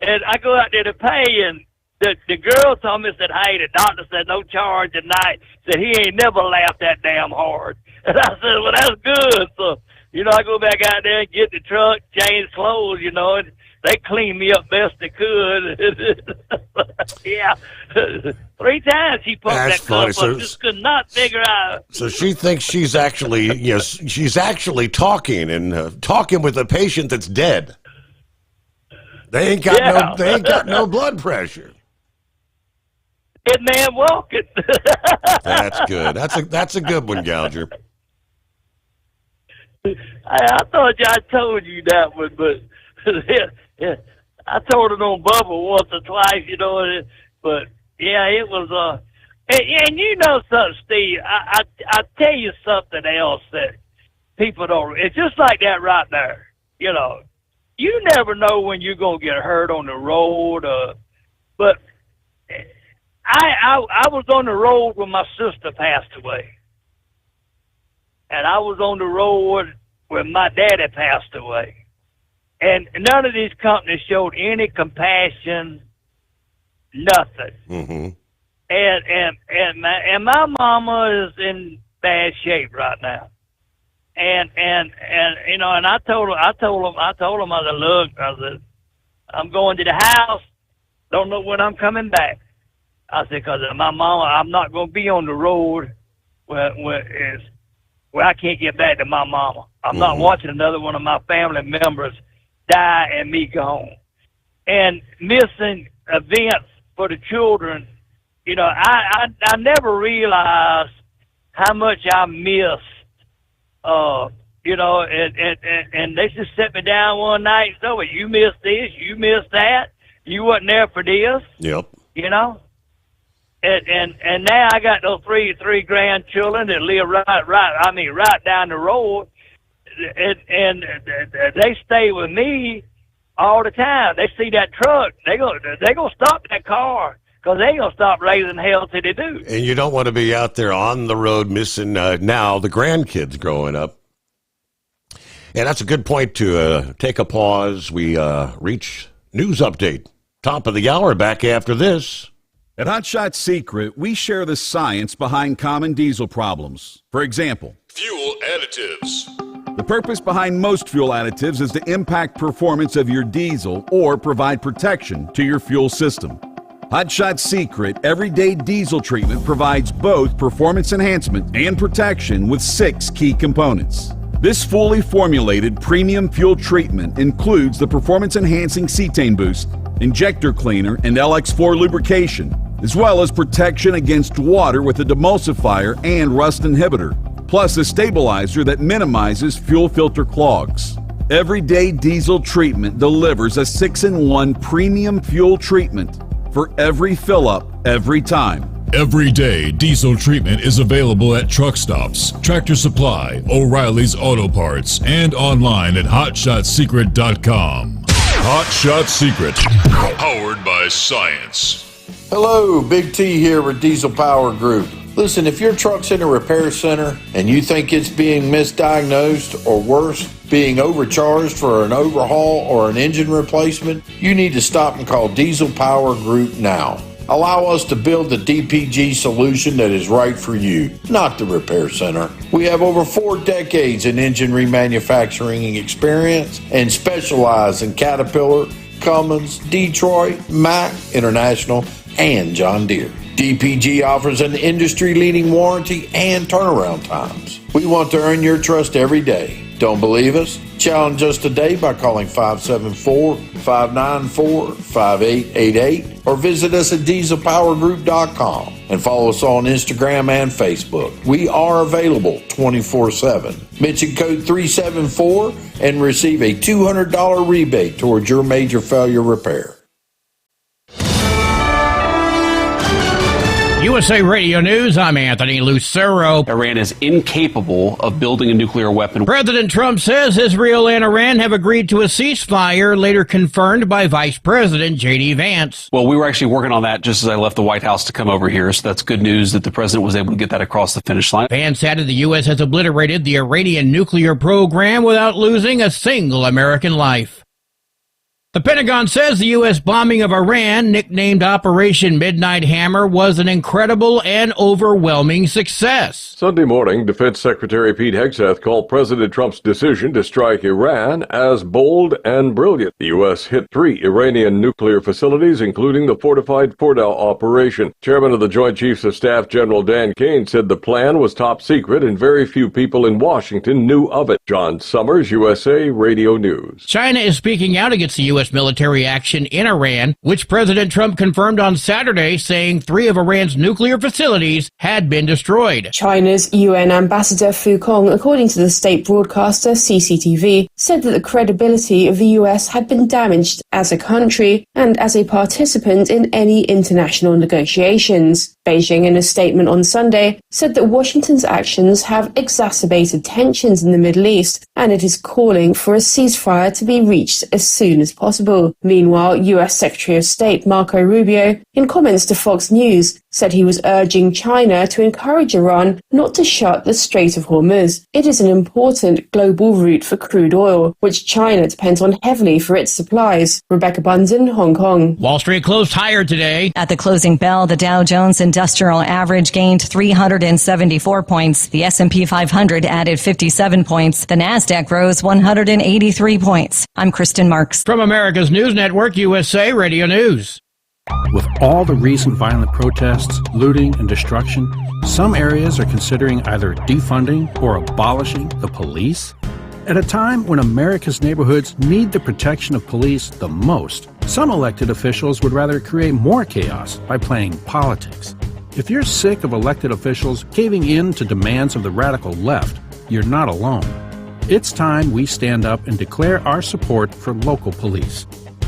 And I go out there to pay, and the girl told me, said, hey, the doctor said no charge tonight. Said he ain't never laughed that damn hard. And I said, well, that's good. So, I go back out there and get the truck, change clothes, and they cleaned me up best they could. Yeah. 3 times she poked that cup up, just could not figure out. So she thinks she's actually, she's actually talking and talking with a patient that's dead. They ain't got no blood pressure. Dead man walking. That's good. That's a good one, Gouger. I thought I told you that one, but yeah, I told it on Bubba once or twice, but yeah, it was and you know something, Steve. I tell you something else that people don't. It's just like that right there. You never know when you're gonna get hurt on the road. But I was on the road when my sister passed away, and I was on the road when my daddy passed away. And none of these companies showed any compassion, nothing. Mm-hmm. And my mama is in bad shape right now. And I told him, I said, look, I'm going to the house. Don't know when I'm coming back. I said, because my mama, I'm not going to be on the road where I can't get back to my mama. I'm not watching another one of my family members die and me gone. And missing events for the children, I never realized how much I missed, and they just set me down one night and said, well, you missed this, you missed that, you wasn't there for this. Yep. And now I got those three grandchildren that live right down the road, and they stay with me all the time. They see that truck, they gonna stop that car, because they gonna stop raising hell till they do. And you don't want to be out there on the road missing now the grandkids growing up. And that's a good point to take a pause. We reach news update. Top of the hour, back after this. At Hot Shot Secret, we share the science behind common diesel problems. For example, fuel additives. The purpose behind most fuel additives is to impact performance of your diesel or provide protection to your fuel system. Hot Shot Secret Everyday Diesel Treatment provides both performance enhancement and protection with 6 key components. This fully formulated premium fuel treatment includes the performance-enhancing cetane boost, injector cleaner, and LX4 lubrication, as well as protection against water with a demulsifier and rust inhibitor, plus a stabilizer that minimizes fuel filter clogs. Everyday Diesel Treatment delivers a 6-in-1 premium fuel treatment for every fill-up, every time. Everyday Diesel Treatment is available at truck stops, Tractor Supply, O'Reilly's Auto Parts, and online at HotShotSecret.com. Hot Shot Secret, powered by science. Hello, Big T here with Diesel Power Group. Listen, if your truck's in a repair center and you think it's being misdiagnosed or worse, being overcharged for an overhaul or an engine replacement, you need to stop and call Diesel Power Group now. Allow us to build the DPG solution that is right for you, not the repair center. We have over 4 decades in engine remanufacturing experience and specialize in Caterpillar, Cummins, Detroit, Mack, International, and John Deere. DPG offers an industry-leading warranty and turnaround times. We want to earn your trust every day. Don't believe us? Challenge us today by calling 574-594-5888 or visit us at dieselpowergroup.com and follow us on Instagram and Facebook. We are available 24/7. Mention code 374 and receive a $200 rebate towards your major failure repair. USA Radio News, I'm Anthony Lucero. Iran is incapable of building a nuclear weapon. President Trump says Israel and Iran have agreed to a ceasefire, later confirmed by Vice President J.D. Vance. Well, we were actually working on that just as I left the White House to come over here, so that's good news that the president was able to get that across the finish line. Vance added the U.S. has obliterated the Iranian nuclear program without losing a single American life. The Pentagon says the U.S. bombing of Iran, nicknamed Operation Midnight Hammer, was an incredible and overwhelming success. Sunday morning, Defense Secretary Pete Hegseth called President Trump's decision to strike Iran as bold and brilliant. The U.S. hit 3 Iranian nuclear facilities, including the fortified Fordow operation. Chairman of the Joint Chiefs of Staff, General Dan Kane, said the plan was top secret and very few people in Washington knew of it. John Sommers, USA Radio News. China is speaking out against the U.S. military action in Iran, which President Trump confirmed on Saturday, saying 3 of Iran's nuclear facilities had been destroyed. China's UN ambassador Fu Kong, according to the state broadcaster CCTV, said that the credibility of the US had been damaged as a country and as a participant in any international negotiations. Beijing, in a statement on Sunday, said that Washington's actions have exacerbated tensions in the Middle East, and it is calling for a ceasefire to be reached as soon as possible. Meanwhile, U.S. Secretary of State Marco Rubio, in comments to Fox News, said he was urging China to encourage Iran not to shut the Strait of Hormuz. It is an important global route for crude oil, which China depends on heavily for its supplies. Rebecca Bunzen, Hong Kong. Wall Street closed higher today. At the closing bell, the Dow Jones Industrial Average gained 374 points. The S&P 500 added 57 points. The Nasdaq rose 183 points. I'm Kristen Marks. From America's News Network, USA Radio News. With all the recent violent protests, looting, and destruction, some areas are considering either defunding or abolishing the police. At a time when America's neighborhoods need the protection of police the most, some elected officials would rather create more chaos by playing politics. If you're sick of elected officials caving in to demands of the radical left, you're not alone. It's time we stand up and declare our support for local police.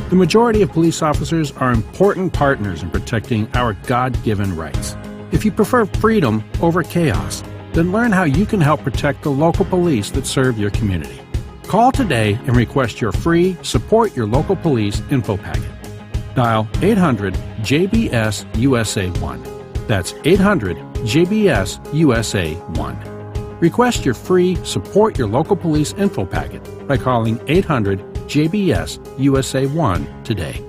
The majority of police officers are important partners in protecting our God-given rights. If you prefer freedom over chaos, then learn how you can help protect the local police that serve your community. Call today and request your free Support Your Local Police info packet. Dial 800-JBS-USA-1. That's 800-JBS-USA-1. Request your free Support Your Local Police info packet by calling 800-JBS-USA-1 today.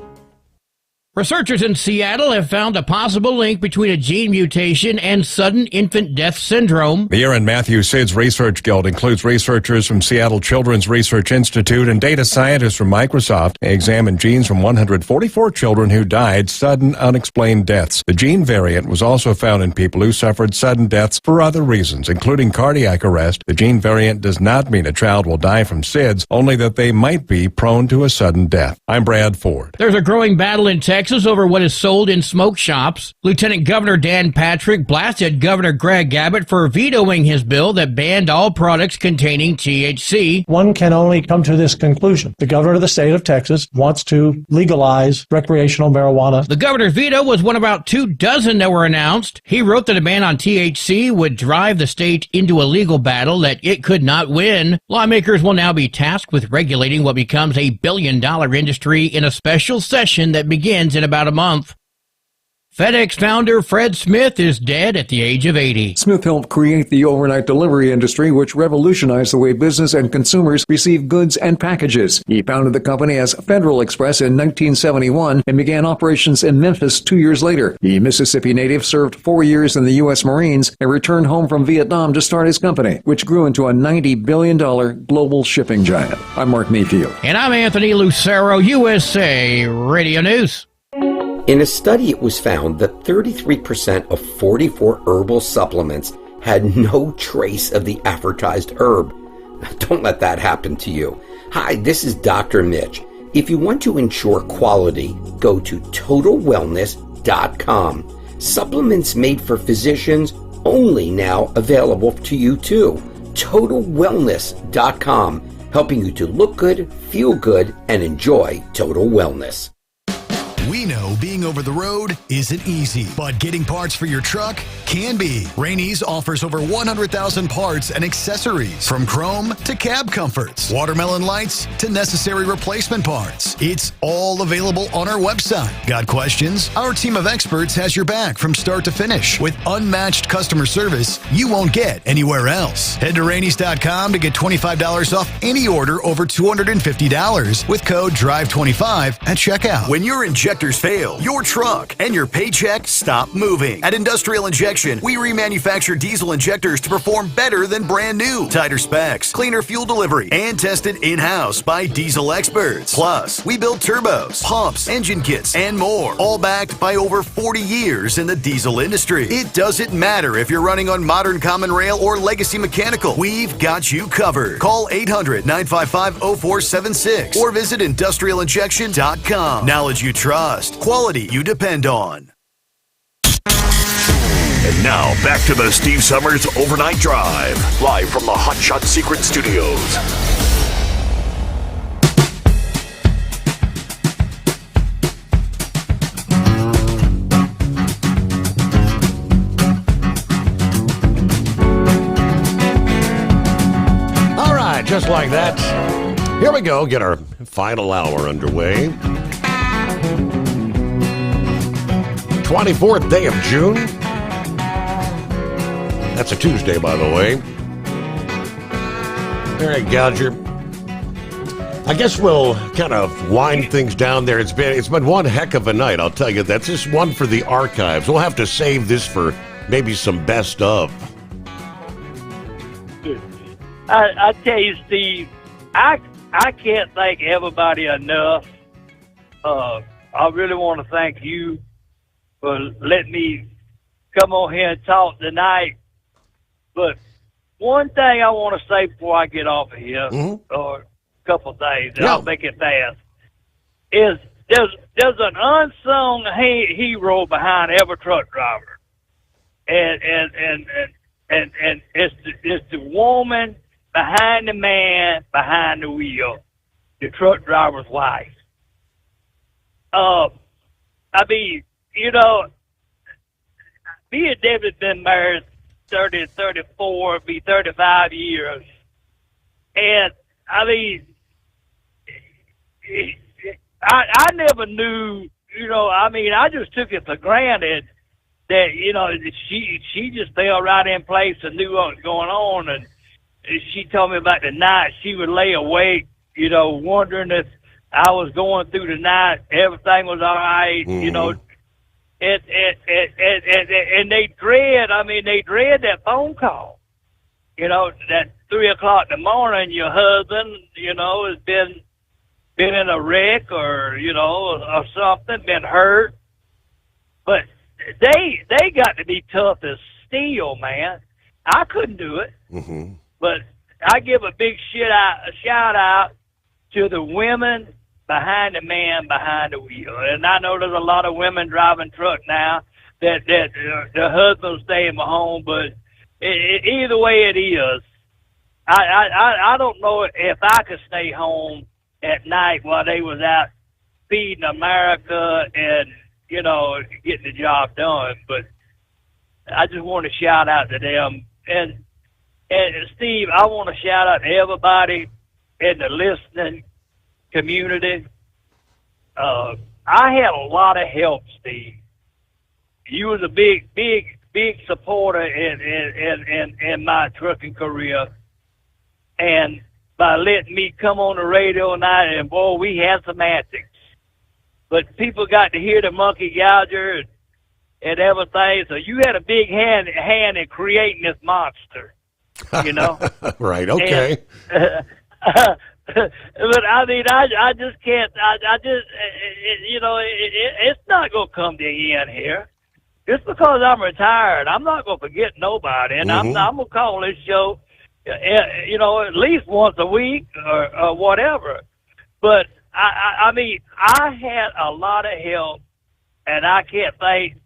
Researchers in Seattle have found a possible link between a gene mutation and sudden infant death syndrome. The Aaron Matthew SIDS Research Guild includes researchers from Seattle Children's Research Institute and data scientists from Microsoft. They examined genes from 144 children who died sudden, unexplained deaths. The gene variant was also found in people who suffered sudden deaths for other reasons, including cardiac arrest. The gene variant does not mean a child will die from SIDS, only that they might be prone to a sudden death. I'm Brad Ford. There's a growing battle in Texas over what is sold in smoke shops. Lieutenant Governor Dan Patrick blasted Governor Greg Abbott for vetoing his bill that banned all products containing THC. One can only come to this conclusion. The governor of the state of Texas wants to legalize recreational marijuana. The governor's veto was one of about 24 that were announced. He wrote that a ban on THC would drive the state into a legal battle that it could not win. Lawmakers will now be tasked with regulating what becomes a billion-dollar industry in a special session that begins in about a month. FedEx founder Fred Smith is dead at the age of 80. Smith helped create the overnight delivery industry, which revolutionized the way business and consumers receive goods and packages. He founded the company as Federal Express in 1971 and began operations in Memphis 2 years later. The Mississippi native served 4 years in the U.S. Marines and returned home from Vietnam to start his company, which grew into a $90 billion global shipping giant. I'm Mark Mayfield. And I'm Anthony Lucero, USA Radio News. In a study, it was found that 33% of 44 herbal supplements had no trace of the advertised herb. Don't let that happen to you. Hi, this is Dr. Mitch. If you want to ensure quality, go to totalwellness.com. Supplements made for physicians, only now available to you too. totalwellness.com, helping you to look good, feel good, and enjoy total wellness. We know being over the road isn't easy, but getting parts for your truck can be. Rainey's offers over 100,000 parts and accessories, from chrome to cab comforts, watermelon lights to necessary replacement parts. It's all available on our website. Got questions? Our team of experts has your back from start to finish with unmatched customer service you won't get anywhere else. Head to Rainey's.com to get $25 off any order over $250 with code DRIVE25 at checkout. When your injectors fail, your truck and your paycheck stop moving. At Industrial Injection, we remanufacture diesel injectors to perform better than brand new. Tighter specs, cleaner fuel delivery, and tested in-house by diesel experts. Plus, we build turbos, pumps, engine kits, and more, all backed by over 40 years in the diesel industry. It doesn't matter if you're running on modern common rail or legacy mechanical. We've got you covered. Call 800-955-0476 or visit industrialinjection.com. Knowledge you trust, quality you depend on. And now, back to the Steve Summers Overnight Drive, live from the Hot Shot Secret Studios. All right, just like that. Here we go, get our final hour underway. 24th day of June. That's a Tuesday, by the way. All right, Gouger. I guess we'll kind of wind things down there. It's been one heck of a night, I'll tell you. That's just one for the archives. We'll have to save this for maybe some best of. I tell you, Steve, I can't thank everybody enough. I really want to thank you for letting me come on here and talk tonight. But one thing I want to say before I get off of here, or a couple of things, and I'll make it fast, is there's an unsung hero behind every truck driver, and it's the woman behind the man behind the wheel, the truck driver's wife. I mean, you know, me and David been married 30, 34, be 35 years. And, I mean, I never knew, you know, I mean, I just took it for granted that, you know, she just fell right in place and knew what was going on. And she told me about the night she would lay awake, you know, wondering if I was going through the night, everything was all right, you know. And they dread that phone call. You know, that 3 o'clock in the morning, your husband, you know, has been in a wreck or, you know, or something, been hurt. But they got to be tough as steel, man. I couldn't do it. But I give a big shout out to the women behind the man behind the wheel. And I know there's a lot of women driving truck now that the husband's staying home, but either way it is, I don't know if I could stay home at night while they was out feeding America and, you know, getting the job done. But I just want to shout out to them. And Steve, I want to shout out to everybody in the listening community. I had a lot of help, Steve. You was a big supporter in my trucking career, and by letting me come on the radio tonight, and boy, we had some antics. But people got to hear the monkey gouger and everything, so you had a big hand in creating this monster, you know. Right. Okay. But I mean, I just can't. I just, it's not gonna come to the end here. Just because I'm retired, I'm not gonna forget nobody, and I'm gonna call this show, at least once a week or whatever. But I mean, I had a lot of help, and I can't thank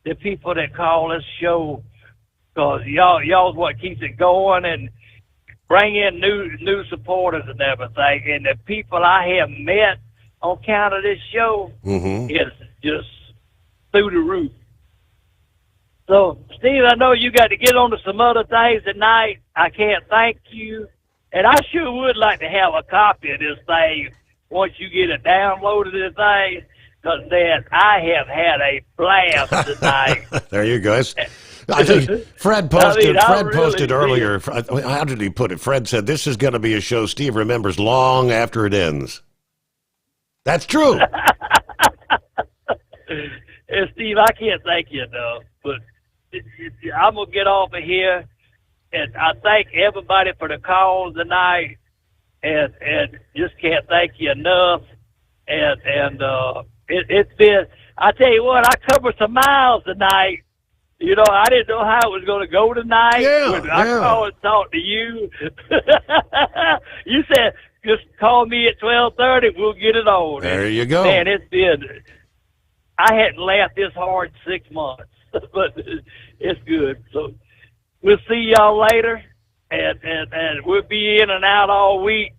the people that call this show, because y'all's what keeps it going and bring in new supporters and everything. And the people I have met on account of this show is just through the roof. So, Steve, I know you got to get on to some other things tonight. I can't thank you. And I sure would like to have a copy of this thing once you get it downloaded, this thing, because then I have had a blast tonight. There you go. I think Fred posted earlier. How did he put it? Fred said, this is going to be a show Steve remembers long after it ends. That's true. And Steve, I can't thank you enough, but I'm going to get off of here, and I thank everybody for the calls tonight, and just can't thank you enough. And it's been, I tell you what, I covered some miles tonight. I didn't know how it was going to go tonight. I called and talked to you. You said, just call me at 12:30. We'll get it on. There you go. Man, it's been, I hadn't laughed this hard in 6 months, but it's good. So we'll see y'all later, and we'll be in and out all week,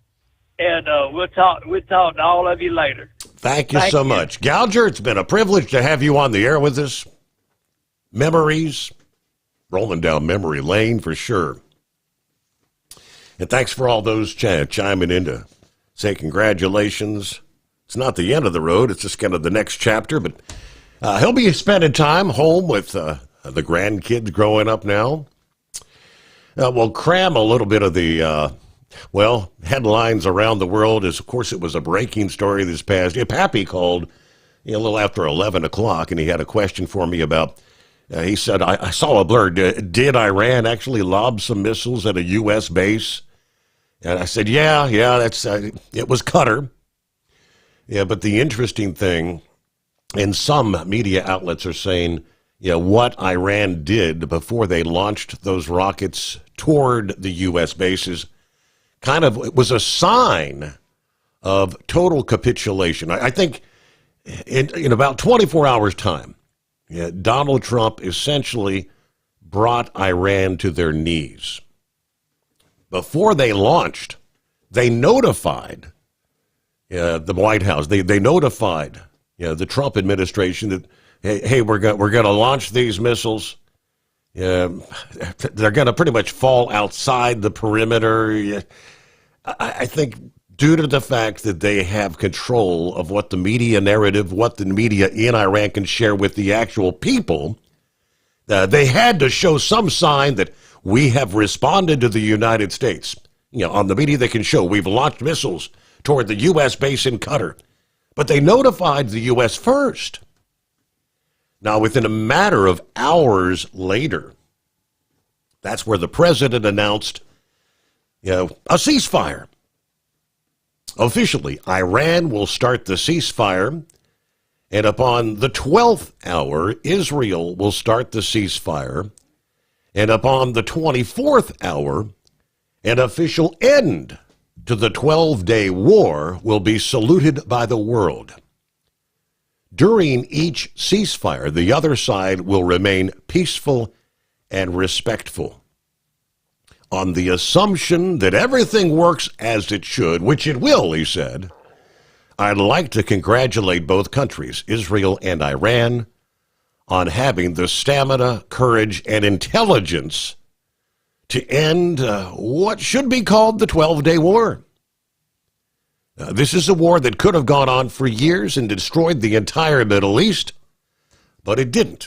and we'll talk to all of you later. Thank you so much. Gouger, it's been a privilege to have you on the air with us. Memories, rolling down memory lane for sure. And thanks for all those chiming in to say congratulations. It's not the end of the road. It's just kind of the next chapter. But he'll be spending time home with the grandkids growing up now. We'll cram a little bit of the, headlines around the world. As of course, it was a breaking story this past. Pappy called a little after 11 o'clock, and he had a question for me about, he said, I saw a blur. Did Iran actually lob some missiles at a U.S. base? And I said, yeah, that's it was Qatar. Yeah, but the interesting thing, and some media outlets are saying, what Iran did before they launched those rockets toward the U.S. bases it was a sign of total capitulation. I think in about 24 hours' time, Donald Trump essentially brought Iran to their knees. Before they launched, they notified the White House. They notified the Trump administration that, hey, we're going to launch these missiles. They're going to pretty much fall outside the perimeter. I think due to the fact that they have control of what the media narrative, what the media in Iran can share with the actual people, they had to show some sign that we have responded to the United States. On the media they can show we've launched missiles toward the U.S. base in Qatar. But they notified the U.S. first. Now, within a matter of hours later, that's where the president announced a ceasefire. Officially, Iran will start the ceasefire, and upon the 12th hour, Israel will start the ceasefire, and upon the 24th hour, an official end to the 12-day war will be saluted by the world. During each ceasefire, the other side will remain peaceful and respectful. On the assumption that everything works as it should, which it will, he said, I'd like to congratulate both countries, Israel and Iran, on having the stamina, courage, and intelligence to end what should be called the 12-day war. This is a war that could have gone on for years and destroyed the entire Middle East, but it didn't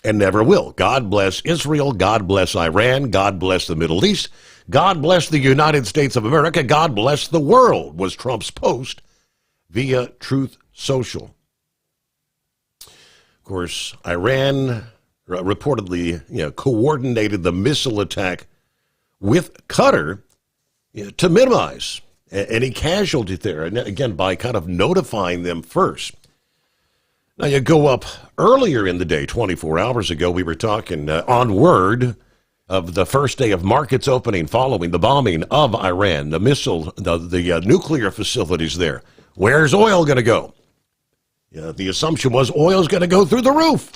and never will. God bless Israel. God bless Iran. God bless the Middle East. God bless the United States of America. God bless the world, was Trump's post via Truth Social. Of course, Iran reportedly coordinated the missile attack with Qatar to minimize any casualty there. And again, by kind of notifying them first. Now, you go up earlier in the day, 24 hours ago, we were talking on word of the first day of markets opening following the bombing of Iran, the missile, the nuclear facilities there. Where's oil going to go? The assumption was oil's going to go through the roof.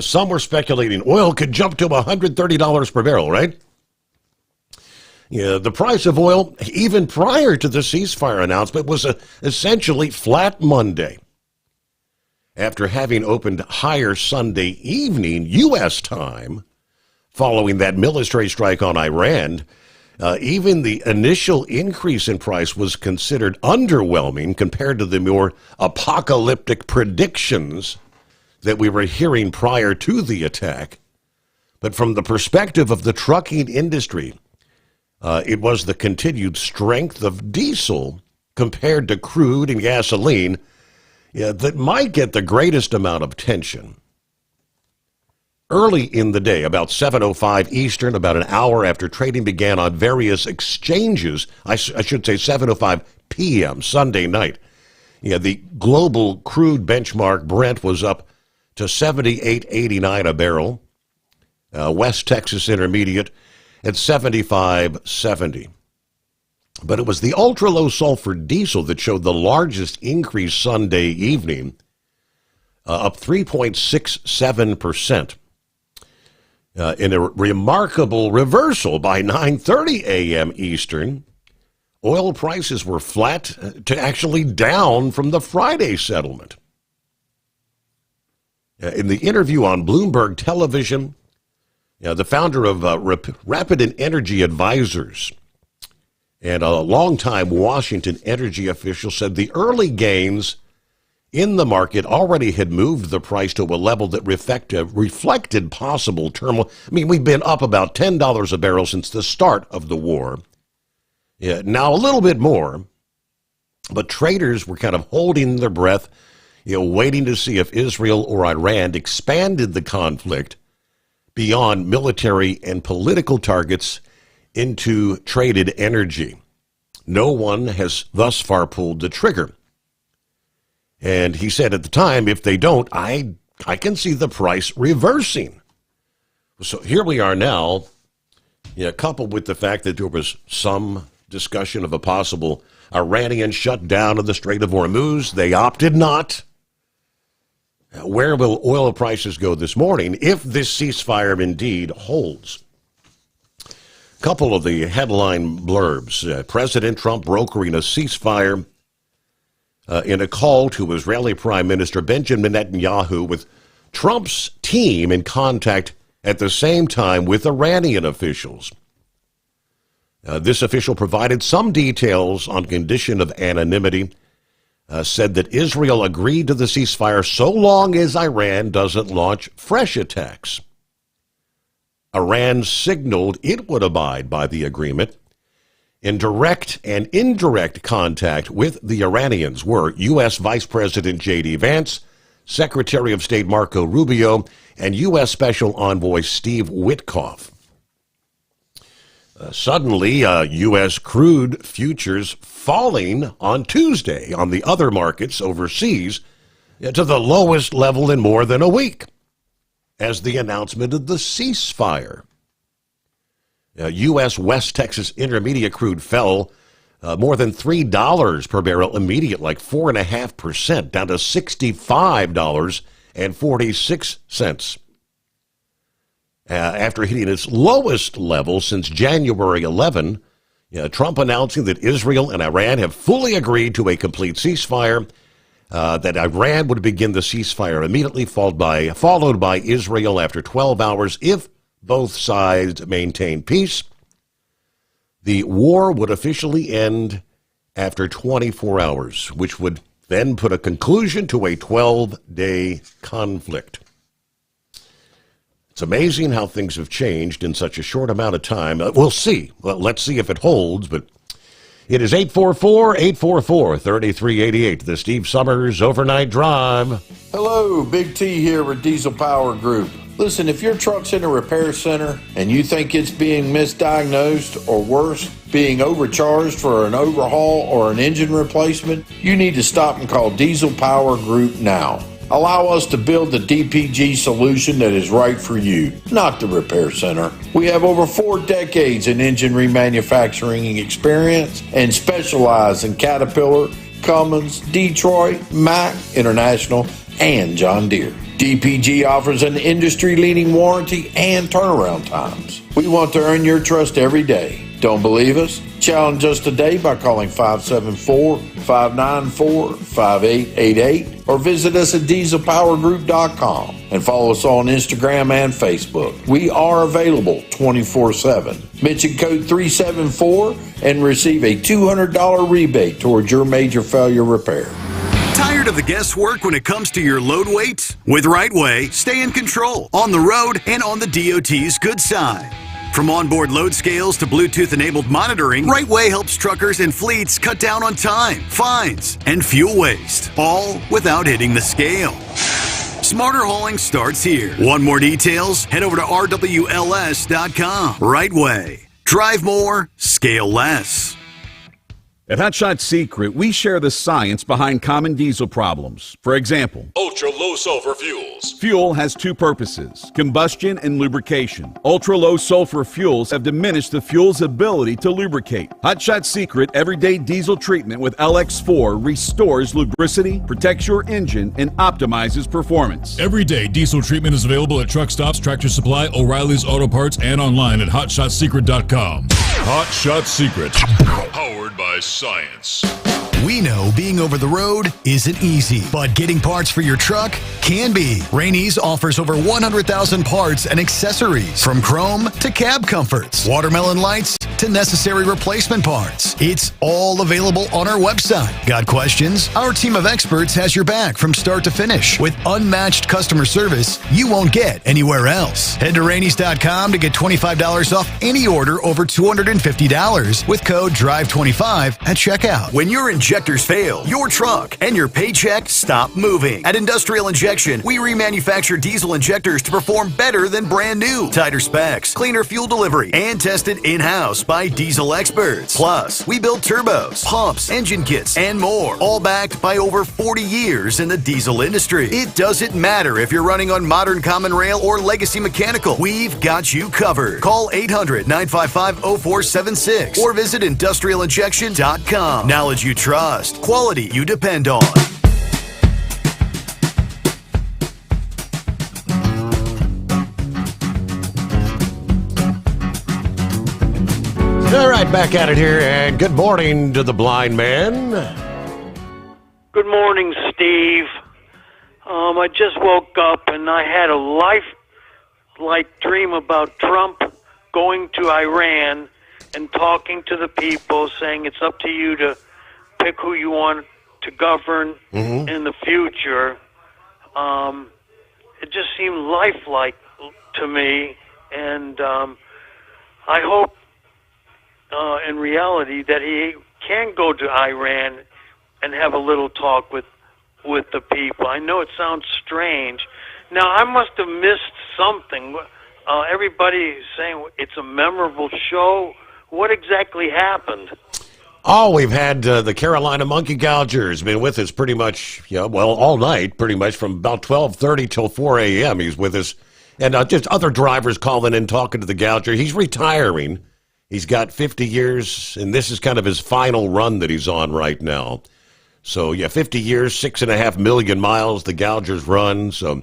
Some were speculating oil could jump to $130 per barrel, right? The price of oil, even prior to the ceasefire announcement, was essentially flat Monday. After having opened higher Sunday evening U.S. time, following that military strike on Iran, even the initial increase in price was considered underwhelming compared to the more apocalyptic predictions that we were hearing prior to the attack. But from the perspective of the trucking industry, it was the continued strength of diesel compared to crude and gasoline that might get the greatest amount of attention. Early in the day, about 7:05 Eastern, about an hour after trading began on various exchanges, I should say 7:05 p.m. Sunday night, the global crude benchmark Brent was up to $78.89 a barrel. West Texas Intermediate at $75.70. But it was the ultra-low sulfur diesel that showed the largest increase Sunday evening, up 3.67%. In a remarkable reversal by 9:30 a.m. Eastern, oil prices were flat to actually down from the Friday settlement. In the interview on Bloomberg Television, the founder of Rapid Energy Advisors and a longtime Washington energy official said the early gains in the market already had moved the price to a level that reflected possible turmoil. I mean, we've been up about $10 a barrel since the start of the war. Now a little bit more, but traders were kind of holding their breath, waiting to see if Israel or Iran expanded the conflict beyond military and political targets into traded energy. No one has thus far pulled the trigger. And he said at the time, if they don't, I can see the price reversing. So here we are now, coupled with the fact that there was some discussion of a possible Iranian shutdown of the Strait of Hormuz. They opted not. Where will oil prices go this morning if this ceasefire indeed holds? Couple of the headline blurbs. President Trump brokering a ceasefire in a call to Israeli Prime Minister Benjamin Netanyahu, with Trump's team in contact at the same time with Iranian officials. This official provided some details on condition of anonymity, said that Israel agreed to the ceasefire so long as Iran doesn't launch fresh attacks. Iran signaled it would abide by the agreement. In direct and indirect contact with the Iranians were U.S. Vice President J.D. Vance, Secretary of State Marco Rubio, and U.S. Special Envoy Steve Witkoff. Suddenly, U.S. crude futures falling on Tuesday on the other markets overseas to the lowest level in more than a week as the announcement of the ceasefire. U.S. West Texas Intermediate crude fell more than $3 per barrel immediate, like 4.5%, down to $65.46. After hitting its lowest level since January 11, Trump announcing that Israel and Iran have fully agreed to a complete ceasefire, that Iran would begin the ceasefire immediately, followed by Israel after 12 hours if both sides maintain peace. The war would officially end after 24 hours, which would then put a conclusion to a 12-day conflict. It's amazing how things have changed in such a short amount of time. We'll see. Well, let's see if it holds. But It is 844-844-3388, the Steve Summers Overnight Drive. Hello, Big T here with Diesel Power Group. Listen, if your truck's in a repair center and you think it's being misdiagnosed or worse, being overcharged for an overhaul or an engine replacement, you need to stop and call Diesel Power Group now. Allow us to build the DPG solution that is right for you, not the repair center. We have over 4 decades in engine remanufacturing experience and specialize in Caterpillar, Cummins, Detroit, Mack, International, and John Deere. DPG offers an industry-leading warranty and turnaround times. We want to earn your trust every day. Don't believe us? Challenge us today by calling 574-594-5888 or visit us at dieselpowergroup.com and follow us on Instagram and Facebook. We are available 24/7. Mention code 374 and receive a $200 rebate towards your major failure repair. Tired of the guesswork when it comes to your load weights? With Rightway, stay in control on the road and on the DOT's good side. From onboard load scales to Bluetooth-enabled monitoring, Rightway helps truckers and fleets cut down on time, fines, and fuel waste, all without hitting the scale. Smarter hauling starts here. Want more details? Head over to rwls.com. Rightway. Drive more, scale less. At Hot Shot Secret, we share the science behind common diesel problems. For example, ultra-low sulfur fuels. Fuel has 2 purposes, combustion and lubrication. Ultra-low sulfur fuels have diminished the fuel's ability to lubricate. Hot Shot Secret Everyday Diesel Treatment with LX4 restores lubricity, protects your engine, and optimizes performance. Everyday diesel treatment is available at truck stops, Tractor Supply, O'Reilly's Auto Parts, and online at hotshotsecret.com. Hot Shot Secret, powered by science. We know being over the road isn't easy, but getting parts for your truck can be. Rainey's offers over 100,000 parts and accessories, from chrome to cab comforts, watermelon lights to necessary replacement parts. It's all available on our website. Got questions? Our team of experts has your back from start to finish with unmatched customer service you won't get anywhere else. Head to Rainey's.com to get $25 off any order over $250 with code DRIVE25 at checkout. When your injectors fail, your truck and your paycheck stop moving. At Industrial Injection, we remanufacture diesel injectors to perform better than brand new. Tighter specs, cleaner fuel delivery, and tested in-house by diesel experts. Plus, we build turbos, pumps, engine kits, and more, all backed by over 40 years in the diesel industry. It doesn't matter if you're running on modern common rail or legacy mechanical. We've got you covered. Call 800-955-0476 or visit industrialinjection.com. Knowledge you trust, quality you depend on. All right, back at it here, and good morning to the blind man. Good morning, Steve. I just woke up and I had a life-like dream about Trump going to Iran and talking to the people, saying it's up to you to pick who you want to govern in the future. It just seemed lifelike to me, and I hope in reality that he can go to Iran and have a little talk with the people. I know it sounds strange. Now, I must have missed something. Everybody is saying it's a memorable show. What exactly happened? Oh, we've had the Carolina Monkey Gougers been with us pretty much, all night, pretty much from about 12:30 till 4 a.m. He's with us. And just other drivers calling in, talking to the Gouger. He's retiring. He's got 50 years, and this is kind of his final run that he's on right now. So, 50 years, 6.5 million miles the Gougers run. So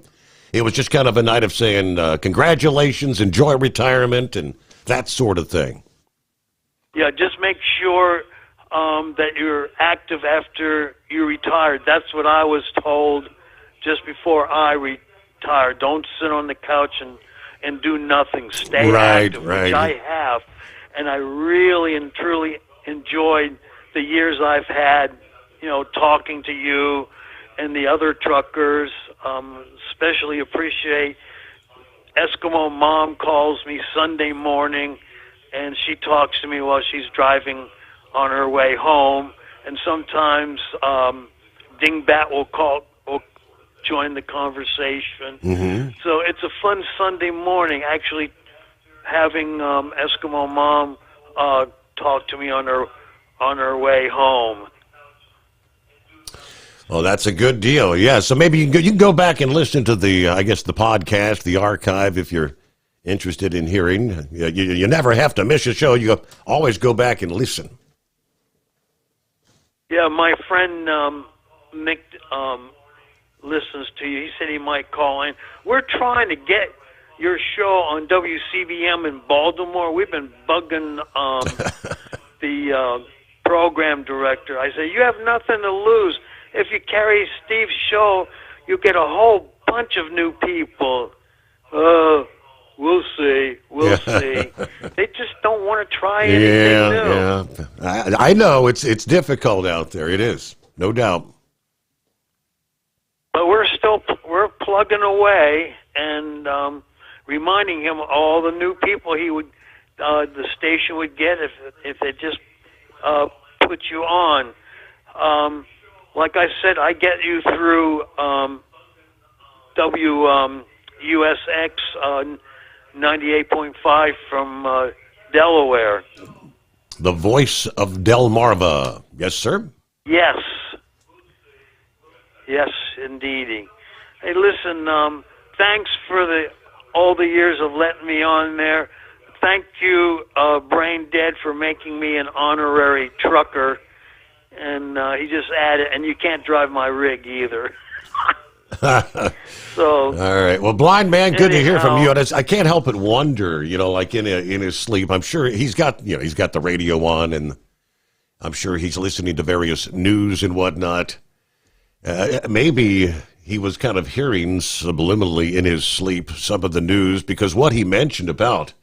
it was just kind of a night of saying congratulations, enjoy retirement, and that sort of thing. Yeah, just make sure that you're active after you retired. That's what I was told just before I retired. Don't sit on the couch and do nothing. Stay active, which I have. And I really and truly enjoyed the years I've had, talking to you and the other truckers. Especially appreciate Eskimo Mom calls me Sunday morning, and she talks to me while she's driving on her way home, and sometimes Dingbat will join the conversation. Mm-hmm. So it's a fun Sunday morning, actually having Eskimo Mom talk to me on her way home. Oh, that's a good deal. Yeah, so maybe you can go back and listen to the podcast, the archive, if you're interested in hearing. You never have to miss a show. You always go back and listen. Yeah, my friend Mick listens to you. He said he might call in. We're trying to get your show on WCBM in Baltimore. We've been bugging the program director. I say, you have nothing to lose. If you carry Steve's show, you get a whole bunch of new people. We'll see. We'll see. They just don't want to try anything new. Yeah. I know it's difficult out there. It is, no doubt. But we're plugging away and reminding him all the new people the station would get if they just put you on. Like I said, I get you through WUSX 98.5 from Delaware. The voice of Delmarva. Yes, sir? Yes. Yes, indeedy. Hey, listen, thanks for all the years of letting me on there. Thank you, Brain Dead, for making me an honorary trucker. And he just added, and you can't drive my rig either. So, all right. Well, Blind Man, good to hear from you. And I can't help but wonder, like in his sleep, I'm sure he's got the radio on, and I'm sure he's listening to various news and whatnot. Maybe he was kind of hearing subliminally in his sleep some of the news, because what he mentioned about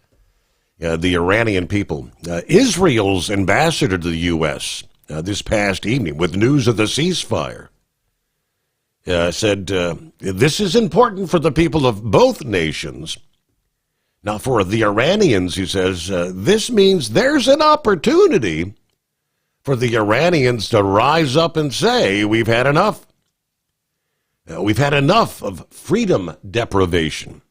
the Iranian people, Israel's ambassador to the U.S. This past evening with news of the ceasefire, said, this is important for the people of both nations. Now, for the Iranians, he says, this means there's an opportunity for the Iranians to rise up and say, we've had enough. We've had enough of freedom deprivation.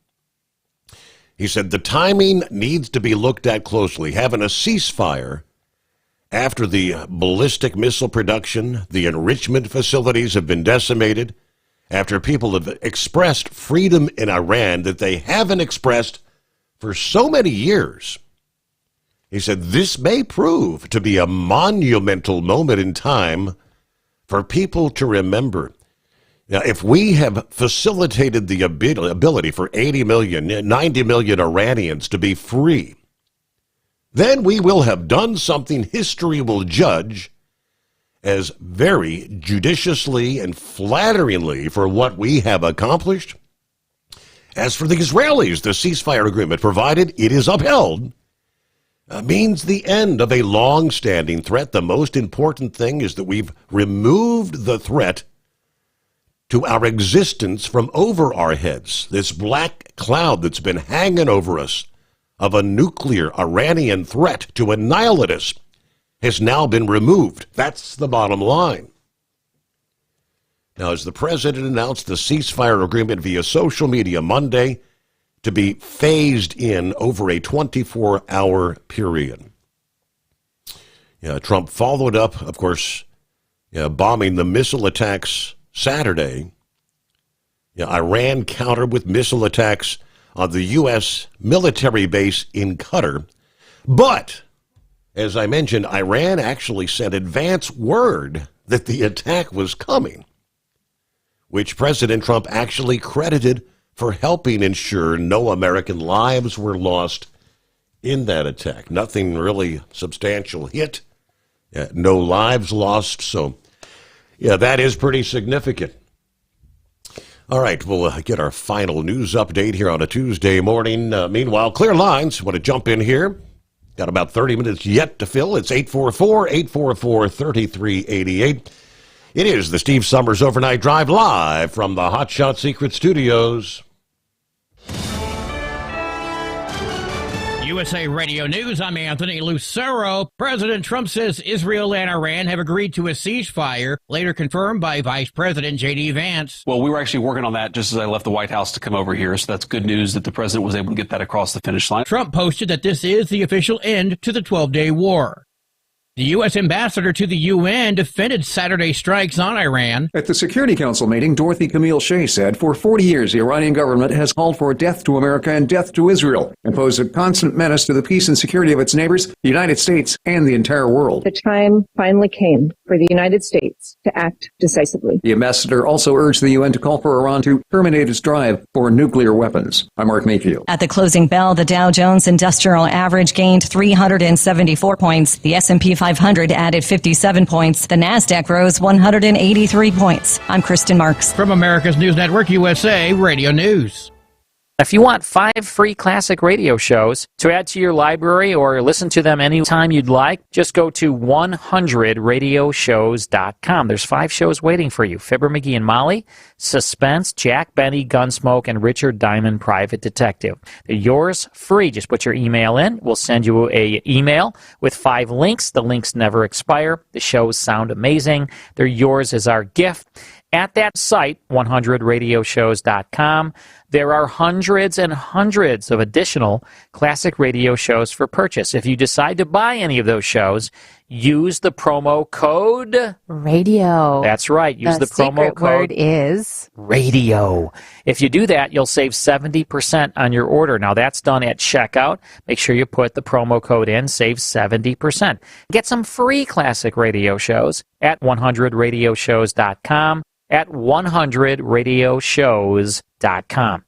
He said the timing needs to be looked at closely. Having a ceasefire after the ballistic missile production, the enrichment facilities have been decimated, after people have expressed freedom in Iran that they haven't expressed for so many years. He said this may prove to be a monumental moment in time for people to remember. Now, if we have facilitated the ability for 80 million, 90 million Iranians to be free, then we will have done something history will judge as very judiciously and flatteringly for what we have accomplished. As for the Israelis, the ceasefire agreement, provided it is upheld, means the end of a long-standing threat. The most important thing is that we've removed the threat to our existence from over our heads. This black cloud that's been hanging over us of a nuclear Iranian threat to annihilate us has now been removed. That's the bottom line. Now, as the president announced the ceasefire agreement via social media Monday to be phased in over a 24-hour period. Trump followed up, of course, bombing the missile attacks Saturday. Iran countered with missile attacks on the U.S. military base in Qatar. But, as I mentioned, Iran actually sent advance word that the attack was coming, which President Trump actually credited for helping ensure no American lives were lost in that attack. Nothing really substantial hit, no lives lost. So, that is pretty significant. All right, we'll get our final news update here on a Tuesday morning. Meanwhile, clear lines. Want to jump in here? Got about 30 minutes yet to fill. It's 844-844-3388. It is the Steve Summers Overnight Drive live from the Hot Shot Secret Studios. USA Radio News, I'm Anthony Lucero. President Trump says Israel and Iran have agreed to a ceasefire, later confirmed by Vice President J.D. Vance. Well, we were actually working on that just as I left the White House to come over here, so that's good news that the president was able to get that across the finish line. Trump posted that this is the official end to the 12-day war. The U.S. ambassador to the UN defended Saturday's strikes on Iran. At the Security Council meeting, Dorothy Camille Shea said for 40 years the Iranian government has called for death to America and death to Israel and posed a constant menace to the peace and security of its neighbors, the United States, and the entire world. The time finally came for the United States to act decisively. The ambassador also urged the UN to call for Iran to terminate its drive for nuclear weapons. I'm Mark Mayfield. At the closing bell, the Dow Jones Industrial Average gained 374 points. The S&P 500 added 57 points. The NASDAQ rose 183 points. I'm Kristen Marks. From America's News Network, USA Radio News. If you want 5 free classic radio shows to add to your library or listen to them anytime you'd like, just go to 100radioshows.com. There's 5 shows waiting for you. Fibber, McGee, and Molly, Suspense, Jack Benny, Gunsmoke, and Richard Diamond, Private Detective. They're yours free. Just put your email in. We'll send you an email with 5 links. The links never expire. The shows sound amazing. They're yours as our gift. At that site, 100radioshows.com, there are hundreds and hundreds of additional classic radio shows for purchase. If you decide to buy any of those shows, use the promo code radio. That's right. Use the promo code. Word is radio. If you do that, you'll save 70% on your order. Now, that's done at checkout. Make sure you put the promo code in, save 70%. Get some free classic radio shows at 100radioshows.com. at 100radioshows.com.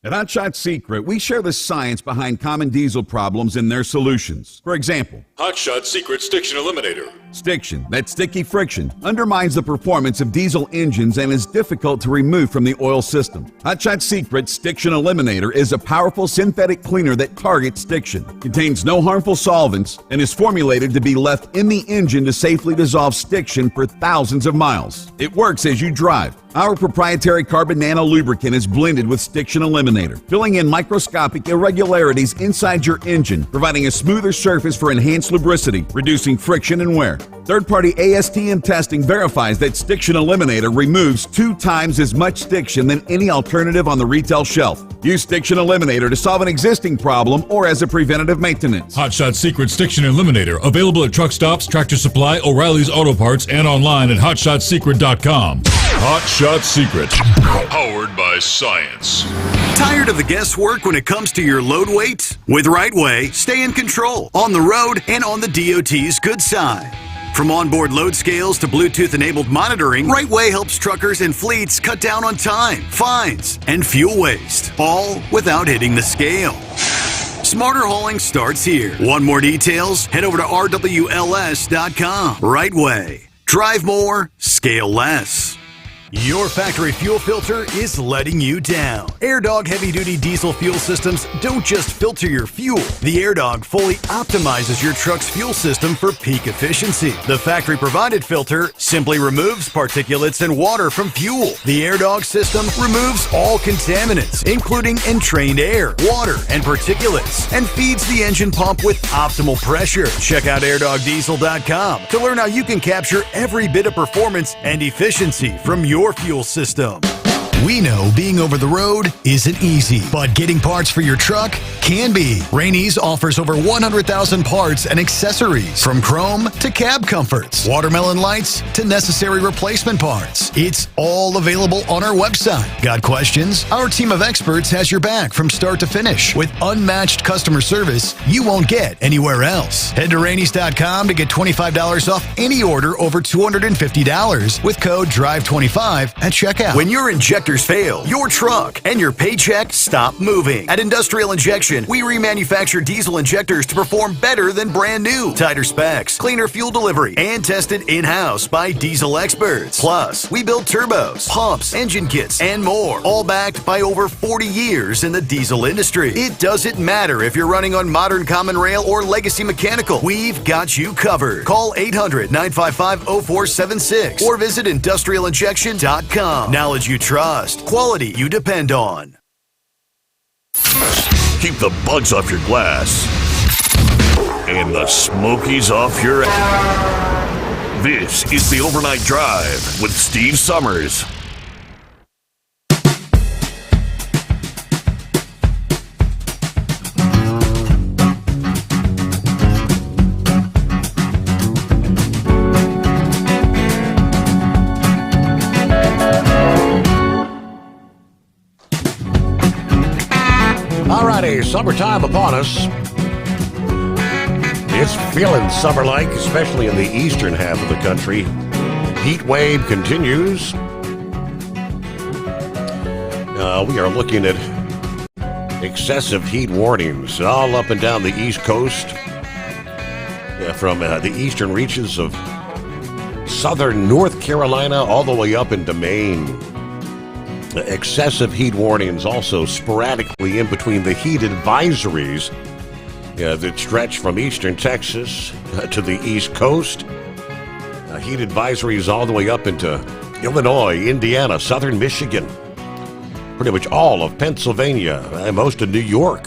At Hotshot Secret, we share the science behind common diesel problems and their solutions. For example, Hotshot Secret Stiction Eliminator. Stiction, that sticky friction, undermines the performance of diesel engines and is difficult to remove from the oil system. Hotshot Secret Stiction Eliminator is a powerful synthetic cleaner that targets stiction, contains no harmful solvents, and is formulated to be left in the engine to safely dissolve stiction for thousands of miles. It works as you drive. Our proprietary carbon nano lubricant is blended with Stiction Eliminator, filling in microscopic irregularities inside your engine, providing a smoother surface for enhanced lubricity, reducing friction and wear. Third-party ASTM testing verifies that Stiction Eliminator removes 2 times as much stiction than any alternative on the retail shelf. Use Stiction Eliminator to solve an existing problem or as a preventative maintenance. Hotshot Secret Stiction Eliminator, available at truck stops, Tractor Supply, O'Reilly's Auto Parts, and online at hotshotsecret.com. Hotshot Secret, powered by science. Tired of the guesswork when it comes to your load weight? With RightWay, stay in control, on the road and on the DOT's good side. From onboard load scales to Bluetooth-enabled monitoring, RightWay helps truckers and fleets cut down on time, fines, and fuel waste, all without hitting the scale. Smarter hauling starts here. Want more details? Head over to rwls.com. RightWay. Drive more, scale less. Your factory fuel filter is letting you down. AirDog heavy-duty diesel fuel systems don't just filter your fuel. The AirDog fully optimizes your truck's fuel system for peak efficiency. The factory-provided filter simply removes particulates and water from fuel. The AirDog system removes all contaminants, including entrained air, water, and particulates, and feeds the engine pump with optimal pressure. Check out airdogdiesel.com to learn how you can capture every bit of performance and efficiency from your fuel system. We know being over the road isn't easy, but getting parts for your truck can be. Rainey's offers over 100,000 parts and accessories, from chrome to cab comforts, watermelon lights to necessary replacement parts. It's all available on our website. Got questions? Our team of experts has your back from start to finish with unmatched customer service you won't get anywhere else. Head to Rainey's.com to get $25 off any order over $250 with code DRIVE25 at checkout. When your injectors fail, your truck and your paycheck stop moving. At Industrial Injection, we remanufacture diesel injectors to perform better than brand new. Tighter specs, cleaner fuel delivery, and tested in-house by diesel experts. Plus, we build turbos, pumps, engine kits, and more, all backed by over 40 years in the diesel industry. It doesn't matter if you're running on modern common rail or legacy mechanical. We've got you covered. Call 800-955-0476 or visit industrialinjection.com. Knowledge you trust. Quality you depend on. Keep the bugs off your glass and the smokies off your ass. This is the Overnight Drive with Steve Summers. Alrighty, summertime upon us. It's feeling summer-like, especially in the eastern half of the country. Heat wave continues. We are looking at excessive heat warnings all up and down the East Coast. From the eastern reaches of southern North Carolina all the way up into Maine. Excessive heat warnings also sporadically in between the heat advisories that stretch from eastern Texas to the East Coast. Heat advisories all the way up into Illinois, Indiana, southern Michigan, pretty much all of Pennsylvania, and most of New York.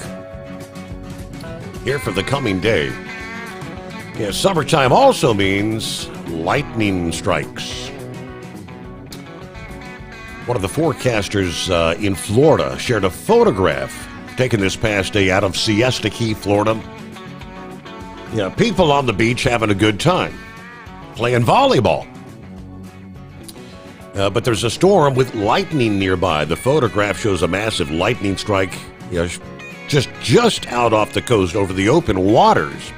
Here for the coming day. Summertime also means lightning strikes. One of the forecasters in Florida shared a photograph taken this past day out of Siesta Key, Florida. People on the beach having a good time, playing volleyball. But there's a storm with lightning nearby. The photograph shows a massive lightning strike just out off the coast over the open waters.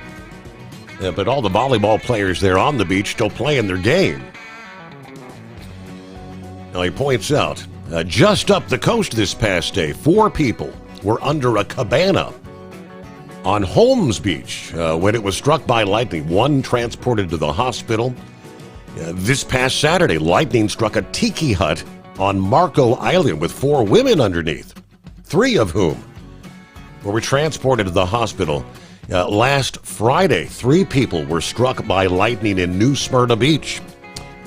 But all the volleyball players there on the beach still playing their game. Now, he points out, just up the coast this past day, 4 people were under a cabana on Holmes Beach when it was struck by lightning. 1 transported to the hospital. This past Saturday, lightning struck a tiki hut on Marco Island with 4 women underneath, 3 of whom were transported to the hospital. Last Friday, 3 people were struck by lightning in New Smyrna Beach.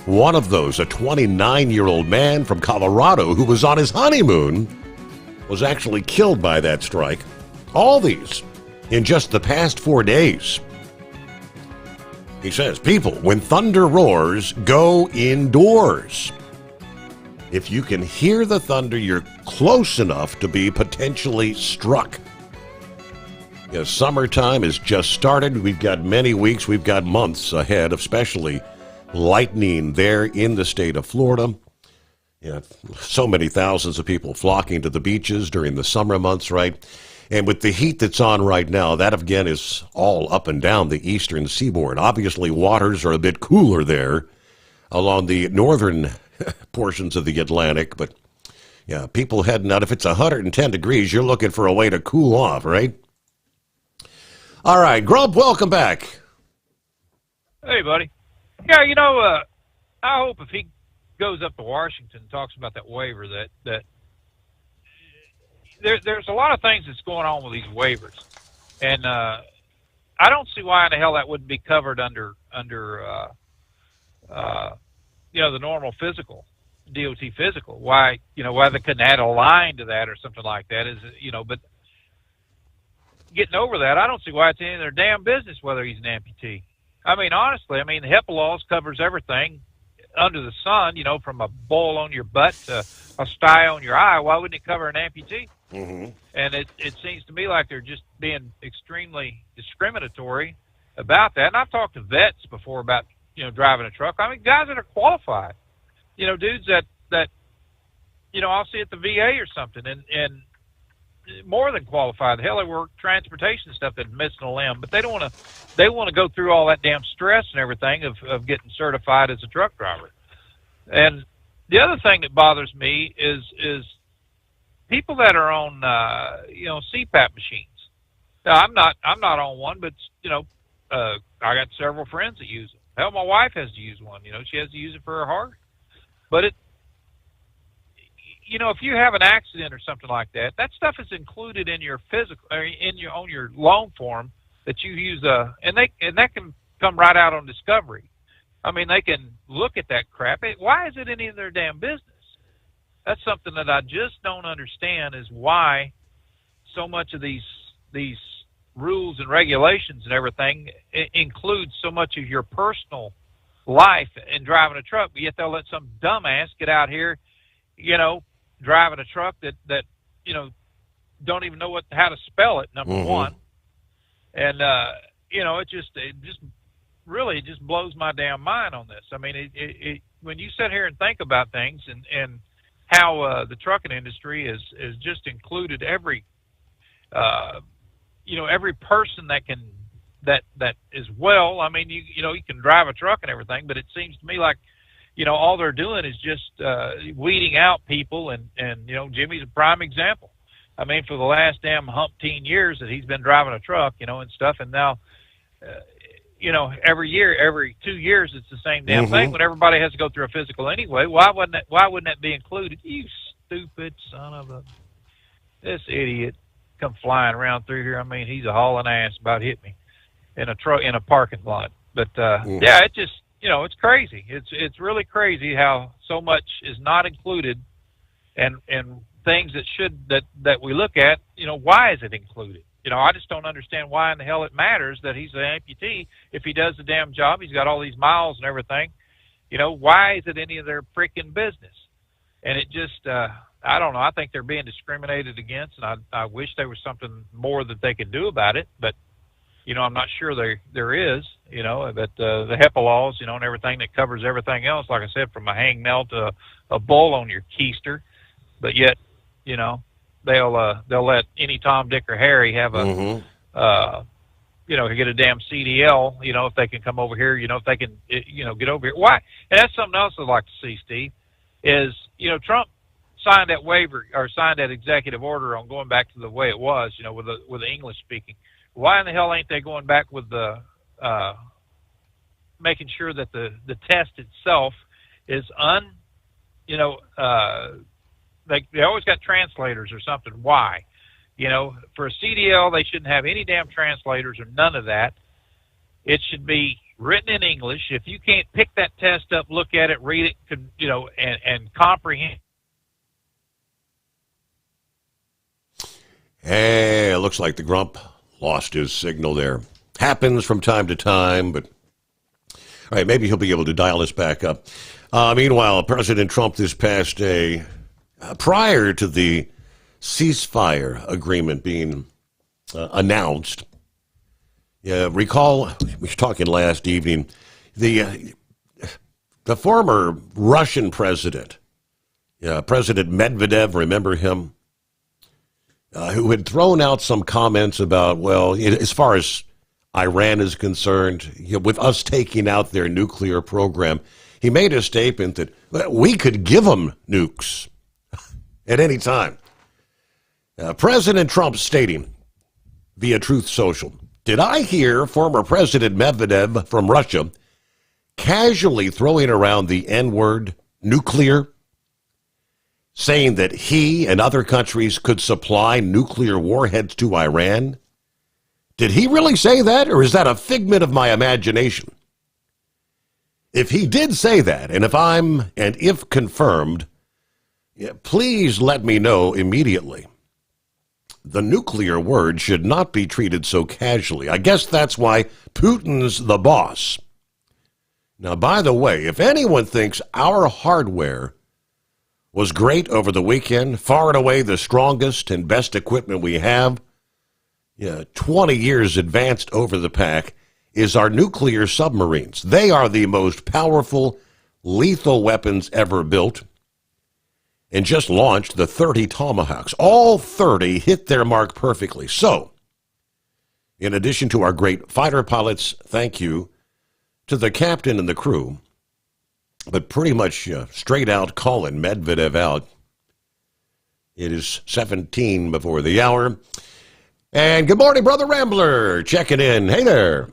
One of those, a 29-year-old man from Colorado who was on his honeymoon, was actually killed by that strike. All these in just the past 4 days. He says, people, when thunder roars, go indoors. If you can hear the thunder, you're close enough to be potentially struck. Summertime has just started. We've got many weeks, we've got months ahead, especially lightning there in the state of Florida. So many thousands of people flocking to the beaches during the summer months, right? And with the heat that's on right now, that again is all up and down the eastern seaboard. Obviously, waters are a bit cooler there along the northern portions of the Atlantic, but people heading out. If it's 110 degrees, you're looking for a way to cool off, right? All right, Grump, welcome back. Hey, buddy. Yeah, I hope if he goes up to Washington and talks about that waiver that there's a lot of things that's going on with these waivers, and I don't see why in the hell that wouldn't be covered under the normal physical, DOT physical. Why they couldn't add a line to that or something like that is but getting over that, I don't see why it's any of their damn business whether he's an amputee. I mean, honestly, the HIPAA laws covers everything under the sun, from a boil on your butt to a sty on your eye. Why wouldn't it cover an amputee? Mm-hmm. And it seems to me like they're just being extremely discriminatory about that. And I've talked to vets before about, driving a truck. Guys that are qualified, dudes that I'll see at the VA or something and more than qualified. Hell, they work transportation stuff that's missing a limb, but they don't want to. They want to go through all that damn stress and everything of getting certified as a truck driver. And the other thing that bothers me is people that are on CPAP machines. Now, I'm not on one, but I got several friends that use them. Hell, my wife has to use one. She has to use it for her heart. But if you have an accident or something like that, that stuff is included in your physical, or on your loan form that you use. And that can come right out on Discovery. They can look at that crap. Why is it any of their damn business? That's something that I just don't understand, is why so much of these these rules and regulations and everything include so much of your personal life in driving a truck, but yet they'll let some dumbass get out here, driving a truck that don't even know how to spell it, number one. And, it just really blows my damn mind on this. I mean, when you sit here and think about things and how the trucking industry is just included every every person that is well. I mean, you can drive a truck and everything, but it seems to me like, all they're doing is just weeding out people, and Jimmy's a prime example. I mean, for the last damn umpteen years that he's been driving a truck, and stuff, and now, every 2 years it's the same damn thing. When everybody has to go through a physical anyway, why wouldn't that be included? You stupid son of a... This idiot come flying around through here. I mean, he's a hauling ass, about hit me in a parking lot. But yeah, it just it's crazy. It's really crazy how so much is not included, and things that we look at. Why is it included? I just don't understand why in the hell it matters that he's an amputee if he does the damn job. He's got all these miles and everything. Why is it any of their freaking business? And it just I don't know. I think they're being discriminated against, and I wish there was something more that they could do about it. But I'm not sure there is. But the HEPA laws, and everything that covers everything else, like I said, from a hangnail to a bull on your keister. But yet, they'll let any Tom, Dick, or Harry have a get a damn CDL. If they can come over here. If they can get over here. Why? And that's something else I'd like to see, Steve. Is Trump signed that waiver or signed that executive order on going back to the way it was, with the English speaking. Why in the hell ain't they going back with the making sure that the test itself is they always got translators or something. Why? For a CDL, they shouldn't have any damn translators or none of that. It should be written in English. If you can't pick that test up, look at it, read it, and comprehend. Hey, it looks like the Grump lost his signal there. Happens from time to time, but all right, maybe he'll be able to dial us back up. Meanwhile, President Trump this past day, prior to the ceasefire agreement being announced, recall, we were talking last evening, the former Russian president, President Medvedev, remember him? Who had thrown out some comments about, well, as far as Iran is concerned, with us taking out their nuclear program, he made a statement that we could give them nukes at any time. President Trump stating via Truth Social, did I hear former President Medvedev from Russia casually throwing around the N-word, nuclear, saying that he and other countries could supply nuclear warheads to Iran? Did he really say that, or is that a figment of my imagination? If he did say that, and if confirmed, please let me know immediately. The nuclear word should not be treated so casually. I guess that's why Putin's the boss. Now, by the way, if anyone thinks our hardware was great over the weekend, far and away the strongest and best equipment we have, 20 years advanced over the pack, is our nuclear submarines. They are the most powerful, lethal weapons ever built, and just launched the 30 Tomahawks. All 30 hit their mark perfectly. So, in addition to our great fighter pilots, thank you to the captain and the crew, but pretty much straight out calling Medvedev out. It is 17 before the hour. And good morning, Brother Rambler, checking in. Hey there.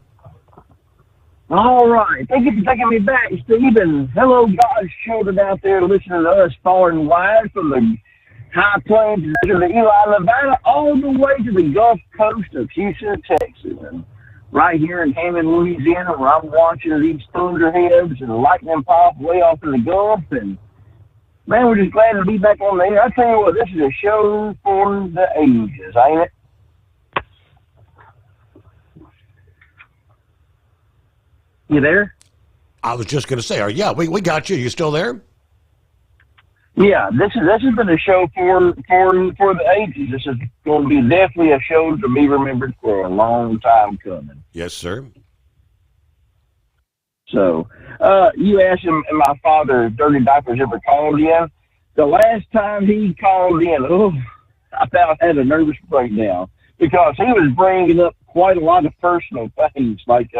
All right. Thank you for taking me back, Steve. And hello, God's children out there listening to us far and wide from the high plains of the Eli, Nevada, all the way to the Gulf Coast of Houston, Texas. And right here in Hammond, Louisiana, where I'm watching these thunderheads and lightning pop way off in the Gulf. And, man, we're just glad to be back on the air. I tell you what, this is a show for the ages, ain't it? You there? I was just going to say, we got you. You still there? Yeah, this has been a show for the ages. This is going to be definitely a show to be remembered for a long time coming. Yes, sir. So, you asked him, and my father, Dirty Diapers, ever called in. The last time he called in, I about had a nervous breakdown because he was bringing up quite a lot of personal things. Like,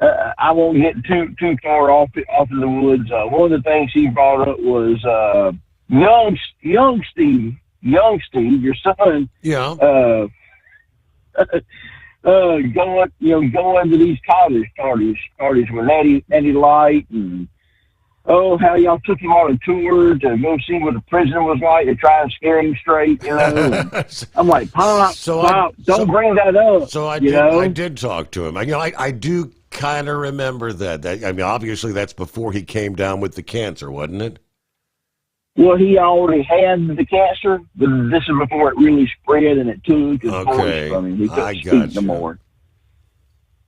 I won't get too far off in the woods. One of the things he brought up was young Steve, your son. Yeah. Going to these college parties with Natty Light, and how y'all took him on a tour to go see what the prison was like to try and scare him straight, I'm like, Pop, don't bring that up. So I did talk to him. I do kind of remember that. Obviously that's before he came down with the cancer, wasn't it? Well, he already had the cancer, but this is before it really spread and it took his voice from him. He couldn't speak no more.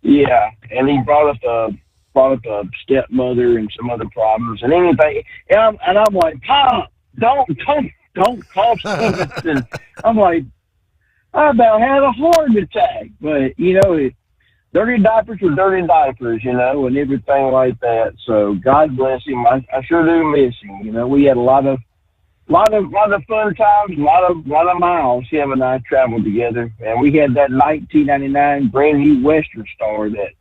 Yeah, and he brought up a stepmother and some other problems and anything. And I'm like, Pop, don't call Stevenson. I'm like, I about had a heart attack, but dirty diapers were dirty diapers, and everything like that. So God bless him. I sure do miss him. We had a lot of fun times, a lot of miles. Him and I traveled together, and we had that 1999 brand new Western Star that,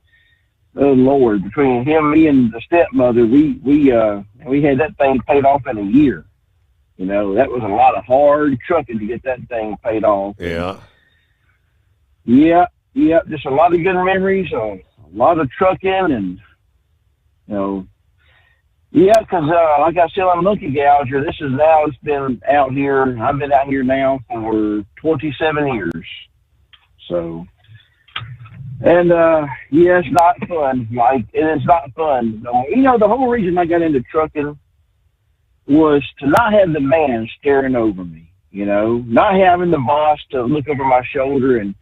oh Lord, between him, me, and the stepmother, we had that thing paid off in a year. That was a lot of hard trucking to get that thing paid off. Yeah. Yeah, just a lot of good memories, a lot of trucking, and, because like I said, I'm Monkey Gouger. It's been out here, I've been out here now for 27 years. So, and, it's not fun. It's not fun. The whole reason I got into trucking was to not have the man staring over me, not having the boss to look over my shoulder, and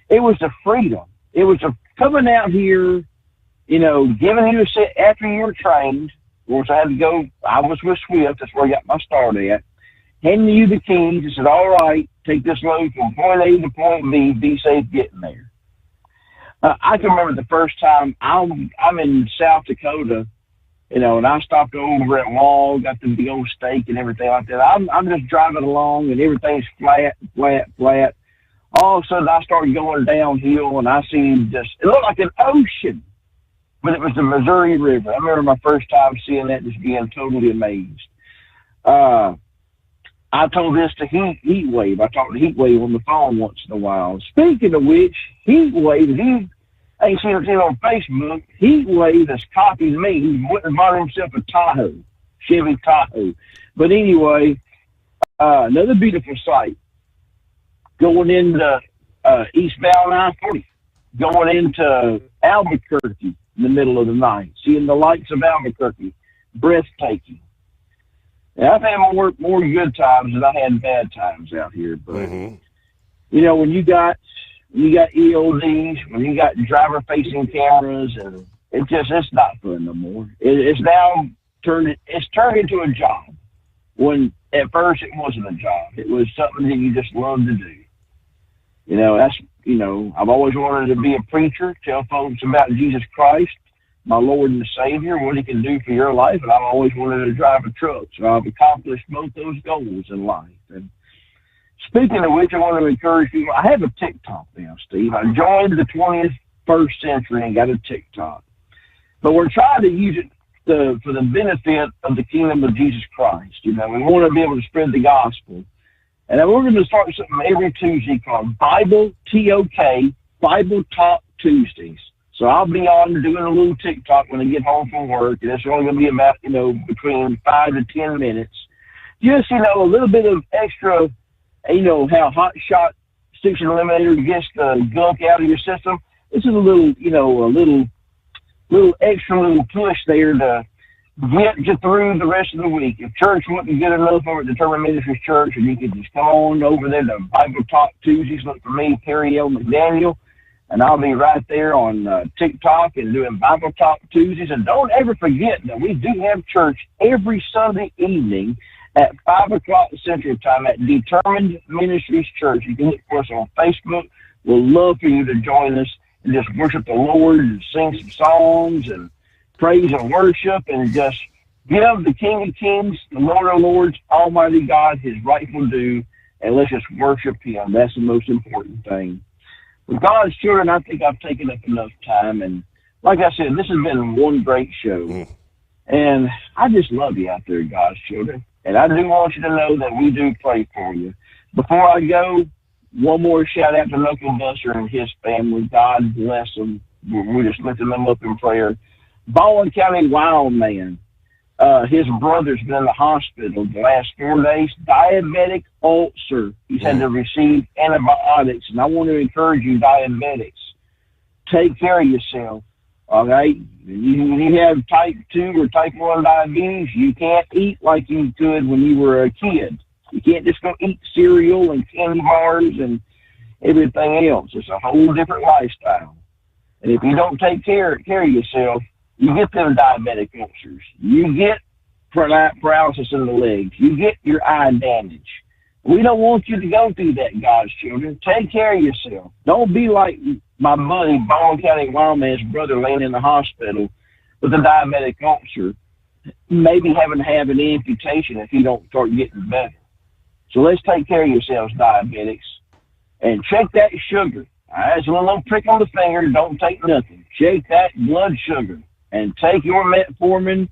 it was the freedom. It was coming out here, giving you a set after you were trained. Of course, I had to go. I was with Swift. That's where I got my start at. Handing you the keys. I said, all right, take this load from point A to point B. Be safe getting there. I can remember the first time I'm in South Dakota, and I stopped over at Wall, got the big old steak and everything like that. I'm just driving along, and everything's flat. All of a sudden, I started going downhill, and I seen it looked like an ocean, but it was the Missouri River. I remember my first time seeing that, just being totally amazed. I told this to Heat Wave. I talked to Heat Wave on the phone once in a while. Speaking of which, Heat Wave, if you ain't seen it on Facebook, Heat Wave has copied me. He went and bought himself a Tahoe, Chevy Tahoe. But anyway, another beautiful sight. Going into eastbound I-40, going into Albuquerque in the middle of the night, seeing the lights of Albuquerque, breathtaking. And I've had more good times than I had bad times out here. But when you got ELDs, when you got driver-facing cameras, and it's not fun no more. It's now turned into a job. When at first it wasn't a job, it was something that you just loved to do. I've always wanted to be a preacher, tell folks about Jesus Christ, my Lord and Savior, what he can do for your life, and I've always wanted to drive a truck. So I've accomplished both those goals in life. And speaking of which, I want to encourage you. I have a TikTok now, Steve. I joined the 21st century and got a TikTok. But we're trying to use it for the benefit of the kingdom of Jesus Christ. We want to be able to spread the gospel. And we're going to start something every Tuesday called Bible TOK, Bible Talk Tuesdays. So I'll be on doing a little TikTok when I get home from work, and it's only going to be about, between 5 to 10 minutes. Just, a little bit of extra, how Hot Shot Stiction Eliminator gets the gunk out of your system. This is a little, little extra little push there to get you through the rest of the week. If church wasn't good enough over at Determined Ministries Church, and you could just come on over there to Bible Talk Tuesdays, look for me, Terry L. McDaniel. And I'll be right there on TikTok and doing Bible Talk Tuesdays. And don't ever forget that we do have church every Sunday evening at 5 o'clock Central Time at Determined Ministries Church. You can look for us on Facebook. We'd love for you to join us and just worship the Lord and sing some songs and praise and worship and just give the King of Kings, the Lord of Lords, Almighty God, his rightful due, and let's just worship him. That's the most important thing. With God's children, I think I've taken up enough time. And like I said, this has been one great show. And I just love you out there, God's children. And I do want you to know that we do pray for you. Before I go, one more shout out to Knuckle Buster and his family. God bless them. We're just lifting them up in prayer. Baldwin County Wild Man. His brother's been in the hospital the last 4 days. Diabetic ulcer. He's had to receive antibiotics. And I want to encourage you, diabetics, take care of yourself. All right? When you have type 2 or type 1 diabetes, you can't eat like you could when you were a kid. You can't just go eat cereal and candy bars and everything else. It's a whole different lifestyle. And if you don't take care of yourself, you get them diabetic ulcers. You get paralysis in the legs. You get your eye damage. We don't want you to go through that, God's children. Take care of yourself. Don't be like my buddy, Baldwin County Wildman's brother, laying in the hospital with a diabetic ulcer, maybe having to have an amputation if you don't start getting better. So let's take care of yourselves, diabetics, and check that sugar. It's a little prick on the finger. Don't take nothing. Check that blood sugar. And take your metformin,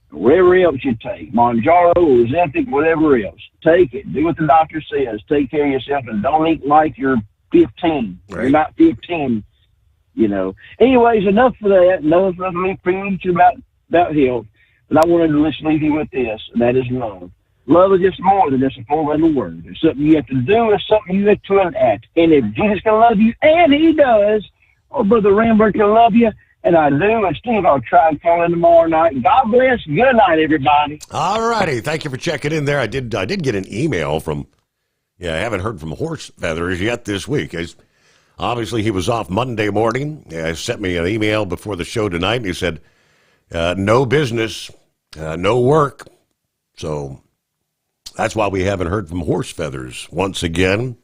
whatever else you take, Monjaro, Ozempic, whatever else. Take it. Do what the doctor says. Take care of yourself, and don't eat like you're 15. Right. You're not 15, you know. Anyways, enough of that. Enough of me preaching about health. But I wanted to leave you with this, and that is love. Love is just more than just a four-letter word. It's something you have to do. It's something you have to enact. And if Jesus can love you, and he does, or Brother Rambert can love you, and I do, and Steve, I'll try and call in tomorrow night. God bless. Good night, everybody. All righty. Thank you for checking in there. I did get an email from, I haven't heard from Horse Feathers yet this week. Obviously, he was off Monday morning. He sent me an email before the show tonight, and he said, no business, no work. So that's why we haven't heard from Horse Feathers once again.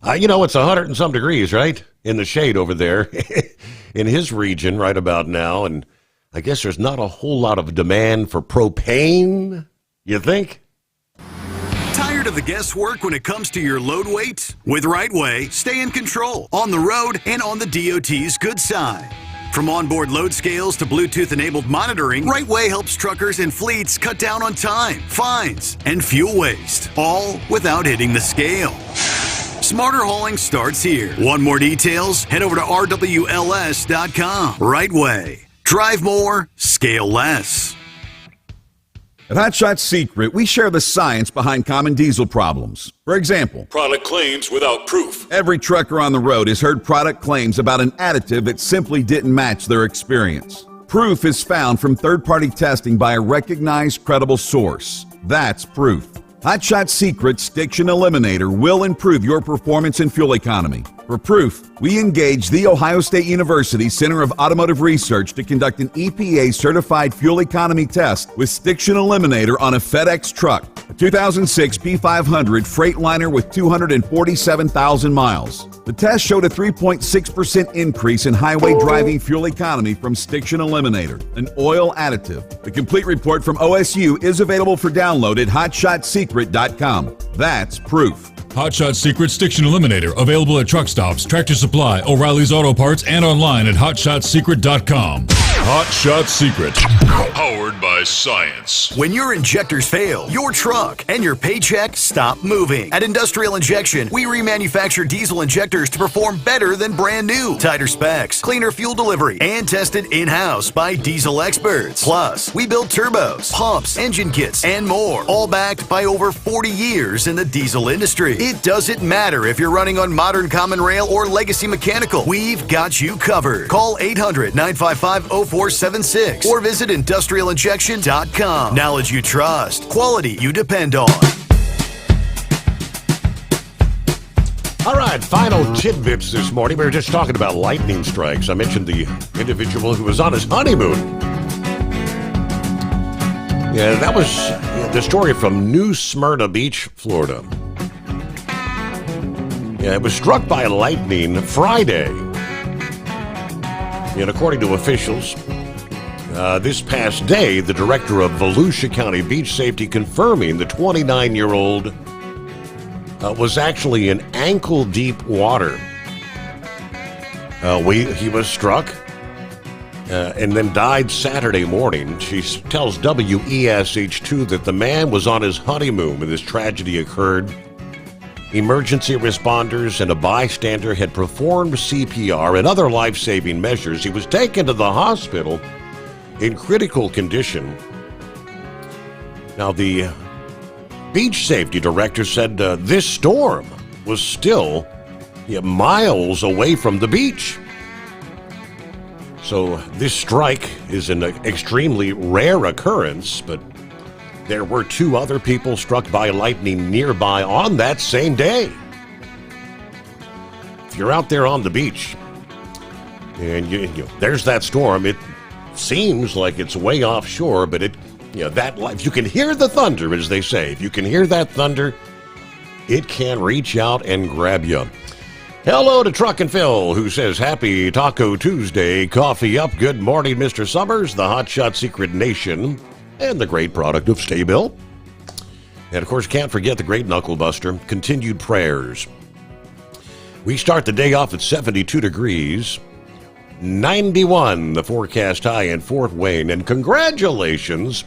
It's 100 and some degrees, right? In the shade over there in his region right about now. And I guess there's not a whole lot of demand for propane, you think? Tired of the guesswork when it comes to your load weight? With Rightway, stay in control on the road and on the DOT's good side. From onboard load scales to Bluetooth-enabled monitoring, Rightway helps truckers and fleets cut down on time, fines, and fuel waste, all without hitting the scale. Smarter hauling starts here. Want more details? Head over to rwls.com. Rightway. Drive more, scale less. At Hot Shot Secret, we share the science behind common diesel problems. For example, product claims without proof. Every trucker on the road has heard product claims about an additive that simply didn't match their experience. Proof is found from third-party testing by a recognized, credible source. That's proof. Hot Shot Secret's Stiction Eliminator will improve your performance and fuel economy. For proof, we engaged the Ohio State University Center of Automotive Research to conduct an EPA-certified fuel economy test with Stiction Eliminator on a FedEx truck, a 2006 P500 Freightliner with 247,000 miles. The test showed a 3.6% increase in highway driving fuel economy from Stiction Eliminator, an oil additive. The complete report from OSU is available for download at hotshotsecret.com. That's proof. Hot Shot Secret Stiction Eliminator, available at truck stops, Tractor Supply, O'Reilly's Auto Parts, and online at hotshotsecret.com. Hot Shot Secret, powered by science. When your injectors fail, your truck and your paycheck stop moving. At Industrial Injection, we remanufacture diesel injectors to perform better than brand new. Tighter specs, cleaner fuel delivery, and tested in-house by diesel experts. Plus, we build turbos, pumps, engine kits, and more, all backed by over 40 years in the diesel industry. It doesn't matter if you're running on modern common rail or legacy mechanical. We've got you covered. Call 800-955-0476 or visit industrialinjection.com. Knowledge you trust. Quality you depend on. All right. right, final tidbits this morning. We were just talking about lightning strikes. I mentioned the individual who was on his honeymoon. Yeah, that was the story from New Smyrna Beach, Florida. Yeah, it was struck by lightning Friday. And according to officials, this past day, the director of Volusia County Beach Safety confirming the 29-year-old was actually in ankle-deep water. He was struck and then died Saturday morning. She tells WESH2 that the man was on his honeymoon when this tragedy occurred. Emergency responders and a bystander had performed CPR and other life-saving measures. He was taken to the hospital in critical condition. Now, the beach safety director said this storm was still miles away from the beach. So this strike is an extremely rare occurrence, but there were 2 other people struck by lightning nearby on that same day. If you're out there on the beach and there's that storm, it seems like it's way offshore, but if you can hear the thunder, as they say, if you can hear that thunder, it can reach out and grab you. Hello to Truck and Phil, who says, happy Taco Tuesday, coffee up. Good morning, Mr. Sommers, the Hotshot Secret Nation, and the great product of Staybill. And, of course, can't forget the great Knuckle Buster, continued prayers. We start the day off at 72 degrees, 91 the forecast high in Fort Wayne, and congratulations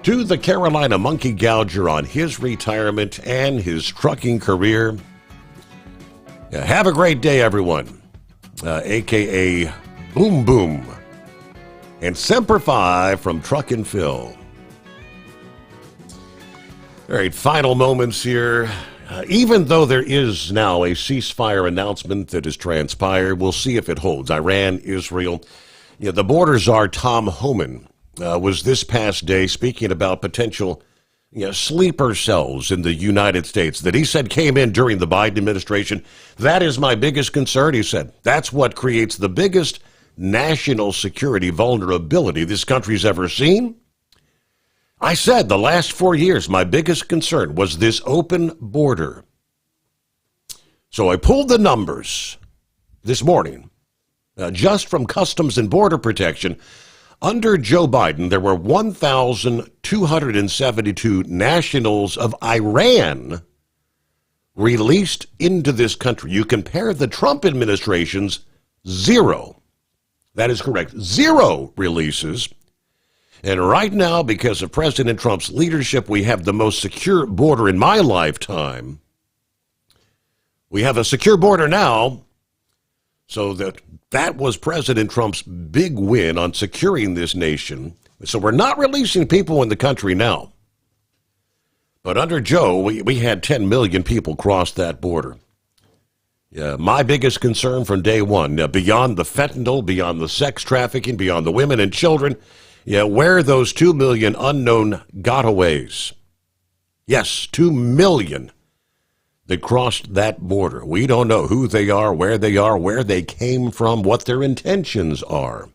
to the Carolina Monkey Gouger on his retirement and his trucking career. Have a great day, everyone, a.k.a. Boom Boom. And Semper Fi from Truck and Phil. All right, final moments here. Even though there is now a ceasefire announcement that has transpired, we'll see if it holds. Iran, Israel. The border czar Tom Homan was this past day speaking about potential sleeper cells in the United States that he said came in during the Biden administration. That is my biggest concern, he said. That's what creates the biggest national security vulnerability this country's ever seen. I said the last 4 years, my biggest concern was this open border. So I pulled the numbers this morning, just from Customs and Border Protection. Under Joe Biden, there were 1,272 nationals of Iran released into this country. You compare the Trump administration's 0. That is correct. 0 releases. And right now, because of President Trump's leadership, we have the most secure border in my lifetime. We have a secure border now, so that was President Trump's big win on securing this nation. So we're not releasing people in the country now. But under Joe, we had 10 million people cross that border. Yeah, my biggest concern from day one, beyond the fentanyl, beyond the sex trafficking, beyond the women and children, where are those 2 million unknown gotaways? Yes, 2 million that crossed that border. We don't know who they are, where they came from, what their intentions are.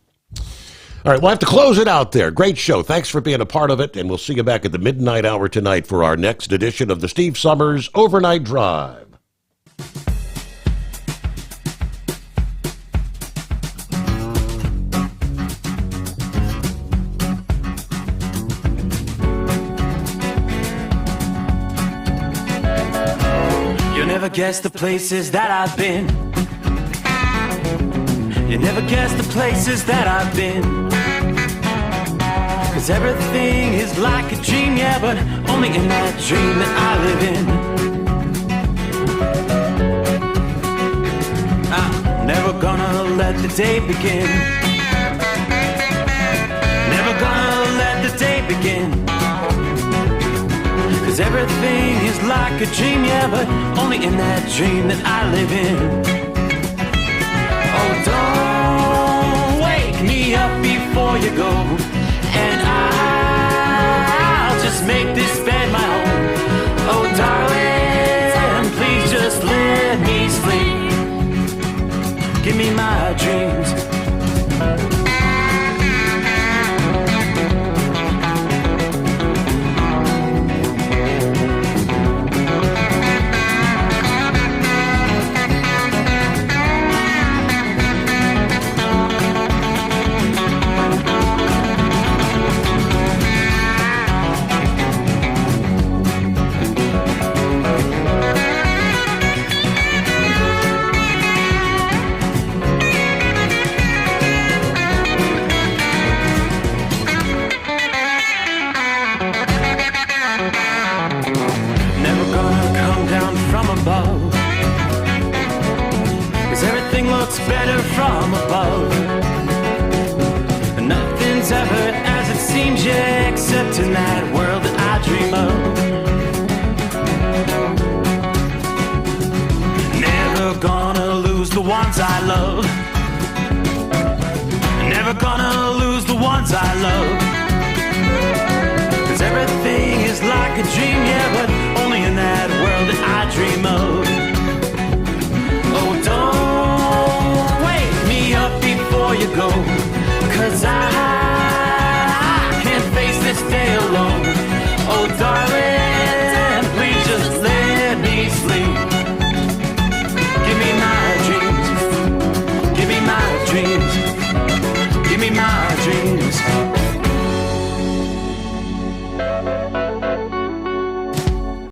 All right, we'll have to close it out there. Great show. Thanks for being a part of it, and we'll see you back at the midnight hour tonight for our next edition of the Steve Sommers Overnight Drive. Never guess the places that I've been. You never guess the places that I've been. 'Cause everything is like a dream, yeah, but only in that dream that I live in. I'm never gonna let the day begin. Never gonna let the day begin. 'Cause everything is like a dream, yeah, but only in that dream that I live in. Oh, don't wake me up before you go, and I'll just make this bed my home. Oh, darling, please just let me give me my dreams. Better from above. Nothing's ever as it seems, yeah, except in that world that I dream of. Never gonna lose the ones I love. Never gonna lose the ones I love. 'Cause everything is like